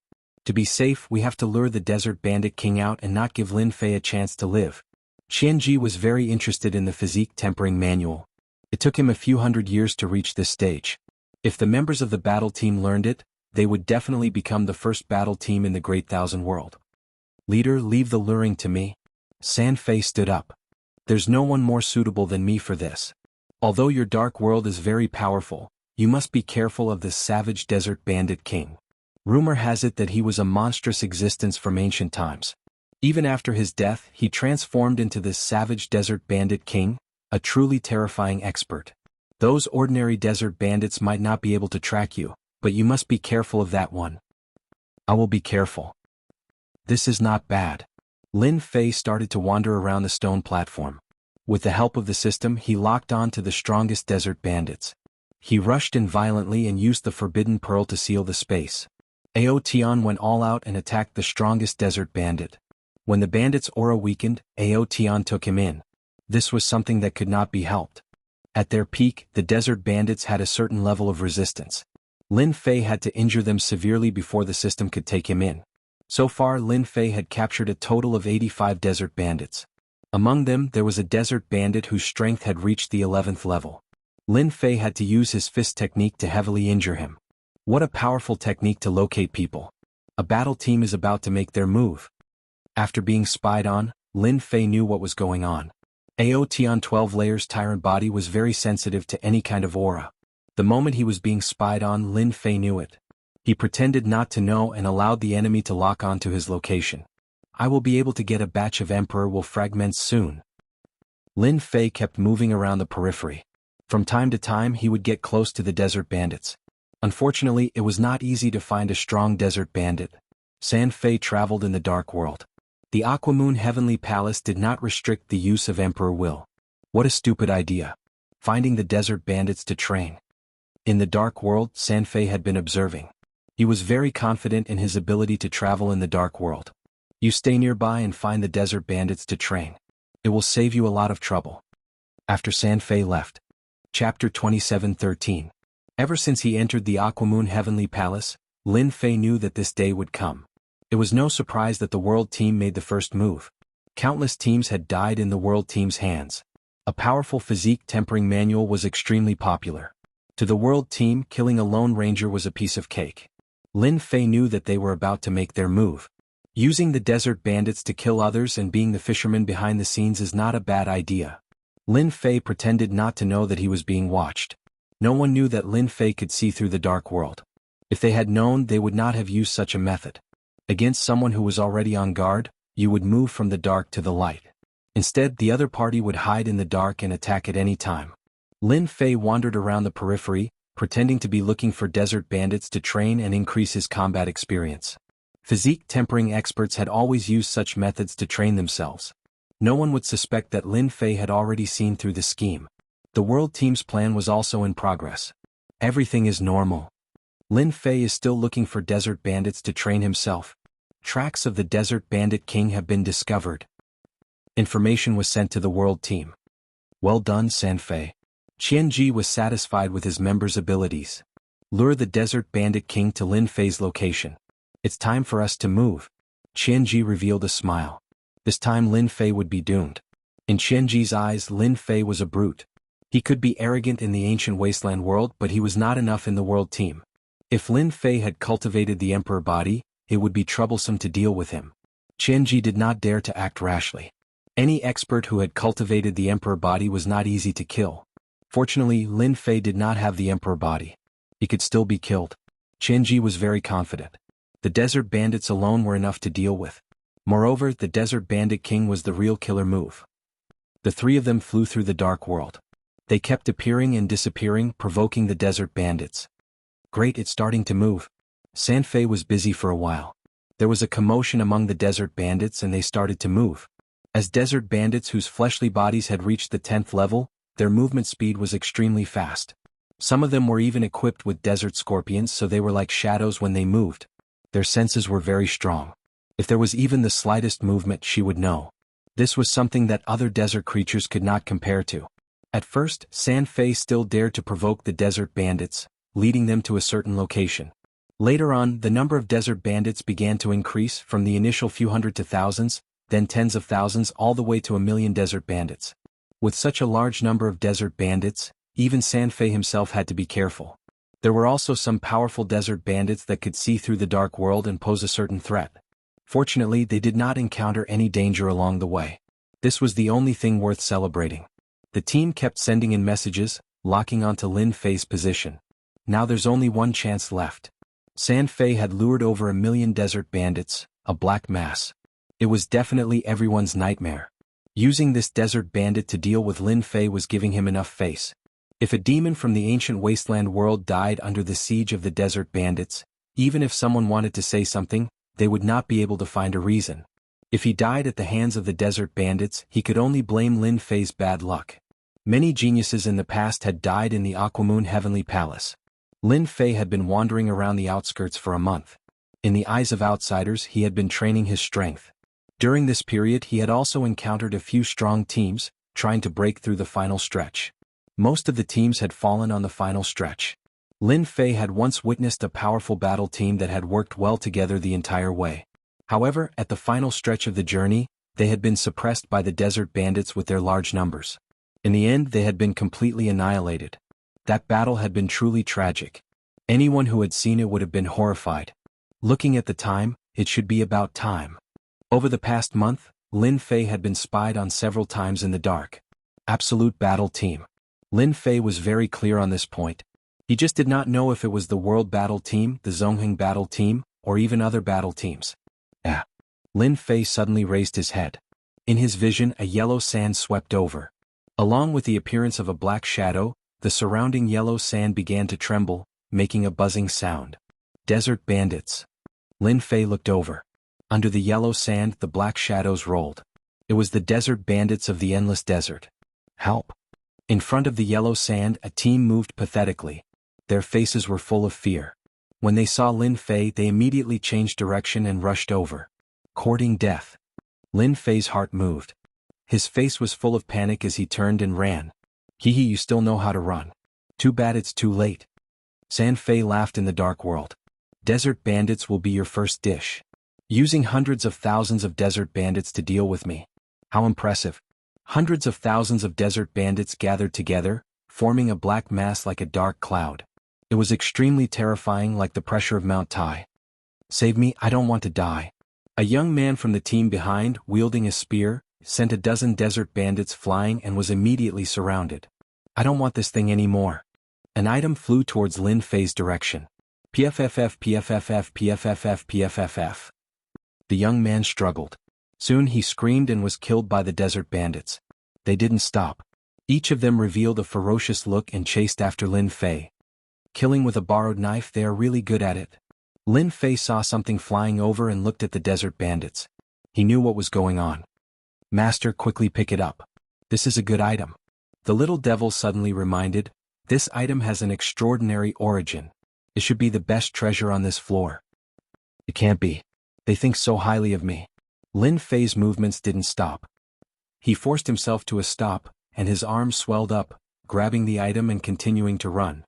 To be safe, we have to lure the desert bandit king out and not give Lin Fei a chance to live. Qianji was very interested in the physique tempering manual. It took him a few hundred years to reach this stage. If the members of the battle team learned it, they would definitely become the first battle team in the Great Thousand World. Leader, leave the luring to me. Sanfei stood up. There's no one more suitable than me for this. Although your Dark World is very powerful, you must be careful of this savage desert bandit king. Rumor has it that he was a monstrous existence from ancient times. Even after his death, he transformed into this savage desert bandit king, a truly terrifying expert. Those ordinary desert bandits might not be able to track you, but you must be careful of that one. I will be careful. This is not bad. Lin Fei started to wander around the stone platform. With the help of the system, he locked on to the strongest desert bandits. He rushed in violently and used the Forbidden Pearl to seal the space. Ao Tian went all out and attacked the strongest desert bandit. When the bandit's aura weakened, Ao Tian took him in. This was something that could not be helped. At their peak, the desert bandits had a certain level of resistance. Lin Fei had to injure them severely before the system could take him in. So far, Lin Fei had captured a total of 85 desert bandits. Among them, there was a desert bandit whose strength had reached the 11th level. Lin Fei had to use his fist technique to heavily injure him. What a powerful technique to locate people. A battle team is about to make their move. After being spied on, Lin Fei knew what was going on. Ao Tian 12 layers tyrant body was very sensitive to any kind of aura. The moment he was being spied on, Lin Fei knew it. He pretended not to know and allowed the enemy to lock onto his location. I will be able to get a batch of Emperor will fragments soon. Lin Fei kept moving around the periphery. From time to time he would get close to the desert bandits. Unfortunately, it was not easy to find a strong desert bandit. Sanfei traveled in the Dark World. The Aquamoon Heavenly Palace did not restrict the use of Emperor Will. What a stupid idea. Finding the desert bandits to train. In the Dark World, Sanfei had been observing. He was very confident in his ability to travel in the Dark World. You stay nearby and find the desert bandits to train. It will save you a lot of trouble. After Sanfei left. Chapter 27:13. Ever since he entered the Aquamoon Heavenly Palace, Lin Fei knew that this day would come. It was no surprise that the World Team made the first move. Countless teams had died in the World Team's hands. A powerful physique tempering manual was extremely popular. To the World Team, killing a Lone Ranger was a piece of cake. Lin Fei knew that they were about to make their move. Using the desert bandits to kill others and being the fisherman behind the scenes is not a bad idea. Lin Fei pretended not to know that he was being watched. No one knew that Lin Fei could see through the Dark World. If they had known, they would not have used such a method. Against someone who was already on guard, you would move from the dark to the light. Instead, the other party would hide in the dark and attack at any time. Lin Fei wandered around the periphery, pretending to be looking for desert bandits to train and increase his combat experience. Physique tempering experts had always used such methods to train themselves. No one would suspect that Lin Fei had already seen through the scheme. The World Team's plan was also in progress. Everything is normal. Lin Fei is still looking for desert bandits to train himself. Tracks of the Desert Bandit King have been discovered. Information was sent to the World Team. Well done, Sanfei. Qianji was satisfied with his members' abilities. Lure the Desert Bandit King to Lin Fei's location. It's time for us to move. Qianji revealed a smile. This time Lin Fei would be doomed. In Qianji's eyes, Lin Fei was a brute. He could be arrogant in the ancient wasteland world, but he was not enough in the world team. If Lin Fei had cultivated the emperor body, it would be troublesome to deal with him. Qianji did not dare to act rashly. Any expert who had cultivated the emperor body was not easy to kill. Fortunately, Lin Fei did not have the emperor body. He could still be killed. Qianji was very confident. The desert bandits alone were enough to deal with. Moreover, the Desert Bandit King was the real killer move. The three of them flew through the dark world. They kept appearing and disappearing, provoking the desert bandits. Great, it's starting to move. Sanfei was busy for a while. There was a commotion among the desert bandits and they started to move. As desert bandits whose fleshly bodies had reached the 10th level, their movement speed was extremely fast. Some of them were even equipped with desert scorpions, so they were like shadows when they moved. Their senses were very strong. If there was even the slightest movement, she would know. This was something that other desert creatures could not compare to. At first, Sanfei still dared to provoke the desert bandits, leading them to a certain location. Later on, the number of desert bandits began to increase from the initial few hundred to thousands, then tens of thousands, all the way to 1,000,000 desert bandits. With such a large number of desert bandits, even Sanfei himself had to be careful. There were also some powerful desert bandits that could see through the dark world and pose a certain threat. Fortunately, they did not encounter any danger along the way. This was the only thing worth celebrating. The team kept sending in messages, locking onto Lin Fei's position. Now there's only one chance left. Sanfei had lured over 1,000,000 desert bandits, a black mass. It was definitely everyone's nightmare. Using this desert bandit to deal with Lin Fei was giving him enough face. If a demon from the ancient wasteland world died under the siege of the desert bandits, even if someone wanted to say something, they would not be able to find a reason. If he died at the hands of the desert bandits, he could only blame Lin Fei's bad luck. Many geniuses in the past had died in the Aquamoon Heavenly Palace. Lin Fei had been wandering around the outskirts for a month. In the eyes of outsiders, he had been training his strength. During this period, he had also encountered a few strong teams, trying to break through the final stretch. Most of the teams had fallen on the final stretch. Lin Fei had once witnessed a powerful battle team that had worked well together the entire way. However, at the final stretch of the journey, they had been suppressed by the desert bandits with their large numbers. In the end, they had been completely annihilated. That battle had been truly tragic. Anyone who had seen it would have been horrified. Looking at the time, it should be about time. Over the past month, Lin Fei had been spied on several times in the dark. Absolute battle team. Lin Fei was very clear on this point. He just did not know if it was the World Battle Team, the Zongheng Battle Team, or even other battle teams. Lin Fei suddenly raised his head. In his vision, a yellow sand swept over. Along with the appearance of a black shadow, the surrounding yellow sand began to tremble, making a buzzing sound. Desert bandits. Lin Fei looked over. Under the yellow sand, the black shadows rolled. It was the desert bandits of the endless desert. Help! In front of the yellow sand, a team moved pathetically. Their faces were full of fear. When they saw Lin Fei, they immediately changed direction and rushed over. Courting death. Lin Fei's heart moved. His face was full of panic as he turned and ran. Hee, you still know how to run. Too bad it's too late. Sanfei laughed in the dark world. Desert bandits will be your first dish. Using hundreds of thousands of desert bandits to deal with me. How impressive. Hundreds of thousands of desert bandits gathered together, forming a black mass like a dark cloud. It was extremely terrifying, like the pressure of Mount Tai. Save me, I don't want to die. A young man from the team behind, wielding a spear, sent a dozen desert bandits flying and was immediately surrounded. I don't want this thing anymore. An item flew towards Lin Fei's direction. PFFF PFFF PFFF PFFF. The young man struggled. Soon he screamed and was killed by the desert bandits. They didn't stop. Each of them revealed a ferocious look and chased after Lin Fei. Killing with a borrowed knife, they are really good at it. Lin Fei saw something flying over and looked at the desert bandits. He knew what was going on. Master, quickly pick it up. This is a good item. The little devil suddenly reminded, this item has an extraordinary origin. It should be the best treasure on this floor. It can't be. They think so highly of me. Lin Fei's movements didn't stop. He forced himself to a stop, and his arms swelled up, grabbing the item and continuing to run.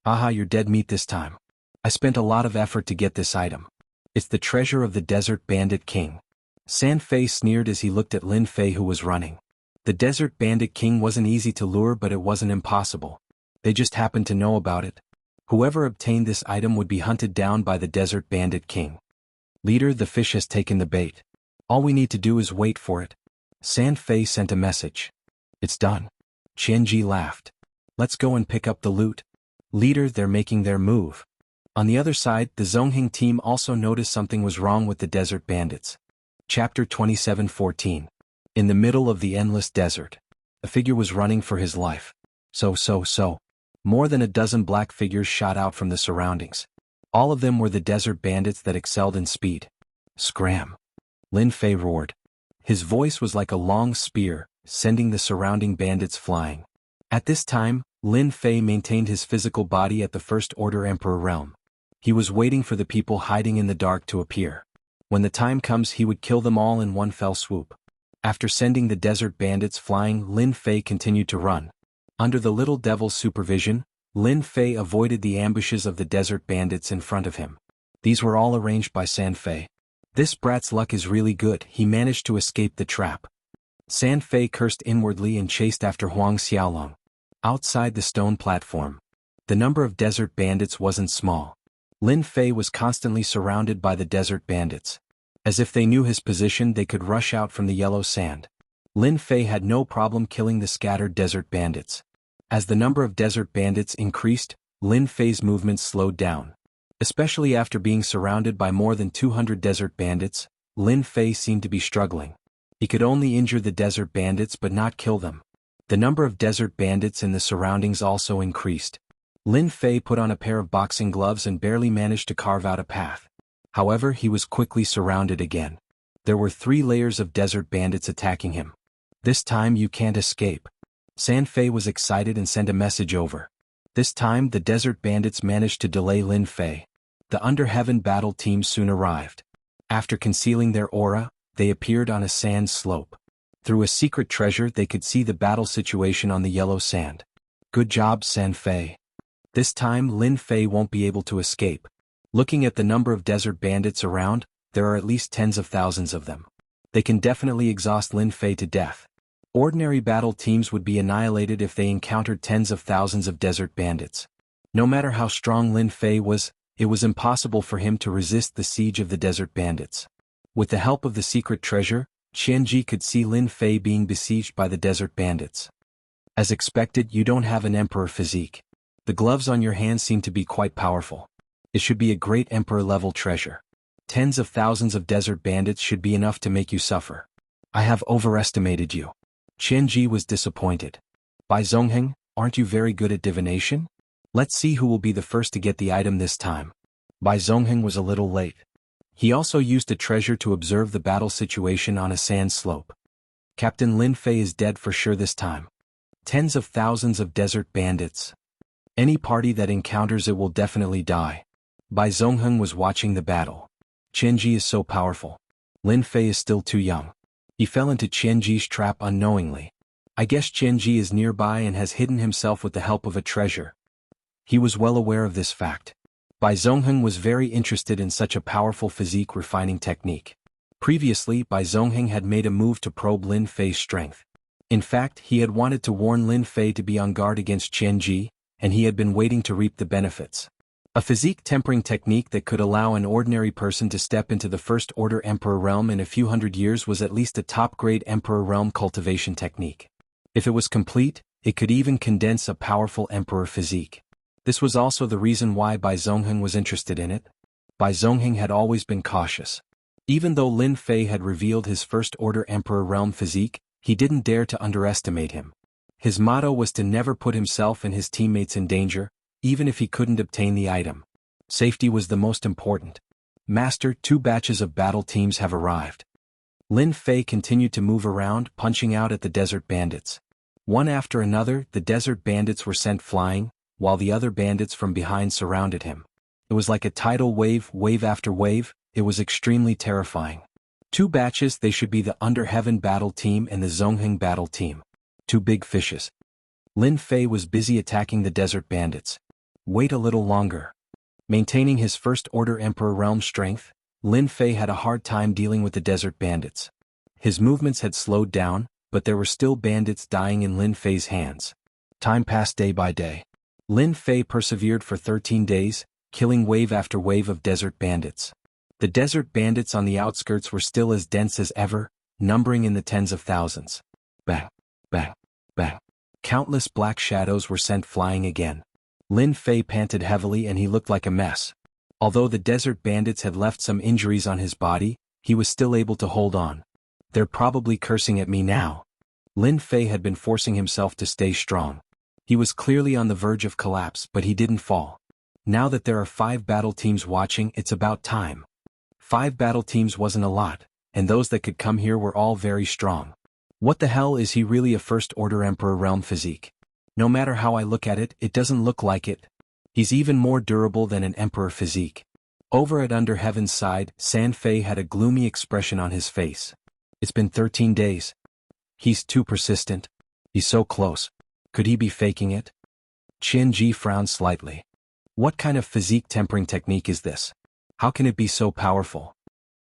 Haha, you're dead meat this time. I spent a lot of effort to get this item. It's the treasure of the Desert Bandit King. San Fei sneered as he looked at Lin Fei, who was running. The Desert Bandit King wasn't easy to lure, but it wasn't impossible. They just happened to know about it. Whoever obtained this item would be hunted down by the Desert Bandit King. Leader, the fish has taken the bait. All we need to do is wait for it. San Fei sent a message. It's done. Qianji laughed. Let's go and pick up the loot. Leader, they're making their move. On the other side, the Zongheng team also noticed something was wrong with the Desert Bandits. Chapter 27:14. In the middle of the endless desert, a figure was running for his life. So. More than a dozen black figures shot out from the surroundings. All of them were the Desert Bandits that excelled in speed. Scram! Lin Fei roared. His voice was like a long spear, sending the surrounding bandits flying. At this time, Lin Fei maintained his physical body at the First Order Emperor realm. He was waiting for the people hiding in the dark to appear. When the time comes, he would kill them all in one fell swoop. After sending the Desert Bandits flying, Lin Fei continued to run. Under the Little Devil's supervision, Lin Fei avoided the ambushes of the Desert Bandits in front of him. These were all arranged by San Fei. This brat's luck is really good, he managed to escape the trap. San Fei cursed inwardly and chased after Huang Xiaolong. Outside the stone platform, the number of Desert Bandits wasn't small. Lin Fei was constantly surrounded by the Desert Bandits. As if they knew his position, they could rush out from the yellow sand. Lin Fei had no problem killing the scattered Desert Bandits. As the number of Desert Bandits increased, Lin Fei's movements slowed down. Especially after being surrounded by more than 200 Desert Bandits, Lin Fei seemed to be struggling. He could only injure the Desert Bandits but not kill them. The number of Desert Bandits in the surroundings also increased. Lin Fei put on a pair of boxing gloves and barely managed to carve out a path. However, he was quickly surrounded again. There were 3 layers of Desert Bandits attacking him. This time you can't escape. San Fei was excited and sent a message over. This time the Desert Bandits managed to delay Lin Fei. The Under Heaven battle team soon arrived. After concealing their aura, they appeared on a sand slope. Through a secret treasure they could see the battle situation on the yellow sand. Good job, San Fei. This time Lin Fei won't be able to escape. Looking at the number of Desert Bandits around, there are at least tens of thousands of them. They can definitely exhaust Lin Fei to death. Ordinary battle teams would be annihilated if they encountered tens of thousands of Desert Bandits. No matter how strong Lin Fei was, it was impossible for him to resist the siege of the Desert Bandits. With the help of the secret treasure, Qianji could see Lin Fei being besieged by the Desert Bandits. As expected, you don't have an emperor physique. The gloves on your hands seem to be quite powerful. It should be a great emperor-level treasure. Tens of thousands of Desert Bandits should be enough to make you suffer. I have overestimated you. Qianji was disappointed. Bai Zongheng, aren't you very good at divination? Let's see who will be the first to get the item this time. Bai Zongheng was a little late. He also used a treasure to observe the battle situation on a sand slope. Captain Lin Fei is dead for sure this time. Tens of thousands of Desert Bandits. Any party that encounters it will definitely die. Bai Zongheng was watching the battle. Qianji is so powerful. Lin Fei is still too young. He fell into Qianji's trap unknowingly. I guess Qianji is nearby and has hidden himself with the help of a treasure. He was well aware of this fact. Bai Zongheng was very interested in such a powerful physique refining technique. Previously, Bai Zongheng had made a move to probe Lin Fei's strength. In fact, he had wanted to warn Lin Fei to be on guard against Qianji, and he had been waiting to reap the benefits. A physique tempering technique that could allow an ordinary person to step into the First Order Emperor realm in a few hundred years was at least a top-grade Emperor realm cultivation technique. If it was complete, it could even condense a powerful Emperor physique. This was also the reason why Bai Zongheng was interested in it. Bai Zongheng had always been cautious. Even though Lin Fei had revealed his First Order Emperor realm physique, he didn't dare to underestimate him. His motto was to never put himself and his teammates in danger, even if he couldn't obtain the item. Safety was the most important. Master, 2 batches of battle teams have arrived. Lin Fei continued to move around, punching out at the Desert Bandits. One after another, the Desert Bandits were sent flying, while the other bandits from behind surrounded him. It was like a tidal wave, wave after wave. It was extremely terrifying. 2 batches, they should be the Under Heaven battle team and the Zongheng battle team. 2 big fishes. Lin Fei was busy attacking the Desert Bandits. Wait a little longer. Maintaining his First Order Emperor realm strength, Lin Fei had a hard time dealing with the desert bandits. His movements had slowed down, but there were still bandits dying in Lin Fei's hands. Time passed day by day. Lin Fei persevered for 13 days, killing wave after wave of desert bandits. The desert bandits on the outskirts were still as dense as ever, numbering in the tens of thousands. Bang, bang, bang. Countless black shadows were sent flying again. Lin Fei panted heavily and he looked like a mess. Although the desert bandits had left some injuries on his body, he was still able to hold on. They're probably cursing at me now. Lin Fei had been forcing himself to stay strong. He was clearly on the verge of collapse, but he didn't fall. Now that there are 5 battle teams watching, it's about time. 5 battle teams wasn't a lot, and those that could come here were all very strong. What the hell, is he really a First Order Emperor realm physique? No matter how I look at it, it doesn't look like it. He's even more durable than an Emperor physique. Over at Under Heaven's side, San Fei had a gloomy expression on his face. It's been 13 days. He's too persistent. He's so close. Could he be faking it? Qian Ji frowned slightly. What kind of physique tempering technique is this? How can it be so powerful?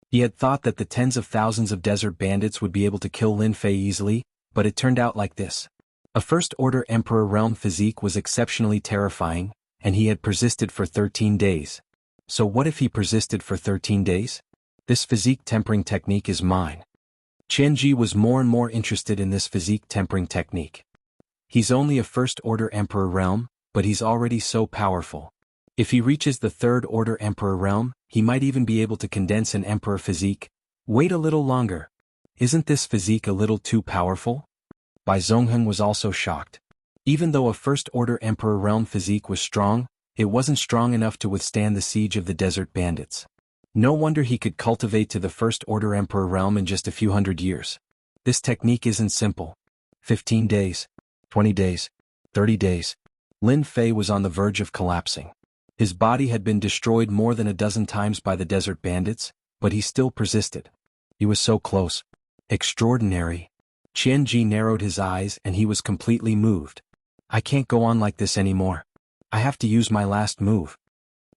He had thought that the tens of thousands of desert bandits would be able to kill Lin Fei easily, but it turned out like this. A First Order Emperor realm physique was exceptionally terrifying, and he had persisted for 13 days. So what if he persisted for 13 days? This physique tempering technique is mine. Qian Ji was more and more interested in this physique tempering technique. He's only a First Order Emperor realm, but he's already so powerful. If he reaches the Third Order Emperor realm, he might even be able to condense an Emperor physique. Wait a little longer. Isn't this physique a little too powerful? Bai Zhongheng was also shocked. Even though a First Order Emperor realm physique was strong, it wasn't strong enough to withstand the siege of the desert bandits. No wonder he could cultivate to the First Order Emperor realm in just a few hundred years. This technique isn't simple. 15 days, 20 days, 30 days. Lin Fei was on the verge of collapsing. His body had been destroyed more than a dozen times by the desert bandits, but he still persisted. He was so close. Extraordinary. Qian Ji narrowed his eyes and he was completely moved. I can't go on like this anymore. I have to use my last move.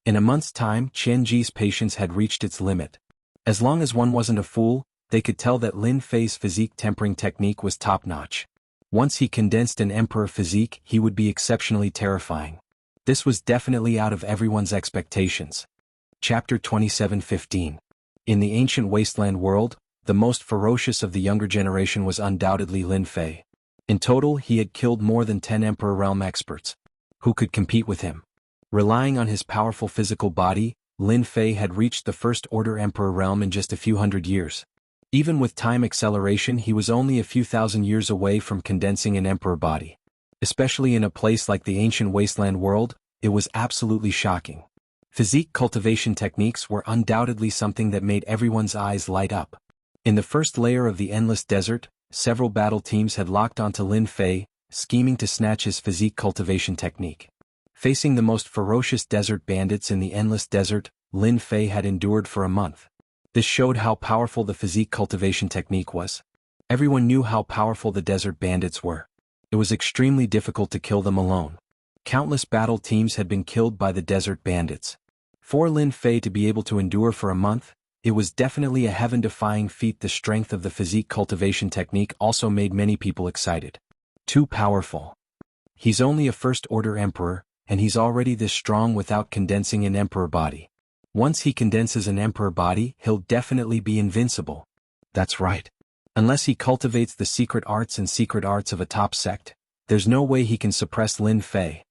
In a month's time, Qian Ji's patience had reached its limit. As long as one wasn't a fool, they could tell that Lin Fei's physique tempering technique was top-notch. Once he condensed an Emperor physique, he would be exceptionally terrifying. This was definitely out of everyone's expectations. Chapter 27:15. In the ancient wasteland world, the most ferocious of the younger generation was undoubtedly Lin Fei. In total, he had killed more than 10 Emperor realm experts. Who could compete with him? Relying on his powerful physical body, Lin Fei had reached the First Order Emperor realm in just a few hundred years. Even with time acceleration, he was only a few thousand years away from condensing an Emperor body. Especially in a place like the ancient wasteland world, it was absolutely shocking. Physique cultivation techniques were undoubtedly something that made everyone's eyes light up. In the first layer of the Endless Desert, several battle teams had locked onto Lin Fei, scheming to snatch his physique cultivation technique. Facing the most ferocious desert bandits in the Endless Desert, Lin Fei had endured for a month. This showed how powerful the physique cultivation technique was. Everyone knew how powerful the desert bandits were. It was extremely difficult to kill them alone. Countless battle teams had been killed by the desert bandits. For Lin Fei to be able to endure for a month, it was definitely a heaven-defying feat. The strength of the physique cultivation technique also made many people excited. Too powerful. He's only a First Order Emperor, and he's already this strong without condensing an Emperor body. Once he condenses an Emperor body, he'll definitely be invincible. That's right. Unless he cultivates the secret arts of a top sect, there's no way he can suppress Lin Fei.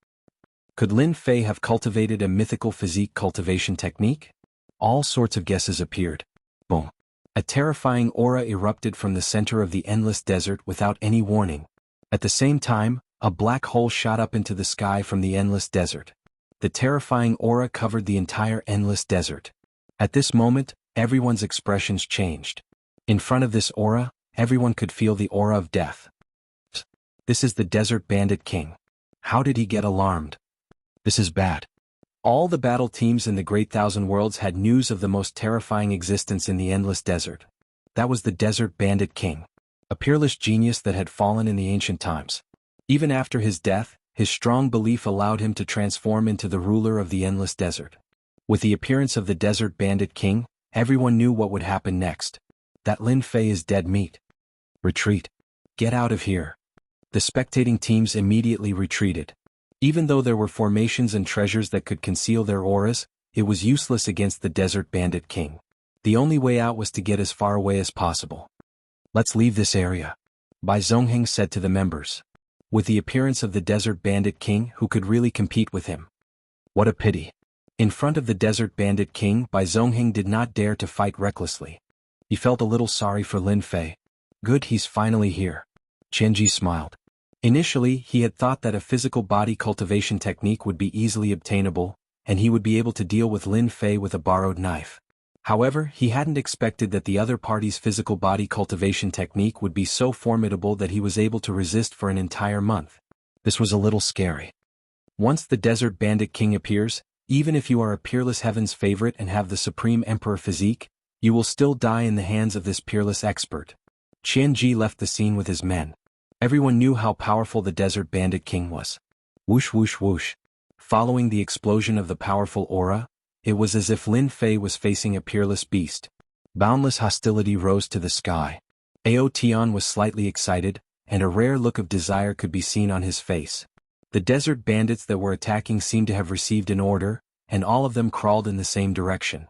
Could Lin Fei have cultivated a mythical physique cultivation technique? All sorts of guesses appeared. Boom. A terrifying aura erupted from the center of the Endless Desert without any warning. At the same time, a black hole shot up into the sky from the Endless Desert. The terrifying aura covered the entire Endless Desert. At this moment, everyone's expressions changed. In front of this aura, everyone could feel the aura of death. This is the Desert Bandit King. How did he get alarmed? This is bad. All the battle teams in the Great Thousand Worlds had news of the most terrifying existence in the Endless Desert. That was the Desert Bandit King. A peerless genius that had fallen in the ancient times. Even after his death, his strong belief allowed him to transform into the ruler of the endless desert. With the appearance of the Desert Bandit King, everyone knew what would happen next. That Lin Fei is dead meat. Retreat. Get out of here. The spectating teams immediately retreated. Even though there were formations and treasures that could conceal their auras, it was useless against the Desert Bandit King. The only way out was to get as far away as possible. Let's leave this area, Bai Zhongheng said to the members. With the appearance of the Desert Bandit King, who could really compete with him? What a pity. In front of the Desert Bandit King, Bai Zhongheng did not dare to fight recklessly. He felt a little sorry for Lin Fei. Good, he's finally here. Qianji smiled. Initially, he had thought that a physical body cultivation technique would be easily obtainable, and he would be able to deal with Lin Fei with a borrowed knife. However, he hadn't expected that the other party's physical body cultivation technique would be so formidable that he was able to resist for an entire month. This was a little scary. Once the Desert Bandit King appears, even if you are a peerless heaven's favorite and have the supreme emperor physique, you will still die in the hands of this peerless expert. Qianji left the scene with his men. Everyone knew how powerful the Desert Bandit King was. Whoosh whoosh whoosh. Following the explosion of the powerful aura, it was as if Lin Fei was facing a peerless beast. Boundless hostility rose to the sky. Ao Tian was slightly excited, and a rare look of desire could be seen on his face. The desert bandits that were attacking seemed to have received an order, and all of them crawled in the same direction.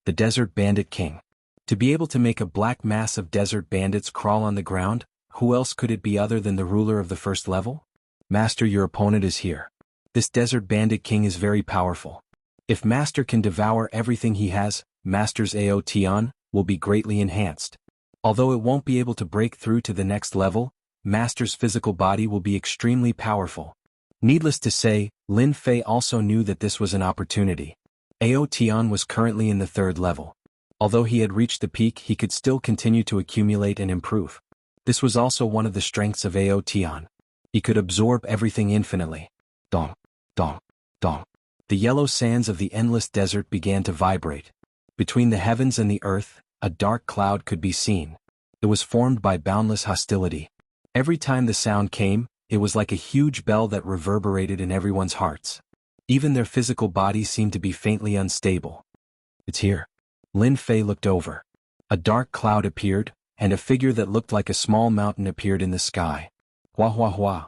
The Desert Bandit King. To be able to make a black mass of desert bandits crawl on the ground, who else could it be other than the ruler of the first level? Master, your opponent is here. This Desert Bandit King is very powerful. If Master can devour everything he has, Master's Ao Tian will be greatly enhanced. Although it won't be able to break through to the next level, Master's physical body will be extremely powerful. Needless to say, Lin Fei also knew that this was an opportunity. Ao Tian was currently in the 3rd level. Although he had reached the peak, he could still continue to accumulate and improve. This was also one of the strengths of Ao Tian. He could absorb everything infinitely. Dong, dong, dong. The yellow sands of the endless desert began to vibrate. Between the heavens and the earth, a dark cloud could be seen. It was formed by boundless hostility. Every time the sound came, it was like a huge bell that reverberated in everyone's hearts. Even their physical bodies seemed to be faintly unstable. It's here. Lin Fei looked over. A dark cloud appeared, and a figure that looked like a small mountain appeared in the sky. Hua hua hua.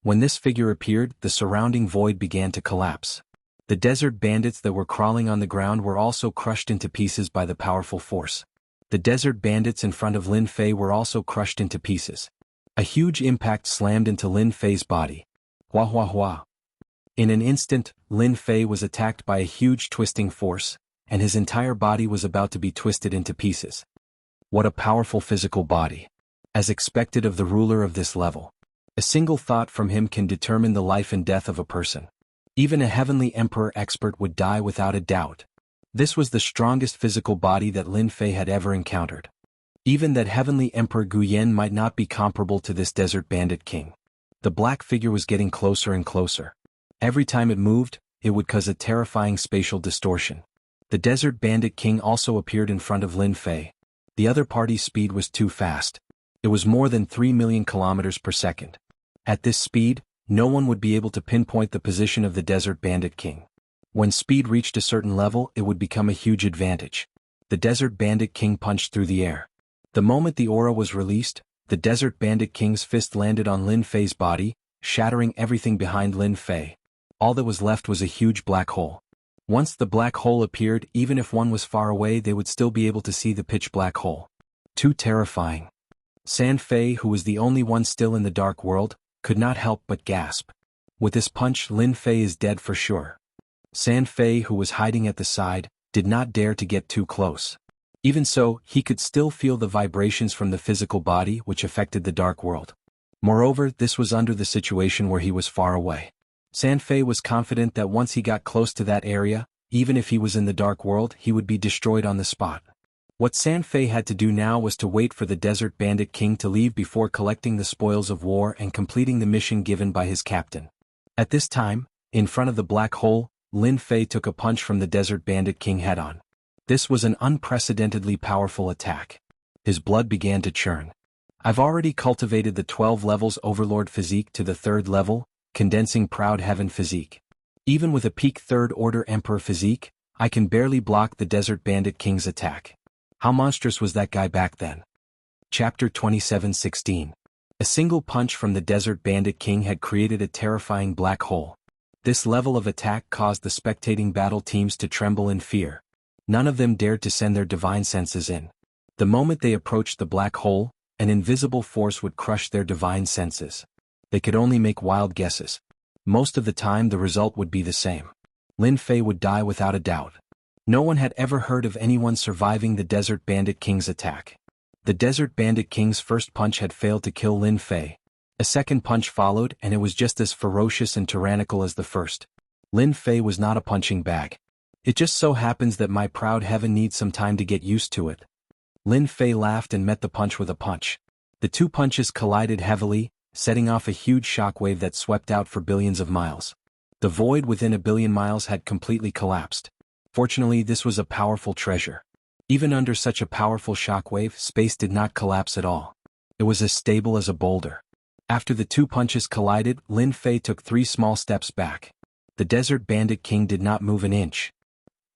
When this figure appeared, the surrounding void began to collapse. The desert bandits that were crawling on the ground were also crushed into pieces by the powerful force. The desert bandits in front of Lin Fei were also crushed into pieces. A huge impact slammed into Lin Fei's body. Hua hua hua. In an instant, Lin Fei was attacked by a huge twisting force, and his entire body was about to be twisted into pieces. What a powerful physical body. As expected of the ruler of this level. A single thought from him can determine the life and death of a person. Even a heavenly emperor expert would die without a doubt. This was the strongest physical body that Lin Fei had ever encountered. Even that heavenly emperor Guyen might not be comparable to this desert bandit king. The black figure was getting closer and closer. Every time it moved, it would cause a terrifying spatial distortion. The desert bandit king also appeared in front of Lin Fei. The other party's speed was too fast. It was more than 3 million kilometers per second. At this speed, no one would be able to pinpoint the position of the Desert Bandit King. When speed reached a certain level, it would become a huge advantage. The Desert Bandit King punched through the air. The moment the aura was released, the Desert Bandit King's fist landed on Lin Fei's body, shattering everything behind Lin Fei. All that was left was a huge black hole. Once the black hole appeared, even if one was far away, they would still be able to see the pitch black hole. Too terrifying. San Fei, who was the only one still in the dark world, could not help but gasp. With this punch, Lin Fei is dead for sure. San Fei, who was hiding at the side, did not dare to get too close. Even so, he could still feel the vibrations from the physical body which affected the dark world. Moreover, this was under the situation where he was far away. San Fei was confident that once he got close to that area, even if he was in the dark world, he would be destroyed on the spot. What San Fei had to do now was to wait for the Desert Bandit King to leave before collecting the spoils of war and completing the mission given by his captain. At this time, in front of the black hole, Lin Fei took a punch from the Desert Bandit King head-on. This was an unprecedentedly powerful attack. His blood began to churn. I've already cultivated the 12 levels Overlord physique to the 3rd level, condensing proud heaven physique. Even with a peak third-order emperor physique, I can barely block the Desert Bandit King's attack. How monstrous was that guy back then? Chapter 27:16. A single punch from the Desert Bandit King had created a terrifying black hole. This level of attack caused the spectating battle teams to tremble in fear. None of them dared to send their divine senses in. The moment they approached the black hole, an invisible force would crush their divine senses. They could only make wild guesses. Most of the time the result would be the same. Lin Fei would die without a doubt. No one had ever heard of anyone surviving the Desert Bandit King's attack. The Desert Bandit King's first punch had failed to kill Lin Fei. A second punch followed and it was just as ferocious and tyrannical as the first. Lin Fei was not a punching bag. It just so happens that my proud heaven needs some time to get used to it. Lin Fei laughed and met the punch with a punch. The two punches collided heavily, setting off a huge shockwave that swept out for billions of miles. The void within a billion miles had completely collapsed. Fortunately, this was a powerful treasure. Even under such a powerful shockwave, space did not collapse at all. It was as stable as a boulder. After the two punches collided, Lin Fei took 3 small steps back. The Desert Bandit King did not move an inch.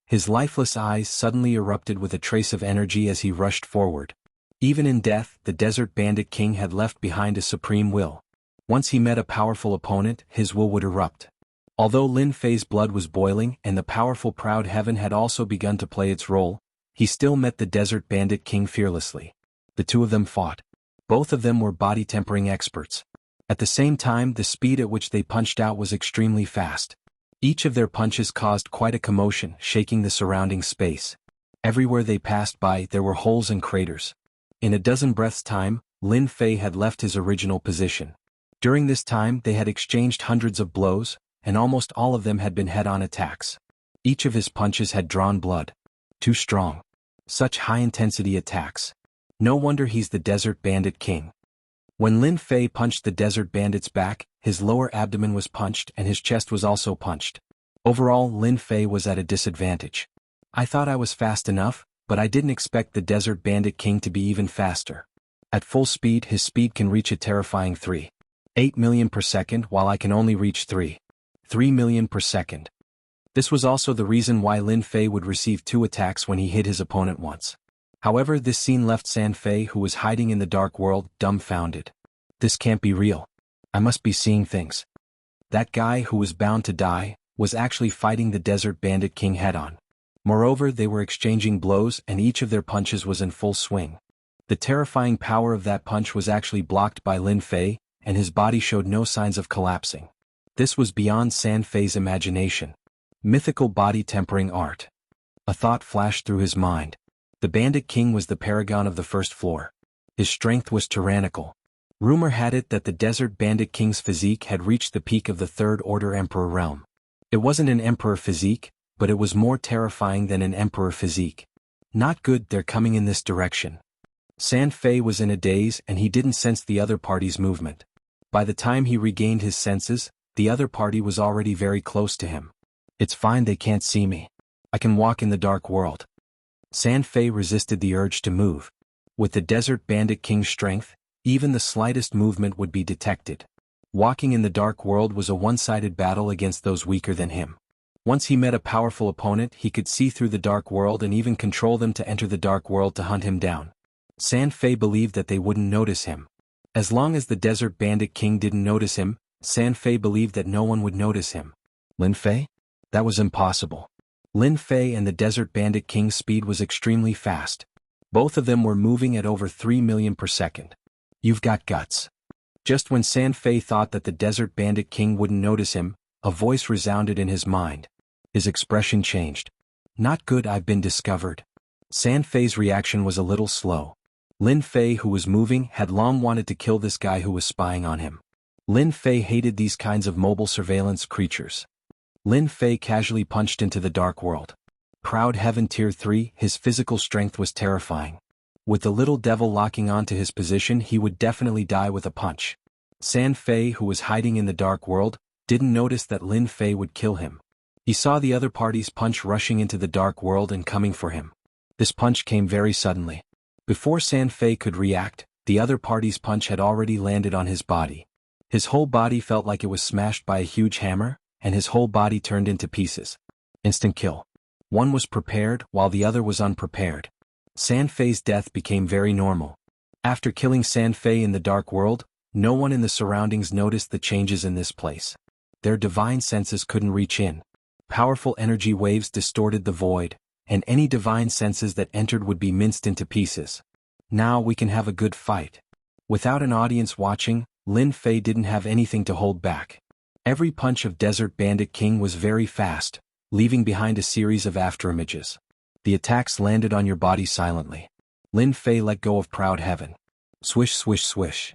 His lifeless eyes suddenly erupted with a trace of energy as he rushed forward. Even in death, the Desert Bandit King had left behind a supreme will. Once he met a powerful opponent, his will would erupt. Although Lin Fei's blood was boiling and the powerful proud heaven had also begun to play its role, he still met the Desert Bandit King fearlessly. The two of them fought. Both of them were body tempering experts. At the same time, the speed at which they punched out was extremely fast. Each of their punches caused quite a commotion, shaking the surrounding space. Everywhere they passed by, there were holes and craters. In a dozen breaths' time, Lin Fei had left his original position. During this time, they had exchanged hundreds of blows, and almost all of them had been head-on attacks. Each of his punches had drawn blood. Too strong. Such high-intensity attacks. No wonder he's the Desert Bandit King. When Lin Fei punched the Desert Bandit's back, his lower abdomen was punched and his chest was also punched. Overall, Lin Fei was at a disadvantage. I thought I was fast enough, but I didn't expect the Desert Bandit King to be even faster. At full speed, his speed can reach a terrifying 3.8 million per second, while I can only reach 3 million per second. This was also the reason why Lin Fei would receive 2 attacks when he hit his opponent once. However, this scene left San Fei, who was hiding in the dark world, dumbfounded. This can't be real. I must be seeing things. That guy who was bound to die was actually fighting the Desert Bandit King head-on. Moreover, they were exchanging blows and each of their punches was in full swing. The terrifying power of that punch was actually blocked by Lin Fei, and his body showed no signs of collapsing. This was beyond San Fei's imagination. Mythical body tempering art. A thought flashed through his mind. The Bandit King was the paragon of the first floor. His strength was tyrannical. Rumor had it that the Desert Bandit King's physique had reached the peak of the third-order emperor realm. It wasn't an emperor physique, but it was more terrifying than an emperor physique. Not good, they're coming in this direction. San Fei was in a daze and he didn't sense the other party's movement. By the time he regained his senses, the other party was already very close to him. It's fine, they can't see me. I can walk in the dark world. San Fei resisted the urge to move. With the Desert Bandit King's strength, even the slightest movement would be detected. Walking in the dark world was a one-sided battle against those weaker than him. Once he met a powerful opponent, he could see through the dark world and even control them to enter the dark world to hunt him down. San Fei believed that they wouldn't notice him. As long as the Desert Bandit King didn't notice him, San Fei believed that no one would notice him. Lin Fei? That was impossible. Lin Fei and the Desert Bandit King's speed was extremely fast. Both of them were moving at over 3 million per second. You've got guts. Just when San Fei thought that the Desert Bandit King wouldn't notice him, a voice resounded in his mind. His expression changed. Not good, I've been discovered. San Fei's reaction was a little slow. Lin Fei, who was moving, had long wanted to kill this guy who was spying on him. Lin Fei hated these kinds of mobile surveillance creatures. Lin Fei casually punched into the dark world. Proud Heaven Tier 3, his physical strength was terrifying. With the little devil locking onto his position, he would definitely die with a punch. San Fei, who was hiding in the dark world, didn't notice that Lin Fei would kill him. He saw the other party's punch rushing into the dark world and coming for him. This punch came very suddenly. Before San Fei could react, the other party's punch had already landed on his body. His whole body felt like it was smashed by a huge hammer, and his whole body turned into pieces. Instant kill. One was prepared while the other was unprepared. Sanfei's death became very normal. After killing Sanfei in the dark world, no one in the surroundings noticed the changes in this place. Their divine senses couldn't reach in. Powerful energy waves distorted the void, and any divine senses that entered would be minced into pieces. Now we can have a good fight. Without an audience watching, Lin Fei didn't have anything to hold back. Every punch of Desert Bandit King was very fast, leaving behind a series of afterimages. The attacks landed on your body silently. Lin Fei let go of Proud Heaven. Swish swish swish.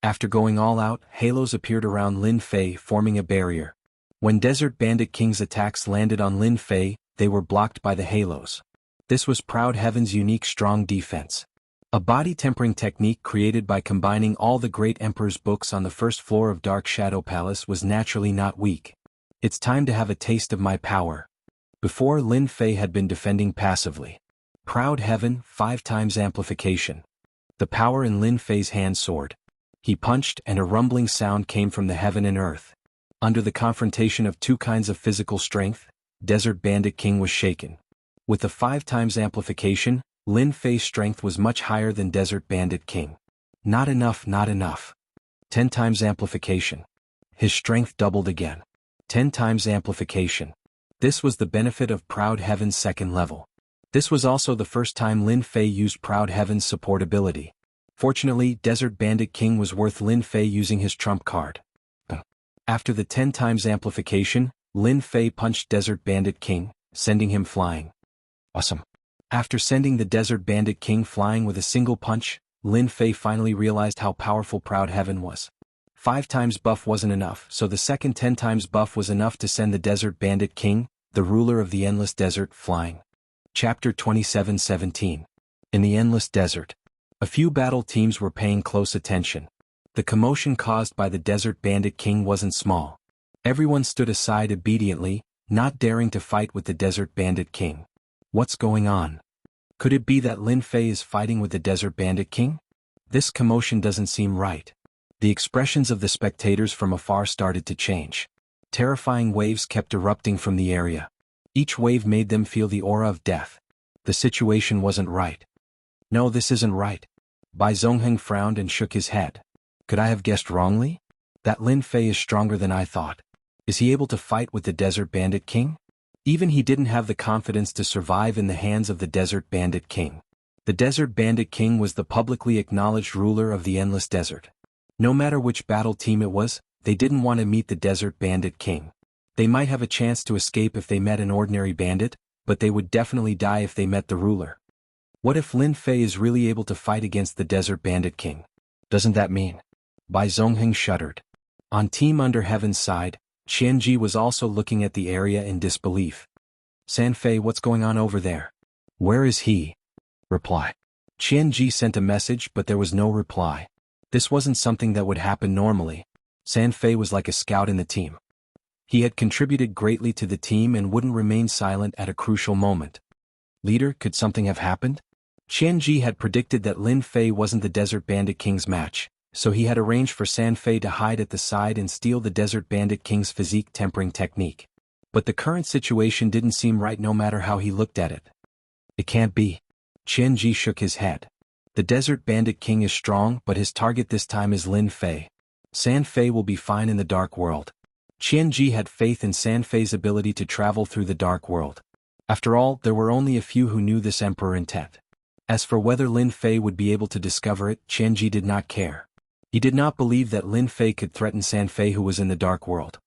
After going all out, halos appeared around Lin Fei, forming a barrier. When Desert Bandit King's attacks landed on Lin Fei, they were blocked by the halos. This was Proud Heaven's unique strong defense. A body tempering technique created by combining all the great Emperor's books on the first floor of Dark Shadow Palace was naturally not weak. It's time to have a taste of my power. Before, Lin Fei had been defending passively. Proud Heaven, 5 times amplification. The power in Lin Fei's hand soared. He punched and a rumbling sound came from the heaven and earth. Under the confrontation of two kinds of physical strength, Desert Bandit King was shaken. With the 5 times amplification, Lin Fei's strength was much higher than Desert Bandit King. Not enough, not enough. 10 times amplification. His strength doubled again. 10 times amplification. This was the benefit of Proud Heaven's second level. This was also the first time Lin Fei used Proud Heaven's support ability. Fortunately, Desert Bandit King was worth Lin Fei using his trump card. After the 10 times amplification, Lin Fei punched Desert Bandit King, sending him flying. Awesome. After sending the Desert Bandit King flying with a single punch, Lin Fei finally realized how powerful Proud Heaven was. 5 times buff wasn't enough, so the second 10 times buff was enough to send the Desert Bandit King, the ruler of the Endless Desert, flying. Chapter 27:17. In the Endless Desert. A few battle teams were paying close attention. The commotion caused by the Desert Bandit King wasn't small. Everyone stood aside obediently, not daring to fight with the Desert Bandit King. What's going on? Could it be that Lin Fei is fighting with the Desert Bandit King? This commotion doesn't seem right. The expressions of the spectators from afar started to change. Terrifying waves kept erupting from the area. Each wave made them feel the aura of death. The situation wasn't right. No, this isn't right. Bai Zongheng frowned and shook his head. Could I have guessed wrongly? That Lin Fei is stronger than I thought. Is he able to fight with the Desert Bandit King? Even he didn't have the confidence to survive in the hands of the Desert Bandit King. The Desert Bandit King was the publicly acknowledged ruler of the Endless Desert. No matter which battle team it was, they didn't want to meet the Desert Bandit King. They might have a chance to escape if they met an ordinary bandit, but they would definitely die if they met the ruler. What if Lin Fei is really able to fight against the Desert Bandit King? Doesn't that mean? Bai Zongheng shuddered. On Team Under Heaven's side, Qianji was also looking at the area in disbelief. Sanfei, what's going on over there? Where is he? Reply. Qianji sent a message but there was no reply. This wasn't something that would happen normally. Sanfei was like a scout in the team. He had contributed greatly to the team and wouldn't remain silent at a crucial moment. Leader, could something have happened? Qianji had predicted that Lin Fei wasn't the Desert Bandit King's match, so he had arranged for Sanfei to hide at the side and steal the Desert Bandit King's physique tempering technique. But the current situation didn't seem right no matter how he looked at it. It can't be. Qianji shook his head. The Desert Bandit King is strong, but his target this time is Lin Fei. Sanfei will be fine in the Dark World. Qianji had faith in Sanfei's ability to travel through the Dark World. After all, there were only a few who knew this Emperor intent. As for whether Lin Fei would be able to discover it, Qianji did not care. He did not believe that Lin Fei could threaten Sanfei, who was in the Dark World.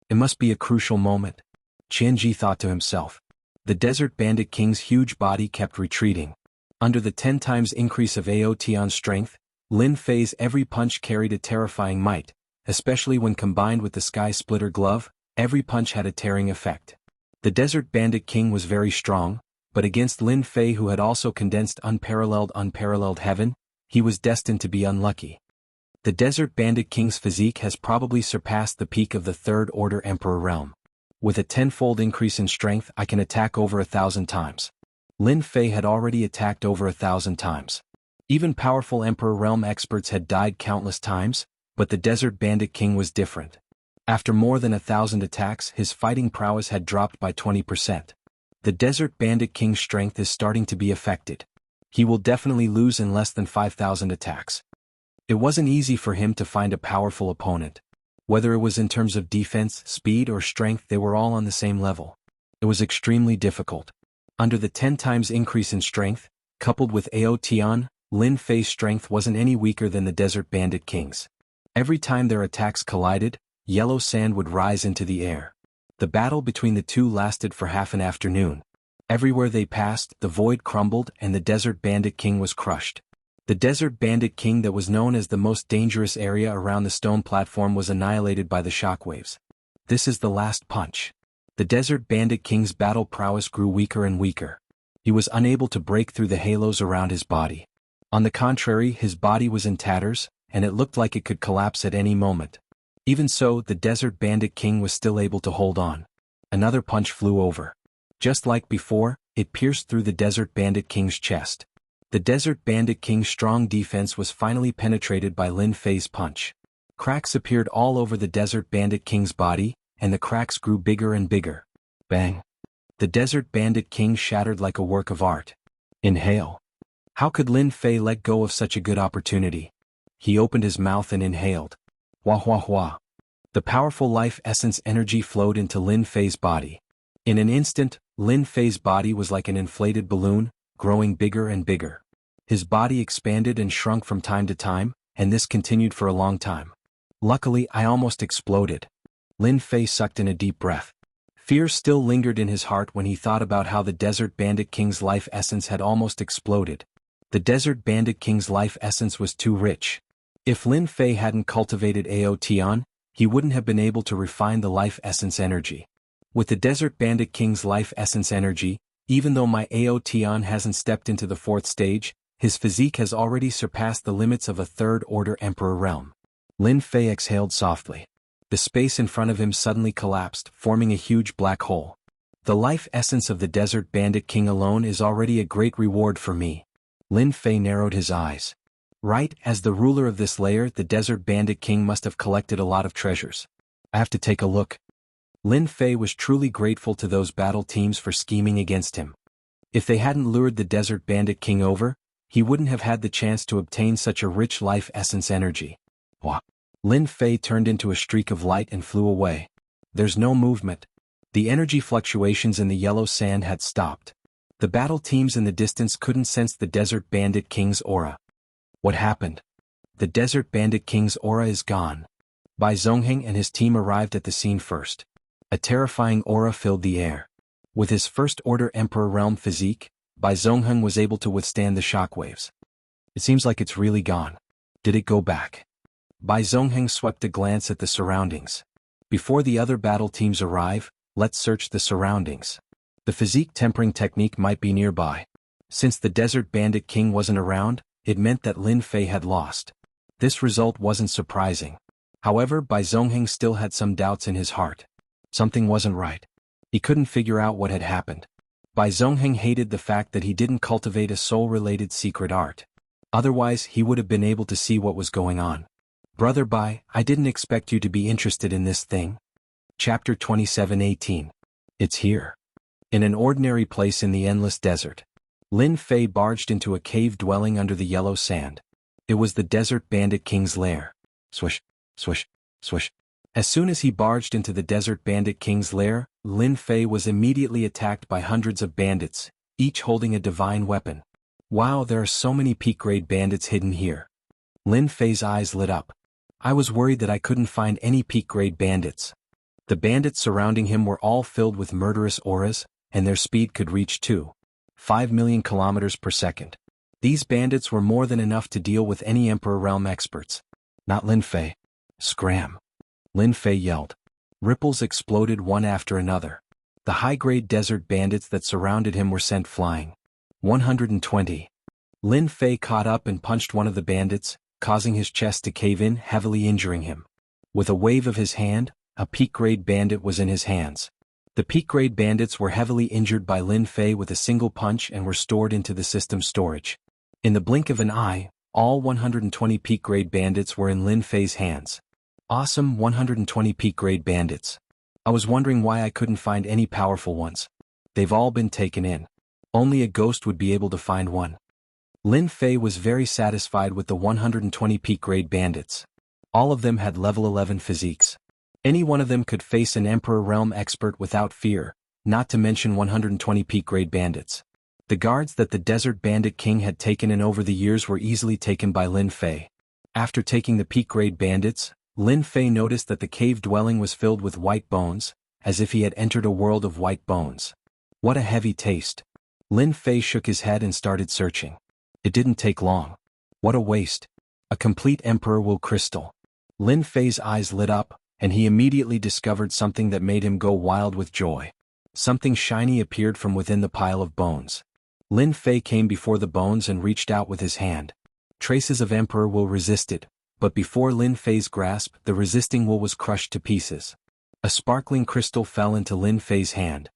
It must be a crucial moment. Qianji thought to himself. The Desert Bandit King's huge body kept retreating. Under the 10 times increase of Aotion strength, Lin Fei's every punch carried a terrifying might, especially when combined with the Sky Splitter glove. Every punch had a tearing effect. The Desert Bandit King was very strong, but against Lin Fei, who had also condensed unparalleled heaven, he was destined to be unlucky. The Desert Bandit King's physique has probably surpassed the peak of the Third Order Emperor realm. With a 10-fold increase in strength, I can attack over 1,000 times. Lin Fei had already attacked over 1,000 times. Even powerful Emperor realm experts had died countless times, But the Desert Bandit King was different. After more than 1,000 attacks, his fighting prowess had dropped by 20%. The Desert Bandit King's strength is starting to be affected. He will definitely lose in less than 5,000 attacks. It wasn't easy for him to find a powerful opponent. Whether it was in terms of defense, speed, or strength, they were all on the same level. It was extremely difficult. Under the 10 times increase in strength, coupled with Aotian, Lin Fei's strength wasn't any weaker than the Desert Bandit King's. Every time their attacks collided, yellow sand would rise into the air. The battle between the two lasted for half an afternoon. Everywhere they passed, the void crumbled and the Desert Bandit King was crushed. The Desert Bandit King that was known as the most dangerous area around the stone platform was annihilated by the shockwaves. This is the last punch. The Desert Bandit King's battle prowess grew weaker and weaker. He was unable to break through the halos around his body. On the contrary, his body was in tatters, and it looked like it could collapse at any moment. Even so, the Desert Bandit King was still able to hold on. Another punch flew over. Just like before, it pierced through the Desert Bandit King's chest. The Desert Bandit King's strong defense was finally penetrated by Lin Fei's punch. Cracks appeared all over the Desert Bandit King's body, and the cracks grew bigger and bigger. Bang! The Desert Bandit King shattered like a work of art. Inhale. How could Lin Fei let go of such a good opportunity? He opened his mouth and inhaled. Wah wah wah. The powerful life essence energy flowed into Lin Fei's body. In an instant, Lin Fei's body was like an inflated balloon, growing bigger and bigger. His body expanded and shrunk from time to time, and this continued for a long time. Luckily, I almost exploded. Lin Fei sucked in a deep breath. Fear still lingered in his heart when he thought about how the Desert Bandit King's life essence had almost exploded. The Desert Bandit King's life essence was too rich. If Lin Fei hadn't cultivated Aotian, he wouldn't have been able to refine the life essence energy. With the Desert Bandit King's life essence energy, even though my Aotian hasn't stepped into the 4th stage, his physique has already surpassed the limits of a 3rd-order Emperor realm. Lin Fei exhaled softly. The space in front of him suddenly collapsed, forming a huge black hole. The life essence of the Desert Bandit King alone is already a great reward for me. Lin Fei narrowed his eyes. Right, as the ruler of this layer, the Desert Bandit King must have collected a lot of treasures. I have to take a look. Lin Fei was truly grateful to those battle teams for scheming against him. If they hadn't lured the Desert Bandit King over, he wouldn't have had the chance to obtain such a rich life essence energy. Wah! Lin Fei turned into a streak of light and flew away. There's no movement. The energy fluctuations in the yellow sand had stopped. The battle teams in the distance couldn't sense the Desert Bandit King's aura. What happened? The Desert Bandit King's aura is gone. Bai Zhongheng and his team arrived at the scene first. A terrifying aura filled the air. With his 1st-order Emperor realm physique, Bai Zhongheng was able to withstand the shockwaves. It seems like it's really gone. Did it go back? Bai Zhongheng swept a glance at the surroundings. Before the other battle teams arrive, let's search the surroundings. The physique tempering technique might be nearby. Since the Desert Bandit King wasn't around, it meant that Lin Fei had lost. This result wasn't surprising. However, Bai Zhongheng still had some doubts in his heart. Something wasn't right. He couldn't figure out what had happened. Bai Zhongheng hated the fact that he didn't cultivate a soul-related secret art. Otherwise, he would have been able to see what was going on. Brother Bai, I didn't expect you to be interested in this thing. Chapter 27:18. It's here. In an ordinary place in the endless desert, Lin Fei barged into a cave dwelling under the yellow sand. It was the Desert Bandit King's lair. Swish, swish, swish. As soon as he barged into the Desert Bandit King's lair, Lin Fei was immediately attacked by hundreds of bandits, each holding a divine weapon. Wow, there are so many peak-grade bandits hidden here. Lin Fei's eyes lit up. I was worried that I couldn't find any peak-grade bandits. The bandits surrounding him were all filled with murderous auras, and their speed could reach 5 million kilometers per second. These bandits were more than enough to deal with any Emperor Realm experts. Not Lin Fei. Scram! Lin Fei yelled. Ripples exploded one after another. The high-grade desert bandits that surrounded him were sent flying. 120. Lin Fei caught up and punched one of the bandits, causing his chest to cave in, heavily injuring him. With a wave of his hand, a peak-grade bandit was in his hands. The peak-grade bandits were heavily injured by Lin Fei with a single punch and were stored into the system storage. In the blink of an eye, All 120 peak grade bandits were in Lin Fei's hands. Awesome 120 peak grade bandits. I was wondering why I couldn't find any powerful ones. They've all been taken in. Only a ghost would be able to find one. Lin Fei was very satisfied with the 120 peak grade bandits. All of them had level 11 physiques. Any one of them could face an Emperor Realm expert without fear, not to mention 120 peak grade bandits. The guards that the Desert Bandit King had taken in over the years were easily taken by Lin Fei. After taking the peak grade bandits, Lin Fei noticed that the cave dwelling was filled with white bones, as if he had entered a world of white bones. What a heavy taste. Lin Fei shook his head and started searching. It didn't take long. What a waste. A complete Emperor Will crystal. Lin Fei's eyes lit up, and he immediately discovered something that made him go wild with joy. Something shiny appeared from within the pile of bones. Lin Fei came before the bones and reached out with his hand. Traces of Emperor Will resisted, but before Lin Fei's grasp, the resisting will was crushed to pieces. A sparkling crystal fell into Lin Fei's hand.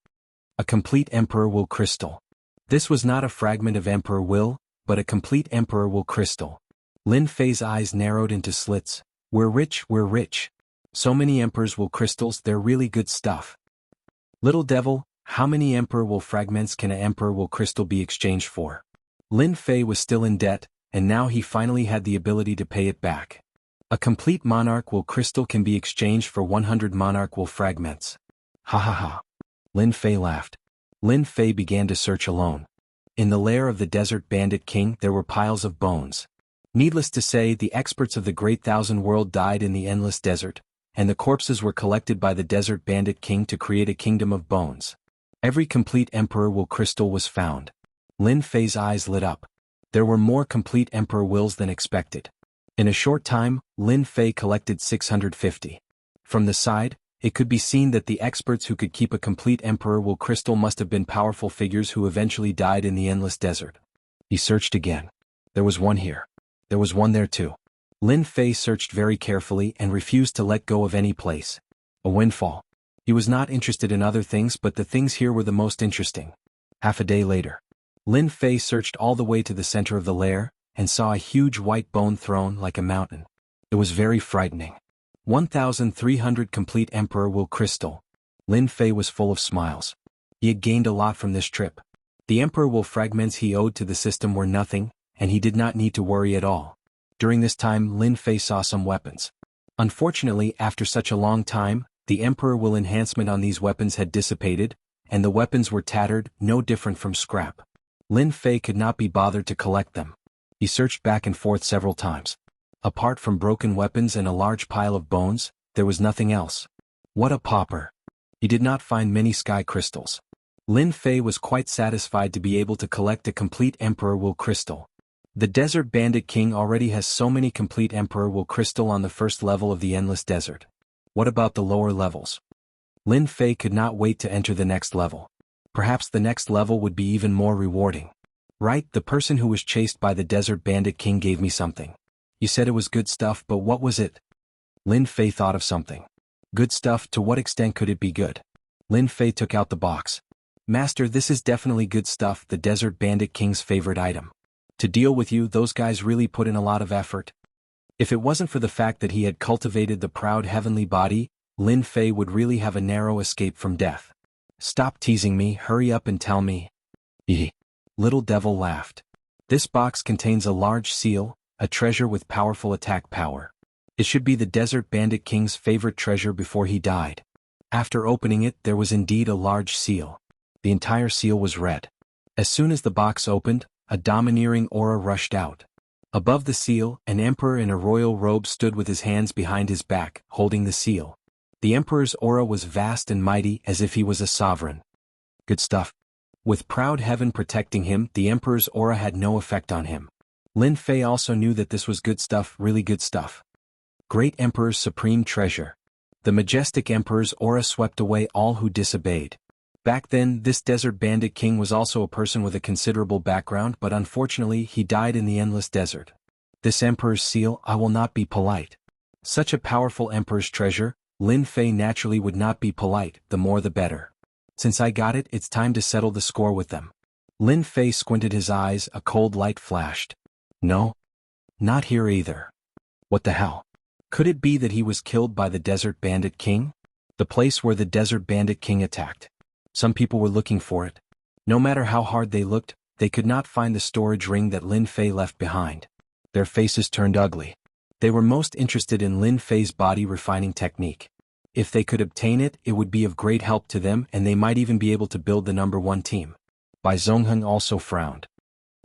A complete Emperor Will crystal. This was not a fragment of Emperor Will, but a complete Emperor Will crystal. Lin Fei's eyes narrowed into slits. We're rich, we're rich. So many Emperor's Will crystals, they're really good stuff. Little devil, how many Emperor Will fragments can an Emperor Will crystal be exchanged for? Lin Fei was still in debt, and now he finally had the ability to pay it back. A complete Monarch Will crystal can be exchanged for 100 Monarch Will fragments. Ha ha ha. Lin Fei laughed. Lin Fei began to search alone. In the lair of the Desert Bandit King there were piles of bones. Needless to say, the experts of the Great Thousand World died in the Endless Desert, and the corpses were collected by the Desert Bandit King to create a kingdom of bones. Every complete Emperor Will crystal was found. Lin Fei's eyes lit up. There were more complete Emperor Wills than expected. In a short time, Lin Fei collected 650. From the side, it could be seen that the experts who could keep a complete Emperor Will crystal must have been powerful figures who eventually died in the Endless Desert. He searched again. There was one here. There was one there too. Lin Fei searched very carefully and refused to let go of any place. A windfall. He was not interested in other things, but the things here were the most interesting. Half a day later, Lin Fei searched all the way to the center of the lair, and saw a huge white bone throne like a mountain. It was very frightening. 1,300 complete Emperor Will crystal. Lin Fei was full of smiles. He had gained a lot from this trip. The Emperor Will fragments he owed to the system were nothing, and he did not need to worry at all. During this time Lin Fei saw some weapons. Unfortunately, after such a long time, the Emperor Will enhancement on these weapons had dissipated, and the weapons were tattered, no different from scrap. Lin Fei could not be bothered to collect them. He searched back and forth several times. Apart from broken weapons and a large pile of bones, there was nothing else. What a pauper. He did not find many sky crystals. Lin Fei was quite satisfied to be able to collect a complete Emperor Will crystal. The Desert Bandit King already has so many complete Emperor Will crystal on the first level of the Endless Desert. What about the lower levels? Lin Fei could not wait to enter the next level. Perhaps the next level would be even more rewarding. Right, the person who was chased by the Desert Bandit King gave me something. You said it was good stuff, but what was it? Lin Fei thought of something. Good stuff, to what extent could it be good? Lin Fei took out the box. Master, this is definitely good stuff, the Desert Bandit King's favorite item. To deal with you, those guys really put in a lot of effort. If it wasn't for the fact that he had cultivated the proud heavenly body, Lin Fei would really have a narrow escape from death. Stop teasing me, hurry up and tell me. Hee. Little devil laughed. This box contains a large seal, a treasure with powerful attack power. It should be the Desert Bandit King's favorite treasure before he died. After opening it, there was indeed a large seal. The entire seal was red. As soon as the box opened, a domineering aura rushed out. Above the seal, an emperor in a royal robe stood with his hands behind his back, holding the seal. The emperor's aura was vast and mighty, as if he was a sovereign. Good stuff. With proud heaven protecting him, the emperor's aura had no effect on him. Lin Fei also knew that this was good stuff, really good stuff. Great Emperor's supreme treasure. The majestic emperor's aura swept away all who disobeyed. Back then, this Desert Bandit King was also a person with a considerable background, but unfortunately he died in the Endless Desert. This emperor's seal, I will not be polite. Such a powerful emperor's treasure, Lin Fei naturally would not be polite, the more the better. Since I got it, it's time to settle the score with them. Lin Fei squinted his eyes, a cold light flashed. No. Not here either. What the hell? Could it be that he was killed by the Desert Bandit King? The place where the Desert Bandit King attacked. Some people were looking for it. No matter how hard they looked, they could not find the storage ring that Lin Fei left behind. Their faces turned ugly. They were most interested in Lin Fei's body refining technique. If they could obtain it, it would be of great help to them and they might even be able to build the #1 team. Bai Zongheng also frowned.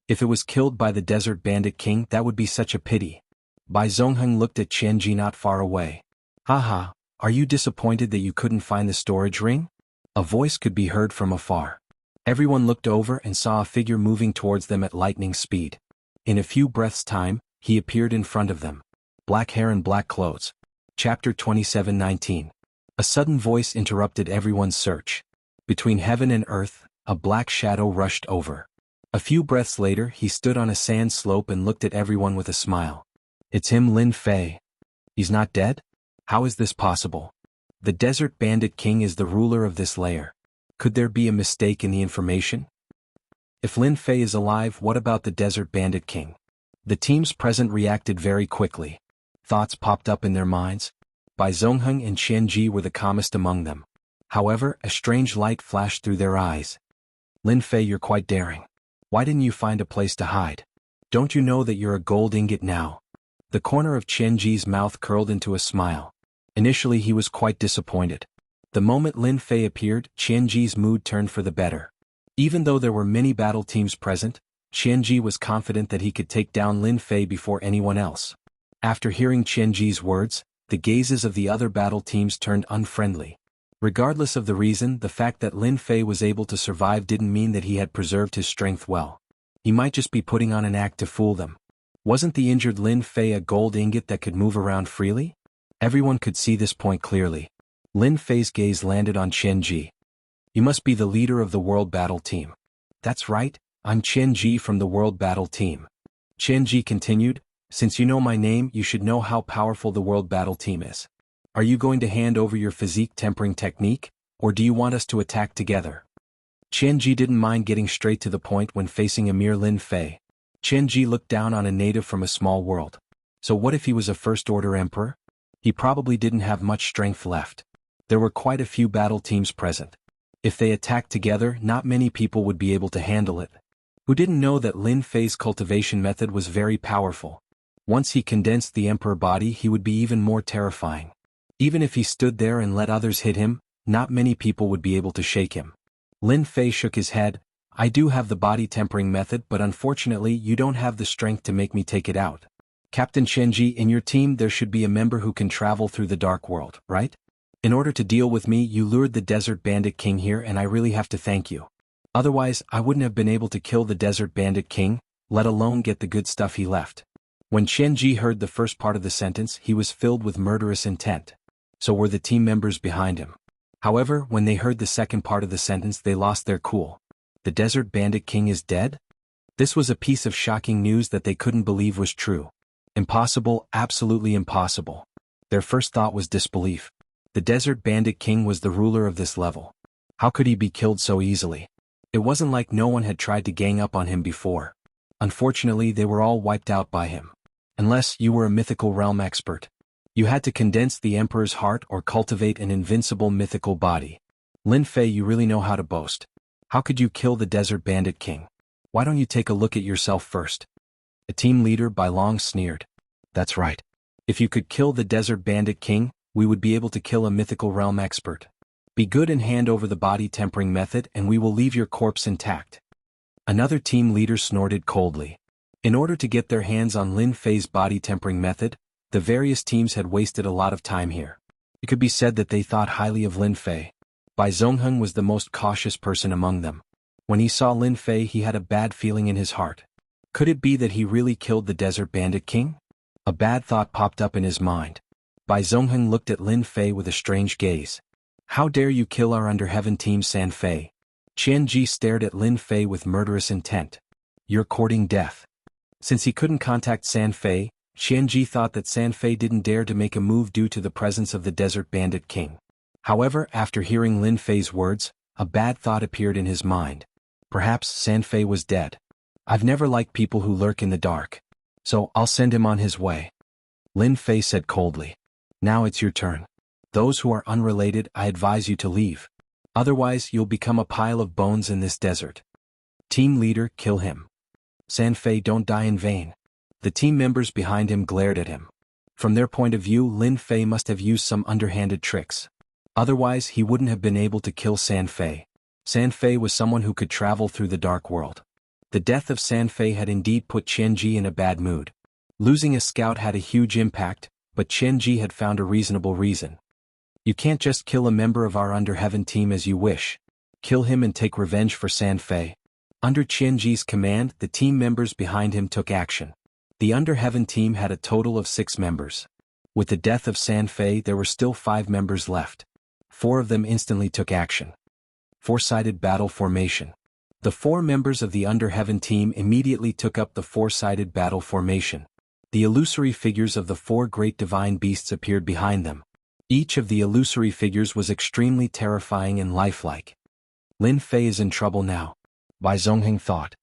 If it was killed by the Desert Bandit King, that would be such a pity. Bai Zongheng looked at Qianji not far away. Haha, are you disappointed that you couldn't find the storage ring? A voice could be heard from afar. Everyone looked over and saw a figure moving towards them at lightning speed. In a few breaths' time, he appeared in front of them. Black hair and black clothes. Chapter 27:19. A sudden voice interrupted everyone's search. Between heaven and earth, a black shadow rushed over. A few breaths later, he stood on a sand slope and looked at everyone with a smile. It's him, Lin Fei. He's not dead? How is this possible? The Desert Bandit King is the ruler of this lair. Could there be a mistake in the information? If Lin Fei is alive, what about the Desert Bandit King? The teams present reacted very quickly. Thoughts popped up in their minds. Bai Zongheng and Qianji were the calmest among them. However, a strange light flashed through their eyes. Lin Fei, you're quite daring. Why didn't you find a place to hide? Don't you know that you're a gold ingot now? The corner of Qianji's mouth curled into a smile. Initially he was quite disappointed. The moment Lin Fei appeared, Qianji's mood turned for the better. Even though there were many battle teams present, Qianji was confident that he could take down Lin Fei before anyone else. After hearing Qianji's words, the gazes of the other battle teams turned unfriendly. Regardless of the reason, the fact that Lin Fei was able to survive didn't mean that he had preserved his strength well. He might just be putting on an act to fool them. Wasn't the injured Lin Fei a gold ingot that could move around freely? Everyone could see this point clearly. Lin Fei's gaze landed on Qianji. You must be the leader of the World Battle Team. That's right, I'm Qianji from the World Battle Team. Qianji continued, since you know my name, you should know how powerful the World Battle Team is. Are you going to hand over your physique tempering technique, or do you want us to attack together? Qianji didn't mind getting straight to the point when facing a mere Lin Fei. Qianji looked down on a native from a small world. So what if he was a first-order emperor? He probably didn't have much strength left. There were quite a few battle teams present. If they attacked together, not many people would be able to handle it. Who didn't know that Lin Fei's cultivation method was very powerful? Once he condensed the emperor body, he would be even more terrifying. Even if he stood there and let others hit him, not many people would be able to shake him. Lin Fei shook his head. I do have the body tempering method, but unfortunately you don't have the strength to make me take it out. Captain Qianji, in your team there should be a member who can travel through the dark world, right? In order to deal with me, you lured the Desert Bandit King here and I really have to thank you. Otherwise, I wouldn't have been able to kill the Desert Bandit King, let alone get the good stuff he left. When Qianji heard the first part of the sentence, he was filled with murderous intent. So were the team members behind him. However, when they heard the second part of the sentence, they lost their cool. The Desert Bandit King is dead? This was a piece of shocking news that they couldn't believe was true. Impossible, absolutely impossible. Their first thought was disbelief. The Desert Bandit King was the ruler of this level. How could he be killed so easily? It wasn't like no one had tried to gang up on him before. Unfortunately, they were all wiped out by him. Unless you were a mythical realm expert. You had to condense the Emperor's heart or cultivate an invincible mythical body. Lin Fei, you really know how to boast. How could you kill the Desert Bandit King? Why don't you take a look at yourself first? A team leader Bai Long sneered. That's right. If you could kill the Desert Bandit King, we would be able to kill a mythical realm expert. Be good and hand over the body tempering method and we will leave your corpse intact. Another team leader snorted coldly. In order to get their hands on Lin Fei's body tempering method, the various teams had wasted a lot of time here. It could be said that they thought highly of Lin Fei. Bai Zongheng was the most cautious person among them. When he saw Lin Fei, he had a bad feeling in his heart. Could it be that he really killed the Desert Bandit King? A bad thought popped up in his mind. Bai Zongheng looked at Lin Fei with a strange gaze. How dare you kill our Under Heaven team San Fei? Qianji stared at Lin Fei with murderous intent. You're courting death. Since he couldn't contact San Fei, Qianji thought that San Fei didn't dare to make a move due to the presence of the Desert Bandit King. However, after hearing Lin Fei's words, a bad thought appeared in his mind. Perhaps San Fei was dead. I've never liked people who lurk in the dark. So I'll send him on his way. Lin Fei said coldly. Now it's your turn. Those who are unrelated, I advise you to leave. Otherwise, you'll become a pile of bones in this desert. Team leader, kill him. San Fei, don't die in vain. The team members behind him glared at him. From their point of view, Lin Fei must have used some underhanded tricks. Otherwise, he wouldn't have been able to kill San Fei. San Fei was someone who could travel through the dark world. The death of San Fei had indeed put Qian Ji in a bad mood. Losing a scout had a huge impact, but Qian Ji had found a reasonable reason. You can't just kill a member of our Under Heaven team as you wish. Kill him and take revenge for San Fei. Under Qian Ji's command, the team members behind him took action. The Under Heaven team had a total of 6 members. With the death of San Fei, there were still 5 members left. 4 of them instantly took action. 4-sided battle formation. The 4 members of the Under Heaven team immediately took up the 4-sided battle formation. The illusory figures of the 4 great divine beasts appeared behind them. Each of the illusory figures was extremely terrifying and lifelike. Lin Fei is in trouble now. Bai Zongheng thought.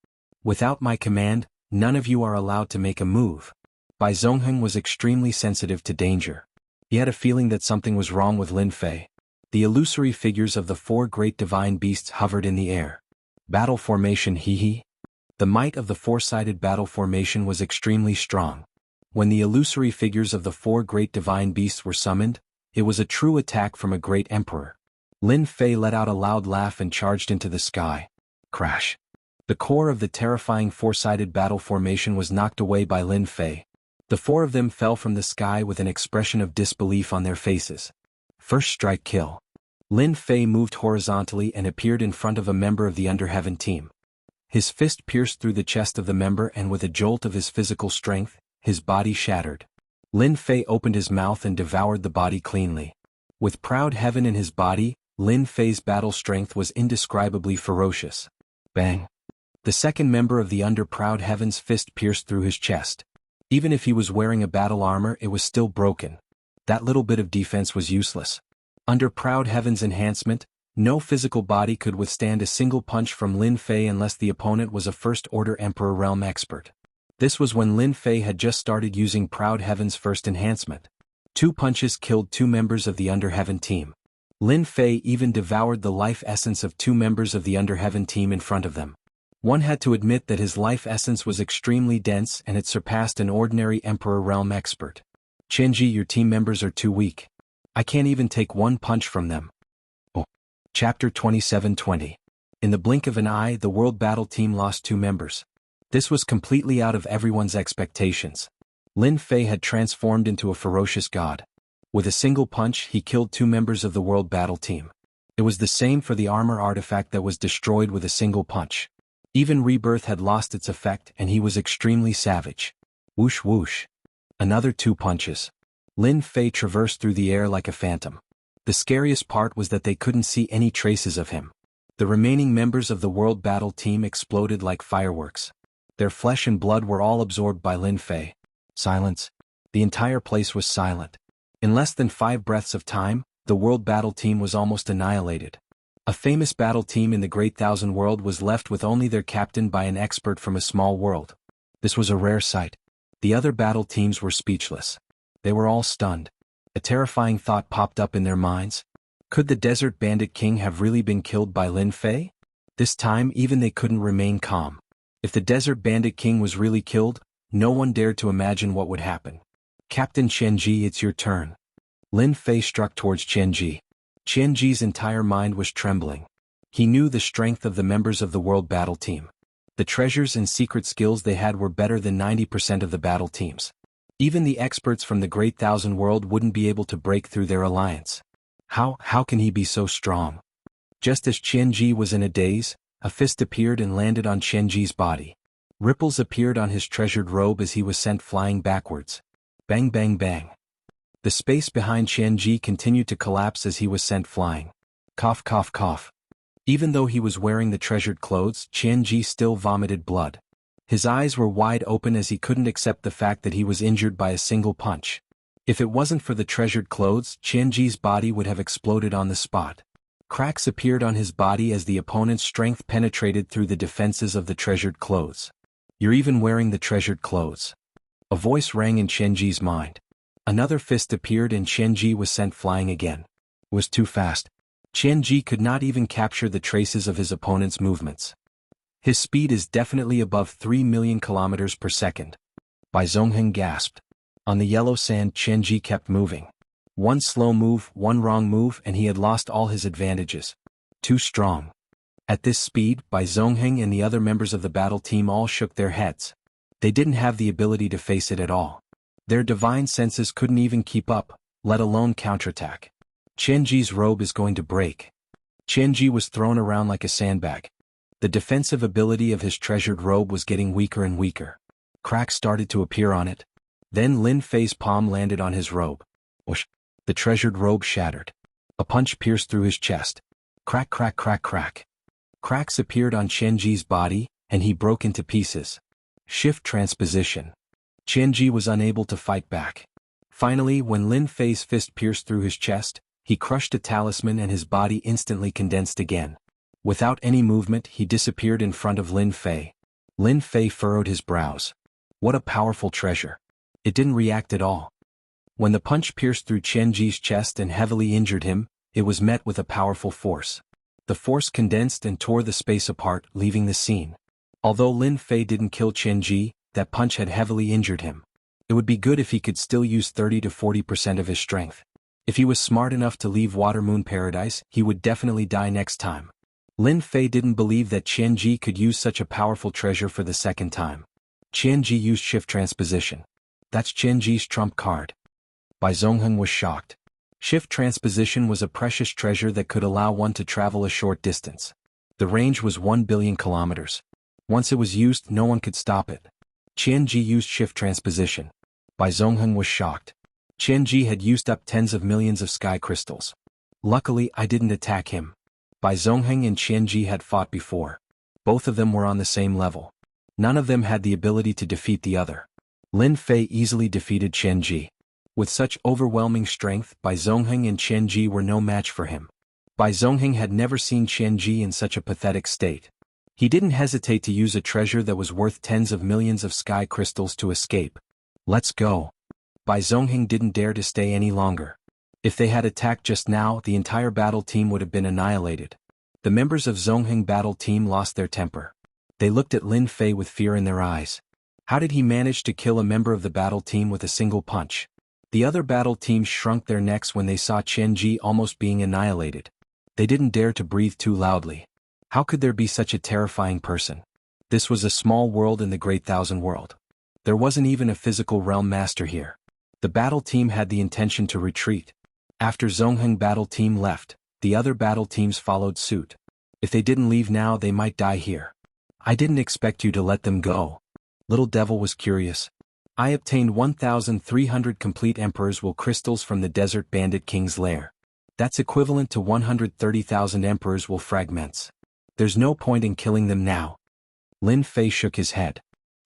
Without my command, none of you are allowed to make a move. Bai Zongheng was extremely sensitive to danger. He had a feeling that something was wrong with Lin Fei. The illusory figures of the 4 great divine beasts hovered in the air. Battle formation, hee. The might of the 4-sided battle formation was extremely strong. When the illusory figures of the 4 great divine beasts were summoned, it was a true attack from a great emperor. Lin Fei let out a loud laugh and charged into the sky. Crash. The core of the terrifying 4-sided battle formation was knocked away by Lin Fei. The 4 of them fell from the sky with an expression of disbelief on their faces. First strike kill. Lin Fei moved horizontally and appeared in front of a member of the Under Heaven team. His fist pierced through the chest of the member, and with a jolt of his physical strength, his body shattered. Lin Fei opened his mouth and devoured the body cleanly. With proud heaven in his body, Lin Fei's battle strength was indescribably ferocious. Bang! The second member of the Under Proud Heaven's fist pierced through his chest. Even if he was wearing a battle armor, it was still broken. That little bit of defense was useless. Under Proud Heaven's enhancement, no physical body could withstand a single punch from Lin Fei unless the opponent was a First-Order Emperor Realm expert. This was when Lin Fei had just started using Proud Heaven's first enhancement. 2 punches killed 2 members of the Under Heaven team. Lin Fei even devoured the life essence of 2 members of the Under Heaven team in front of them. One had to admit that his life essence was extremely dense and it surpassed an ordinary Emperor Realm expert. Qian Ji, your team members are too weak. I can't even take 1 punch from them. Oh. Chapter 27:20. In the blink of an eye, the World Battle Team lost 2 members. This was completely out of everyone's expectations. Lin Fei had transformed into a ferocious god. With a single punch, he killed 2 members of the World Battle Team. It was the same for the armor artifact that was destroyed with a single punch. Even Rebirth had lost its effect and he was extremely savage. Whoosh whoosh. Another 2 punches. Lin Fei traversed through the air like a phantom. The scariest part was that they couldn't see any traces of him. The remaining members of the World Battle Team exploded like fireworks. Their flesh and blood were all absorbed by Lin Fei. Silence. The entire place was silent. In less than 5 breaths of time, the World Battle Team was almost annihilated. A famous battle team in the Great Thousand World was left with only their captain by an expert from a small world. This was a rare sight. The other battle teams were speechless. They were all stunned. A terrifying thought popped up in their minds. Could the Desert Bandit King have really been killed by Lin Fei? This time even they couldn't remain calm. If the Desert Bandit King was really killed, no one dared to imagine what would happen. Captain Qian Ji, it's your turn. Lin Fei struck towards Qian Ji. Qian Ji's entire mind was trembling. He knew the strength of the members of the World Battle Team. The treasures and secret skills they had were better than 90% of the battle teams. Even the experts from the Great Thousand World wouldn't be able to break through their alliance. How can he be so strong? Just as Qian Ji was in a daze, a fist appeared and landed on Qian Ji's body. Ripples appeared on his treasured robe as he was sent flying backwards. Bang bang bang. The space behind Qian Ji continued to collapse as he was sent flying. Cough cough cough. Even though he was wearing the treasured clothes, Qian Ji still vomited blood. His eyes were wide open as he couldn't accept the fact that he was injured by a single punch. If it wasn't for the treasured clothes, Qian Ji's body would have exploded on the spot. Cracks appeared on his body as the opponent's strength penetrated through the defenses of the treasured clothes. You're even wearing the treasured clothes. A voice rang in Qianji's mind. Another fist appeared and Qianji was sent flying again. It was too fast. Qianji could not even capture the traces of his opponent's movements. His speed is definitely above 3 million kilometers per second. Bai Zhongheng gasped. On the yellow sand, Qianji kept moving. One slow move, one wrong move, and he had lost all his advantages. Too strong. At this speed, Bai Zhongheng and the other members of the battle team all shook their heads. They didn't have the ability to face it at all. Their divine senses couldn't even keep up, let alone counterattack. Qianji's robe is going to break. Qianji was thrown around like a sandbag. The defensive ability of his treasured robe was getting weaker and weaker. Cracks started to appear on it. Then Lin Fei's palm landed on his robe. Whoosh! The treasured robe shattered. A punch pierced through his chest. Crack, crack, crack, crack. Cracks appeared on Qianji's body, and he broke into pieces. Shift transposition. Qianji was unable to fight back. Finally, when Lin Fei's fist pierced through his chest, he crushed a talisman and his body instantly condensed again. Without any movement, he disappeared in front of Lin Fei. Lin Fei furrowed his brows. What a powerful treasure. It didn't react at all. When the punch pierced through Qianji's chest and heavily injured him, it was met with a powerful force. The force condensed and tore the space apart, leaving the scene. Although Lin Fei didn't kill Qianji, that punch had heavily injured him. It would be good if he could still use 30 to 40% of his strength. If he was smart enough to leave Water Moon Paradise, he would definitely die next time. Lin Fei didn't believe that Qianji could use such a powerful treasure for the second time. Qianji used shift transposition. That's Qianji's trump card. Bai Zhongheng was shocked. Shift transposition was a precious treasure that could allow one to travel a short distance. The range was 1 billion kilometers. Once it was used, no one could stop it. Qianji used shift transposition. Bai Zhongheng was shocked. Qianji had used up tens of millions of sky crystals. Luckily, I didn't attack him. Bai Zhongheng and Qianji had fought before. Both of them were on the same level. None of them had the ability to defeat the other. Lin Fei easily defeated Qianji. With such overwhelming strength, Bai Zhongheng and Qianji were no match for him. Bai Zhongheng had never seen Qianji in such a pathetic state. He didn't hesitate to use a treasure that was worth tens of millions of sky crystals to escape. Let's go. Bai Zhongheng didn't dare to stay any longer. If they had attacked just now, the entire battle team would have been annihilated. The members of Zhongheng battle team lost their temper. They looked at Lin Fei with fear in their eyes. How did he manage to kill a member of the battle team with a single punch? The other battle teams shrunk their necks when they saw Qianji almost being annihilated. They didn't dare to breathe too loudly. How could there be such a terrifying person? This was a small world in the Great Thousand World. There wasn't even a physical realm master here. The battle team had the intention to retreat. After Zhongheng battle team left, the other battle teams followed suit. If they didn't leave now, they might die here. I didn't expect you to let them go. Little Devil was curious. I obtained 1,300 complete Emperor's Will crystals from the Desert Bandit King's lair. That's equivalent to 130,000 Emperor's Will fragments. There's no point in killing them now. Lin Fei shook his head.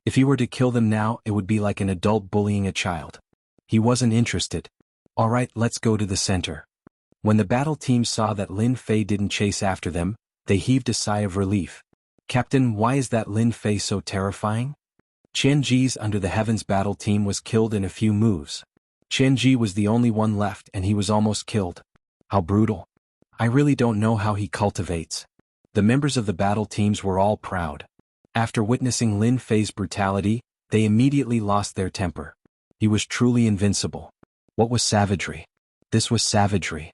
If he were to kill them now, it would be like an adult bullying a child. He wasn't interested. Alright, let's go to the center. When the battle team saw that Lin Fei didn't chase after them, they heaved a sigh of relief. Captain, why is that Lin Fei so terrifying? Qianji's Under the Heavens battle team was killed in a few moves. Qianji was the only one left and he was almost killed. How brutal. I really don't know how he cultivates. The members of the battle teams were all proud. After witnessing Lin Fei's brutality, they immediately lost their temper. He was truly invincible. What was savagery? This was savagery.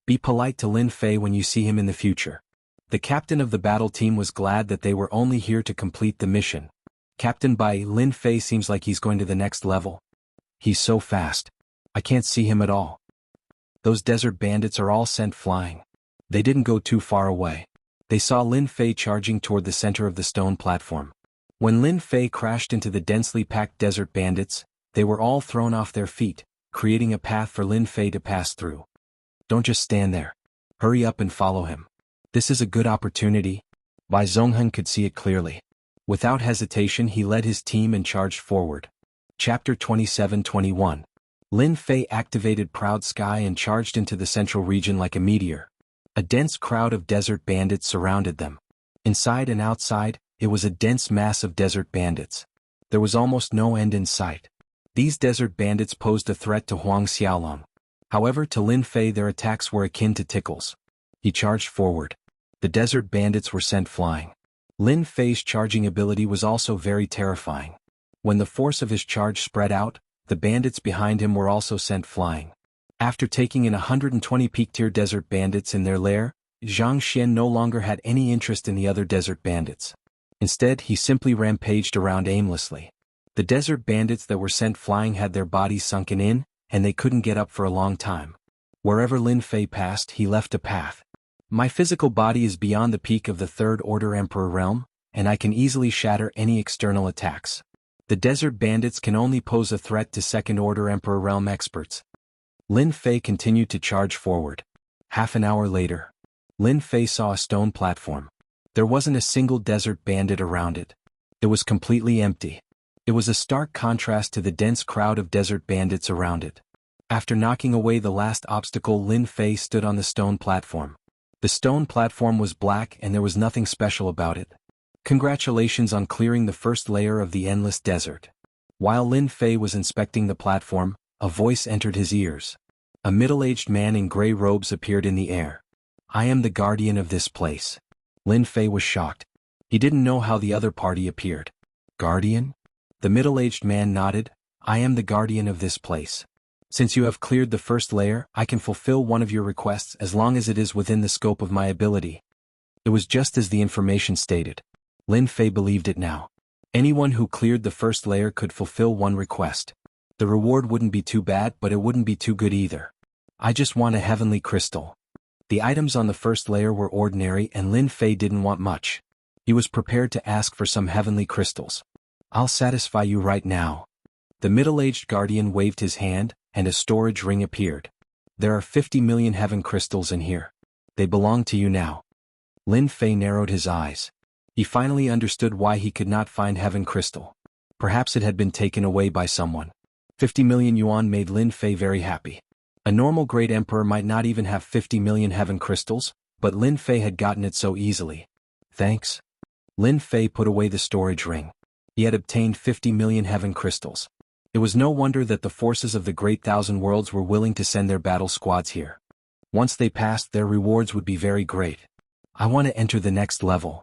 Be polite to Lin Fei when you see him in the future. The captain of the battle team was glad that they were only here to complete the mission. Captain Bai, Lin Fei seems like he's going to the next level. He's so fast. I can't see him at all. Those desert bandits are all sent flying. They didn't go too far away. They saw Lin Fei charging toward the center of the stone platform. When Lin Fei crashed into the densely packed desert bandits, they were all thrown off their feet, creating a path for Lin Fei to pass through. Don't just stand there. Hurry up and follow him. This is a good opportunity. Bai Zhongheng could see it clearly. Without hesitation, he led his team and charged forward. Chapter 27-21. Lin Fei activated Proud Sky and charged into the central region like a meteor. A dense crowd of desert bandits surrounded them. Inside and outside, it was a dense mass of desert bandits. There was almost no end in sight. These desert bandits posed a threat to Huang Xiaolong. However, to Lin Fei their attacks were akin to tickles. He charged forward. The desert bandits were sent flying. Lin Fei's charging ability was also very terrifying. When the force of his charge spread out, the bandits behind him were also sent flying. After taking in 120 peak-tier desert bandits in their lair, Zhang Xian no longer had any interest in the other desert bandits. Instead, he simply rampaged around aimlessly. The desert bandits that were sent flying had their bodies sunken in, and they couldn't get up for a long time. Wherever Lin Fei passed, he left a path. My physical body is beyond the peak of the Third Order Emperor realm, and I can easily shatter any external attacks. The desert bandits can only pose a threat to Second Order Emperor realm experts. Lin Fei continued to charge forward. Half an hour later, Lin Fei saw a stone platform. There wasn't a single desert bandit around it. It was completely empty. It was a stark contrast to the dense crowd of desert bandits around it. After knocking away the last obstacle, Lin Fei stood on the stone platform. The stone platform was black and there was nothing special about it. Congratulations on clearing the first layer of the endless desert. While Lin Fei was inspecting the platform, a voice entered his ears. A middle-aged man in gray robes appeared in the air. I am the guardian of this place. Lin Fei was shocked. He didn't know how the other party appeared. Guardian? The middle-aged man nodded. I am the guardian of this place. Since you have cleared the first layer, I can fulfill one of your requests as long as it is within the scope of my ability. It was just as the information stated. Lin Fei believed it now. Anyone who cleared the first layer could fulfill one request. The reward wouldn't be too bad, but it wouldn't be too good either. I just want a heavenly crystal. The items on the first layer were ordinary and Lin Fei didn't want much. He was prepared to ask for some heavenly crystals. I'll satisfy you right now. The middle-aged guardian waved his hand, and a storage ring appeared. There are 50 million heaven crystals in here. They belong to you now. Lin Fei narrowed his eyes. He finally understood why he could not find heaven crystal. Perhaps it had been taken away by someone. 50 million yuan made Lin Fei very happy. A normal great emperor might not even have 50 million heaven crystals, but Lin Fei had gotten it so easily. Thanks. Lin Fei put away the storage ring. He had obtained 50 million heaven crystals. It was no wonder that the forces of the Great Thousand Worlds were willing to send their battle squads here. Once they passed, their rewards would be very great. I want to enter the next level.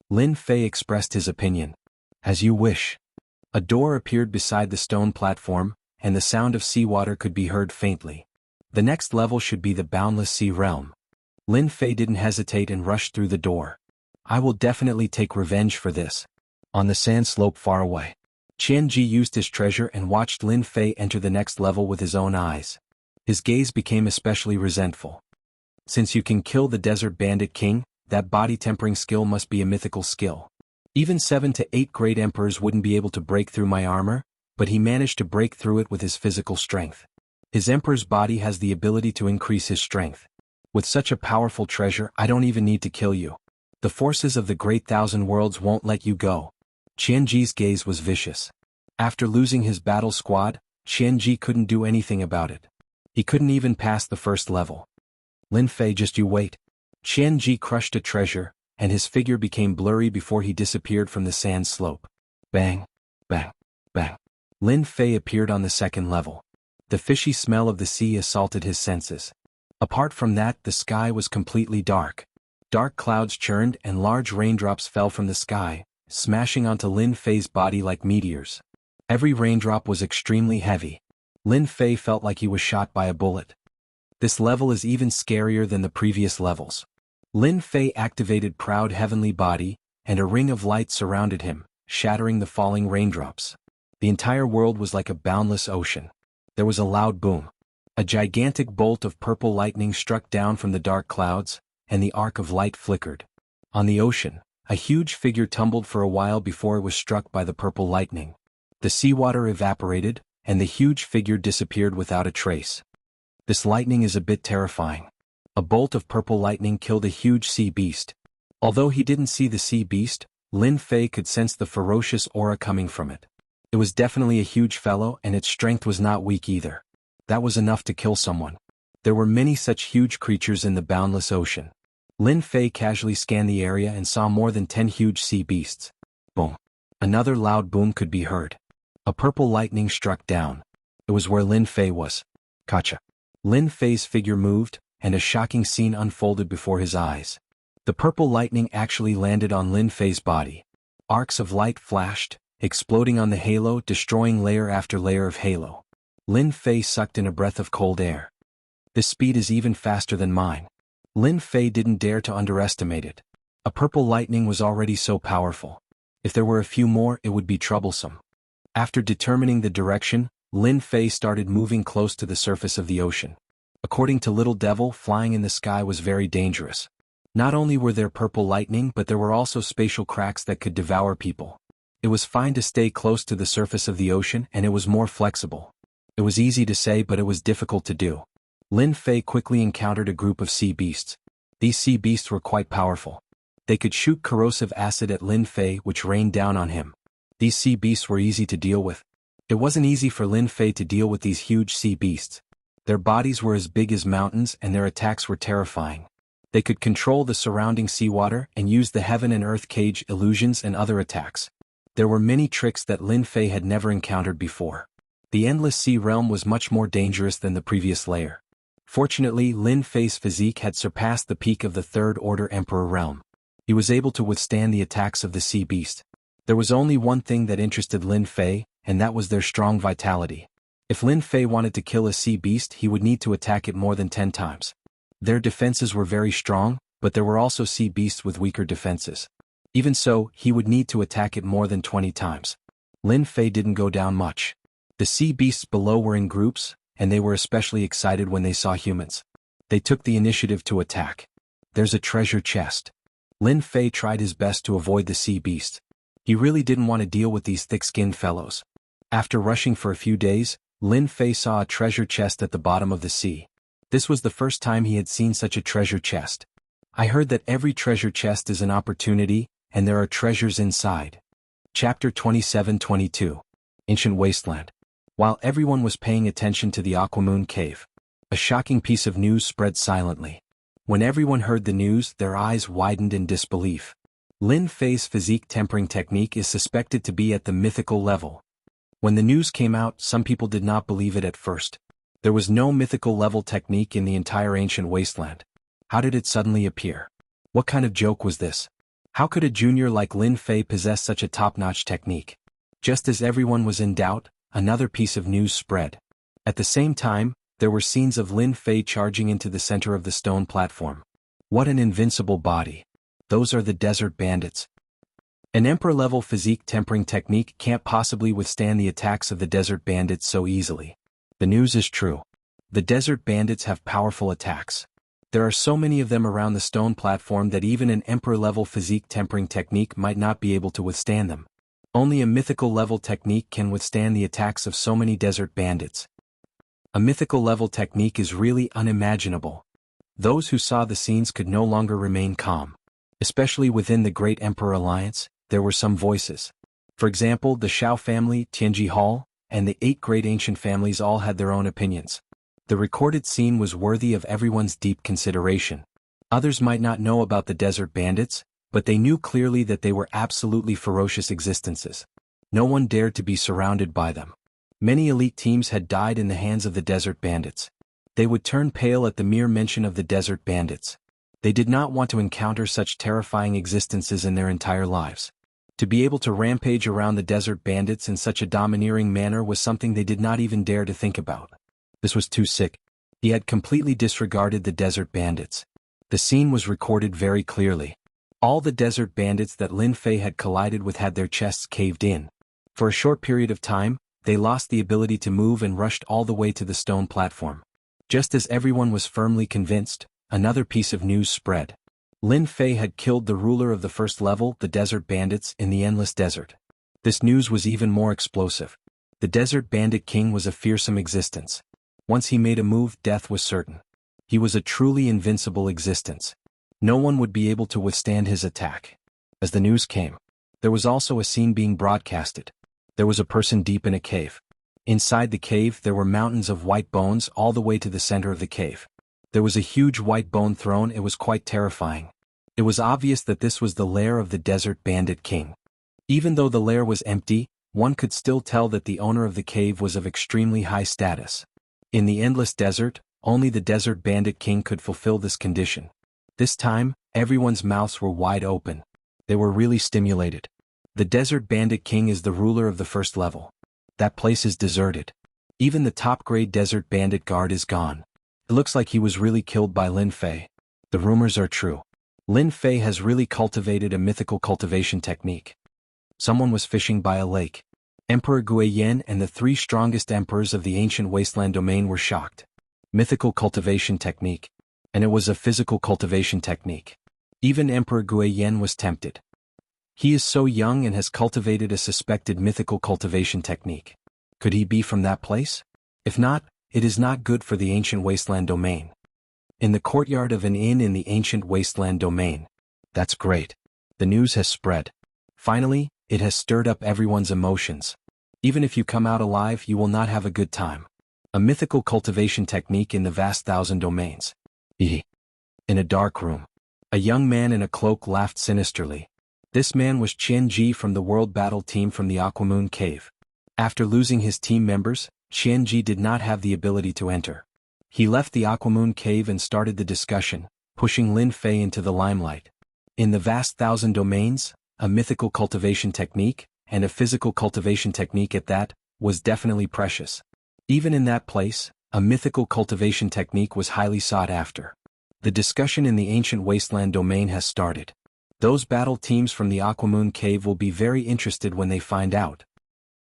Lin Fei expressed his opinion. As you wish. A door appeared beside the stone platform, and the sound of seawater could be heard faintly. The next level should be the boundless sea realm. Lin Fei didn't hesitate and rushed through the door. I will definitely take revenge for this. On the sand slope far away, Qianji used his treasure and watched Lin Fei enter the next level with his own eyes. His gaze became especially resentful. Since you can kill the desert bandit king, that body-tempering skill must be a mythical skill. Even 7 to 8 great emperors wouldn't be able to break through my armor, but he managed to break through it with his physical strength. His emperor's body has the ability to increase his strength. With such a powerful treasure, I don't even need to kill you. The forces of the Great Thousand Worlds won't let you go. Qianji's gaze was vicious. After losing his battle squad, Qianji couldn't do anything about it. He couldn't even pass the first level. Lin Fei, just you wait. Qianji crushed a treasure, and his figure became blurry before he disappeared from the sand slope. Bang, bang, bang. Lin Fei appeared on the second level. The fishy smell of the sea assaulted his senses. Apart from that, the sky was completely dark. Dark clouds churned and large raindrops fell from the sky, smashing onto Lin Fei's body like meteors. Every raindrop was extremely heavy. Lin Fei felt like he was shot by a bullet. This level is even scarier than the previous levels. Lin Fei activated Proud Heavenly Body, and a ring of light surrounded him, shattering the falling raindrops. The entire world was like a boundless ocean. There was a loud boom. A gigantic bolt of purple lightning struck down from the dark clouds, and the arc of light flickered. On the ocean, a huge figure tumbled for a while before it was struck by the purple lightning. The seawater evaporated, and the huge figure disappeared without a trace. This lightning is a bit terrifying. A bolt of purple lightning killed a huge sea beast. Although he didn't see the sea beast, Lin Fei could sense the ferocious aura coming from it. It was definitely a huge fellow, and its strength was not weak either. That was enough to kill someone. There were many such huge creatures in the boundless ocean. Lin Fei casually scanned the area and saw more than 10 huge sea beasts. Boom. Another loud boom could be heard. A purple lightning struck down. It was where Lin Fei was. Gotcha. Lin Fei's figure moved, and a shocking scene unfolded before his eyes. The purple lightning actually landed on Lin Fei's body. Arcs of light flashed, exploding on the halo, destroying layer after layer of halo. Lin Fei sucked in a breath of cold air. This speed is even faster than mine. Lin Fei didn't dare to underestimate it. A purple lightning was already so powerful. If there were a few more, it would be troublesome. After determining the direction, Lin Fei started moving close to the surface of the ocean. According to Little Devil, flying in the sky was very dangerous. Not only were there purple lightning, but there were also spatial cracks that could devour people. It was fine to stay close to the surface of the ocean, and it was more flexible. It was easy to say, but it was difficult to do. Lin Fei quickly encountered a group of sea beasts. These sea beasts were quite powerful. They could shoot corrosive acid at Lin Fei, which rained down on him. These sea beasts were easy to deal with. It wasn't easy for Lin Fei to deal with these huge sea beasts. Their bodies were as big as mountains, and their attacks were terrifying. They could control the surrounding seawater and use the heaven and earth cage illusions and other attacks. There were many tricks that Lin Fei had never encountered before. The endless sea realm was much more dangerous than the previous layer. Fortunately, Lin Fei's physique had surpassed the peak of the Third Order Emperor realm. He was able to withstand the attacks of the sea beast. There was only one thing that interested Lin Fei, and that was their strong vitality. If Lin Fei wanted to kill a sea beast, he would need to attack it more than 10 times. Their defenses were very strong, but there were also sea beasts with weaker defenses. Even so, he would need to attack it more than 20 times. Lin Fei didn't go down much. The sea beasts below were in groups, and they were especially excited when they saw humans. They took the initiative to attack. There's a treasure chest. Lin Fei tried his best to avoid the sea beast. He really didn't want to deal with these thick-skinned fellows. After rushing for a few days, Lin Fei saw a treasure chest at the bottom of the sea. This was the first time he had seen such a treasure chest. I heard that every treasure chest is an opportunity, and there are treasures inside. Chapter 27-22. Ancient Wasteland. While everyone was paying attention to the Aquamoon Cave, a shocking piece of news spread silently. When everyone heard the news, their eyes widened in disbelief. Lin Fei's physique tempering technique is suspected to be at the mythical level. When the news came out, some people did not believe it at first. There was no mythical level technique in the entire ancient wasteland. How did it suddenly appear? What kind of joke was this? How could a junior like Lin Fei possess such a top-notch technique? Just as everyone was in doubt, another piece of news spread. At the same time, there were scenes of Lin Fei charging into the center of the stone platform. What an invincible body. Those are the desert bandits. An emperor-level physique tempering technique can't possibly withstand the attacks of the desert bandits so easily. The news is true. The desert bandits have powerful attacks. There are so many of them around the stone platform that even an emperor-level physique tempering technique might not be able to withstand them. Only a mythical-level technique can withstand the attacks of so many desert bandits. A mythical-level technique is really unimaginable. Those who saw the scenes could no longer remain calm. Especially within the Great Emperor Alliance, there were some voices. For example, the Shao family, Tianji Hall, and the 8 great ancient families all had their own opinions. The recorded scene was worthy of everyone's deep consideration. Others might not know about the desert bandits, but they knew clearly that they were absolutely ferocious existences. No one dared to be surrounded by them. Many elite teams had died in the hands of the desert bandits. They would turn pale at the mere mention of the desert bandits. They did not want to encounter such terrifying existences in their entire lives. To be able to rampage around the desert bandits in such a domineering manner was something they did not even dare to think about. This was too sick. He had completely disregarded the desert bandits. The scene was recorded very clearly. All the desert bandits that Lin Fei had collided with had their chests caved in. For a short period of time, they lost the ability to move and rushed all the way to the stone platform. Just as everyone was firmly convinced, another piece of news spread. Lin Fei had killed the ruler of the first level, the desert bandits, in the endless desert. This news was even more explosive. The desert bandit king was a fearsome existence. Once he made a move, death was certain. He was a truly invincible existence. No one would be able to withstand his attack. As the news came, there was also a scene being broadcasted. There was a person deep in a cave. Inside the cave there were mountains of white bones all the way to the center of the cave. There was a huge white bone throne. It was quite terrifying. It was obvious that this was the lair of the desert bandit king. Even though the lair was empty, one could still tell that the owner of the cave was of extremely high status. In the endless desert, only the Desert Bandit King could fulfill this condition. This time, everyone's mouths were wide open. They were really stimulated. The Desert Bandit King is the ruler of the first level. That place is deserted. Even the top-grade Desert Bandit guard is gone. It looks like he was really killed by Lin Fei. The rumors are true. Lin Fei has really cultivated a mythical cultivation technique. Someone was fishing by a lake. Emperor Guiyan and the 3 strongest emperors of the ancient wasteland domain were shocked. Mythical cultivation technique. And it was a physical cultivation technique. Even Emperor Guiyan was tempted. He is so young and has cultivated a suspected mythical cultivation technique. Could he be from that place? If not, it is not good for the ancient wasteland domain. In the courtyard of an inn in the ancient wasteland domain. That's great. The news has spread. Finally, it has stirred up everyone's emotions. Even if you come out alive, you will not have a good time. A mythical cultivation technique in the vast thousand domains. In a dark room. A young man in a cloak laughed sinisterly. This man was Qian Ji from the World Battle Team from the Aquamoon Cave. After losing his team members, Qian Ji did not have the ability to enter. He left the Aquamoon Cave and started the discussion, pushing Lin Fei into the limelight. In the vast thousand domains, a mythical cultivation technique, and a physical cultivation technique at that, was definitely precious. Even in that place, a mythical cultivation technique was highly sought after. The discussion in the ancient wasteland domain has started. Those battle teams from the Aquamoon Cave will be very interested when they find out.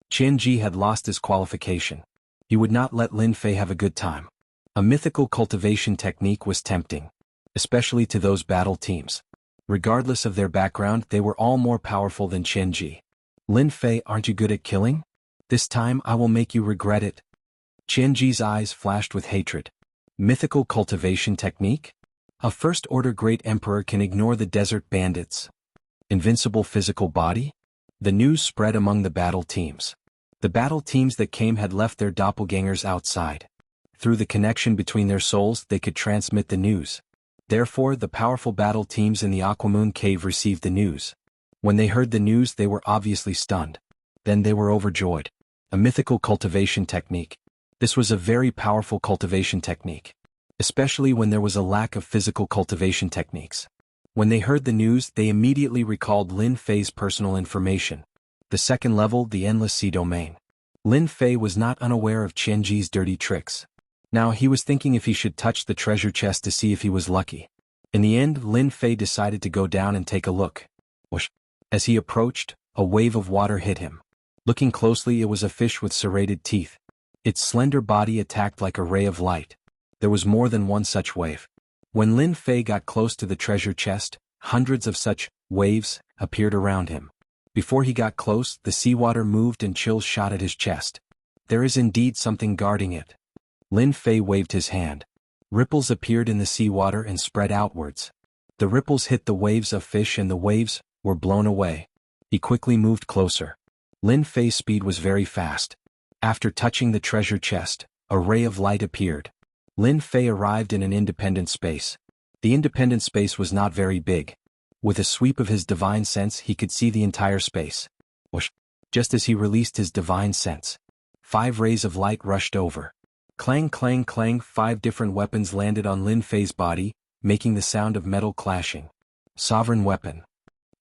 Qian Ji had lost his qualification. He would not let Lin Fei have a good time. A mythical cultivation technique was tempting, especially to those battle teams. Regardless of their background, they were all more powerful than Qian Ji. Lin Fei, aren't you good at killing? This time I will make you regret it. Qian Ji's eyes flashed with hatred. Mythical cultivation technique? A first-order great emperor can ignore the desert bandits. Invincible physical body? The news spread among the battle teams. The battle teams that came had left their doppelgangers outside. Through the connection between their souls, they could transmit the news. Therefore, the powerful battle teams in the Aquamoon Cave received the news. When they heard the news, they were obviously stunned. Then they were overjoyed. A mythical cultivation technique. This was a very powerful cultivation technique. Especially when there was a lack of physical cultivation techniques. When they heard the news, they immediately recalled Lin Fei's personal information. The second level, the Endless Sea Domain. Lin Fei was not unaware of Qian Ji's dirty tricks. Now he was thinking if he should touch the treasure chest to see if he was lucky. In the end, Lin Fei decided to go down and take a look. Whoosh. As he approached, a wave of water hit him. Looking closely, it was a fish with serrated teeth. Its slender body attacked like a ray of light. There was more than one such wave. When Lin Fei got close to the treasure chest, hundreds of such waves appeared around him. Before he got close, the seawater moved and chills shot at his chest. There is indeed something guarding it. Lin Fei waved his hand. Ripples appeared in the seawater and spread outwards. The ripples hit the waves of fish and the waves were blown away. He quickly moved closer. Lin Fei's speed was very fast. After touching the treasure chest, a ray of light appeared. Lin Fei arrived in an independent space. The independent space was not very big. With a sweep of his divine sense, he could see the entire space. Whoosh! Just as he released his divine sense, 5 rays of light rushed over. Clang, clang, clang, 5 different weapons landed on Lin Fei's body, making the sound of metal clashing. Sovereign weapon.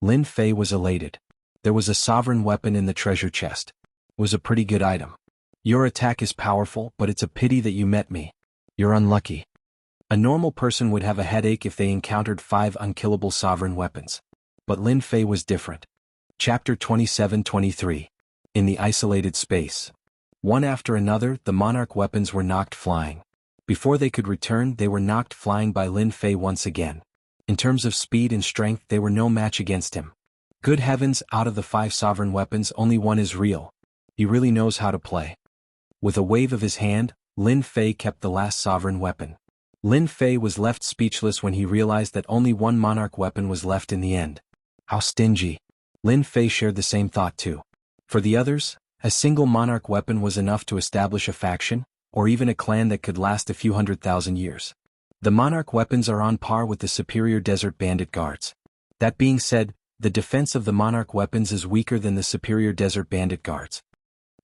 Lin Fei was elated. There was a sovereign weapon in the treasure chest. It was a pretty good item. Your attack is powerful, but it's a pity that you met me. You're unlucky. A normal person would have a headache if they encountered 5 unkillable sovereign weapons. But Lin Fei was different. Chapter 27-23. In the isolated space. One after another, the monarch weapons were knocked flying. Before they could return, they were knocked flying by Lin Fei once again. In terms of speed and strength, they were no match against him. Good heavens, out of the 5 sovereign weapons, only one is real. He really knows how to play. With a wave of his hand, Lin Fei kept the last sovereign weapon. Lin Fei was left speechless when he realized that only one monarch weapon was left in the end. How stingy. Lin Fei shared the same thought too. For the others, a single monarch weapon was enough to establish a faction, or even a clan that could last a few 100,000 years. The monarch weapons are on par with the superior desert bandit guards. That being said, the defense of the monarch weapons is weaker than the superior desert bandit guards.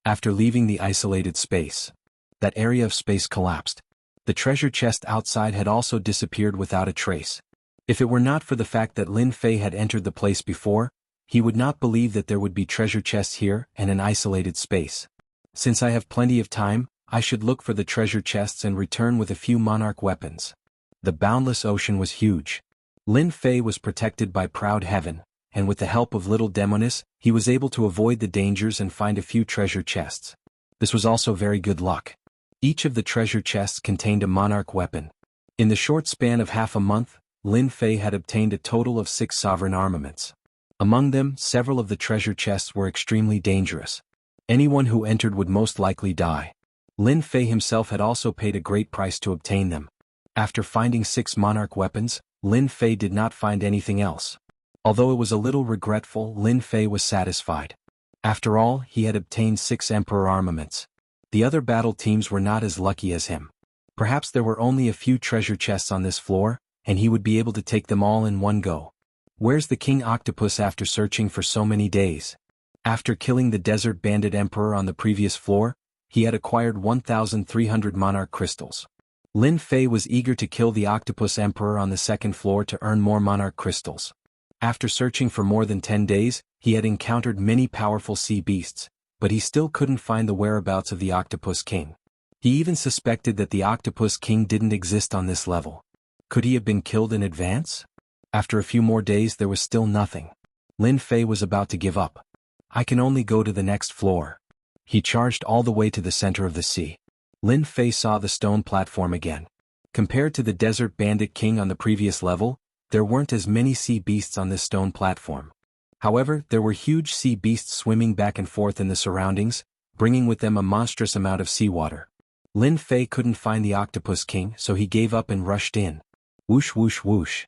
After leaving the isolated space, that area of space collapsed. The treasure chest outside had also disappeared without a trace. If it were not for the fact that Lin Fei had entered the place before, he would not believe that there would be treasure chests here and an isolated space. Since I have plenty of time, I should look for the treasure chests and return with a few monarch weapons. The boundless ocean was huge. Lin Fei was protected by proud heaven, and with the help of little Demonis, he was able to avoid the dangers and find a few treasure chests. This was also very good luck. Each of the treasure chests contained a monarch weapon. In the short span of half a month, Lin Fei had obtained a total of 6 sovereign armaments. Among them, several of the treasure chests were extremely dangerous. Anyone who entered would most likely die. Lin Fei himself had also paid a great price to obtain them. After finding 6 monarch weapons, Lin Fei did not find anything else. Although it was a little regretful, Lin Fei was satisfied. After all, he had obtained 6 emperor armaments. The other battle teams were not as lucky as him. Perhaps there were only a few treasure chests on this floor, and he would be able to take them all in one go. Where's the King Octopus after searching for so many days? After killing the Desert Bandit Emperor on the previous floor, he had acquired 1,300 monarch crystals. Lin Fei was eager to kill the Octopus Emperor on the second floor to earn more monarch crystals. After searching for more than 10 days, he had encountered many powerful sea beasts, but he still couldn't find the whereabouts of the Octopus King. He even suspected that the Octopus King didn't exist on this level. Could he have been killed in advance? After a few more days there was still nothing. Lin Fei was about to give up. I can only go to the next floor. He charged all the way to the center of the sea. Lin Fei saw the stone platform again. Compared to the Desert Bandit King on the previous level, there weren't as many sea beasts on this stone platform. However, there were huge sea beasts swimming back and forth in the surroundings, bringing with them a monstrous amount of seawater. Lin Fei couldn't find the Octopus King, so he gave up and rushed in. Whoosh whoosh whoosh.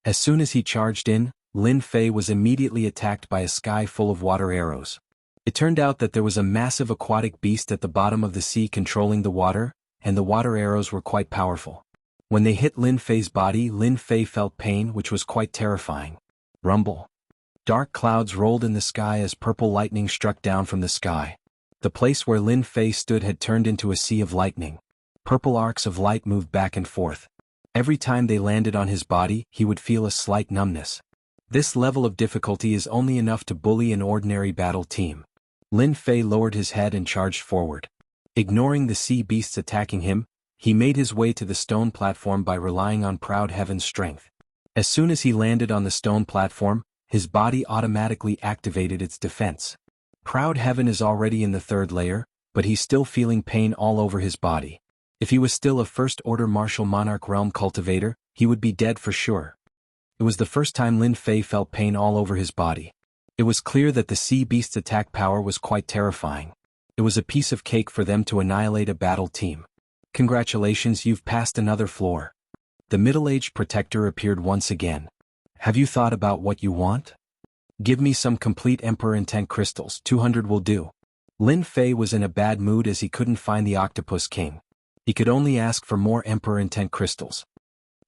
As soon as he charged in, Lin Fei was immediately attacked by a sky full of water arrows. It turned out that there was a massive aquatic beast at the bottom of the sea controlling the water, and the water arrows were quite powerful. When they hit Lin Fei's body, Lin Fei felt pain, which was quite terrifying. Rumble. Dark clouds rolled in the sky as purple lightning struck down from the sky. The place where Lin Fei stood had turned into a sea of lightning. Purple arcs of light moved back and forth. Every time they landed on his body, he would feel a slight numbness. This level of difficulty is only enough to bully an ordinary battle team. Lin Fei lowered his head and charged forward. Ignoring the sea beasts attacking him, he made his way to the stone platform by relying on Proud Heaven's strength. As soon as he landed on the stone platform, his body automatically activated its defense. Proud Heaven is already in the 3rd layer, but he's still feeling pain all over his body. If he was still a first-order martial monarch realm cultivator, he would be dead for sure. It was the first time Lin Fei felt pain all over his body. It was clear that the sea beast's attack power was quite terrifying. It was a piece of cake for them to annihilate a battle team. Congratulations, you've passed another floor. The middle-aged protector appeared once again. Have you thought about what you want? Give me some complete Emperor Intent crystals, 200 will do. Lin Fei was in a bad mood as he couldn't find the Octopus King. He could only ask for more Emperor Intent crystals.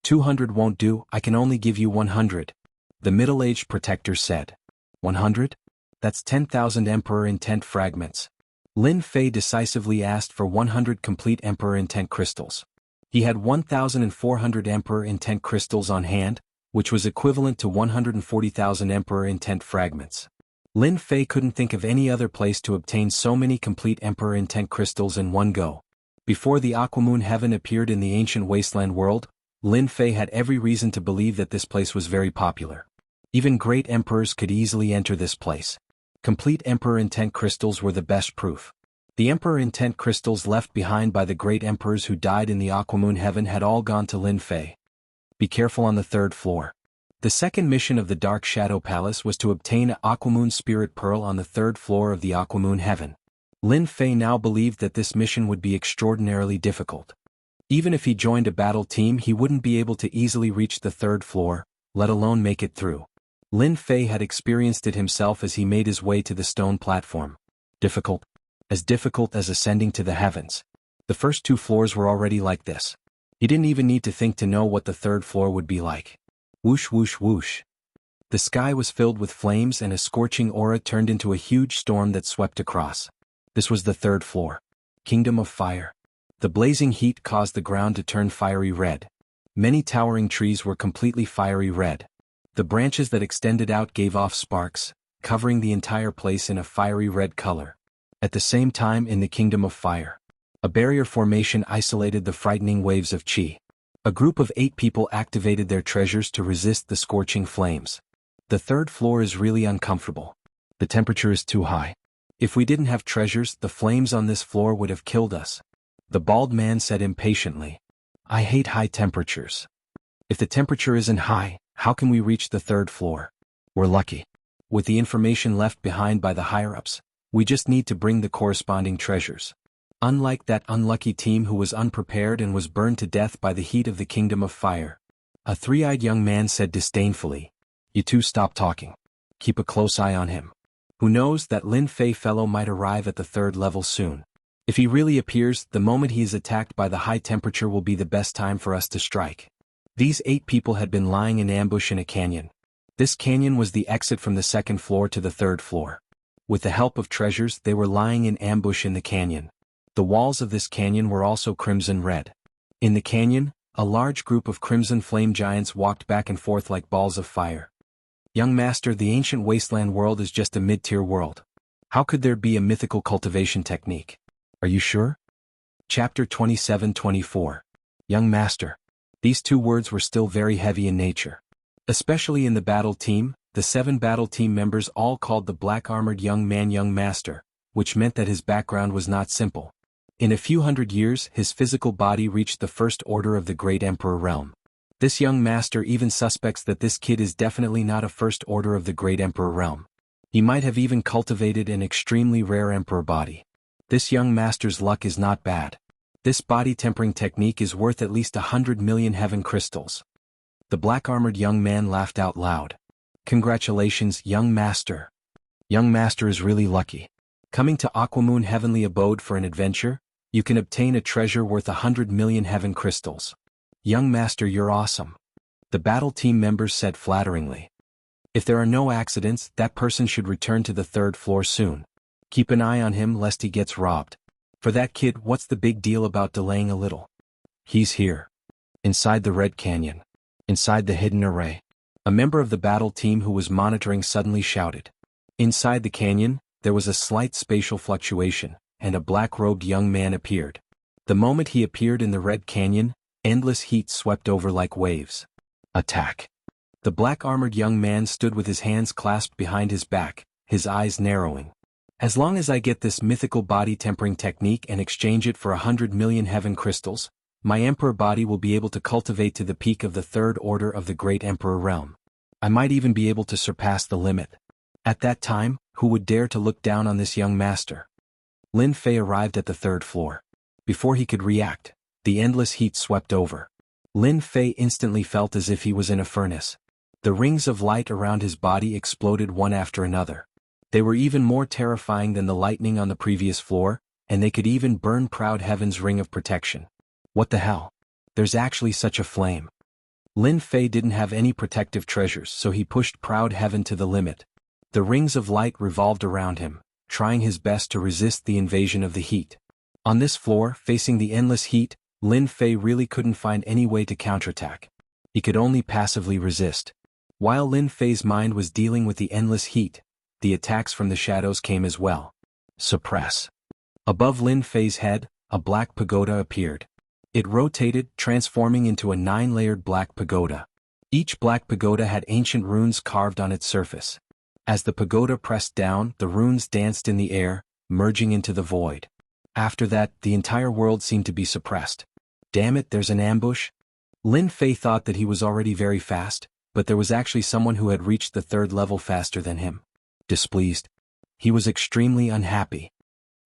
200 won't do, I can only give you 100. The middle-aged protector said. 100? That's 10,000 Emperor Intent fragments. Lin Fei decisively asked for 100 complete Emperor Intent crystals. He had 1,400 Emperor Intent crystals on hand, which was equivalent to 140,000 Emperor Intent fragments. Lin Fei couldn't think of any other place to obtain so many complete Emperor Intent crystals in one go. Before the Aquamoon Heaven appeared in the ancient wasteland world, Lin Fei had every reason to believe that this place was very popular. Even great emperors could easily enter this place. Complete Emperor Intent crystals were the best proof. The Emperor Intent crystals left behind by the great emperors who died in the Aquamoon Heaven had all gone to Lin Fei. Be careful on the 3rd floor. The second mission of the Dark Shadow Palace was to obtain an Aquamoon Spirit Pearl on the 3rd floor of the Aquamoon Heaven. Lin Fei now believed that this mission would be extraordinarily difficult. Even if he joined a battle team, he wouldn't be able to easily reach the 3rd floor, let alone make it through. Lin Fei had experienced it himself as he made his way to the stone platform. Difficult? As difficult as ascending to the heavens. The first 2 floors were already like this. He didn't even need to think to know what the 3rd floor would be like. Whoosh whoosh whoosh. The sky was filled with flames and a scorching aura turned into a huge storm that swept across. This was the third floor. Kingdom of Fire. The blazing heat caused the ground to turn fiery red. Many towering trees were completely fiery red. The branches that extended out gave off sparks, covering the entire place in a fiery red color. At the same time, in the Kingdom of Fire, a barrier formation isolated the frightening waves of chi. A group of 8 people activated their treasures to resist the scorching flames. The third floor is really uncomfortable. The temperature is too high. If we didn't have treasures, the flames on this floor would have killed us. The bald man said impatiently. I hate high temperatures. If the temperature isn't high, how can we reach the third floor? We're lucky. With the information left behind by the higher-ups, we just need to bring the corresponding treasures. Unlike that unlucky team who was unprepared and was burned to death by the heat of the Kingdom of Fire. A 3-eyed young man said disdainfully. You two stop talking. Keep a close eye on him. Who knows, that Lin Fei fellow might arrive at the third level soon. If he really appears, the moment he is attacked by the high temperature will be the best time for us to strike. These 8 people had been lying in ambush in a canyon. This canyon was the exit from the second floor to the third floor. With the help of treasures, they were lying in ambush in the canyon. The walls of this canyon were also crimson red. In the canyon, a large group of crimson flame giants walked back and forth like balls of fire. Young master, the ancient wasteland world is just a mid-tier world. How could there be a mythical cultivation technique? Are you sure? Chapter 27-24. Young master. These 2 words were still very heavy in nature. Especially in the battle team, the 7 battle team members all called the black-armored young man young master, which meant that his background was not simple. In a few hundred years, his physical body reached the first order of the Great Emperor realm. This young master even suspects that this kid is definitely not a first order of the Great Emperor realm. He might have even cultivated an extremely rare emperor body. This young master's luck is not bad. This body tempering technique is worth at least 100 million heaven crystals. The black-armored young man laughed out loud. Congratulations, young master. Young master is really lucky. Coming to Aquamoon Heavenly Abode for an adventure, you can obtain a treasure worth 100 million heaven crystals. Young master, you're awesome. The battle team members said flatteringly. If there are no accidents, that person should return to the third floor soon. Keep an eye on him lest he gets robbed. For that kid, what's the big deal about delaying a little? He's here. Inside the Red Canyon. Inside the hidden array. A member of the battle team who was monitoring suddenly shouted. Inside the canyon, there was a slight spatial fluctuation, and a black-robed young man appeared. The moment he appeared in the Red Canyon, endless heat swept over like waves. Attack. The black-armored young man stood with his hands clasped behind his back, his eyes narrowing. As long as I get this mythical body tempering technique and exchange it for 100 million heaven crystals, my emperor body will be able to cultivate to the peak of the third order of the Great Emperor realm. I might even be able to surpass the limit. At that time, who would dare to look down on this young master? Lin Fei arrived at the third floor. Before he could react, the endless heat swept over. Lin Fei instantly felt as if he was in a furnace. The rings of light around his body exploded one after another. They were even more terrifying than the lightning on the previous floor, and they could even burn Proud Heaven's ring of protection. What the hell? There's actually such a flame. Lin Fei didn't have any protective treasures, so he pushed Proud Heaven to the limit. The rings of light revolved around him, trying his best to resist the invasion of the heat. On this floor, facing the endless heat, Lin Fei really couldn't find any way to counterattack. He could only passively resist. While Lin Fei's mind was dealing with the endless heat, the attacks from the shadows came as well. Suppress. Above Lin Fei's head, a black pagoda appeared. It rotated, transforming into a 9-layered black pagoda. Each black pagoda had ancient runes carved on its surface. As the pagoda pressed down, the runes danced in the air, merging into the void. After that, the entire world seemed to be suppressed. Damn it, there's an ambush? Lin Fei thought that he was already very fast, but there was actually someone who had reached the third level faster than him. Displeased. He was extremely unhappy.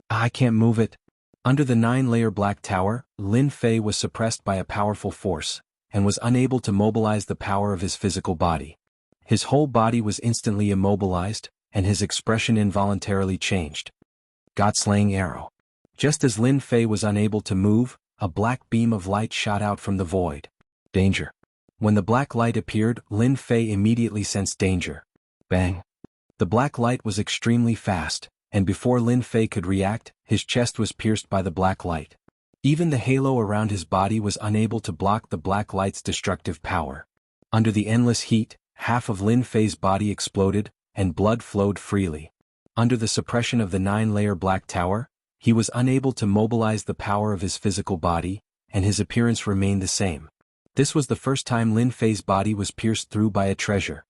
I can't move it. Under the 9-layer black tower, Lin Fei was suppressed by a powerful force, and was unable to mobilize the power of his physical body. His whole body was instantly immobilized, and his expression involuntarily changed. God-slaying arrow. Just as Lin Fei was unable to move, a black beam of light shot out from the void. Danger. When the black light appeared, Lin Fei immediately sensed danger. Bang. The black light was extremely fast, and before Lin Fei could react, his chest was pierced by the black light. Even the halo around his body was unable to block the black light's destructive power. Under the endless heat, half of Lin Fei's body exploded, and blood flowed freely. Under the suppression of the 9-layer black tower, he was unable to mobilize the power of his physical body, and his appearance remained the same. This was the first time Lin Fei's body was pierced through by a treasure.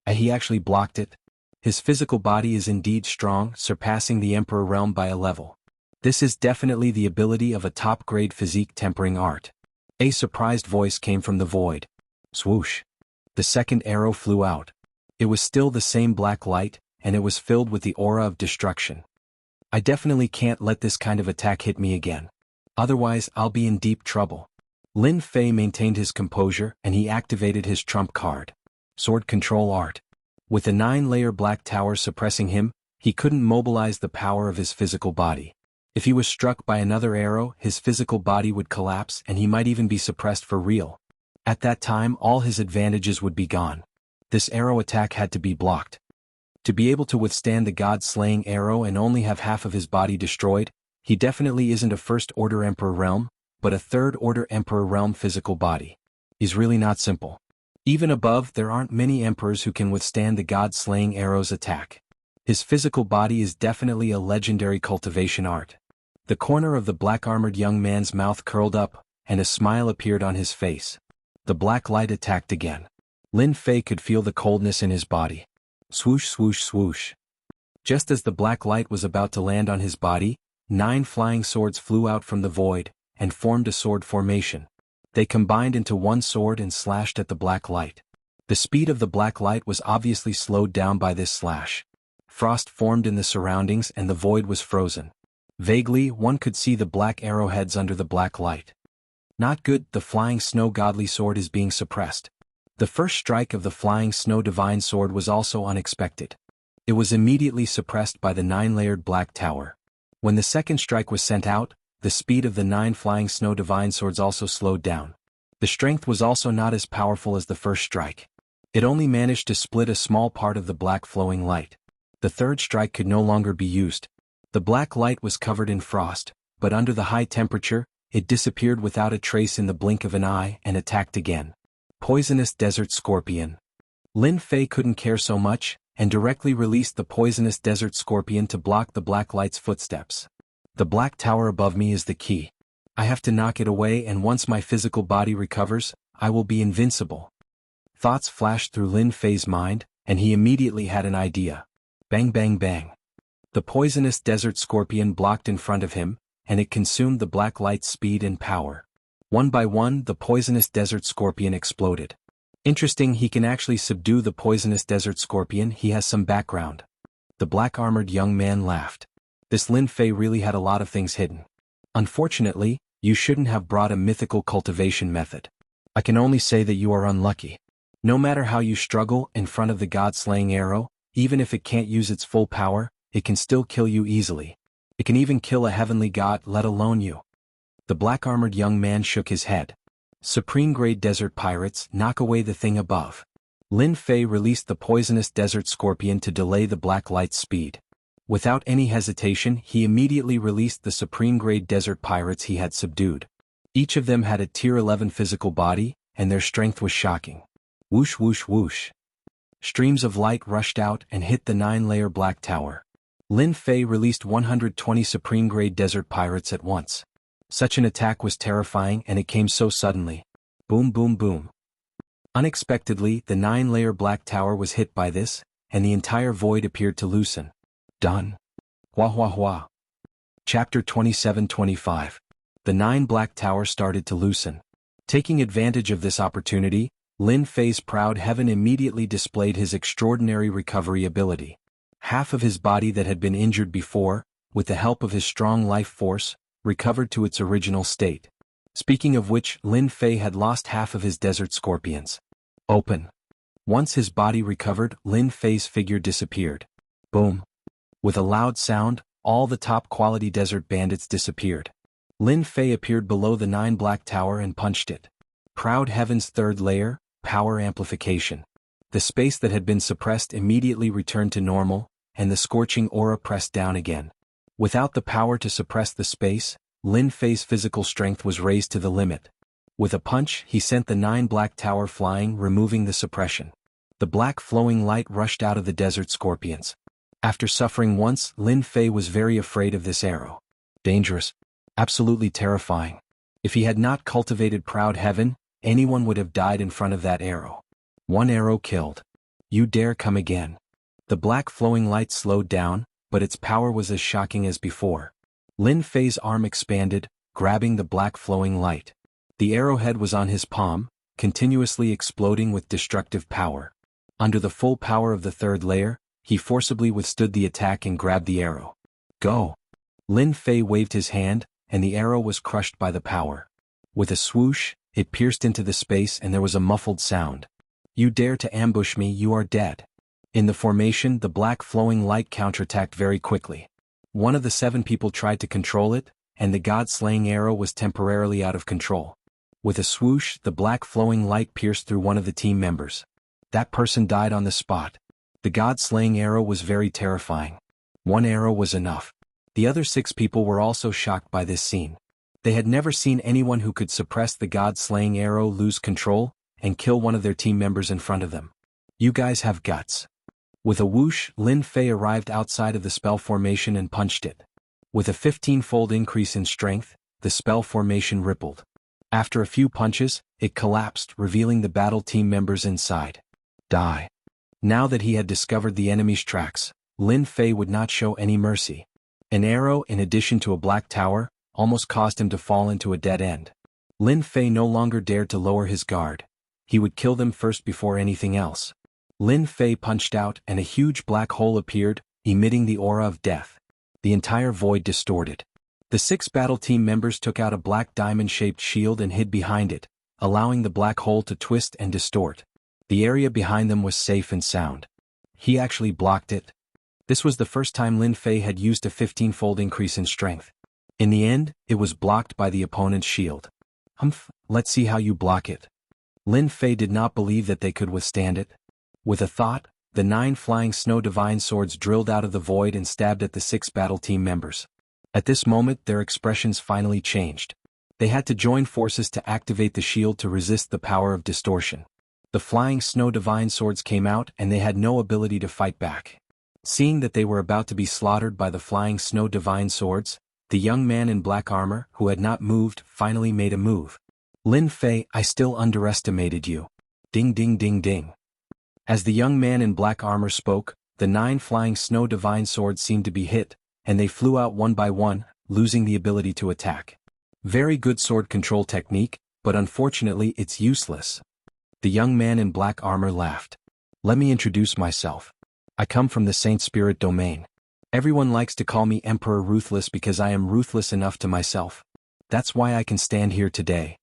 And he actually blocked it. His physical body is indeed strong, surpassing the Emperor realm by a level. This is definitely the ability of a top-grade physique tempering art. A surprised voice came from the void. Swoosh. The second arrow flew out. It was still the same black light, and it was filled with the aura of destruction. I definitely can't let this kind of attack hit me again. Otherwise, I'll be in deep trouble. Lin Fei maintained his composure, and he activated his trump card. Sword Control Art. With the 9-layer black tower suppressing him, he couldn't mobilize the power of his physical body. If he was struck by another arrow, his physical body would collapse and he might even be suppressed for real. At that time, all his advantages would be gone. This arrow attack had to be blocked. To be able to withstand the god-slaying arrow and only have half of his body destroyed, he definitely isn't a first-order Emperor realm, but a third-order Emperor realm physical body. He's really not simple. Even above, there aren't many emperors who can withstand the god-slaying arrow's attack. His physical body is definitely a legendary cultivation art. The corner of the black-armored young man's mouth curled up, and a smile appeared on his face. The black light attacked again. Lin Fei could feel the coldness in his body. Swoosh swoosh swoosh. Just as the black light was about to land on his body, 9 flying swords flew out from the void, and formed a sword formation. They combined into one sword and slashed at the black light. The speed of the black light was obviously slowed down by this slash. Frost formed in the surroundings and the void was frozen. Vaguely, one could see the black arrowheads under the black light. Not good, the flying snow godly sword is being suppressed. The first strike of the flying snow divine sword was also unexpected. It was immediately suppressed by the 9-layered black tower. When the second strike was sent out, the speed of the 9 flying snow divine swords also slowed down. The strength was also not as powerful as the first strike. It only managed to split a small part of the black flowing light. The third strike could no longer be used. The black light was covered in frost, but under the high temperature, it disappeared without a trace in the blink of an eye and attacked again. Poisonous Desert Scorpion. Lin Fei couldn't care so much, and directly released the Poisonous Desert Scorpion to block the black light's footsteps. The black tower above me is the key. I have to knock it away, and once my physical body recovers, I will be invincible. Thoughts flashed through Lin Fei's mind, and he immediately had an idea. Bang bang bang. The Poisonous Desert Scorpion blocked in front of him, and it consumed the black light's speed and power. One by one, the Poisonous Desert Scorpion exploded. Interesting, he can actually subdue the Poisonous Desert Scorpion. He has some background. The black-armored young man laughed. This Lin Fei really had a lot of things hidden. Unfortunately, you shouldn't have brought a mythical cultivation method. I can only say that you are unlucky. No matter how you struggle in front of the god-slaying arrow, even if it can't use its full power, it can still kill you easily. It can even kill a heavenly god, let alone you. The black-armored young man shook his head. Supreme-grade desert pirates, knock away the thing above. Lin Fei released the Poisonous Desert Scorpion to delay the black light's speed. Without any hesitation, he immediately released the supreme-grade desert pirates he had subdued. Each of them had a Tier 11 physical body, and their strength was shocking. Whoosh whoosh whoosh. Streams of light rushed out and hit the 9-layer black tower. Lin Fei released 120 supreme-grade desert pirates at once. Such an attack was terrifying, and it came so suddenly. Boom boom boom. Unexpectedly, the 9-layer black tower was hit by this, and the entire void appeared to loosen. Done. Hua hua hua. Chapter 27-25. The 9 black tower started to loosen. Taking advantage of this opportunity, Lin Fei's proud heaven immediately displayed his extraordinary recovery ability. Half of his body that had been injured before, with the help of his strong life force, recovered to its original state. Speaking of which, Lin Fei had lost half of his desert scorpions. Open. Once his body recovered, Lin Fei's figure disappeared. Boom. With a loud sound, all the top-quality desert bandits disappeared. Lin Fei appeared below the 9 black tower and punched it. Proud heaven's third layer, power amplification. The space that had been suppressed immediately returned to normal, and the scorching aura pressed down again. Without the power to suppress the space, Lin Fei's physical strength was raised to the limit. With a punch, he sent the 9 black tower flying, removing the suppression. The black flowing light rushed out of the desert scorpions. After suffering once, Lin Fei was very afraid of this arrow. Dangerous. Absolutely terrifying. If he had not cultivated proud heaven, anyone would have died in front of that arrow. One arrow killed. You dare come again. The black flowing light slowed down, but its power was as shocking as before. Lin Fei's arm expanded, grabbing the black flowing light. The arrowhead was on his palm, continuously exploding with destructive power. Under the full power of the 3rd layer, he forcibly withstood the attack and grabbed the arrow. Go! Lin Fei waved his hand, and the arrow was crushed by the power. With a swoosh, it pierced into the space and there was a muffled sound. You dare to ambush me, you are dead. In the formation, the black flowing light counterattacked very quickly. One of the 7 people tried to control it, and the god-slaying arrow was temporarily out of control. With a swoosh, the black flowing light pierced through one of the team members. That person died on the spot. The god-slaying arrow was very terrifying. One arrow was enough. The other 6 people were also shocked by this scene. They had never seen anyone who could suppress the god-slaying arrow lose control and kill one of their team members in front of them. You guys have guts. With a whoosh, Lin Fei arrived outside of the spell formation and punched it. With a 15-fold increase in strength, the spell formation rippled. After a few punches, it collapsed, revealing the battle team members inside. Die. Now that he had discovered the enemy's tracks, Lin Fei would not show any mercy. An arrow, in addition to a black tower, almost caused him to fall into a dead end. Lin Fei no longer dared to lower his guard. He would kill them first before anything else. Lin Fei punched out and a huge black hole appeared, emitting the aura of death. The entire void distorted. The 6 battle team members took out a black diamond-shaped shield and hid behind it, allowing the black hole to twist and distort. The area behind them was safe and sound. He actually blocked it. This was the first time Lin Fei had used a 15-fold increase in strength. In the end, it was blocked by the opponent's shield. Let's see how you block it. Lin Fei did not believe that they could withstand it. With a thought, the 9 flying snow divine swords drilled out of the void and stabbed at the 6 battle team members. At this moment, their expressions finally changed. They had to join forces to activate the shield to resist the power of distortion. The flying snow divine swords came out and they had no ability to fight back. Seeing that they were about to be slaughtered by the flying snow divine swords, the young man in black armor, who had not moved, finally made a move. Lin Fei, I still underestimated you. Ding ding ding ding. As the young man in black armor spoke, the 9 flying snow divine swords seemed to be hit, and they flew out one by one, losing the ability to attack. Very good sword control technique, but unfortunately it's useless. The young man in black armor laughed. Let me introduce myself. I come from the Saint Spirit domain. Everyone likes to call me Emperor Ruthless because I am ruthless enough to myself. That's why I can stand here today.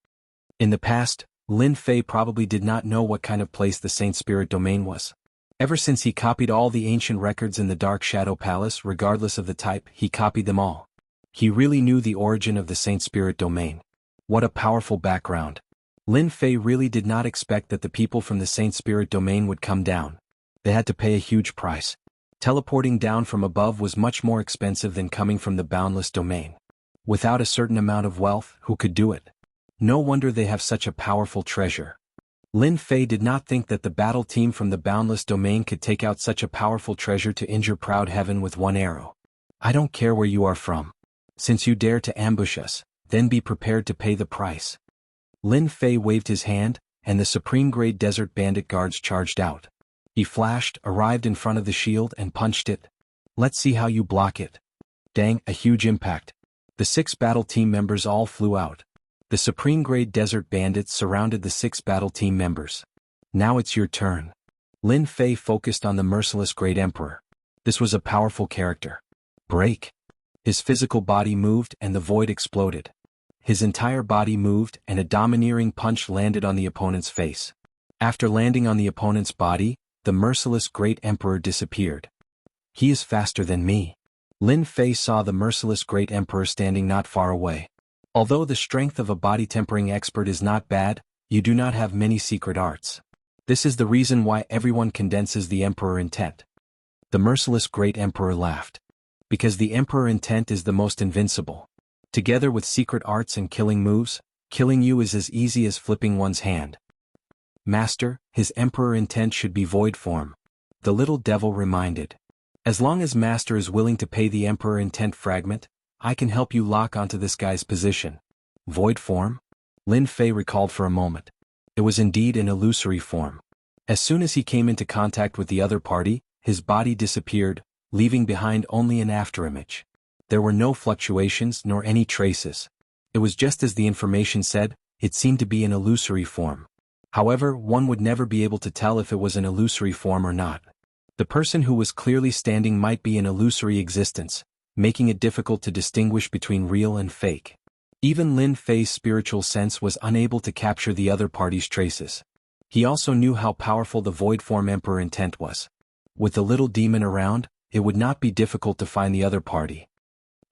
In the past, Lin Fei probably did not know what kind of place the Saint Spirit domain was. Ever since he copied all the ancient records in the Dark Shadow Palace, regardless of the type, he copied them all. He really knew the origin of the Saint Spirit domain. What a powerful background. Lin Fei really did not expect that the people from the Saint Spirit domain would come down. They had to pay a huge price. Teleporting down from above was much more expensive than coming from the boundless domain. Without a certain amount of wealth, who could do it? No wonder they have such a powerful treasure. Lin Fei did not think that the battle team from the boundless domain could take out such a powerful treasure to injure proud heaven with one arrow. I don't care where you are from. Since you dare to ambush us, then be prepared to pay the price. Lin Fei waved his hand, and the supreme-grade desert bandit guards charged out. He flashed, arrived in front of the shield and punched it. Let's see how you block it. Dang, a huge impact. The 6 battle team members all flew out. The supreme-grade desert bandits surrounded the 6 battle team members. Now it's your turn. Lin Fei focused on the merciless Great Emperor. This was a powerful character. Break. His physical body moved and the void exploded. His entire body moved and a domineering punch landed on the opponent's face. After landing on the opponent's body, the merciless Great Emperor disappeared. He is faster than me. Lin Fei saw the merciless Great Emperor standing not far away. Although the strength of a body tempering expert is not bad, you do not have many secret arts. This is the reason why everyone condenses the Emperor intent. The merciless great emperor laughed. Because the emperor intent is the most invincible. Together with secret arts and killing moves, killing you is as easy as flipping one's hand. Master, his emperor intent should be void form. The little devil reminded. As long as Master is willing to pay the emperor intent fragment, I can help you lock onto this guy's position. Void form? Lin Fei recalled for a moment. It was indeed an illusory form. As soon as he came into contact with the other party, his body disappeared, leaving behind only an afterimage. There were no fluctuations nor any traces. It was just as the information said, it seemed to be an illusory form. However, one would never be able to tell if it was an illusory form or not. The person who was clearly standing might be an illusory existence, making it difficult to distinguish between real and fake. Even Lin Fei's spiritual sense was unable to capture the other party's traces. He also knew how powerful the void form emperor intent was. With the little demon around, it would not be difficult to find the other party.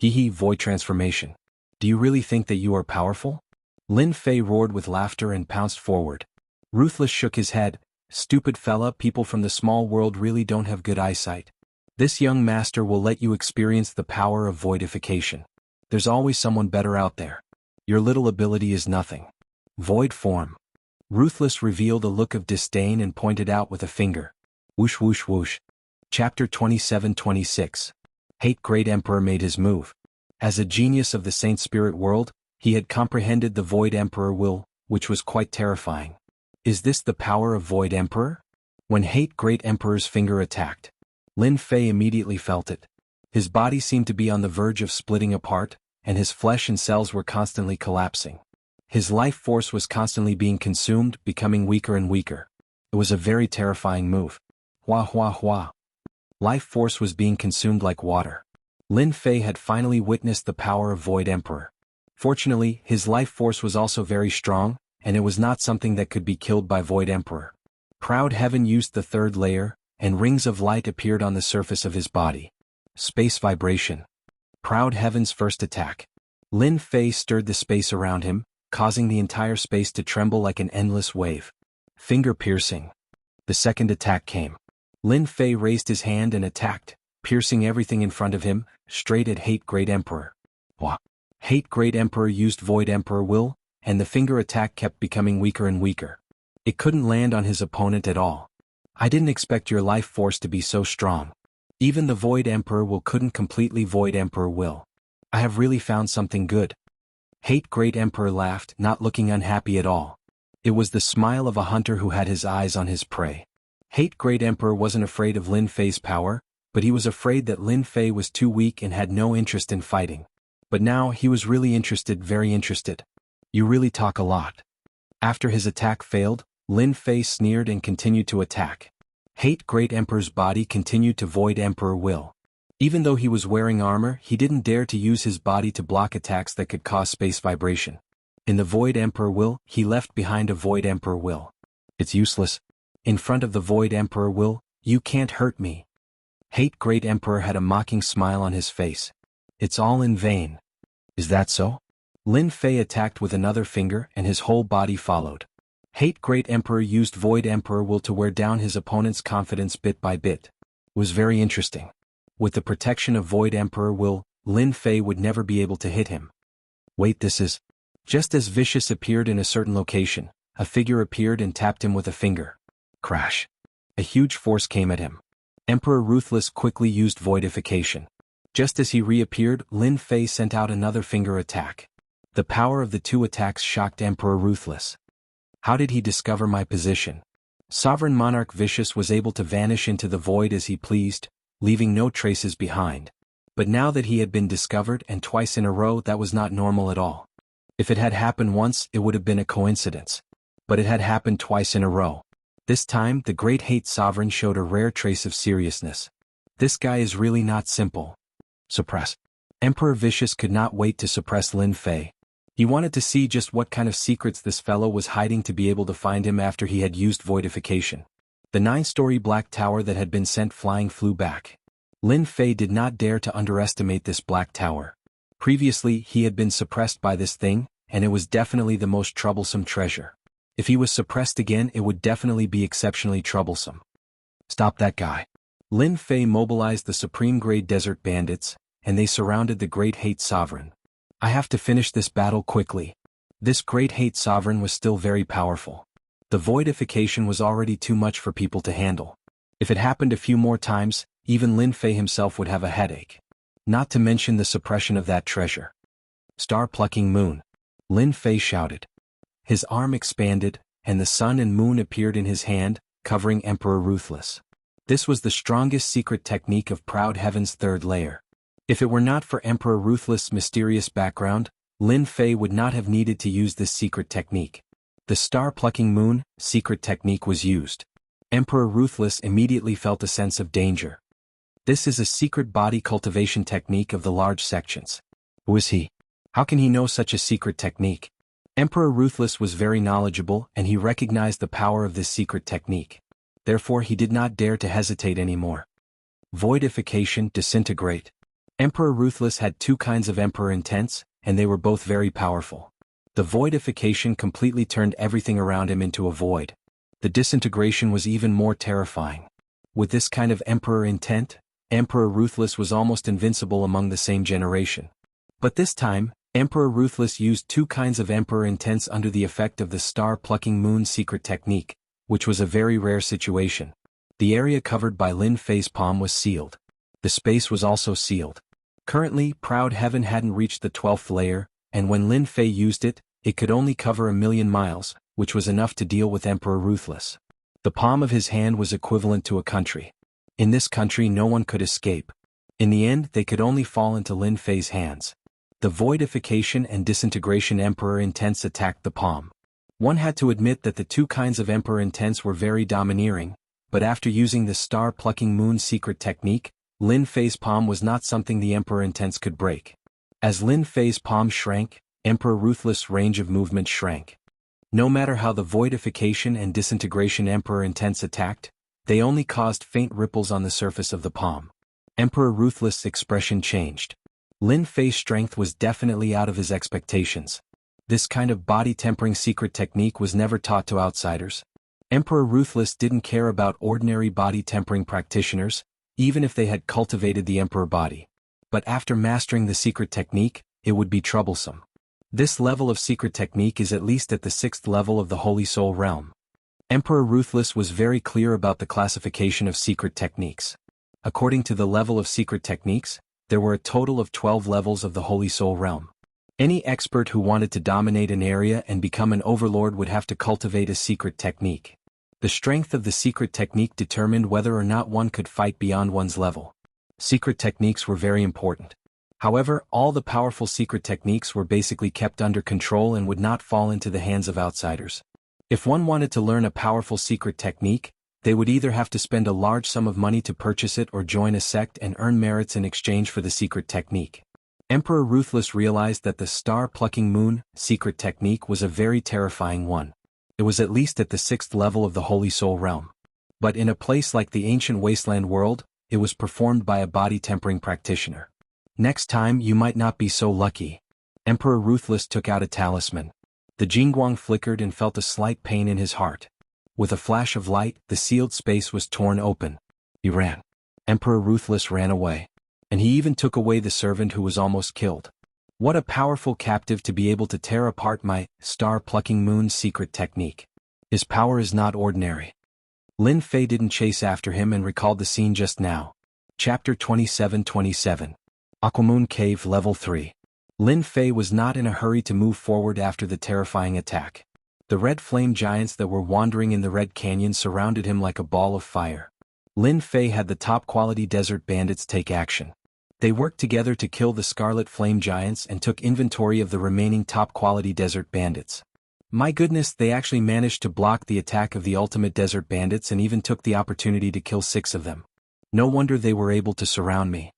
Void transformation. Do you really think that you are powerful? Lin Fei roared with laughter and pounced forward. Ruthless shook his head. Stupid fella, people from the small world really don't have good eyesight. This young master will let you experience the power of voidification. There's always someone better out there. Your little ability is nothing. Void form. Ruthless revealed a look of disdain and pointed out with a finger. Whoosh whoosh whoosh. Chapter 27-26. Hate Great Emperor made his move. As a genius of the Saint Spirit world, he had comprehended the Void Emperor will, which was quite terrifying. Is this the power of Void Emperor? When Hate Great Emperor's finger attacked, Lin Fei immediately felt it. His body seemed to be on the verge of splitting apart, and his flesh and cells were constantly collapsing. His life force was constantly being consumed, becoming weaker and weaker. It was a very terrifying move. Hua hua hua. Life force was being consumed like water. Lin Fei had finally witnessed the power of Void Emperor. Fortunately, his life force was also very strong, and it was not something that could be killed by Void Emperor. Proud Heaven used the third layer, and rings of light appeared on the surface of his body. Space vibration. Proud Heaven's first attack. Lin Fei stirred the space around him, causing the entire space to tremble like an endless wave. Finger piercing. The second attack came. Lin Fei raised his hand and attacked, piercing everything in front of him, straight at Hate Great Emperor. Wah! Hate Great Emperor used Void Emperor will, and the finger attack kept becoming weaker and weaker. It couldn't land on his opponent at all. I didn't expect your life force to be so strong. Even the Void Emperor will couldn't completely Void Emperor will. I have really found something good. Hate Great Emperor laughed, not looking unhappy at all. It was the smile of a hunter who had his eyes on his prey. Hate Great Emperor wasn't afraid of Lin Fei's power, but he was afraid that Lin Fei was too weak and had no interest in fighting. But now he was really interested, very interested. You really talk a lot. After his attack failed, Lin Fei sneered and continued to attack. Hate Great Emperor's body continued to Void Emperor will. Even though he was wearing armor, he didn't dare to use his body to block attacks that could cause space vibration. In the Void Emperor will, he left behind a Void Emperor will. It's useless. In front of the Void Emperor will, you can't hurt me. Hate Great Emperor had a mocking smile on his face. It's all in vain. Is that so? Lin Fei attacked with another finger and his whole body followed. Hate Great Emperor used Void Emperor will to wear down his opponent's confidence bit by bit. It was very interesting. With the protection of Void Emperor will, Lin Fei would never be able to hit him. Wait, this is... Just as Vicious appeared in a certain location, a figure appeared and tapped him with a finger. Crash. A huge force came at him. Emperor Ruthless quickly used voidification. Just as he reappeared, Lin Fei sent out another finger attack. The power of the two attacks shocked Emperor Ruthless. How did he discover my position? Sovereign Monarch Vicious was able to vanish into the void as he pleased, leaving no traces behind. But now that he had been discovered and twice in a row, that was not normal at all. If it had happened once, it would have been a coincidence. But it had happened twice in a row. This time, the Great Hate Sovereign showed a rare trace of seriousness. This guy is really not simple. Suppress. Emperor Vicious could not wait to suppress Lin Fei. He wanted to see just what kind of secrets this fellow was hiding to be able to find him after he had used voidification. The 9-story black tower that had been sent flying flew back. Lin Fei did not dare to underestimate this black tower. Previously, he had been suppressed by this thing, and it was definitely the most troublesome treasure. If he was suppressed again, it would definitely be exceptionally troublesome. Stop that guy. Lin Fei mobilized the supreme-grade desert bandits, and they surrounded the Great Hate Sovereign. I have to finish this battle quickly. This Great Hate Sovereign was still very powerful. The voidification was already too much for people to handle. If it happened a few more times, even Lin Fei himself would have a headache. Not to mention the suppression of that treasure. Star-plucking moon. Lin Fei shouted. His arm expanded, and the sun and moon appeared in his hand, covering Emperor Ruthless. This was the strongest secret technique of Proud Heaven's third layer. If it were not for Emperor Ruthless' mysterious background, Lin Fei would not have needed to use this secret technique. The star-plucking moon secret technique was used. Emperor Ruthless immediately felt a sense of danger. This is a secret body cultivation technique of the large sections. Who is he? How can he know such a secret technique? Emperor Ruthless was very knowledgeable and he recognized the power of this secret technique. Therefore he did not dare to hesitate anymore. Voidification, disintegrate. Emperor Ruthless had two kinds of Emperor Intense, and they were both very powerful. The voidification completely turned everything around him into a void. The disintegration was even more terrifying. With this kind of Emperor Intent, Emperor Ruthless was almost invincible among the same generation. But this time, Emperor Ruthless used two kinds of Emperor Intense under the effect of the star-plucking moon secret technique, which was a very rare situation. The area covered by Lin Fei's palm was sealed. The space was also sealed. Currently, Proud Heaven hadn't reached the 12th layer, and when Lin Fei used it, it could only cover 1,000,000 miles, which was enough to deal with Emperor Ruthless. The palm of his hand was equivalent to a country. In this country no one could escape. In the end they could only fall into Lin Fei's hands. The voidification and disintegration Emperor Intense attacked the palm. One had to admit that the two kinds of Emperor Intense were very domineering, but after using the star-plucking moon secret technique, Lin Fei's palm was not something the Emperor Intense could break. As Lin Fei's palm shrank, Emperor Ruthless' range of movement shrank. No matter how the voidification and disintegration Emperor Intense attacked, they only caused faint ripples on the surface of the palm. Emperor Ruthless' expression changed. Lin Fei's strength was definitely out of his expectations. This kind of body-tempering secret technique was never taught to outsiders. Emperor Ruthless didn't care about ordinary body-tempering practitioners, even if they had cultivated the Emperor body. But after mastering the secret technique, it would be troublesome. This level of secret technique is at least at the 6th level of the Holy Soul realm. Emperor Ruthless was very clear about the classification of secret techniques. According to the level of secret techniques, there were a total of 12 levels of the Holy Soul realm. Any expert who wanted to dominate an area and become an overlord would have to cultivate a secret technique. The strength of the secret technique determined whether or not one could fight beyond one's level. Secret techniques were very important. However, all the powerful secret techniques were basically kept under control and would not fall into the hands of outsiders. If one wanted to learn a powerful secret technique, they would either have to spend a large sum of money to purchase it or join a sect and earn merits in exchange for the secret technique. Emperor Ruthless realized that the star-plucking moon secret technique was a very terrifying one. It was at least at the 6th level of the Holy Soul realm. But in a place like the ancient wasteland world, it was performed by a body-tempering practitioner. Next time you might not be so lucky. Emperor Ruthless took out a talisman. The Jingguang flickered and felt a slight pain in his heart. With a flash of light, the sealed space was torn open. He ran. Emperor Ruthless ran away. And he even took away the servant who was almost killed. What a powerful captive to be able to tear apart my star-plucking moon secret technique. His power is not ordinary. Lin Fei didn't chase after him and recalled the scene just now. Chapter 27:27. Aquamoon Cave Level 3. Lin Fei was not in a hurry to move forward after the terrifying attack. The red flame giants that were wandering in the Red Canyon surrounded him like a ball of fire. Lin Fei had the top-quality desert bandits take action. They worked together to kill the scarlet flame giants and took inventory of the remaining top-quality desert bandits. My goodness, they actually managed to block the attack of the ultimate desert bandits and even took the opportunity to kill 6 of them. No wonder they were able to surround me.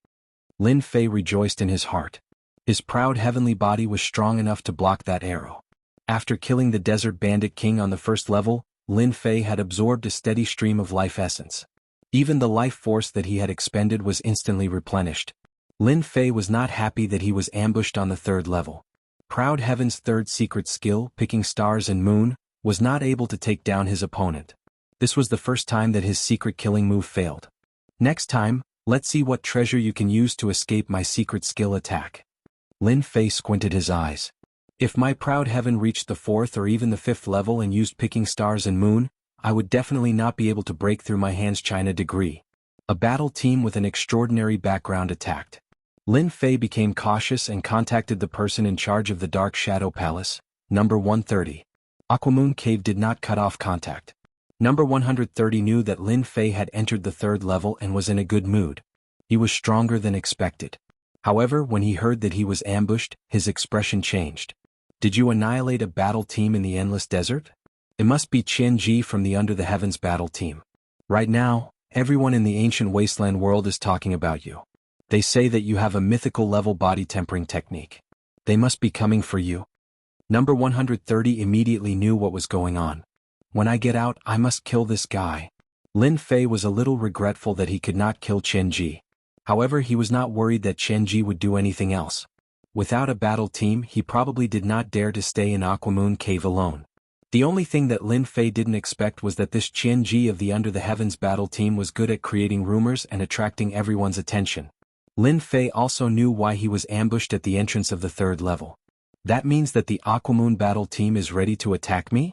Lin Fei rejoiced in his heart. His proud heavenly body was strong enough to block that arrow. After killing the Desert Bandit King on the 1st level, Lin Fei had absorbed a steady stream of life essence. Even the life force that he had expended was instantly replenished. Lin Fei was not happy that he was ambushed on the 3rd level. Proud Heaven's 3rd secret skill, picking stars and moon, was not able to take down his opponent. This was the first time that his secret killing move failed. Next time, let's see what treasure you can use to escape my secret skill attack. Lin Fei squinted his eyes. If my proud heaven reached the 4th or even the 5th level and used picking stars and moon, I would definitely not be able to break through my hand's China degree. A battle team with an extraordinary background attacked. Lin Fei became cautious and contacted the person in charge of the Dark Shadow Palace, number 130. Aquamoon Cave did not cut off contact. Number 130 knew that Lin Fei had entered the 3rd level and was in a good mood. He was stronger than expected. However, when he heard that he was ambushed, his expression changed. Did you annihilate a battle team in the Endless Desert? It must be Qian Ji from the Under the Heavens battle team. Right now, everyone in the ancient wasteland world is talking about you. They say that you have a mythical level body tempering technique. They must be coming for you. Number 130 immediately knew what was going on. When I get out, I must kill this guy. Lin Fei was a little regretful that he could not kill Qian Ji. However, he was not worried that Qian Ji would do anything else. Without a battle team, he probably did not dare to stay in Aquamoon Cave alone. The only thing that Lin Fei didn't expect was that this Qian Ji of the Under the Heavens battle team was good at creating rumors and attracting everyone's attention. Lin Fei also knew why he was ambushed at the entrance of the 3rd level. That means that the Aquamoon battle team is ready to attack me?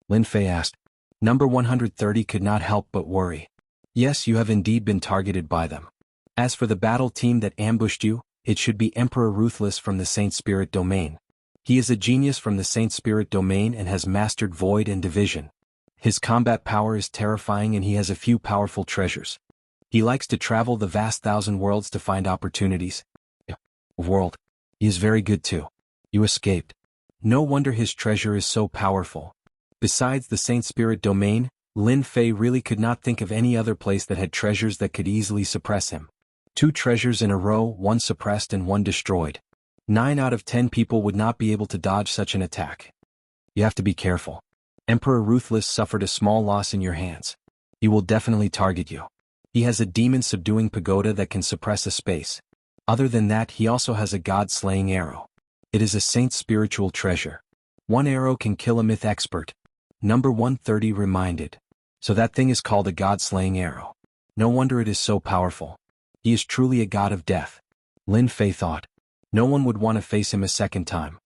Lin Fei asked. Number 130 could not help but worry. Yes, you have indeed been targeted by them. As for the battle team that ambushed you, it should be Emperor Ruthless from the Saint Spirit Domain. He is a genius from the Saint Spirit Domain and has mastered Void and Division. His combat power is terrifying and he has a few powerful treasures. He likes to travel the vast 1,000 worlds to find opportunities. World. He is very good too. You escaped. No wonder his treasure is so powerful. Besides the Saint Spirit Domain, Lin Fei really could not think of any other place that had treasures that could easily suppress him. 2 treasures in a row, 1 suppressed and 1 destroyed. 9 out of 10 people would not be able to dodge such an attack. You have to be careful. Emperor Ruthless suffered a small loss in your hands. He will definitely target you. He has a demon-subduing pagoda that can suppress a space. Other than that, he also has a god-slaying arrow. It is a saint's spiritual treasure. 1 arrow can kill a myth expert. Number 130 reminded. So that thing is called a god-slaying arrow. No wonder it is so powerful. He is truly a god of death. Lin Fei thought. No one would want to face him a second time.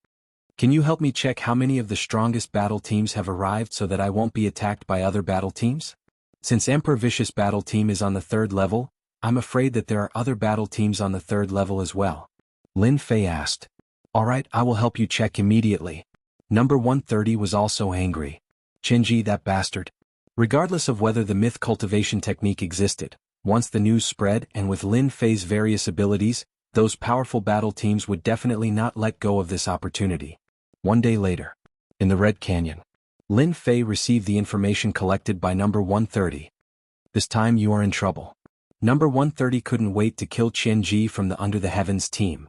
Can you help me check how many of the strongest battle teams have arrived so that I won't be attacked by other battle teams? Since Emperor Vicious battle team is on the 3rd level, I'm afraid that there are other battle teams on the 3rd level as well. Lin Fei asked. Alright, I will help you check immediately. Number 130 was also angry. Qian Ji, that bastard. Regardless of whether the myth cultivation technique existed, once the news spread and with Lin Fei's various abilities, those powerful battle teams would definitely not let go of this opportunity. 1 day later, in the Red Canyon, Lin Fei received the information collected by number 130. This time you are in trouble. Number 130 couldn't wait to kill Qian Ji from the Under the Heavens team.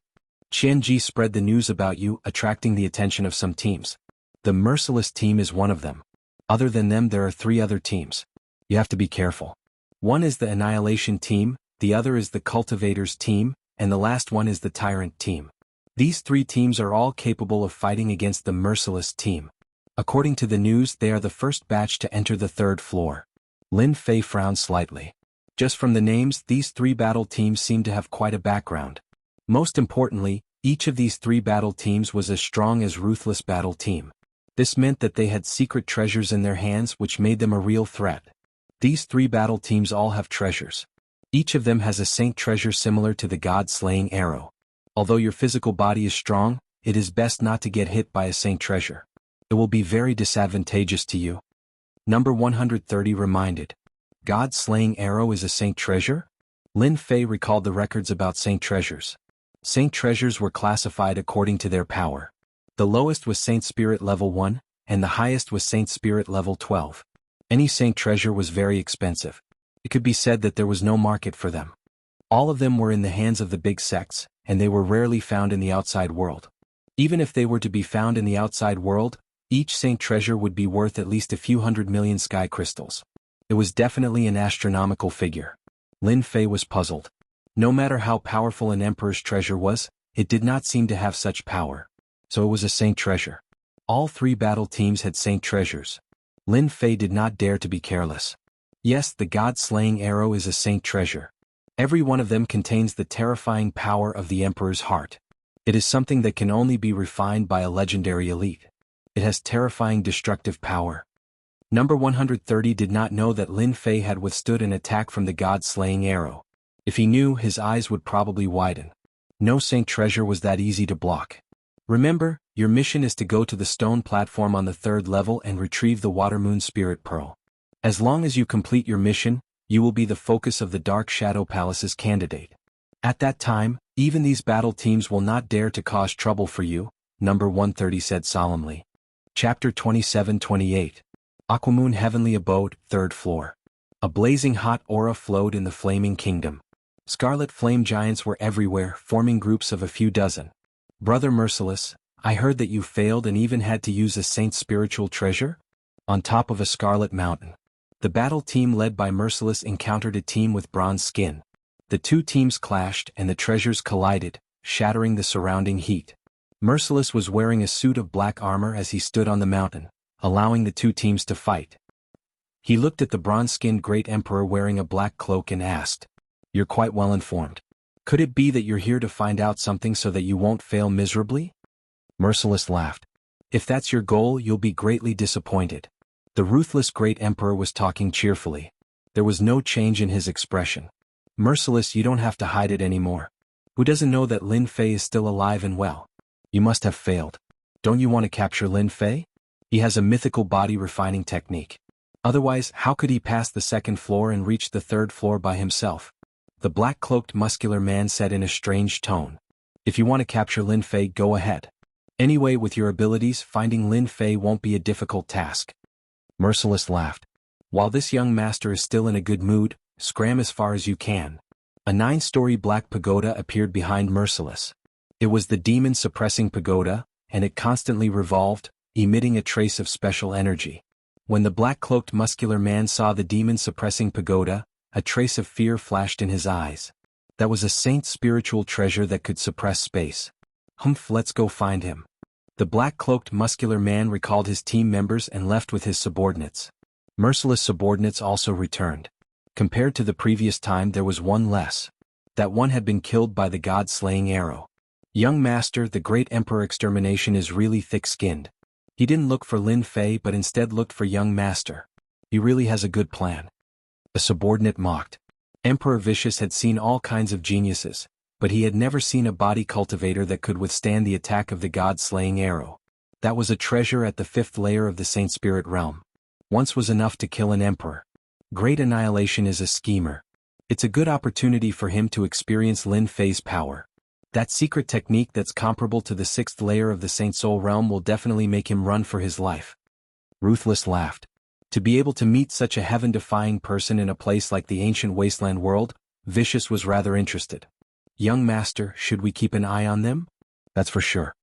Qian Ji spread the news about you, attracting the attention of some teams. The Merciless team is one of them. Other than them, there are 3 other teams. You have to be careful. One is the Annihilation team, the other is the Cultivators team, and the last one is the Tyrant team. These 3 teams are all capable of fighting against the Merciless team. According to the news, they are the first batch to enter the 3rd floor. Lin Fei frowned slightly. Just from the names, these 3 battle teams seem to have quite a background. Most importantly, each of these 3 battle teams was as strong as Ruthless battle team. This meant that they had secret treasures in their hands which made them a real threat. These 3 battle teams all have treasures. Each of them has a saint treasure similar to the god-slaying arrow. Although your physical body is strong, it is best not to get hit by a saint treasure. It will be very disadvantageous to you. Number 130 reminded. God-slaying arrow is a saint treasure? Lin Fei recalled the records about saint treasures. Saint treasures were classified according to their power. The lowest was Saint Spirit level 1, and the highest was Saint Spirit level 12. Any saint treasure was very expensive. It could be said that there was no market for them. All of them were in the hands of the big sects, and they were rarely found in the outside world. Even if they were to be found in the outside world, each saint treasure would be worth at least a few 100 million sky crystals. It was definitely an astronomical figure. Lin Fei was puzzled. No matter how powerful an emperor's treasure was, it did not seem to have such power. So it was a saint treasure. All 3 battle teams had saint treasures. Lin Fei did not dare to be careless. Yes, the god-slaying arrow is a saint treasure. Every one of them contains the terrifying power of the Emperor's heart. It is something that can only be refined by a legendary elite. It has terrifying destructive power. Number 130 did not know that Lin Fei had withstood an attack from the god-slaying arrow. If he knew, his eyes would probably widen. No saint treasure was that easy to block. Remember, your mission is to go to the stone platform on the 3rd level and retrieve the Water Moon Spirit Pearl. As long as you complete your mission, you will be the focus of the Dark Shadow Palace's candidate. At that time, even these battle teams will not dare to cause trouble for you, Number 130 said solemnly. Chapter 27-28. Aquamoon Heavenly Abode, 3rd floor. A blazing hot aura flowed in the flaming kingdom. Scarlet flame giants were everywhere, forming groups of a few dozen. Brother Merciless, I heard that you failed and even had to use a saint's spiritual treasure? On top of a scarlet mountain. The battle team led by Merciless encountered a team with bronze skin. The two teams clashed and the treasures collided, shattering the surrounding heat. Merciless was wearing a suit of black armor as he stood on the mountain, allowing the two teams to fight. He looked at the bronze-skinned Great Emperor wearing a black cloak and asked, "You're quite well informed. Could it be that you're here to find out something so that you won't fail miserably?" Merciless laughed. "If that's your goal, you'll be greatly disappointed." The ruthless Great Emperor was talking cheerfully. There was no change in his expression. "Merciless, you don't have to hide it anymore. Who doesn't know that Lin Fei is still alive and well? You must have failed. Don't you want to capture Lin Fei? He has a mythical body refining technique. Otherwise, how could he pass the 2nd floor and reach the 3rd floor by himself?" The black-cloaked muscular man said in a strange tone. "If you want to capture Lin Fei, go ahead. Anyway, with your abilities, finding Lin Fei won't be a difficult task." Merciless laughed. "While this young master is still in a good mood, scram as far as you can." A 9-story black pagoda appeared behind Merciless. It was the demon-suppressing pagoda, and it constantly revolved, emitting a trace of special energy. When the black-cloaked muscular man saw the demon-suppressing pagoda, a trace of fear flashed in his eyes. That was a saint's spiritual treasure that could suppress space. "Humph, let's go find him." The black-cloaked muscular man recalled his team members and left with his subordinates. Merciless subordinates also returned. Compared to the previous time, there was one less. That one had been killed by the god-slaying arrow. "Young master, the Great Emperor Extermination is really thick-skinned. He didn't look for Lin Fei but instead looked for young master. He really has a good plan." A subordinate mocked. Emperor Vicious had seen all kinds of geniuses, but he had never seen a body cultivator that could withstand the attack of the god-slaying arrow. That was a treasure at the 5th layer of the Saint Spirit realm. Once was enough to kill an emperor. Great Annihilation is a schemer. It's a good opportunity for him to experience Lin Fei's power. That secret technique that's comparable to the 6th layer of the Saint Soul realm will definitely make him run for his life. Ruthless laughed. To be able to meet such a heaven-defying person in a place like the ancient wasteland world, Vicious was rather interested. "Young master, should we keep an eye on them?" "That's for sure.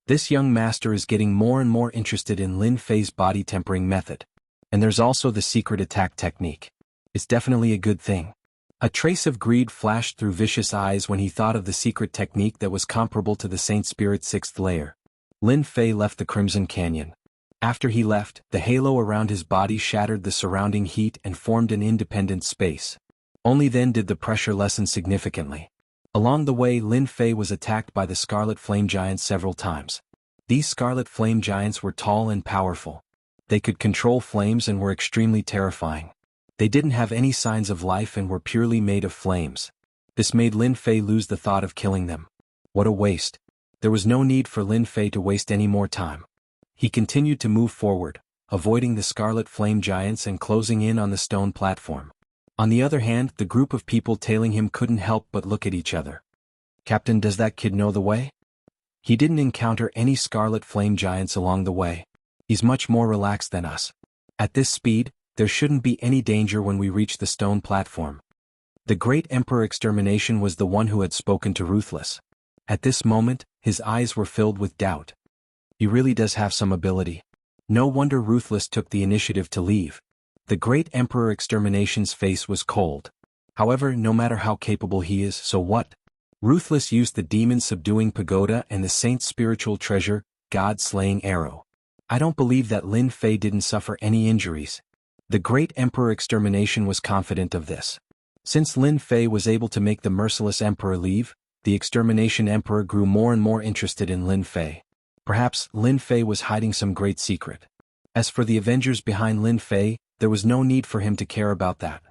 This young master is getting more and more interested in Lin Fei's body tempering method. And there's also the secret attack technique. It's definitely a good thing." A trace of greed flashed through Vicious' eyes when he thought of the secret technique that was comparable to the Saint Spirit's 6th layer. Lin Fei left the Crimson Canyon. After he left, the halo around his body shattered the surrounding heat and formed an independent space. Only then did the pressure lessen significantly. Along the way, Lin Fei was attacked by the Scarlet Flame Giants several times. These Scarlet Flame Giants were tall and powerful. They could control flames and were extremely terrifying. They didn't have any signs of life and were purely made of flames. This made Lin Fei lose the thought of killing them. What a waste. There was no need for Lin Fei to waste any more time. He continued to move forward, avoiding the Scarlet Flame Giants and closing in on the stone platform. On the other hand, the group of people tailing him couldn't help but look at each other. "Captain, does that kid know the way?" He didn't encounter any Scarlet Flame Giants along the way. He's much more relaxed than us. At this speed, there shouldn't be any danger when we reach the stone platform. The Great Emperor Extermination was the one who had spoken to Ruthless. At this moment, his eyes were filled with doubt. He really does have some ability. No wonder Ruthless took the initiative to leave. The Great Emperor Extermination's face was cold. However, no matter how capable he is, so what? Ruthless used the demon-subduing pagoda and the saint's spiritual treasure, God-slaying arrow. I don't believe that Lin Fei didn't suffer any injuries. The great Emperor Extermination was confident of this. Since Lin Fei was able to make the merciless Emperor leave, the Extermination Emperor grew more and more interested in Lin Fei. Perhaps Lin Fei was hiding some great secret. As for the Avengers behind Lin Fei, there was no need for him to care about that.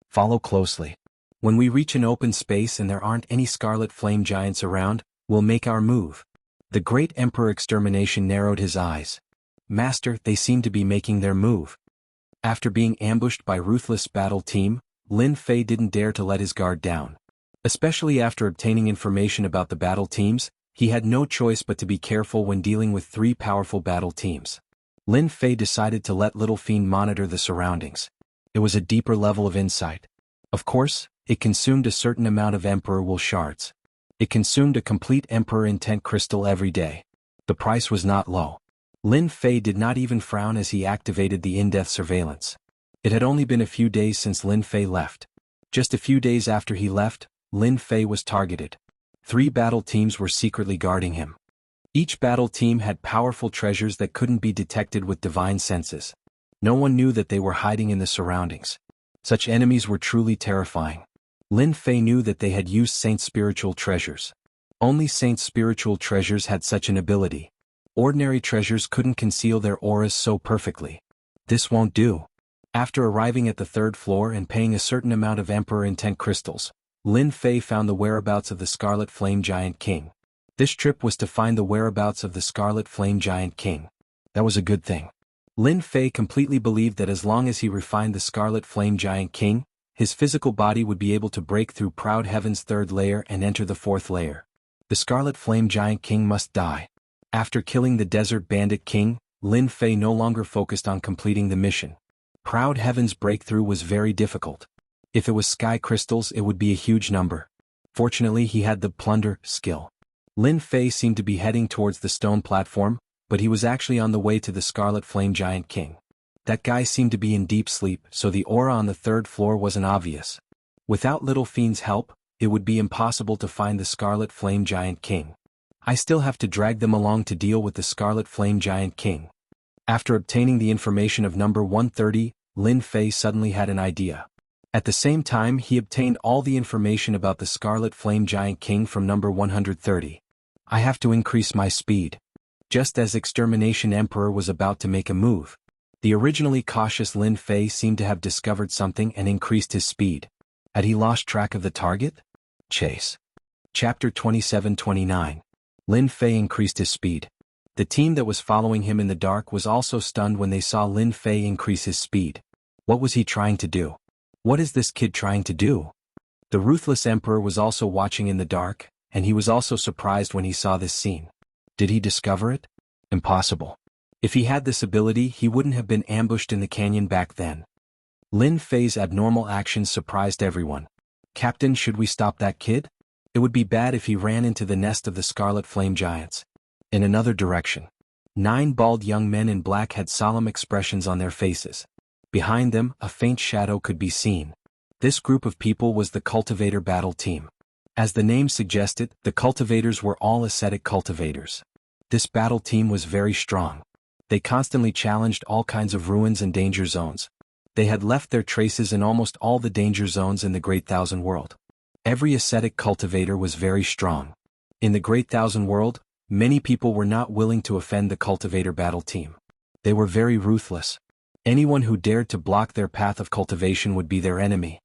Follow closely. When we reach an open space and there aren't any Scarlet Flame Giants around, we'll make our move. The great Emperor Extermination narrowed his eyes. Master, they seem to be making their move. After being ambushed by ruthless battle team, Lin Fei didn't dare to let his guard down. Especially after obtaining information about the battle teams, he had no choice but to be careful when dealing with 3 powerful battle teams. Lin Fei decided to let Little Fiend monitor the surroundings. It was a deeper level of insight. Of course, it consumed a certain amount of Emperor Will shards. It consumed a complete Emperor Intent Crystal every day. The price was not low. Lin Fei did not even frown as he activated the in-depth surveillance. It had only been a few days since Lin Fei left. Just a few days after he left, Lin Fei was targeted. 3 battle teams were secretly guarding him. Each battle team had powerful treasures that couldn't be detected with divine senses. No one knew that they were hiding in the surroundings. Such enemies were truly terrifying. Lin Fei knew that they had used Saint's spiritual treasures. Only Saint's spiritual treasures had such an ability. Ordinary treasures couldn't conceal their auras so perfectly. This won't do. After arriving at the 3rd floor and paying a certain amount of Emperor Intent Crystals, Lin Fei found the whereabouts of the Scarlet Flame Giant King. This trip was to find the whereabouts of the Scarlet Flame Giant King. That was a good thing. Lin Fei completely believed that as long as he refined the Scarlet Flame Giant King, his physical body would be able to break through Proud Heaven's 3rd layer and enter the 4th layer. The Scarlet Flame Giant King must die. After killing the Desert Bandit King, Lin Fei no longer focused on completing the mission. Proud Heaven's breakthrough was very difficult. If it was sky crystals, it would be a huge number. Fortunately, he had the plunder skill. Lin Fei seemed to be heading towards the stone platform, but he was actually on the way to the Scarlet Flame Giant King. That guy seemed to be in deep sleep, so the aura on the 3rd floor wasn't obvious. Without Little Fiend's help, it would be impossible to find the Scarlet Flame Giant King. I still have to drag them along to deal with the Scarlet Flame Giant King. After obtaining the information of number 130, Lin Fei suddenly had an idea. At the same time, he obtained all the information about the Scarlet Flame Giant King from number 130. I have to increase my speed. Just as Extermination Emperor was about to make a move, the originally cautious Lin Fei seemed to have discovered something and increased his speed. Had he lost track of the target? Chase. Chapter 27-29. Lin Fei increased his speed. The team that was following him in the dark was also stunned when they saw Lin Fei increase his speed. What was he trying to do? What is this kid trying to do? The ruthless Emperor was also watching in the dark, and he was also surprised when he saw this scene. Did he discover it? Impossible. If he had this ability, he wouldn't have been ambushed in the canyon back then. Lin Fei's abnormal actions surprised everyone. Captain, should we stop that kid? It would be bad if he ran into the nest of the Scarlet Flame Giants. In another direction, 9 bald young men in black had solemn expressions on their faces. Behind them, a faint shadow could be seen. This group of people was the Cultivator battle team. As the name suggested, the cultivators were all ascetic cultivators. This battle team was very strong. They constantly challenged all kinds of ruins and danger zones. They had left their traces in almost all the danger zones in the Great Thousand World. Every ascetic cultivator was very strong. In the Great Thousand World, many people were not willing to offend the cultivator battle team. They were very ruthless. Anyone who dared to block their path of cultivation would be their enemy.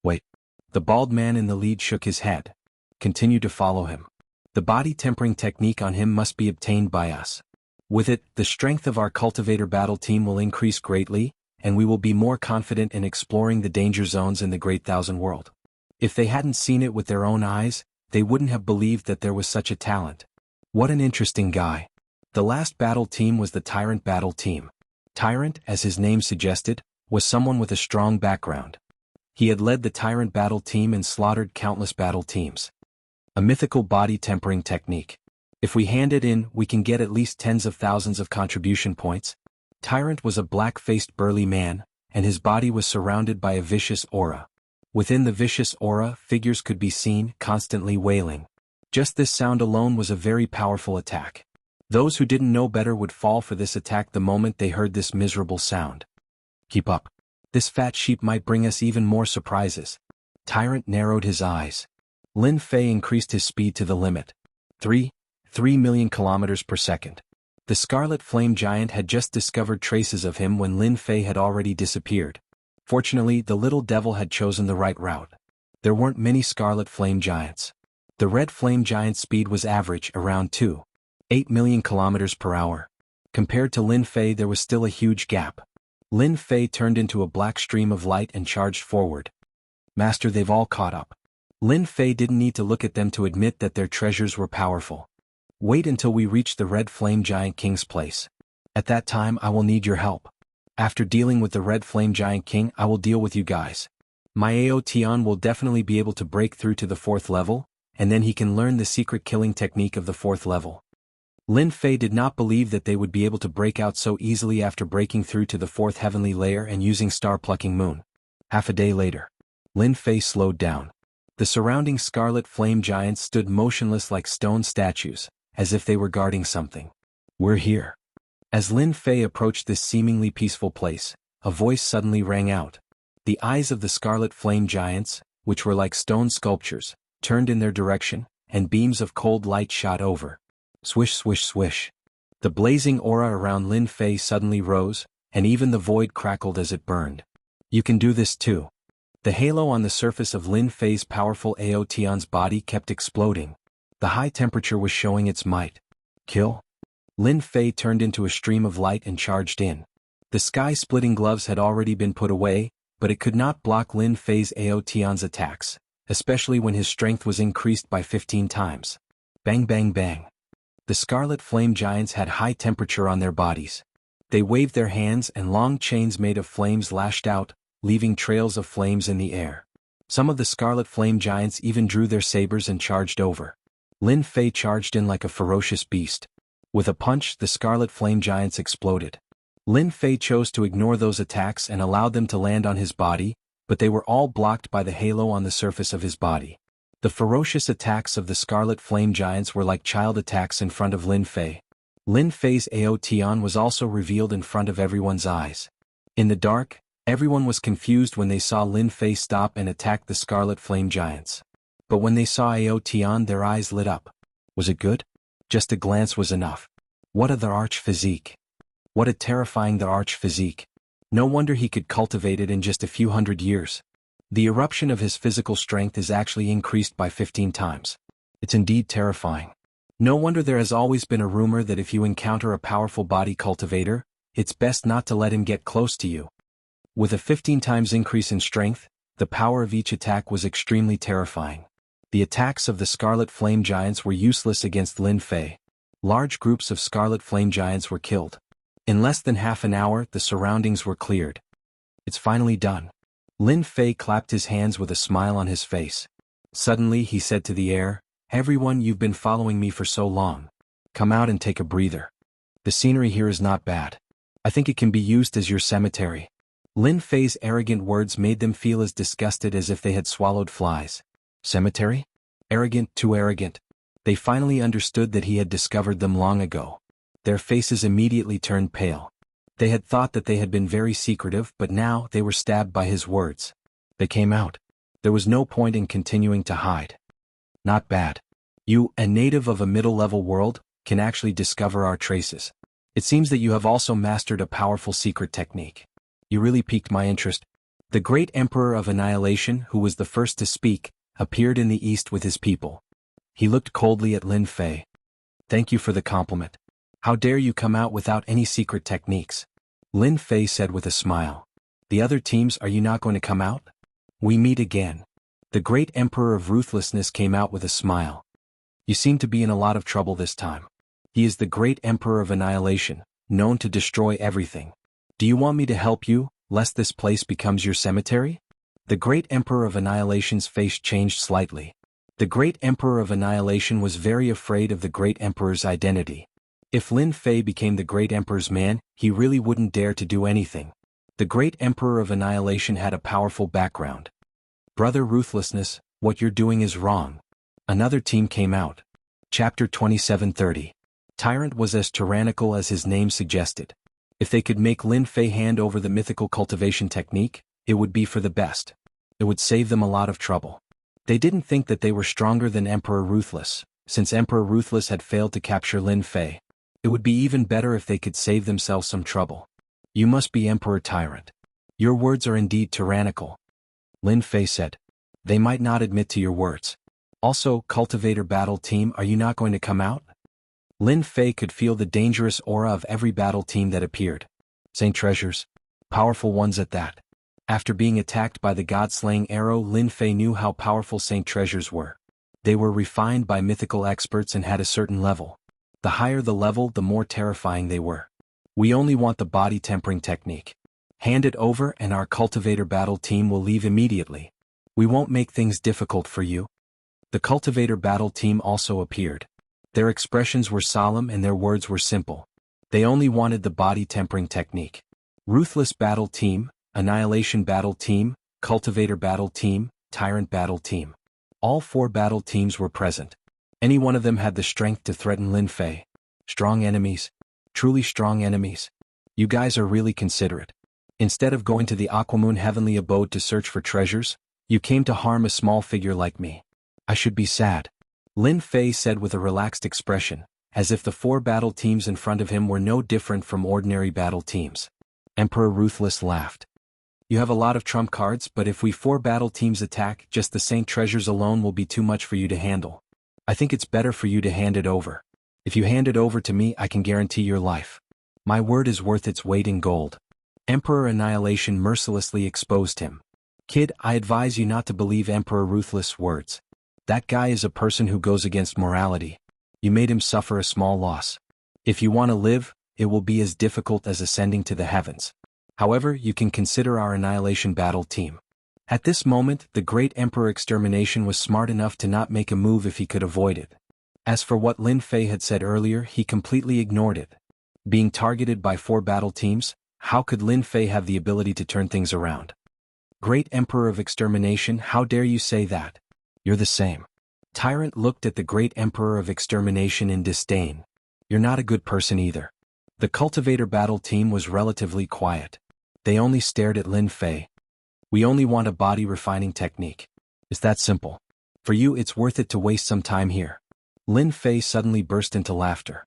Wait. The bald man in the lead shook his head. Continue to follow him. The body tempering technique on him must be obtained by us. With it, the strength of our cultivator battle team will increase greatly, and we will be more confident in exploring the danger zones in the Great Thousand World. If they hadn't seen it with their own eyes, they wouldn't have believed that there was such a talent. What an interesting guy. The last battle team was the Tyrant battle team. Tyrant, as his name suggested, was someone with a strong background. He had led the Tyrant battle team and slaughtered countless battle teams. A mythical body tempering technique. If we hand it in, we can get at least tens of thousands of contribution points. Tyrant was a black-faced burly man, and his body was surrounded by a vicious aura. Within the vicious aura, figures could be seen, constantly wailing. Just this sound alone was a very powerful attack. Those who didn't know better would fall for this attack the moment they heard this miserable sound. Keep up. This fat sheep might bring us even more surprises. Tyrant narrowed his eyes. Lin Fei increased his speed to the limit. 3 million kilometers per second. The Scarlet Flame Giant had just discovered traces of him when Lin Fei had already disappeared. Fortunately, the little devil had chosen the right route. There weren't many Scarlet Flame Giants. The Red Flame Giant's speed was average, around 8 million kilometers per hour. Compared to Lin Fei, there was still a huge gap. Lin Fei turned into a black stream of light and charged forward. Master, they've all caught up. Lin Fei didn't need to look at them to admit that their treasures were powerful. Wait until we reach the Red Flame Giant King's place. At that time I will need your help. After dealing with the Red Flame Giant King, I will deal with you guys. My Aotion will definitely be able to break through to the 4th level, and then he can learn the secret killing technique of the 4th level. Lin Fei did not believe that they would be able to break out so easily after breaking through to the 4th heavenly layer and using star-plucking moon. Half a day later, Lin Fei slowed down. The surrounding Scarlet Flame Giants stood motionless like stone statues, as if they were guarding something. We're here. As Lin Fei approached this seemingly peaceful place, a voice suddenly rang out. The eyes of the Scarlet Flame Giants, which were like stone sculptures, turned in their direction, and beams of cold light shot over. Swish, swish, swish. The blazing aura around Lin Fei suddenly rose, and even the void crackled as it burned. You can do this too. The halo on the surface of Lin Fei's powerful Aotion's body kept exploding. The high temperature was showing its might. Kill? Lin Fei turned into a stream of light and charged in. The sky-splitting gloves had already been put away, but it could not block Lin Fei's Aotion's attacks, especially when his strength was increased by 15 times. Bang bang bang. The Scarlet Flame Giants had high temperature on their bodies. They waved their hands and long chains made of flames lashed out, leaving trails of flames in the air. Some of the Scarlet Flame Giants even drew their sabers and charged over. Lin Fei charged in like a ferocious beast. With a punch, the Scarlet Flame Giants exploded. Lin Fei chose to ignore those attacks and allowed them to land on his body, but they were all blocked by the halo on the surface of his body. The ferocious attacks of the Scarlet Flame Giants were like child attacks in front of Lin Fei. Lin Fei's Aotion was also revealed in front of everyone's eyes. In the dark, everyone was confused when they saw Lin Fei stop and attack the Scarlet Flame Giants. But when they saw Aotion, their eyes lit up. Was it good? Just a glance was enough. What a arch physique. What a terrifying arch physique. No wonder he could cultivate it in just a few hundred years. The eruption of his physical strength is actually increased by 15 times. It's indeed terrifying. No wonder there has always been a rumor that if you encounter a powerful body cultivator, it's best not to let him get close to you. With a 15 times increase in strength, the power of each attack was extremely terrifying. The attacks of the Scarlet Flame Giants were useless against Lin Fei. Large groups of Scarlet Flame Giants were killed. In less than half an hour, the surroundings were cleared. It's finally done. Lin Fei clapped his hands with a smile on his face. Suddenly he said to the air, "Everyone, you've been following me for so long. Come out and take a breather. The scenery here is not bad. I think it can be used as your cemetery." Lin Fei's arrogant words made them feel as disgusted as if they had swallowed flies. Cemetery? Arrogant, too arrogant. They finally understood that he had discovered them long ago. Their faces immediately turned pale. They had thought that they had been very secretive, but now they were stabbed by his words. They came out. There was no point in continuing to hide. Not bad. You, a native of a middle-level world, can actually discover our traces. It seems that you have also mastered a powerful secret technique. You really piqued my interest. The great Emperor of Annihilation, who was the first to speak, appeared in the east with his people. He looked coldly at Lin Fei. Thank you for the compliment. How dare you come out without any secret techniques? Lin Fei said with a smile. The other teams, are you not going to come out? We meet again. The great Emperor of Ruthlessness came out with a smile. You seem to be in a lot of trouble this time. He is the great Emperor of Annihilation, known to destroy everything. Do you want me to help you, lest this place becomes your cemetery? The great Emperor of Annihilation's face changed slightly. The great Emperor of Annihilation was very afraid of the great Emperor's identity. If Lin Fei became the great Emperor's man, he really wouldn't dare to do anything. The great Emperor of Annihilation had a powerful background. Brother Ruthlessness, what you're doing is wrong. Another team came out. Chapter 2730. Tyrant was as tyrannical as his name suggested. If they could make Lin Fei hand over the mythical cultivation technique, it would be for the best. It would save them a lot of trouble. They didn't think that they were stronger than Emperor Ruthless, since Emperor Ruthless had failed to capture Lin Fei. It would be even better if they could save themselves some trouble. You must be Emperor Tyrant. Your words are indeed tyrannical. Lin Fei said. They might not admit to your words. Also, Cultivator Battle Team, are you not going to come out? Lin Fei could feel the dangerous aura of every battle team that appeared. Saint treasures. Powerful ones at that. After being attacked by the god-slaying arrow, Lin Fei knew how powerful saint treasures were. They were refined by mythical experts and had a certain level. The higher the level, the more terrifying they were. We only want the body tempering technique. Hand it over and our Cultivator Battle Team will leave immediately. We won't make things difficult for you. The Cultivator Battle Team also appeared. Their expressions were solemn and their words were simple. They only wanted the body tempering technique. Ruthless Battle Team, Annihilation Battle Team, Cultivator Battle Team, Tyrant Battle Team. All 4 battle teams were present. Any one of them had the strength to threaten Lin Fei. Strong enemies. Truly strong enemies. You guys are really considerate. Instead of going to the Aquamoon Heavenly Abode to search for treasures, you came to harm a small figure like me. I should be sad. Lin Fei said with a relaxed expression, as if the 4 battle teams in front of him were no different from ordinary battle teams. Emperor Ruthless laughed. You have a lot of trump cards, but if we 4 battle teams attack, just the saint treasures alone will be too much for you to handle. I think it's better for you to hand it over. If you hand it over to me, I can guarantee your life. My word is worth its weight in gold. Emperor Annihilation mercilessly exposed him. Kid, I advise you not to believe Emperor Ruthless' words. That guy is a person who goes against morality. You made him suffer a small loss. If you want to live, it will be as difficult as ascending to the heavens. However, you can consider our Annihilation Battle Team. At this moment, the great Emperor Extermination was smart enough to not make a move if he could avoid it. As for what Lin Fei had said earlier, he completely ignored it. Being targeted by 4 battle teams, how could Lin Fei have the ability to turn things around? Great Emperor of Extermination, how dare you say that? You're the same. Tyrant looked at the great Emperor of Extermination in disdain. You're not a good person either. The Cultivator Battle Team was relatively quiet. They only stared at Lin Fei. We only want a body refining technique. It's that simple. For you, it's worth it to waste some time here. Lin Fei suddenly burst into laughter.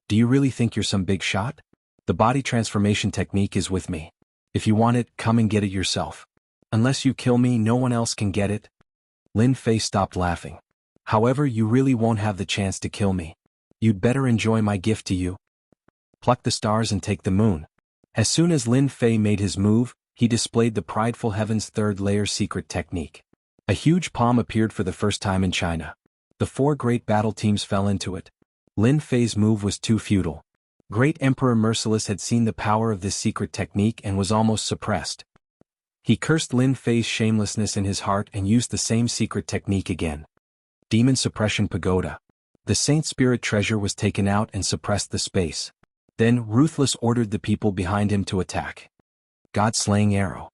Do you really think you're some big shot? The body transformation technique is with me. If you want it, come and get it yourself. Unless you kill me, no one else can get it. Lin Fei stopped laughing. However, you really won't have the chance to kill me. You'd better enjoy my gift to you. Pluck the stars and take the moon. As soon as Lin Fei made his move, he displayed the prideful Heaven's 3rd layer secret technique. A huge palm appeared for the first time in China. The 4 great battle teams fell into it. Lin Fei's move was too futile. Great Emperor Merciless had seen the power of this secret technique and was almost suppressed. He cursed Lin Fei's shamelessness in his heart and used the same secret technique again. Demon Suppression Pagoda. The Saint Spirit treasure was taken out and suppressed the space. Then Ruthless ordered the people behind him to attack. God-slaying arrow.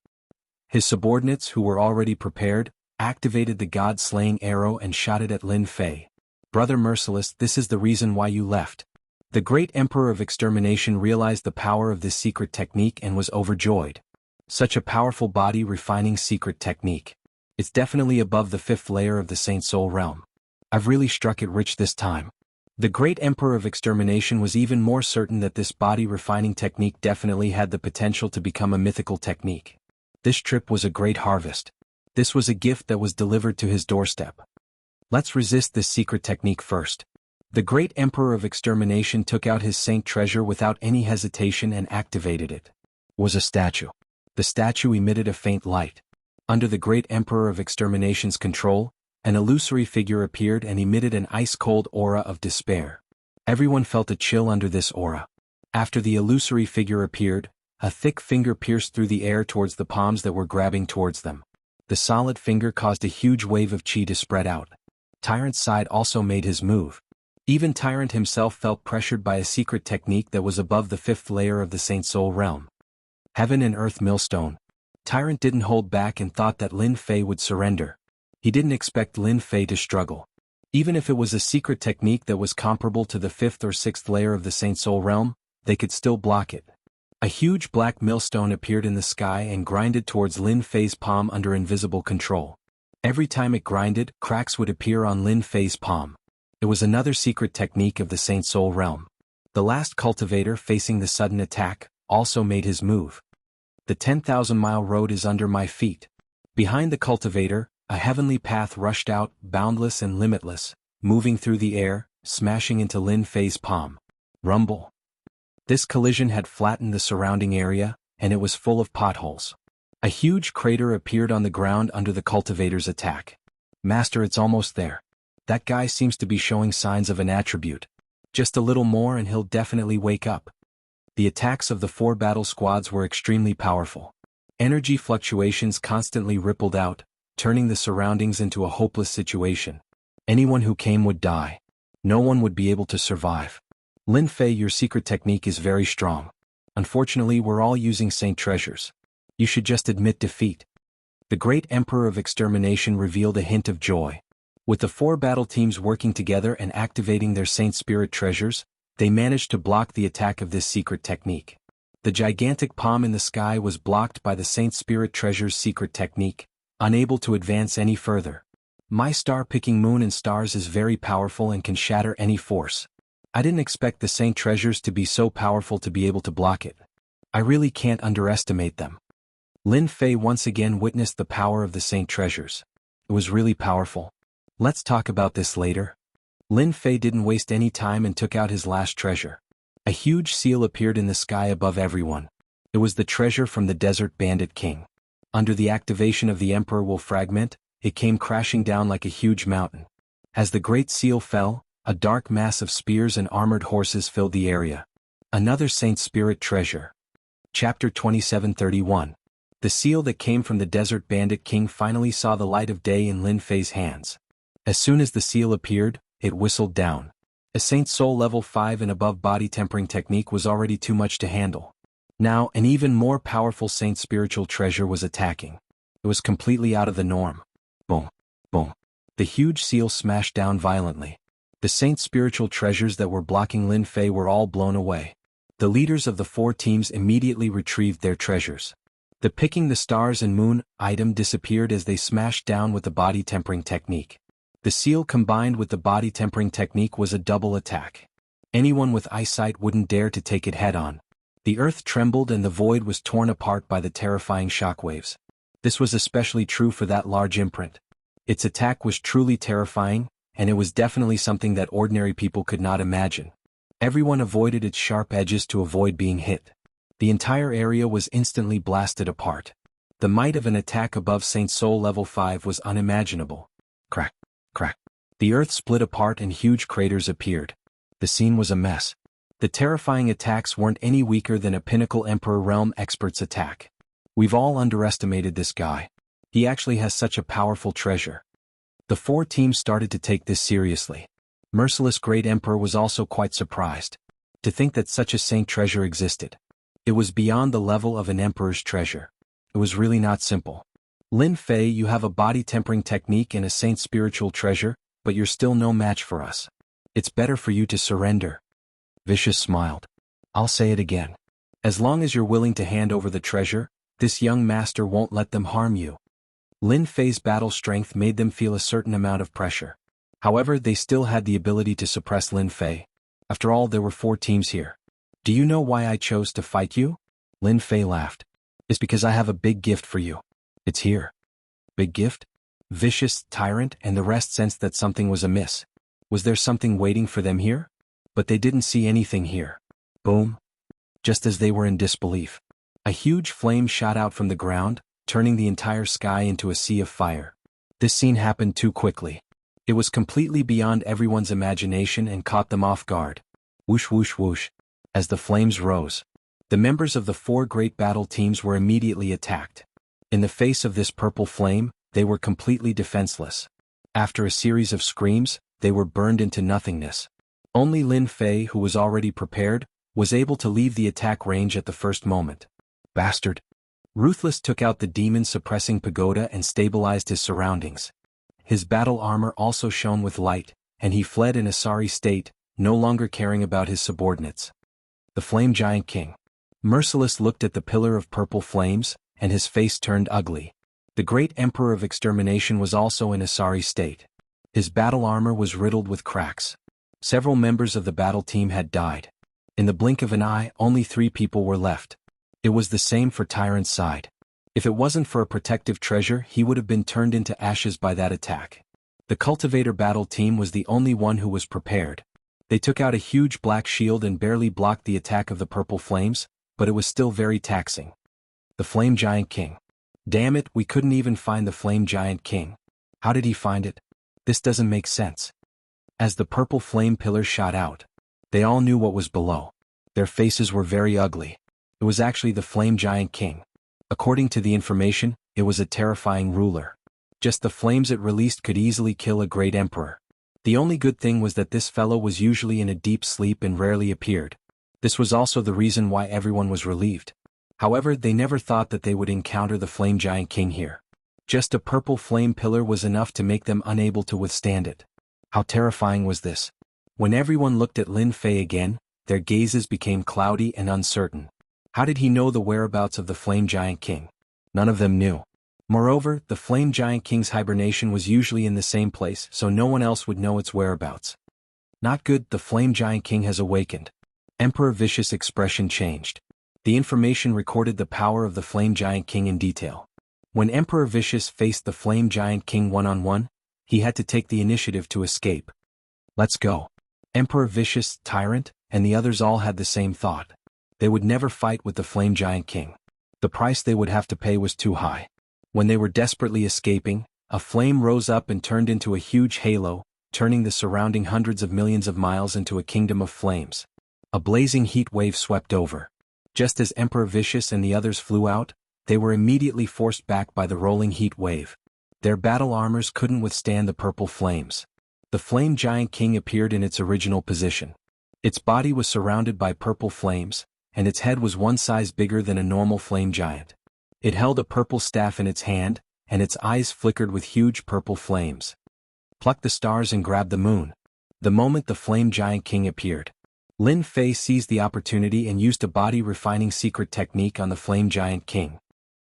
His subordinates, who were already prepared, activated the God-slaying arrow and shot it at Lin Fei. Brother Merciless, this is the reason why you left. The great Emperor of Extermination realized the power of this secret technique and was overjoyed. Such a powerful body refining secret technique. It's definitely above the 5th layer of the Saint Soul realm. I've really struck it rich this time. The great Emperor of Extermination was even more certain that this body refining technique definitely had the potential to become a mythical technique. This trip was a great harvest. This was a gift that was delivered to his doorstep. Let's resist this secret technique first. The great Emperor of Extermination took out his saint treasure without any hesitation and activated it. It was a statue. The statue emitted a faint light. Under the great Emperor of Extermination's control, an illusory figure appeared and emitted an ice-cold aura of despair. Everyone felt a chill under this aura. After the illusory figure appeared, a thick finger pierced through the air towards the palms that were grabbing towards them. The solid finger caused a huge wave of chi to spread out. Tyrant's side also made his move. Even Tyrant himself felt pressured by a secret technique that was above the 5th layer of the Saint Soul realm. Heaven and Earth Millstone. Tyrant didn't hold back and thought that Lin Fei would surrender. He didn't expect Lin Fei to struggle. Even if it was a secret technique that was comparable to the 5th or 6th layer of the Saint Soul realm, they could still block it. A huge black millstone appeared in the sky and grinded towards Lin Fei's palm under invisible control. Every time it grinded, cracks would appear on Lin Fei's palm. It was another secret technique of the Saint Soul realm. The last cultivator facing the sudden attack also made his move. The 10,000-mile road is under my feet. Behind the cultivator, a heavenly path rushed out, boundless and limitless, moving through the air, smashing into Lin Fei's palm. Rumble. This collision had flattened the surrounding area, and it was full of potholes. A huge crater appeared on the ground under the cultivator's attack. Master, it's almost there. That guy seems to be showing signs of an attribute. Just a little more and he'll definitely wake up. The attacks of the 4 battle squads were extremely powerful. Energy fluctuations constantly rippled out, turning the surroundings into a hopeless situation. Anyone who came would die. No one would be able to survive. Lin Fei, your secret technique is very strong. Unfortunately, we're all using Saint treasures. You should just admit defeat. The great Emperor of Extermination revealed a hint of joy. With the 4 battle teams working together and activating their Saint Spirit treasures, they managed to block the attack of this secret technique. The gigantic palm in the sky was blocked by the Saint Spirit treasure's secret technique, unable to advance any further. My star-picking moon and stars is very powerful and can shatter any force. I didn't expect the Saint treasures to be so powerful to be able to block it. I really can't underestimate them. Lin Fei once again witnessed the power of the Saint treasures. It was really powerful. Let's talk about this later. Lin Fei didn't waste any time and took out his last treasure. A huge seal appeared in the sky above everyone. It was the treasure from the Desert Bandit King. Under the activation of the Emperor will fragment, it came crashing down like a huge mountain. As the great seal fell, a dark mass of spears and armored horses filled the area. Another Saint Spirit treasure. Chapter 2731. The seal that came from the Desert Bandit King finally saw the light of day in Lin Fei's hands. As soon as the seal appeared, it whistled down. A Saint Soul level 5 and above body tempering technique was already too much to handle. Now, an even more powerful Saint Spiritual treasure was attacking. It was completely out of the norm. Boom, boom. The huge seal smashed down violently. The Saint Spiritual treasures that were blocking Lin Fei were all blown away. The leaders of the 4 teams immediately retrieved their treasures. The picking the stars and moon item disappeared as they smashed down with the body tempering technique. The seal combined with the body tempering technique was a double attack. Anyone with eyesight wouldn't dare to take it head-on. The earth trembled and the void was torn apart by the terrifying shockwaves. This was especially true for that large imprint. Its attack was truly terrifying, and it was definitely something that ordinary people could not imagine. Everyone avoided its sharp edges to avoid being hit. The entire area was instantly blasted apart. The might of an attack above Saint Soul level 5 was unimaginable. Crack, crack. The earth split apart and huge craters appeared. The scene was a mess. The terrifying attacks weren't any weaker than a Pinnacle Emperor Realm expert's attack. We've all underestimated this guy. He actually has such a powerful treasure. The 4 teams started to take this seriously. Merciless Great Emperor was also quite surprised. To think that such a saint treasure existed. It was beyond the level of an emperor's treasure. It was really not simple. Lin Fei, you have a body tempering technique and a saint spiritual treasure, but you're still no match for us. It's better for you to surrender. Vicious smiled. I'll say it again. As long as you're willing to hand over the treasure, this young master won't let them harm you. Lin Fei's battle strength made them feel a certain amount of pressure. However, they still had the ability to suppress Lin Fei. After all, there were 4 teams here. Do you know why I chose to fight you? Lin Fei laughed. It's because I have a big gift for you. It's here. Big gift? Vicious, Tyrant, and the rest sensed that something was amiss. Was there something waiting for them here? But they didn't see anything here. Boom. Just as they were in disbelief. A huge flame shot out from the ground, turning the entire sky into a sea of fire. This scene happened too quickly. It was completely beyond everyone's imagination and caught them off guard. Whoosh whoosh whoosh. As the flames rose, the members of the 4 great battle teams were immediately attacked. In the face of this purple flame, they were completely defenseless. After a series of screams, they were burned into nothingness. Only Lin Fei, who was already prepared, was able to leave the attack range at the first moment. Bastard. Ruthless took out the demon-suppressing pagoda and stabilized his surroundings. His battle armor also shone with light, and he fled in a sorry state, no longer caring about his subordinates. The Flame Giant King. Merciless looked at the pillar of purple flames, and his face turned ugly. The great Emperor of Extermination was also in a sorry state. His battle armor was riddled with cracks. Several members of the battle team had died. In the blink of an eye, only 3 people were left. It was the same for Tyrant's side. If it wasn't for a protective treasure, he would have been turned into ashes by that attack. The Cultivator battle team was the only one who was prepared. They took out a huge black shield and barely blocked the attack of the purple flames, but it was still very taxing. The Flame Giant King. Damn it, we couldn't even find the Flame Giant King. How did he find it? This doesn't make sense. As the purple flame pillar shot out, they all knew what was below. Their faces were very ugly. It was actually the Flame Giant King. According to the information, it was a terrifying ruler. Just the flames it released could easily kill a great emperor. The only good thing was that this fellow was usually in a deep sleep and rarely appeared. This was also the reason why everyone was relieved. However, they never thought that they would encounter the Flame Giant King here. Just a purple flame pillar was enough to make them unable to withstand it. How terrifying was this? When everyone looked at Lin Fei again, their gazes became cloudy and uncertain. How did he know the whereabouts of the Flame Giant King? None of them knew. Moreover, the Flame Giant King's hibernation was usually in the same place, so no one else would know its whereabouts. Not good, the Flame Giant King has awakened. Emperor Vicious' expression changed. The information recorded the power of the Flame Giant King in detail. When Emperor Vicious faced the Flame Giant King one-on-one, he had to take the initiative to escape. Let's go. Emperor Vicious, Tyrant, and the others all had the same thought. They would never fight with the Flame Giant King. The price they would have to pay was too high. When they were desperately escaping, a flame rose up and turned into a huge halo, turning the surrounding hundreds of millions of miles into a kingdom of flames. A blazing heat wave swept over. Just as Emperor Vicious and the others flew out, they were immediately forced back by the rolling heat wave. Their battle armors couldn't withstand the purple flames. The Flame Giant King appeared in its original position. Its body was surrounded by purple flames, and its head was one size bigger than a normal flame giant. It held a purple staff in its hand, and its eyes flickered with huge purple flames. Pluck the stars and grab the moon. The moment the Flame Giant King appeared, Lin Fei seized the opportunity and used a body-refining secret technique on the Flame Giant King.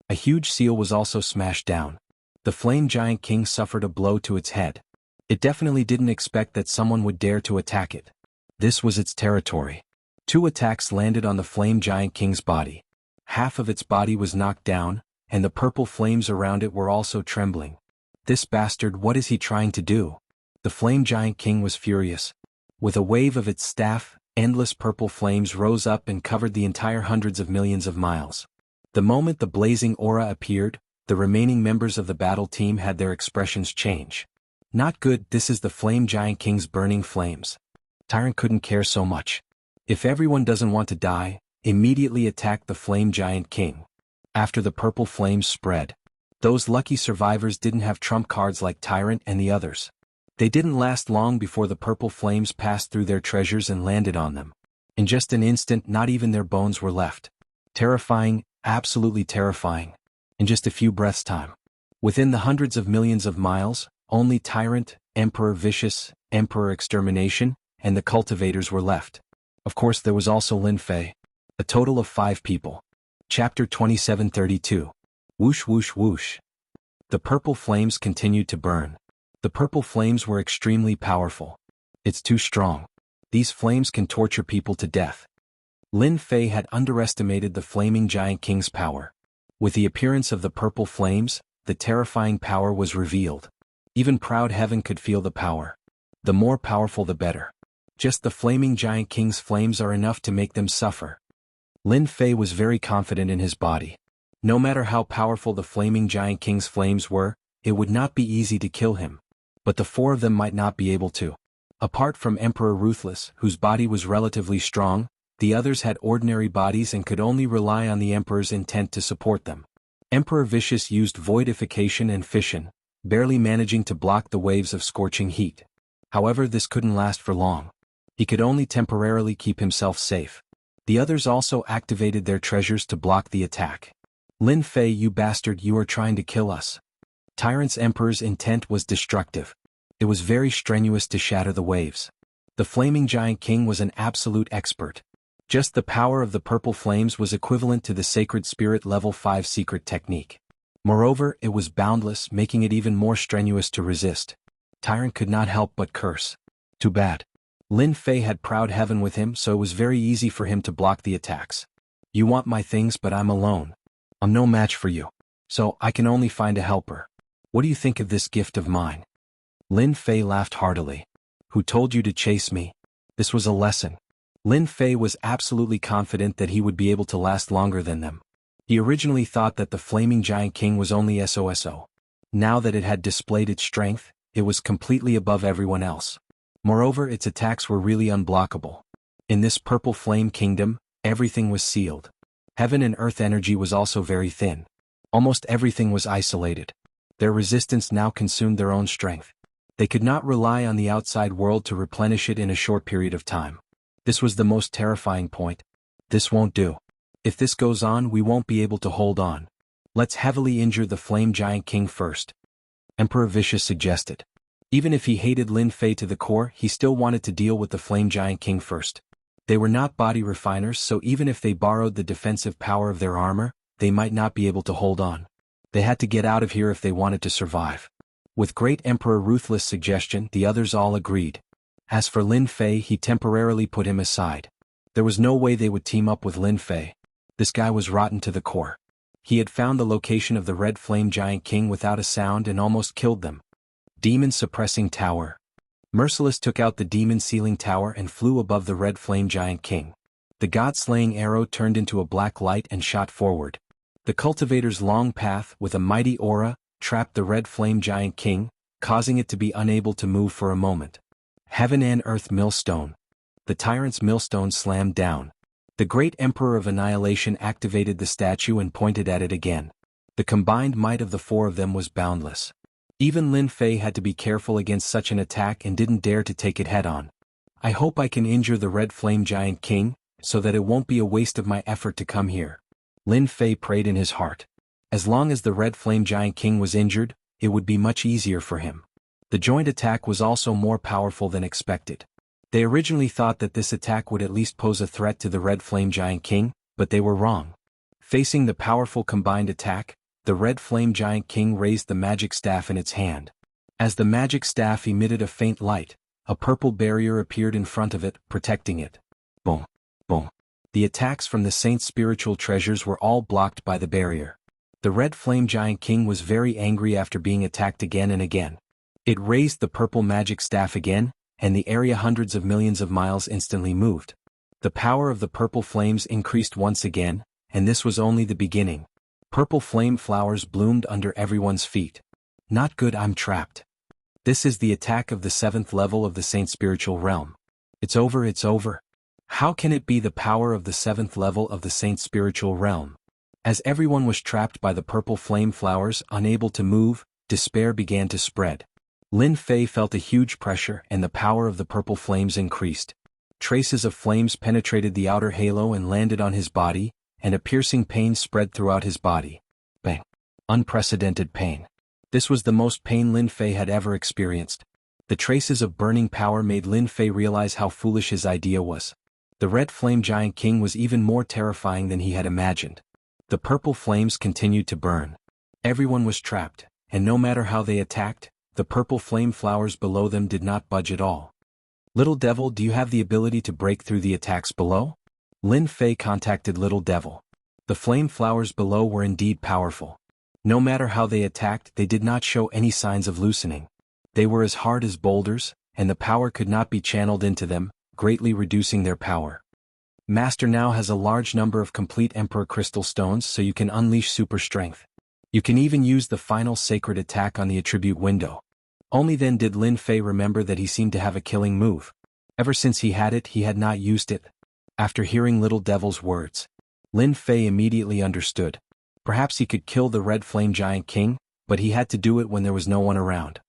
A huge seal was also smashed down. The Flame Giant King suffered a blow to its head. It definitely didn't expect that someone would dare to attack it. This was its territory. 2 attacks landed on the Flame Giant King's body. Half of its body was knocked down, and the purple flames around it were also trembling. This bastard, what is he trying to do? The Flame Giant King was furious. With a wave of its staff, endless purple flames rose up and covered the entire hundreds of millions of miles. The moment the blazing aura appeared, the remaining members of the battle team had their expressions change. Not good, this is the Flame Giant King's burning flames. Tyrant couldn't care so much. If everyone doesn't want to die, immediately attack the Flame Giant King. After the purple flames spread, those lucky survivors didn't have trump cards like Tyrant and the others. They didn't last long before the purple flames passed through their treasures and landed on them. In just an instant, not even their bones were left. Terrifying, absolutely terrifying. In just a few breaths' time. Within the hundreds of millions of miles, only Tyrant, Emperor Vicious, Emperor Extermination, and the cultivators were left. Of course, there was also Lin Fei. A total of 5 people. Chapter 2732. Whoosh whoosh whoosh. The purple flames continued to burn. The purple flames were extremely powerful. It's too strong. These flames can torture people to death. Lin Fei had underestimated the Flaming Giant King's power. With the appearance of the purple flames, the terrifying power was revealed. Even proud heaven could feel the power. The more powerful the better. Just the Flaming Giant King's flames are enough to make them suffer. Lin Fei was very confident in his body. No matter how powerful the Flaming Giant King's flames were, it would not be easy to kill him. But the 4 of them might not be able to. Apart from Emperor Ruthless, whose body was relatively strong, the others had ordinary bodies and could only rely on the Emperor's intent to support them. Emperor Vicious used voidification and fission, barely managing to block the waves of scorching heat. However, this couldn't last for long. He could only temporarily keep himself safe. The others also activated their treasures to block the attack. Lin Fei, you bastard, you are trying to kill us. Tyrant's Emperor's intent was destructive. It was very strenuous to shatter the waves. The Flaming Giant King was an absolute expert. Just the power of the purple flames was equivalent to the Sacred Spirit Level 5 secret technique. Moreover, it was boundless, making it even more strenuous to resist. Tyrant could not help but curse. Too bad. Lin Fei had proud heaven with him, so it was very easy for him to block the attacks. You want my things, but I'm alone. I'm no match for you. So, I can only find a helper. What do you think of this gift of mine? Lin Fei laughed heartily. Who told you to chase me? This was a lesson. Lin Fei was absolutely confident that he would be able to last longer than them. He originally thought that the Flaming Giant King was only SOSO. Now that it had displayed its strength, it was completely above everyone else. Moreover, its attacks were really unblockable. In this purple flame kingdom, everything was sealed. Heaven and earth energy was also very thin. Almost everything was isolated. Their resistance now consumed their own strength. They could not rely on the outside world to replenish it in a short period of time. This was the most terrifying point. This won't do. If this goes on, we won't be able to hold on. Let's heavily injure the Flame Giant King first. Emperor Vicious suggested. Even if he hated Lin Fei to the core, he still wanted to deal with the Flame Giant King first. They were not body refiners, so even if they borrowed the defensive power of their armor, they might not be able to hold on. They had to get out of here if they wanted to survive. With Great Emperor Ruthless' suggestion, the others all agreed. As for Lin Fei, he temporarily put him aside. There was no way they would team up with Lin Fei. This guy was rotten to the core. He had found the location of the Red Flame Giant King without a sound and almost killed them. Demon Suppressing Tower. Merciless took out the Demon Sealing Tower and flew above the Red Flame Giant King. The God-slaying arrow turned into a black light and shot forward. The Cultivator's long path, with a mighty aura, trapped the Red Flame Giant King, causing it to be unable to move for a moment. Heaven and Earth Millstone. The Tyrant's millstone slammed down. The Great Emperor of Annihilation activated the statue and pointed at it again. The combined might of the four of them was boundless. Even Lin Fei had to be careful against such an attack and didn't dare to take it head-on. I hope I can injure the Red Flame Giant King, so that it won't be a waste of my effort to come here. Lin Fei prayed in his heart. As long as the Red Flame Giant King was injured, it would be much easier for him. The joint attack was also more powerful than expected. They originally thought that this attack would at least pose a threat to the Red Flame Giant King, but they were wrong. Facing the powerful combined attack, the Red Flame Giant King raised the magic staff in its hand. As the magic staff emitted a faint light, a purple barrier appeared in front of it, protecting it. Boom. Boom. The attacks from the Saint's spiritual treasures were all blocked by the barrier. The Red Flame Giant King was very angry after being attacked again and again. It raised the purple magic staff again, and the area hundreds of millions of miles instantly moved. The power of the purple flames increased once again, and this was only the beginning. Purple flame flowers bloomed under everyone's feet. Not good, I'm trapped. This is the attack of the 7th level of the Saint Spiritual Realm. It's over, it's over. How can it be the power of the 7th level of the Saint Spiritual Realm? As everyone was trapped by the purple flame flowers, unable to move, despair began to spread. Lin Fei felt a huge pressure and the power of the purple flames increased. Traces of flames penetrated the outer halo and landed on his body, and a piercing pain spread throughout his body. Bang. Unprecedented pain. This was the most pain Lin Fei had ever experienced. The traces of burning power made Lin Fei realize how foolish his idea was. The Red Flame Giant King was even more terrifying than he had imagined. The purple flames continued to burn. Everyone was trapped, and no matter how they attacked, the purple flame flowers below them did not budge at all. Little Devil, do you have the ability to break through the attacks below? Lin Fei contacted Little Devil. The flame flowers below were indeed powerful. No matter how they attacked, they did not show any signs of loosening. They were as hard as boulders, and the power could not be channeled into them, greatly reducing their power. Master now has a large number of complete Emperor Crystal Stones, so you can unleash super strength. You can even use the final sacred attack on the attribute window. Only then did Lin Fei remember that he seemed to have a killing move. Ever since he had it, he had not used it. After hearing Little Devil's words, Lin Fei immediately understood. Perhaps he could kill the Red Flame Giant King, but he had to do it when there was no one around.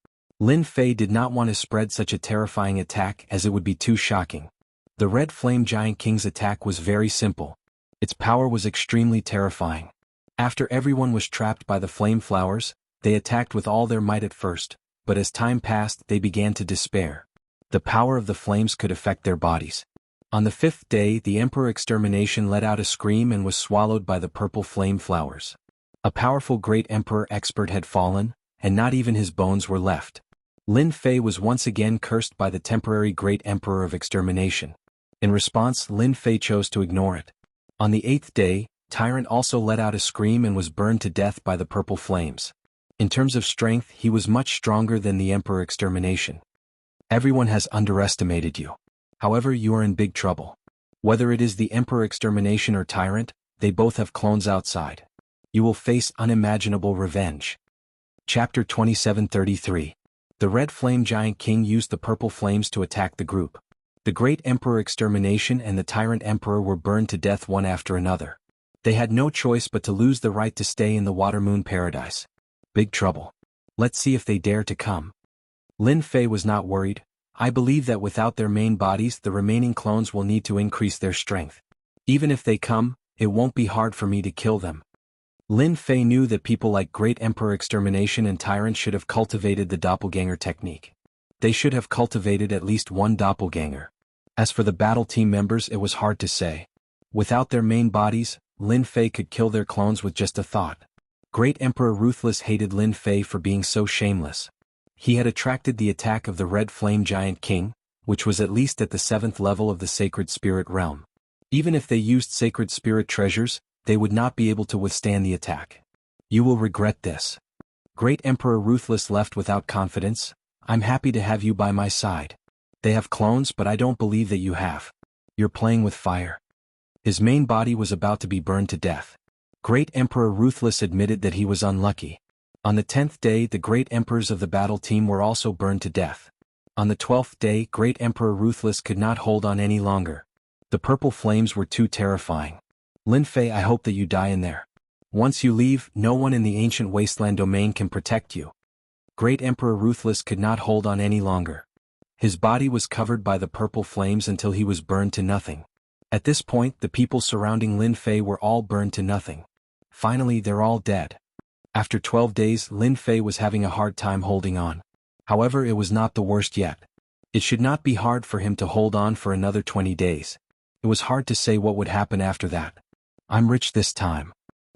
Lin Fei did not want to spread such a terrifying attack as it would be too shocking. The Red Flame Giant King's attack was very simple. Its power was extremely terrifying. After everyone was trapped by the flame flowers, they attacked with all their might at first, but as time passed they began to despair. The power of the flames could affect their bodies. On the 5th day, the Emperor Extermination let out a scream and was swallowed by the purple flame flowers. A powerful great Emperor expert had fallen, and not even his bones were left. Lin Fei was once again cursed by the temporary Great Emperor of Extermination. In response, Lin Fei chose to ignore it. On the 8th day, Tyrant also let out a scream and was burned to death by the purple flames. In terms of strength, he was much stronger than the Emperor Extermination. Everyone has underestimated you. However, you are in big trouble. Whether it is the Emperor Extermination or Tyrant, they both have clones outside. You will face unimaginable revenge. Chapter 2733. The Red Flame Giant King used the purple flames to attack the group. The Great Emperor Extermination and the Tyrant Emperor were burned to death one after another. They had no choice but to lose the right to stay in the Water Moon Paradise. Big trouble. Let's see if they dare to come. Lin Fei was not worried. I believe that without their main bodies, the remaining clones will need to increase their strength. Even if they come, it won't be hard for me to kill them. Lin Fei knew that people like Great Emperor Extermination and Tyrant should have cultivated the doppelganger technique. They should have cultivated at least one doppelganger. As for the battle team members, it was hard to say. Without their main bodies, Lin Fei could kill their clones with just a thought. Great Emperor Ruthless hated Lin Fei for being so shameless. He had attracted the attack of the Red Flame Giant King, which was at least at the 7th level of the Sacred Spirit Realm. Even if they used Sacred Spirit treasures, they would not be able to withstand the attack. You will regret this. Great Emperor Ruthless left without confidence. I'm happy to have you by my side. They have clones, but I don't believe that you have. You're playing with fire. His main body was about to be burned to death. Great Emperor Ruthless admitted that he was unlucky. On the 10th day, the Great Emperors of the battle team were also burned to death. On the 12th day, Great Emperor Ruthless could not hold on any longer. The purple flames were too terrifying. Lin Fei, I hope that you die in there. Once you leave, no one in the ancient wasteland domain can protect you. Great Emperor Ruthless could not hold on any longer. His body was covered by the purple flames until he was burned to nothing. At this point, the people surrounding Lin Fei were all burned to nothing. Finally, they're all dead. After 12 days, Lin Fei was having a hard time holding on. However, it was not the worst yet. It should not be hard for him to hold on for another 20 days. It was hard to say what would happen after that. I'm rich this time.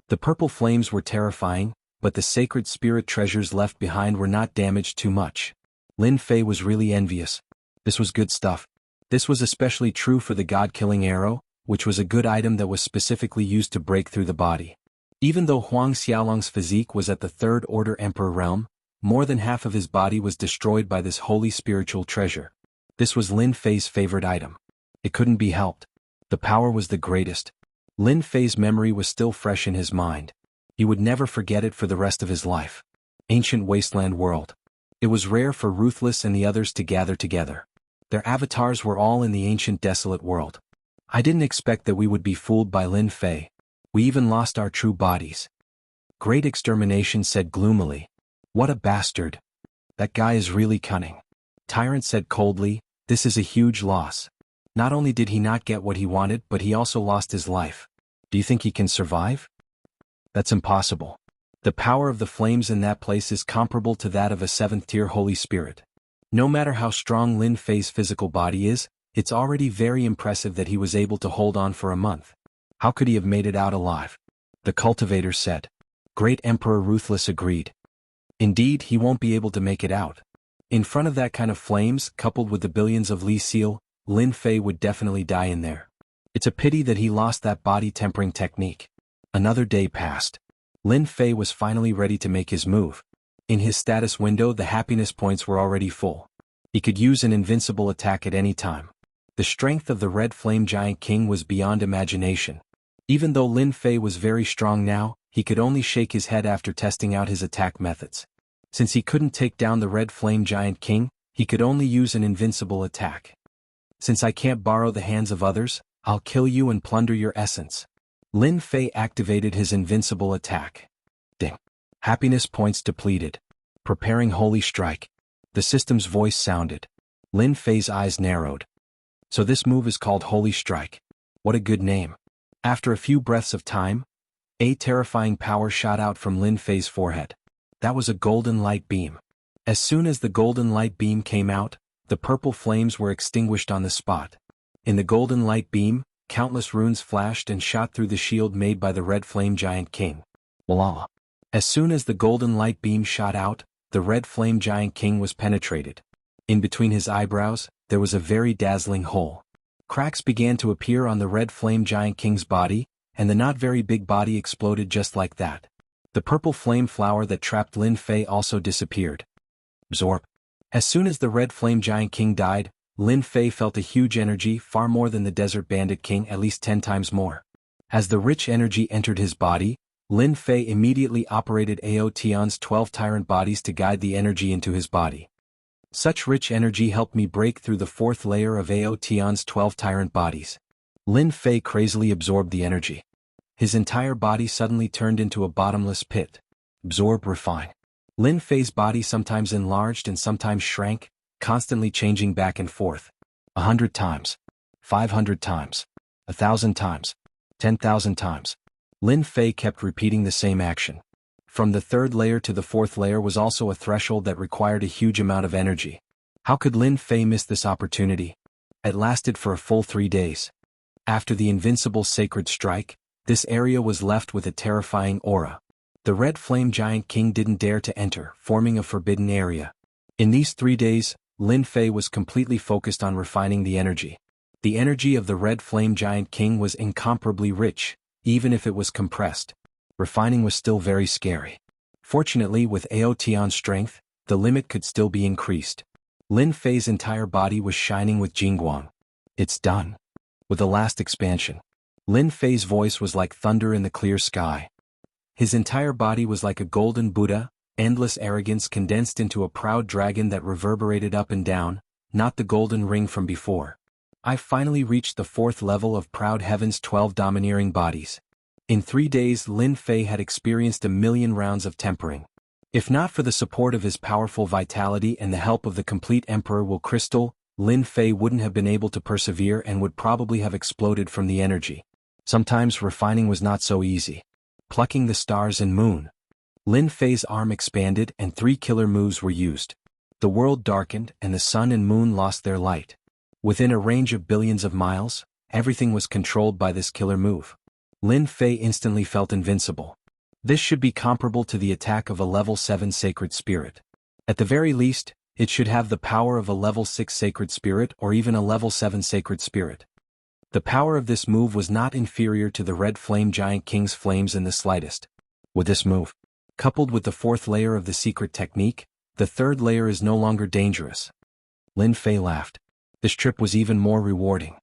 The purple flames were terrifying, but the sacred spirit treasures left behind were not damaged too much. Lin Fei was really envious. This was good stuff. This was especially true for the god-killing arrow, which was a good item that was specifically used to break through the body. Even though Huang Xiaolong's physique was at the 3rd Order Emperor realm, more than half of his body was destroyed by this holy spiritual treasure. This was Lin Fei's favorite item. It couldn't be helped. The power was the greatest. Lin Fei's memory was still fresh in his mind. He would never forget it for the rest of his life. Ancient wasteland world. It was rare for Ruthless and the others to gather together. Their avatars were all in the ancient desolate world. I didn't expect that we would be fooled by Lin Fei. We even lost our true bodies. Great Extermination said gloomily. What a bastard. That guy is really cunning. Tyrant said coldly, this is a huge loss. Not only did he not get what he wanted, but he also lost his life. Do you think he can survive? That's impossible. The power of the flames in that place is comparable to that of a 7th-tier Holy Spirit. No matter how strong Lin Fei's physical body is, it's already very impressive that he was able to hold on for a month. How could he have made it out alive? The cultivator said. Great Emperor Ruthless agreed. Indeed, he won't be able to make it out. In front of that kind of flames, coupled with the billions of Li Seal, Lin Fei would definitely die in there. It's a pity that he lost that body tempering technique. Another day passed. Lin Fei was finally ready to make his move. In his status window, the happiness points were already full. He could use an invincible attack at any time. The strength of the Red Flame Giant King was beyond imagination. Even though Lin Fei was very strong now, he could only shake his head after testing out his attack methods. Since he couldn't take down the Red Flame Giant King, he could only use an invincible attack. Since I can't borrow the hands of others, I'll kill you and plunder your essence. Lin Fei activated his invincible attack. Ding. Happiness points depleted. Preparing Holy Strike. The system's voice sounded. Lin Fei's eyes narrowed. So this move is called Holy Strike. What a good name. After a few breaths of time, a terrifying power shot out from Lin Fei's forehead. That was a golden light beam. As soon as the golden light beam came out, the purple flames were extinguished on the spot. In the golden light beam, countless runes flashed and shot through the shield made by the red flame giant king. Voila! As soon as the golden light beam shot out, the red flame giant king was penetrated. In between his eyebrows, there was a very dazzling hole. Cracks began to appear on the red flame giant king's body, and the not very big body exploded just like that. The purple flame flower that trapped Lin Fei also disappeared. Absorb. As soon as the red flame giant king died, Lin Fei felt a huge energy, far more than the desert bandit king, at least 10 times more. As the rich energy entered his body, Lin Fei immediately operated Aotion's 12 tyrant bodies to guide the energy into his body. Such rich energy helped me break through the 4th layer of Aotion's 12 tyrant bodies. Lin Fei crazily absorbed the energy. His entire body suddenly turned into a bottomless pit. Absorb, refine. Lin Fei's body sometimes enlarged and sometimes shrank, constantly changing back and forth. 100 times. 500 times. 1,000 times. 10,000 times. Lin Fei kept repeating the same action. From the 3rd layer to the 4th layer was also a threshold that required a huge amount of energy. How could Lin Fei miss this opportunity? It lasted for a full 3 days. After the invincible sacred strike, this area was left with a terrifying aura. The red flame giant king didn't dare to enter, forming a forbidden area. In these 3 days, Lin Fei was completely focused on refining the energy. The energy of the red flame giant king was incomparably rich, even if it was compressed. Refining was still very scary. Fortunately, with Aotion's strength, the limit could still be increased. Lin Fei's entire body was shining with Jingguang. It's done. With the last expansion, Lin Fei's voice was like thunder in the clear sky. His entire body was like a golden Buddha, endless arrogance condensed into a proud dragon that reverberated up and down, not the golden ring from before. I finally reached the 4th level of proud heaven's 12 domineering bodies. In 3 days, Lin Fei had experienced 1,000,000 rounds of tempering. If not for the support of his powerful vitality and the help of the complete Emperor Will Crystal, Lin Fei wouldn't have been able to persevere and would probably have exploded from the energy. Sometimes refining was not so easy. Plucking the stars and moon. Lin Fei's arm expanded and 3 killer moves were used. The world darkened and the sun and moon lost their light. Within a range of billions of miles, everything was controlled by this killer move. Lin Fei instantly felt invincible. This should be comparable to the attack of a level 7 sacred spirit. At the very least, it should have the power of a level 6 sacred spirit or even a level 7 sacred spirit. The power of this move was not inferior to the red flame giant king's flames in the slightest. With this move, coupled with the 4th layer of the secret technique, the 3rd layer is no longer dangerous. Lin Fei laughed. This trip was even more rewarding.